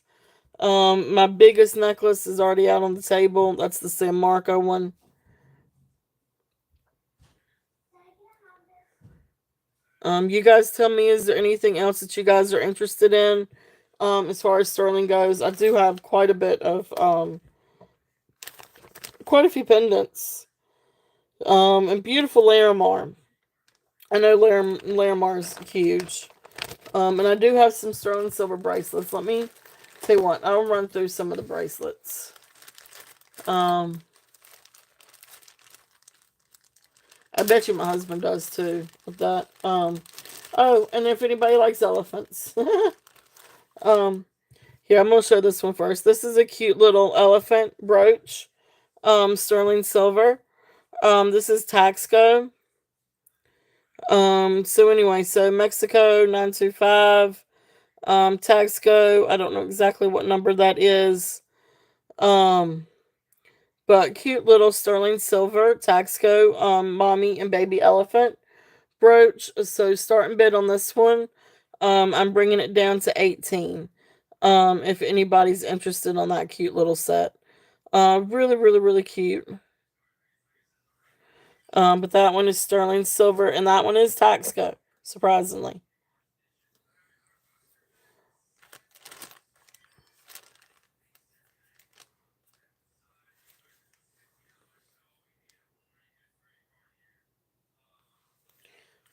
My biggest necklace is already out on the table. That's the San Marco one. You guys tell me, is there anything else that you guys are interested in? As far as sterling goes, I do have quite a bit of quite a few pendants. And beautiful Larimar. I know Larimar's huge. And I do have some sterling silver bracelets. Let me tell you what, I'll run through some of the bracelets. I bet you my husband does too with that. Oh, and if anybody likes elephants. Here, I'm gonna show this one first. This is a cute little elephant brooch. Sterling silver. This is Taxco. So anyway, so Mexico 925. Taxco, I don't know exactly what number that is. But cute little sterling silver Taxco, mommy and baby elephant brooch. So starting bid on this one, I'm bringing it down to 18. If anybody's interested on that cute little set. Really, really, really cute. But that one is sterling silver, and that one is Taxco, surprisingly.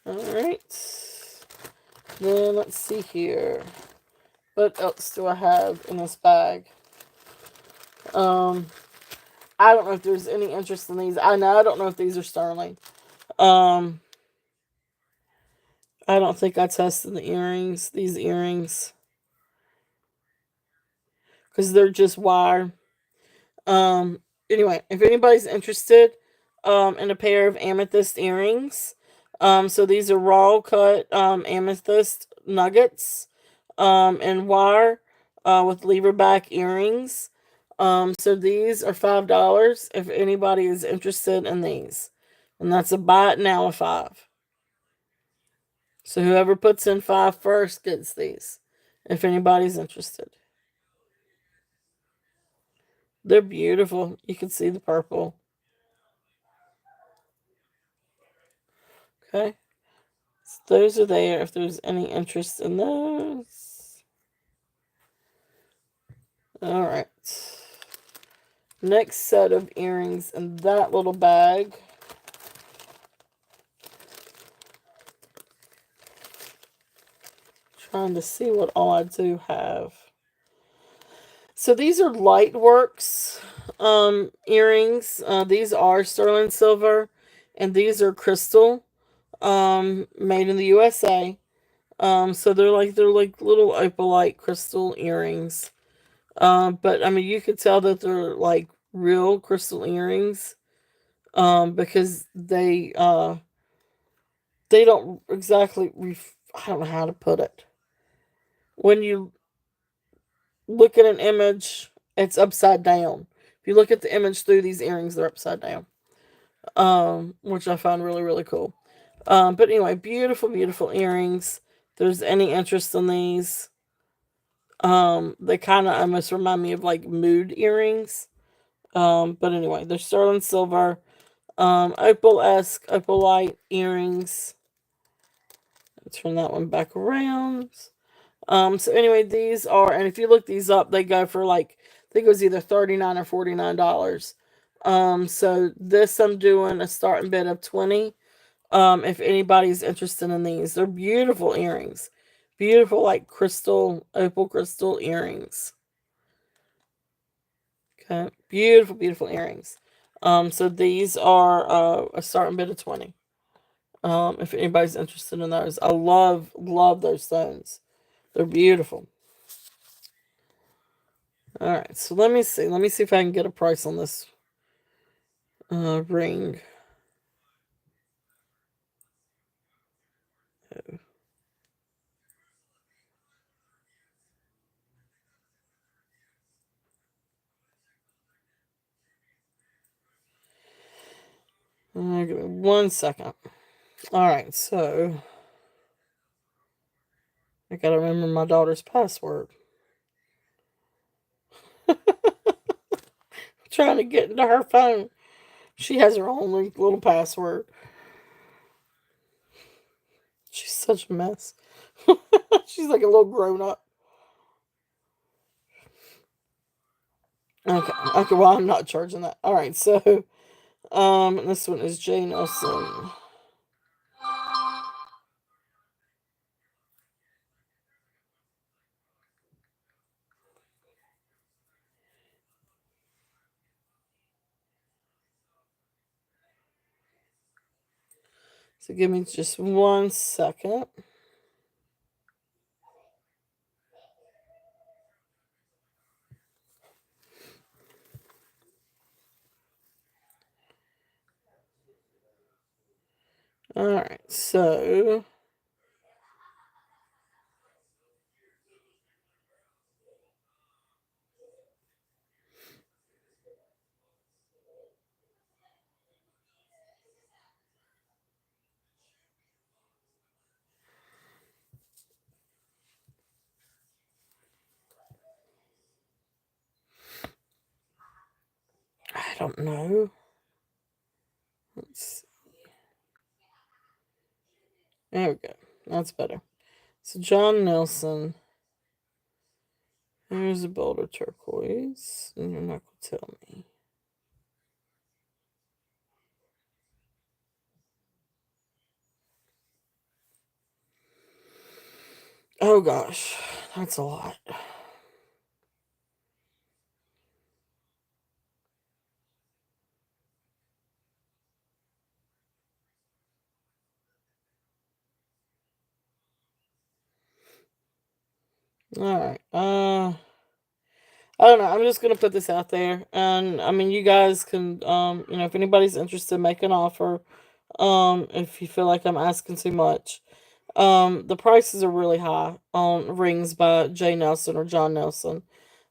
Alright. Then let's see here. What else do I have in this bag? I don't know if there's any interest in these. I don't know if these are sterling. Um, I don't think I tested the earrings. These earrings, because they're just wire. Anyway, if anybody's interested, in a pair of amethyst earrings, so these are raw cut amethyst nuggets, and wire, with lever back earrings. So these are $5 if anybody is interested in these. And that's a buy it now of 5. So whoever puts in 5 first gets these. If anybody's interested. They're beautiful. You can see the purple. Okay. So those are there if there's any interest in those. Alright. Next set of earrings in that little bag. Trying to see what all I do have. So these are Lightworks earrings. These are sterling silver, and these are crystal, made in the USA. So they're like little opalite crystal earrings. But I mean, you could tell that they're like real crystal earrings, because they don't exactly I don't know how to put it. When you look at an image, it's upside down. If you look at the image through these earrings, they're upside down. Which I find really, really cool. But anyway, beautiful, beautiful earrings. If there's any interest in these, they kind of almost remind me of like mood earrings. But anyway, they're sterling silver, opal-esque, opalite earrings. Turn that one back around. So anyway, these are, and if you look these up, they go for like, I think it was either $39 or $49. So this I'm doing a starting bid of 20. If anybody's interested in these, they're beautiful earrings, beautiful like crystal, opal crystal earrings. Okay, beautiful, beautiful earrings. So these are a starting bid of 20. If anybody's interested in those, I love those stones. They're beautiful. All right, so let me see. Let me see if I can get a price on this ring. Give me 1 second. All right, so I gotta remember my daughter's password. Trying to get into her phone. She has her own little password. She's such a mess. She's like a little grown up. Okay, okay. Well, I'm not charging that. All right, so this one is Jane Nelson. So give me just 1 second. All right, so I don't know. Let's see. There we go. That's better. So John Nelson. There's a boulder turquoise. And you're not gonna tell me. Oh gosh, that's a lot. All right. I don't know. I'm just gonna put this out there, and I mean, you guys can, if anybody's interested, make an offer. If you feel like I'm asking too much, the prices are really high on rings by Jay Nelson or John Nelson.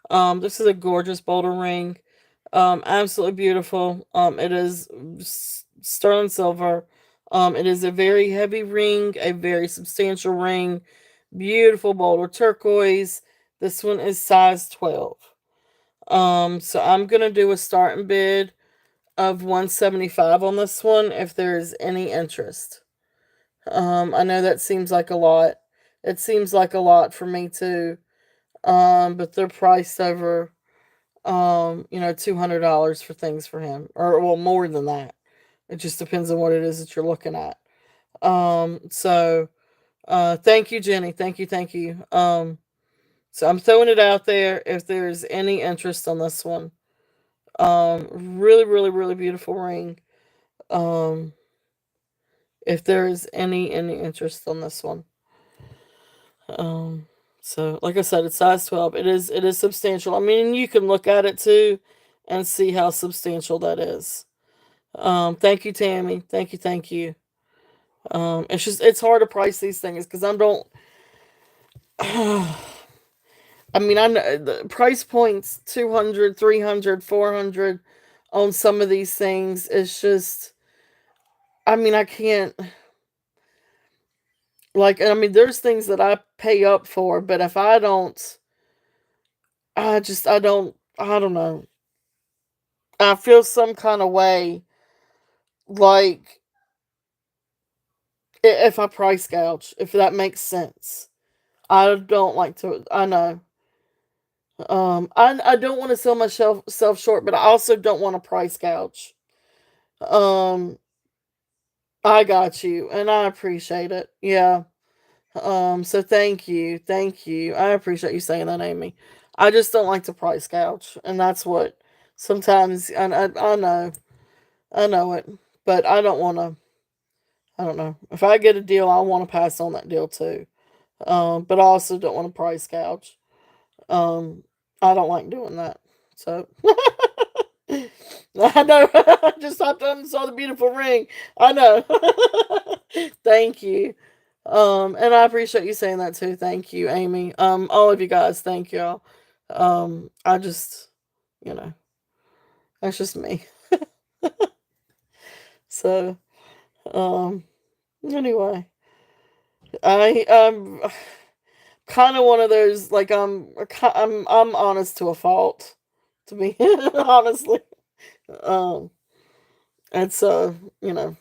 This is a gorgeous boulder ring. Absolutely beautiful. It is sterling silver. It is a very heavy ring, a very substantial ring. Beautiful boulder turquoise. This one is size 12. So I'm gonna do a starting bid of 175 on this one if there's any interest. I know that seems like a lot. It seems like a lot for me too. But they're priced over $200 for things for him. Or well more than that. It just depends on what it is that you're looking at. So thank you, Jenny. Thank you, thank you. So I'm throwing it out there if there's any interest on this one. Really, really, really beautiful ring. Um, if there is any interest on this one. Um, so like I said, it's size 12. It is substantial. I mean, you can look at it too, and see how substantial that is. Thank you, Tammy. Thank you, thank you. It's hard to price these things because I don't. I mean, I know the price points 200, 300, 400 on some of these things. It's just, I mean, I can't. Like, I mean, there's things that I pay up for, but if I don't, I don't know. I feel some kind of way, like, if I price gouge, if that makes sense. I don't like to, I know. I don't want to sell myself short, but I also don't want to price gouge. Um, I got you, and I appreciate it. Yeah. So thank you. I appreciate you saying that, Amy. I just don't like to price gouge, and that's what sometimes I know it, but I don't want to. I don't know if I get a deal, I want to pass on that deal too. But I also don't want to price gouge. Um, I don't like doing that. So I know. I just hopped up and saw the beautiful ring. I know. Thank you. And I appreciate you saying that too. Thank you, Amy. All of you guys, thank y'all. I just, you know, that's just me. So, um, anyway, I'm kind of one of those like I'm honest to a fault. To be honestly, um, it's you know,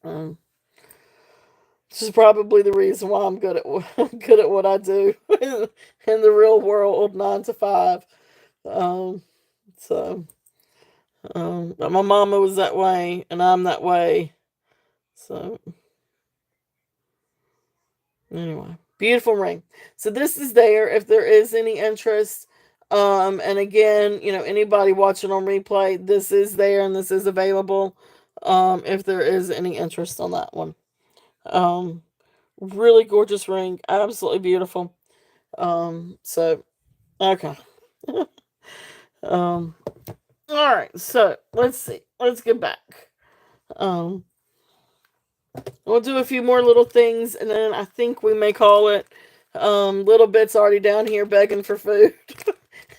um, this is probably the reason why I'm good at good at what I do in the real world, 9 to 5. Um, so, but my mama was that way, and I'm that way. So, anyway, beautiful ring. So this is there if there is any interest. And again, anybody watching on replay, this is there and this is available. If there is any interest on that one. Um, really gorgeous ring, absolutely beautiful. So okay. um, all right. So let's see. Let's get back. Um, we'll do a few more little things, and then I think we may call it. Little bit's already down here begging for food.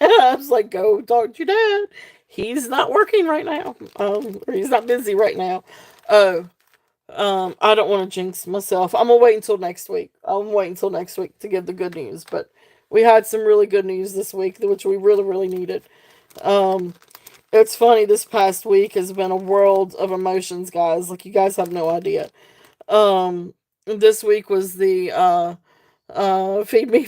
I was like, "Go talk to your dad. He's not working right now. Or he's not busy right now." Oh, I don't want to jinx myself. I'm gonna wait until next week. I'm waiting until next week to give the good news. But we had some really good news this week, which we really, really needed. Um, it's funny. This past week has been a world of emotions, guys. Like you guys have no idea. This week was the feed me.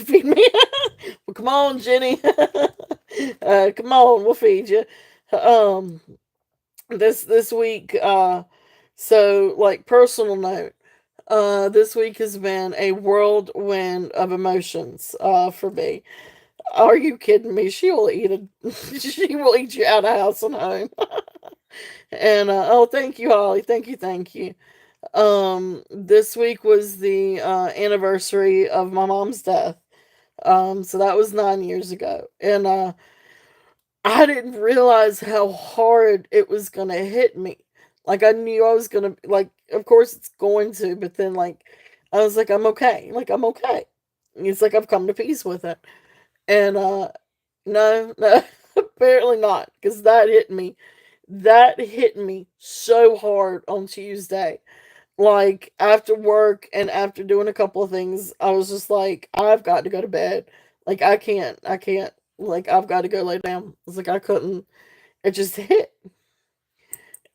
Well, come on, Jenny. Come on, we'll feed you. Um, this week, so like personal note. This week has been a whirlwind of emotions. For me. Are you kidding me? She will eat a. She will eat you out of house and home. And oh, thank you, Holly. Thank you. This week was the anniversary of my mom's death. So that was 9 years ago, and I didn't realize how hard it was gonna hit me. Like I knew I was gonna like, of course it's going to, but then like I was like, I'm okay. Like I'm okay. It's like I've come to peace with it. And no, apparently not, because that hit me. That hit me so hard on Tuesday. Like after work and after doing a couple of things, I was just like, I've got to go to bed. Like I can't. Like I've got to go lay down. It's like I couldn't. It just hit,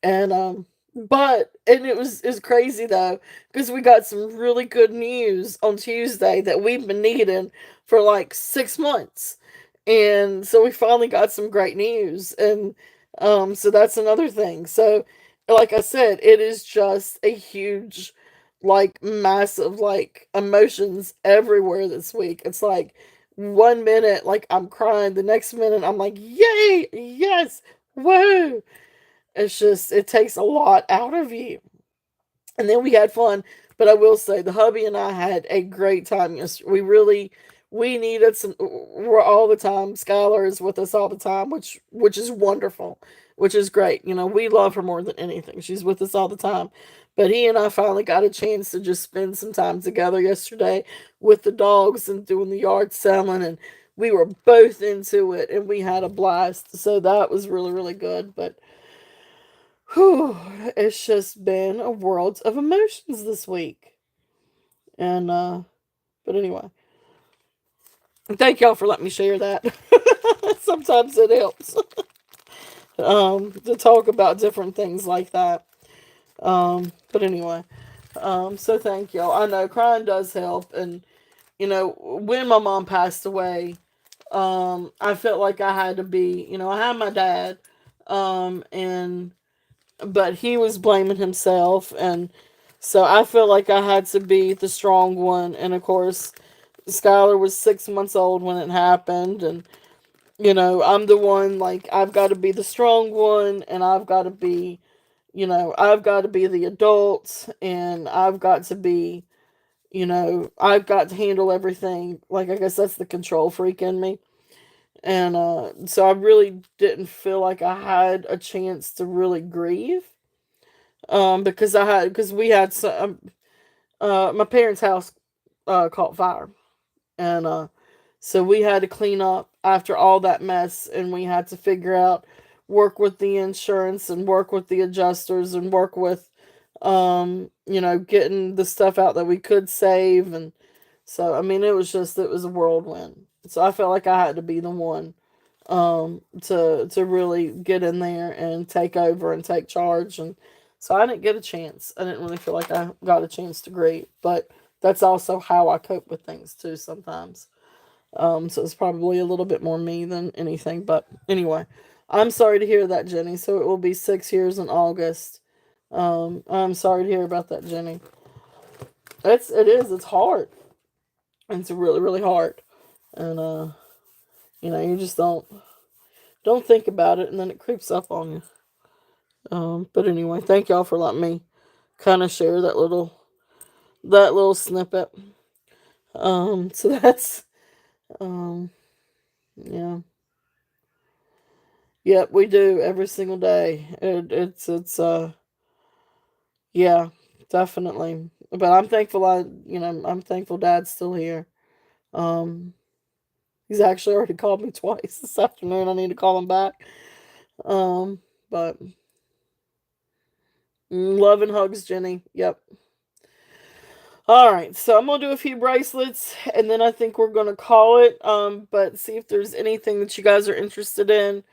and but it was crazy though because we got some really good news on Tuesday that we've been needing for like 6 months, and so we finally got some great news, and so that's another thing. So like I said, it is just a huge, like massive, like emotions everywhere this week. It's like 1 minute like I'm crying, the next minute I'm like, yay, yes, whoa. It's just it takes a lot out of you. And then we had fun, but I will say the hubby and I had a great time yesterday. We needed some. We're all the time. Skylar is with us all the time, which is wonderful, which is great. We love her more than anything. She's with us all the time. But he and I finally got a chance to just spend some time together yesterday with the dogs and doing the yard selling, and we were both into it, and we had a blast. So that was really, really good. But whew, it's just been a world of emotions this week. And but anyway, thank y'all for letting me share that. Sometimes it helps to talk about different things like that. But anyway, so thank y'all. I know crying does help, and when my mom passed away, I felt like I had to be, I had my dad, and but he was blaming himself, and so I felt like I had to be the strong one, and of course, Skylar was 6 months old when it happened, and I'm the one, like, I've got to be the strong one, and I've got to be the adult, and I've got to handle everything. Like, I guess that's the control freak in me. And so I really didn't feel like I had a chance to really grieve. Because we had some, my parents' house caught fire. And so we had to clean up after all that mess, and we had to figure out, work with the insurance and work with the adjusters and work with, getting the stuff out that we could save. And so, I mean, it was a whirlwind. So I felt like I had to be the one, to really get in there and take over and take charge. And so I didn't get a chance. I didn't really feel like I got a chance to grieve, but that's also how I cope with things too sometimes. So it's probably a little bit more me than anything. But anyway, I'm sorry to hear that, Jenny. So it will be 6 years in August. I'm sorry to hear about that, Jenny. It's hard. It's really, really hard. And you just don't think about it, and then it creeps up on you. But anyway, thank y'all for letting me kind of share that little snippet. So that's um yeah. Yep, we do every single day. It's yeah, definitely. But I'm thankful Dad's still here. Um, he's actually already called me twice this afternoon. I need to call him back. But love and hugs, Jenny. Yep. All right, so I'm gonna do a few bracelets, and then I think we're gonna call it. But see if there's anything that you guys are interested in.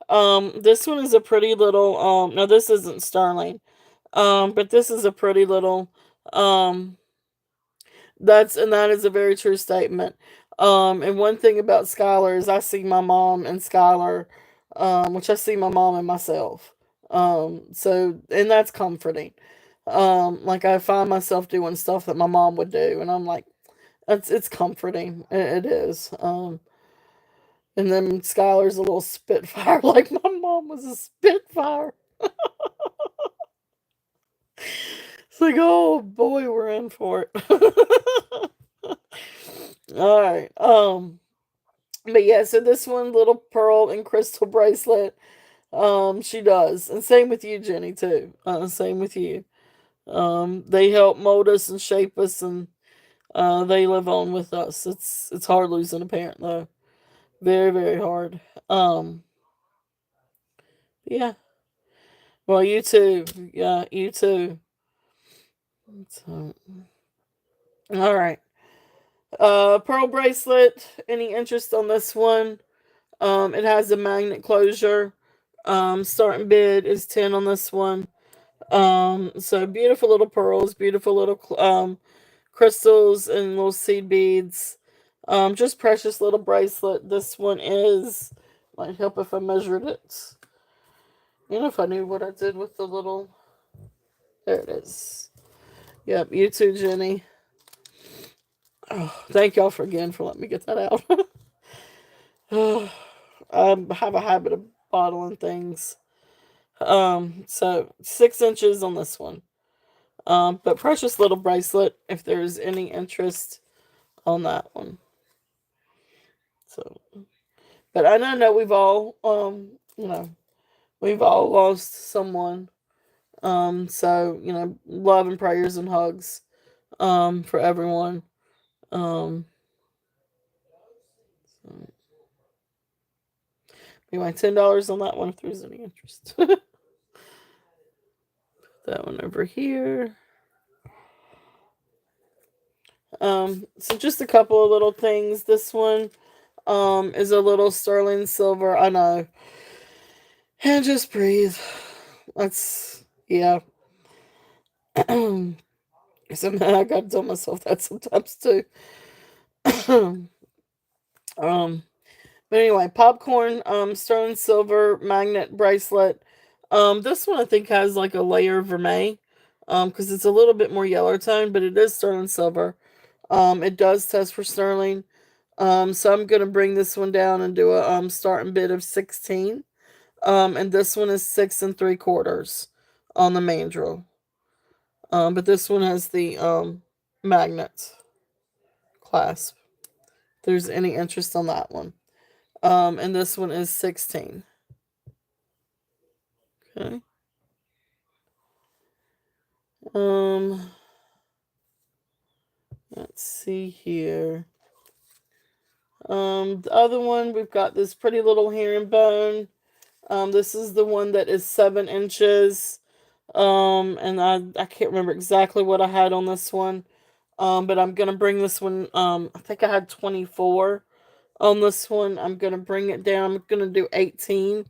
This one is a pretty little. No, this isn't sterling. But this is a pretty little. Um, that is a very true statement. And one thing about Skylar is I see my mom and Skylar, which I see my mom and myself. So and that's comforting. Like I find myself doing stuff that my mom would do, and I'm like, it's comforting. It is. And then Skylar's a little spitfire, like my mom was a spitfire. It's like, oh boy, we're in for it. All right. But yeah, so this one, little pearl and crystal bracelet. She does, and same with you, Jenny, too. Same with you. They help mold us and shape us, and they live on with us. It's hard losing a parent though. Very, very hard. Yeah. Well, you too. Yeah, you too. So, all right. Pearl bracelet. Any interest on this one? It has a magnet closure. Starting bid is 10 on this one. So beautiful little pearls, beautiful little crystals and little seed beads. Just precious little bracelet. This one is, might help if I measured it. If I knew what I did with the little, there it is. Yep, you too, Jenny. Oh, thank y'all for again for letting me get that out. I have a habit of bottling things. So 6 inches on this one. But precious little bracelet if there's any interest on that one. So, but I know we've all, we've all lost someone. So love and prayers and hugs, for everyone. Um, so anyway, $10 on that one if there's any interest. That one over here. So just a couple of little things. This one is a little sterling silver. I know. And just breathe. That's yeah. Sometimes I gotta tell myself that sometimes too. um But anyway, popcorn, sterling silver magnet bracelet. This one I think has like a layer of vermeil, because it's a little bit more yellow tone, but it is sterling silver. It does test for sterling. So I'm gonna bring this one down and do a starting bid of 16. And this one is 6 3/4 on the mandrel. But this one has the magnet clasp. If there's any interest on that one. And this one is 16. Okay. Um, let's see here. The other one, we've got this pretty little herringbone. This is the one that is 7 inches. And I can't remember exactly what I had on this one. But I'm gonna bring this one. I think I had 24 on this one. I'm gonna bring it down. I'm gonna do 18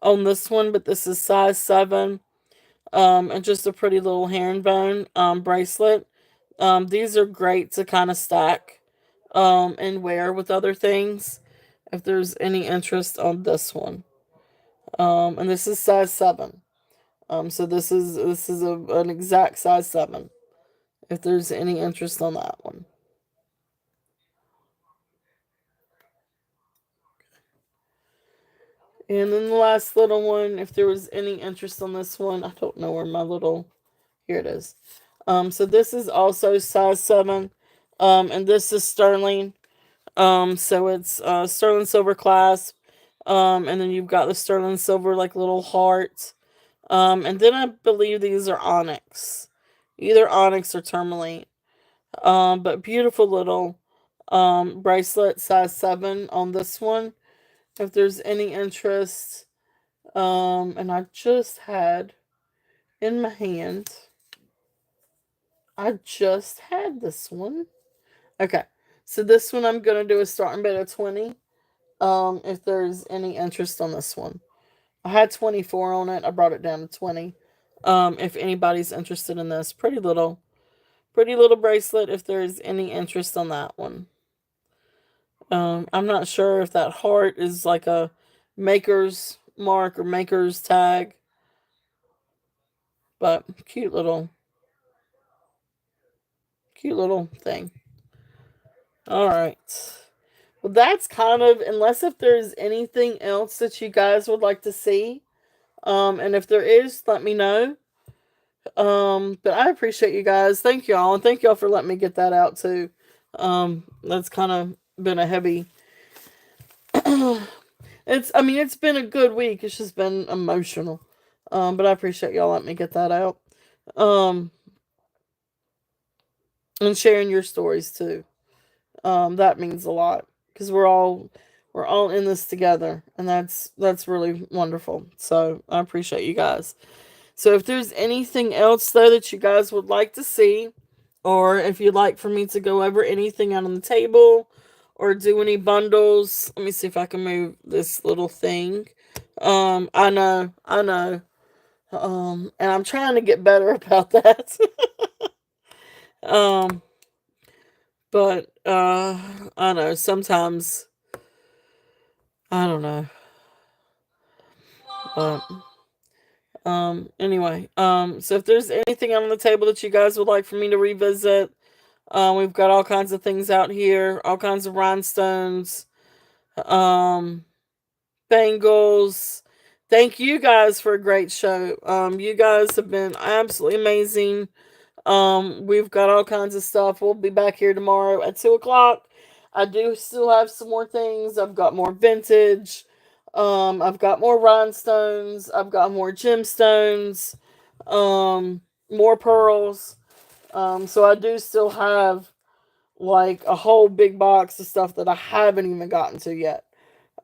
on this one, but this is size 7. And just a pretty little herringbone bracelet. These are great to kind of stack and wear with other things if there's any interest on this one. And this is size 7. So this is an exact size 7 if there's any interest on that one. And then the last little one, if there was any interest on this one, I don't know where my little, here it is. So this is also size 7. And this is sterling. So it's sterling silver clasp. And then you've got the sterling silver like little heart. And then I believe these are onyx, either onyx or tourmaline. But beautiful little bracelet, size 7 on this one. If there's any interest, and I just had in my hand, I just had this one. Okay, so this one I'm gonna do a starting bid of 20. If there's any interest on this one, I had 24 on it. I brought it down to 20. If anybody's interested in this pretty little bracelet, if there's any interest on that one. I'm not sure if that heart is like a maker's mark or maker's tag, but cute little thing. All right. Well, that's kind of, unless if there's anything else that you guys would like to see. And if there is, let me know. But I appreciate you guys. Thank y'all. And thank y'all for letting me get that out too. That's kind of been a heavy, it's been a good week. It's just been emotional. But I appreciate y'all letting me get that out. Um, and sharing your stories too. That means a lot because we're all in this together, and that's really wonderful. So I appreciate you guys. So if there's anything else though that you guys would like to see, or if you'd like for me to go over anything out on the table, or do any bundles, let me see if I can move this little thing. I know. And I'm trying to get better about that. um, but I know sometimes I don't know, but anyway, so if there's anything on the table that you guys would like for me to revisit, we've got all kinds of things out here, all kinds of rhinestones, um, bangles. Thank you guys for a great show. You guys have been absolutely amazing. We've got all kinds of stuff. We'll be back here tomorrow at 2 o'clock. I do still have some more things. I've got more vintage. I've got more rhinestones. I've got more gemstones. More pearls. So I do still have like a whole big box of stuff that I haven't even gotten to yet.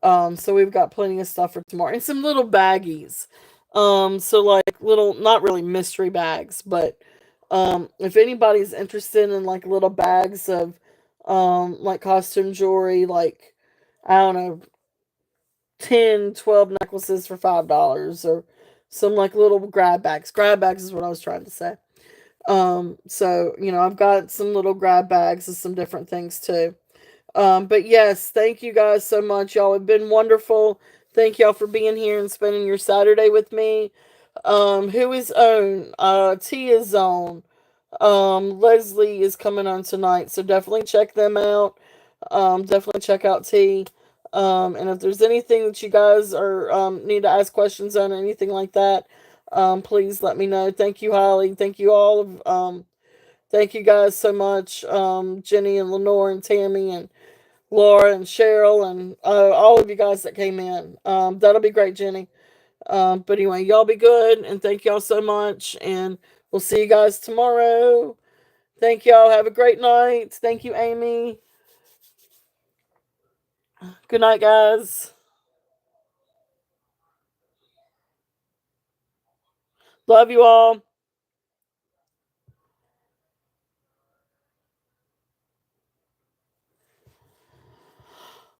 So we've got plenty of stuff for tomorrow and some little baggies. So like little, not really mystery bags, but If anybody's interested in like little bags of like costume jewelry, like I don't know, 10, 12 necklaces for $5, or some like little grab bags. Grab bags is what I was trying to say. So I've got some little grab bags of some different things too. But yes, thank you guys so much. Y'all have been wonderful. Thank y'all for being here and spending your Saturday with me. Who is on? T is on. Leslie is coming on tonight, so definitely check them out. Definitely check out T. And if there's anything that you guys are need to ask questions on or anything like that, please let me know. Thank you, Holly. Thank you all of thank you guys so much, Jenny and Lenore and Tammy and Laura and Cheryl and all of you guys that came in. That'll be great, Jenny. But anyway, y'all be good and thank y'all so much. And we'll see you guys tomorrow. Thank y'all. Have a great night. Thank you, Amy. Good night, guys. Love you all.